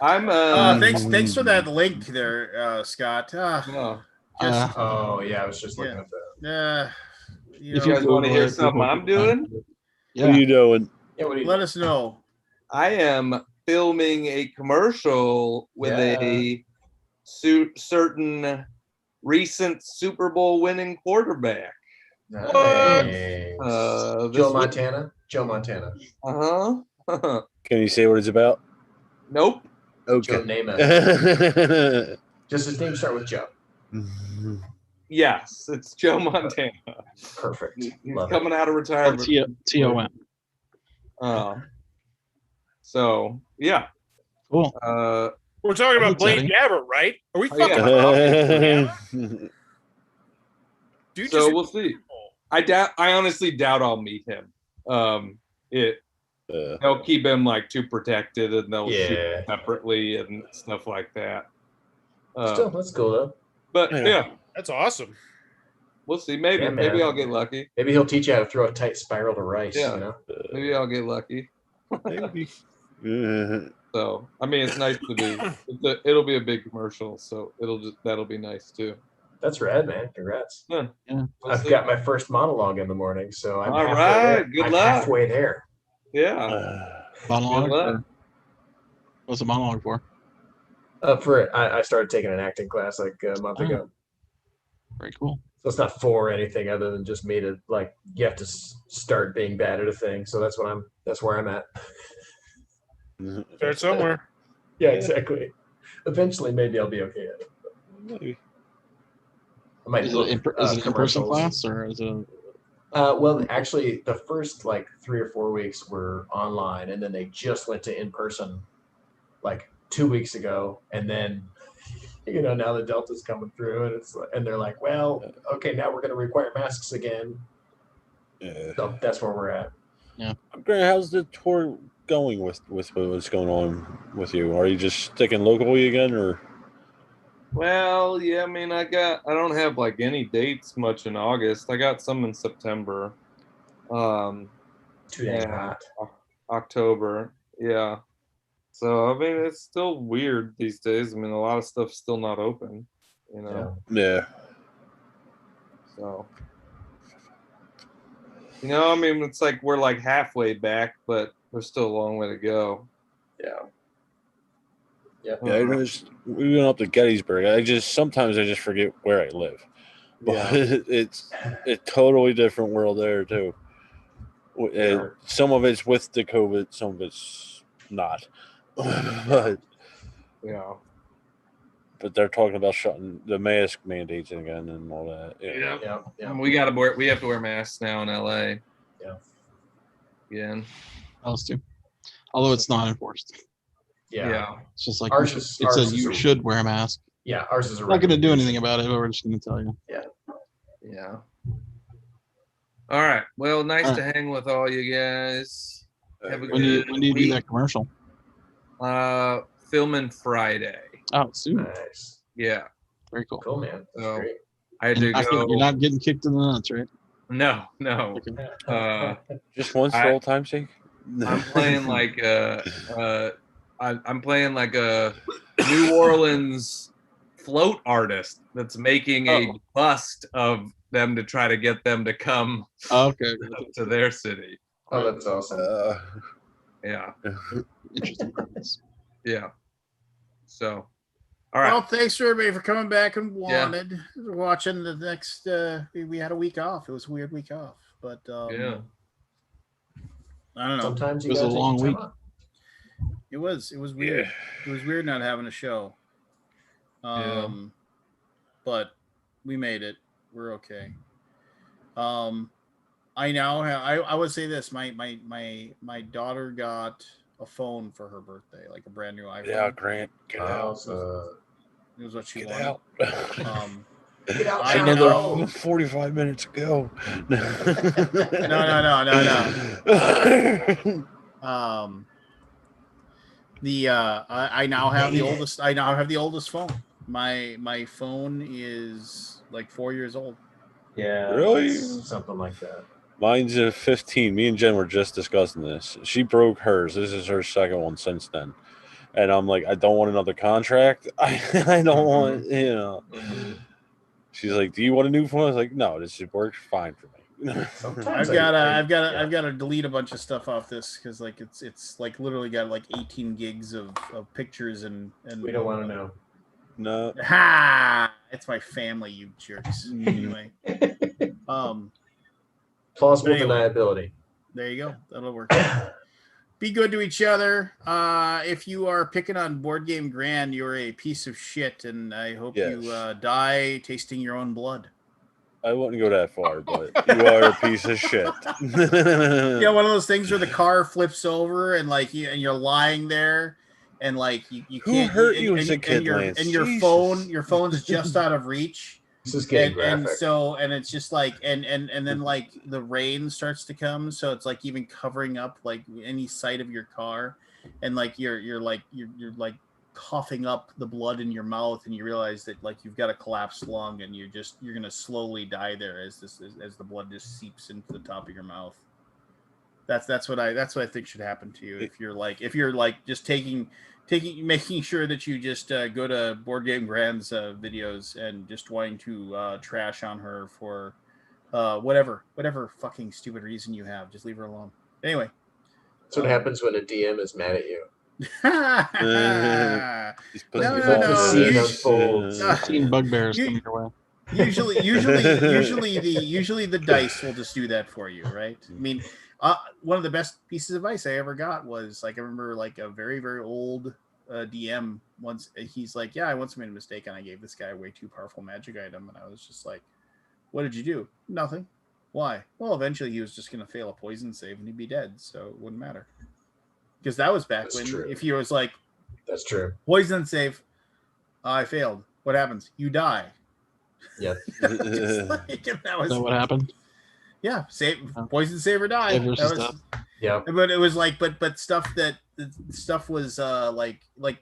I'm thanks for that link there, Scott. Oh yeah, I was just looking at that. If you guys want to hear something I'm doing, what are you doing? Yeah, let us know. I am filming a commercial with a certain recent Super Bowl winning quarterback. Nice. Joe Montana. Joe Montana. Uh-huh. Can you say what it's about? Nope. Okay. Joe Namath. Does his name start with Joe? Yes, it's Joe Montana. Perfect. He's coming out of retirement. T-O-N. So yeah. Cool. We're talking about Blaine Gabbert, right? Are we fucking talking? Dude, so we'll see. I honestly doubt I'll meet him. They'll keep him like too protected, and they'll shoot separately and stuff like that. Still, that's cool though. But yeah, that's awesome. We'll see. Maybe I'll get lucky. Maybe he'll teach you how to throw a tight spiral to rice. Yeah. You know? Maybe I'll get lucky. Maybe. So I mean, it's nice to do. It'll be a big commercial, so that'll be nice too. That's rad, man. Congrats. Yeah. I've got my first monologue in the morning, so I'm all halfway right. there. Good I'm luck. halfway there. Yeah. Monologue. What's a monologue for? I started taking an acting class like a month ago. Very cool. So it's not for anything other than just me to like. You have to start being bad at a thing. So that's where I'm at. Start somewhere. Yeah, exactly. Eventually, maybe I'll be okay at it. Maybe. I might Is it an in-person class or is it? Well, actually, the first like 3 or 4 weeks were online, and then they just went to in-person like 2 weeks ago, and then now the Delta's coming through, and they're like, well, okay, now we're going to require masks again. Yeah. So that's where we're at. Yeah. Grant, how's the tour going with what's going on with you? Are you just sticking locally again, or? Well, yeah, I mean, I don't have like any dates much in August. I got some in September. Too dang hot. October. Yeah. So, I mean, it's still weird these days. I mean, a lot of stuff's still not open, Yeah. So, I mean, it's like we're like halfway back, but there's still a long way to go. Yeah. Yeah. Yeah, we went up to Gettysburg. Sometimes I just forget where I live. But it's a totally different world there too. Some of it's with the COVID, some of it's not. But they're talking about shutting the mask mandates again and all that. Yeah. We have to wear masks now in LA. Yeah. Again. Us too. Although it's not enforced. Yeah. It's just like ours it says you should wear a mask. Yeah, ours is We're not going to do anything about it, but we're just going to tell you. Yeah. Yeah. All right. Well, nice to hang with all you guys. Have a when do you do that commercial? Filming Friday. Oh, soon. Nice. Yeah. Very cool. Cool, man. That's great. I had to go. You're not getting kicked in the nuts, right? No. Just once for old time's sake. I'm playing like I'm playing like a New Orleans float artist that's making a bust of them to try to get them to come to their city. Oh, that's awesome. Yeah. Interesting. Yeah. So, all right. Well, thanks for everybody for coming back and watching the next. We had a week off. It was a weird week off, but I don't know. Sometimes it was a long week. It was weird. It was weird not having a show. But we made it. We're okay. I now have. I would say this. My daughter got a phone for her birthday, like a brand new iPhone. Yeah, Grant, get out. It was what she Get wanted. out. Get out. I know 45 minutes ago. No. I now have the oldest. I now have the oldest phone. My phone is like 4 years old. Yeah. Really? Something like that. Mine's a 15. Me and Jen were just discussing this. She broke hers. This is her second one since then. And I'm like, I don't want another contract. I don't want, She's like, do you want a new phone? I was like, no, this works fine for me. I've got to delete a bunch of stuff off this because like it's like literally got like 18 gigs of pictures and we don't want to know. No. Ha! It's my family, you jerks. Anyway. Plausible deniability. There you go. That'll work. Be good to each other. If you are picking on Board Game Grand, you're a piece of shit, and I hope you die tasting your own blood. I wouldn't go that far, but you are a piece of shit. Yeah, one of those things where the car flips over and like you're lying there, and like you can't. Who hurt you as a kid, Lance? And your phone's just out of reach. This is getting graphic. And it's just like and then like the rain starts to come, so it's like even covering up like any sight of your car, and like you're like coughing up the blood in your mouth, and you realize that like you've got a collapsed lung, and you're gonna slowly die there as the blood just seeps into the top of your mouth. That's what I think should happen to you if you're like just making sure that you just go to Board Game Grand's videos and just wanting to trash on her for whatever fucking stupid reason you have. Just leave her alone. Anyway. That's what happens when a DM is mad at you. No. 15 bugbears coming your way. Usually the dice will just do that for you, right? I mean, one of the best pieces of advice I ever got was like I remember like a very, very old DM once. He's like, yeah, I once made a mistake and I gave this guy a way too powerful magic item, and I was just like, what did you do? Nothing. Why? Well, eventually he was just going to fail a poison save and he'd be dead, so it wouldn't matter. Because that was back when if he was like, that's true. Poison save, I failed. What happens? You die. Yeah. Like, that was what happened. Yeah, poison save or die. Yeah. But it was like, but stuff was like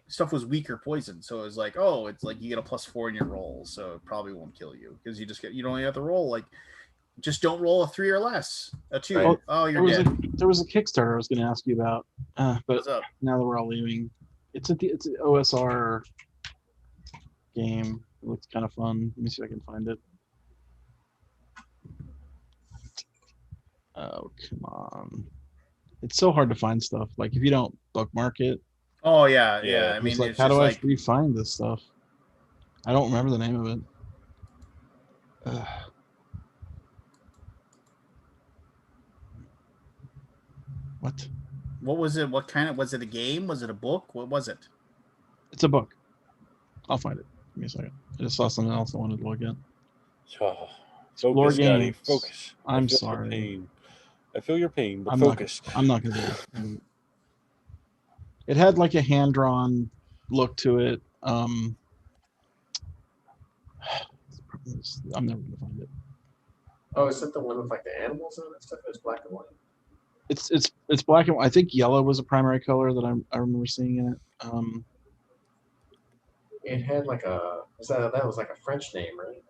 stuff was weaker poison. So it was like, oh, it's like you get a +4 in your roll, so it probably won't kill you because you don't have to roll like. Just don't roll a 3 or less. A 2. Right. Oh, you're dead. There was a Kickstarter I was going to ask you about, but now that we're all leaving, it's an OSR game. It looks kind of fun. Let me see if I can find it. Oh, come on. It's so hard to find stuff. Like if you don't bookmark it, Oh yeah, Yeah. yeah. I it's mean, like it's how just do I like re-find this stuff? I don't remember the name of it. Ugh. What? what was it? What kind of was it? A game? Was it a book? What was it? It's a book. I'll find it. Give me a second. I just saw something else I wanted to look at. Oh, Explore focus, Scotty. games. Focus. I'm I feel sorry. Your pain. I feel your pain, but I'm focus. I'm not gonna do it. It had like a hand-drawn look to it. I'm never gonna find it. Oh, is that the one with like the animals on it? Stuff is black and white. It's black and white. I think yellow was a primary color that I remember seeing in it. It had like a that was like a French name, right?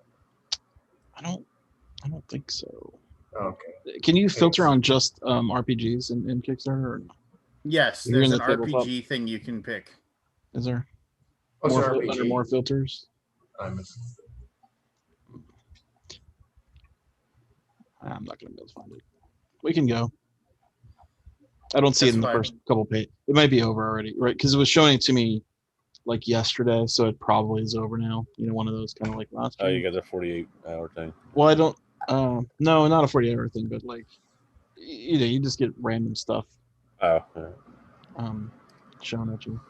I don't think so. Okay. Can you filter on just RPGs in Kickstarter? Or no? Yes, You're there's in an the tabletop? RPG thing you can pick. Is there What's more, an RPG? under more filters? I'm not gonna be able to find it. We can go. I don't see it in the first couple pages. It might be over already, right? Because it was showing it to me like yesterday, so it probably is over now. You know, one of those kind of like last. Oh, you got the 48-hour thing. Well, I don't. No, not a 48-hour thing, but like, you know, you just get random stuff. Oh. Yeah. Shown at you.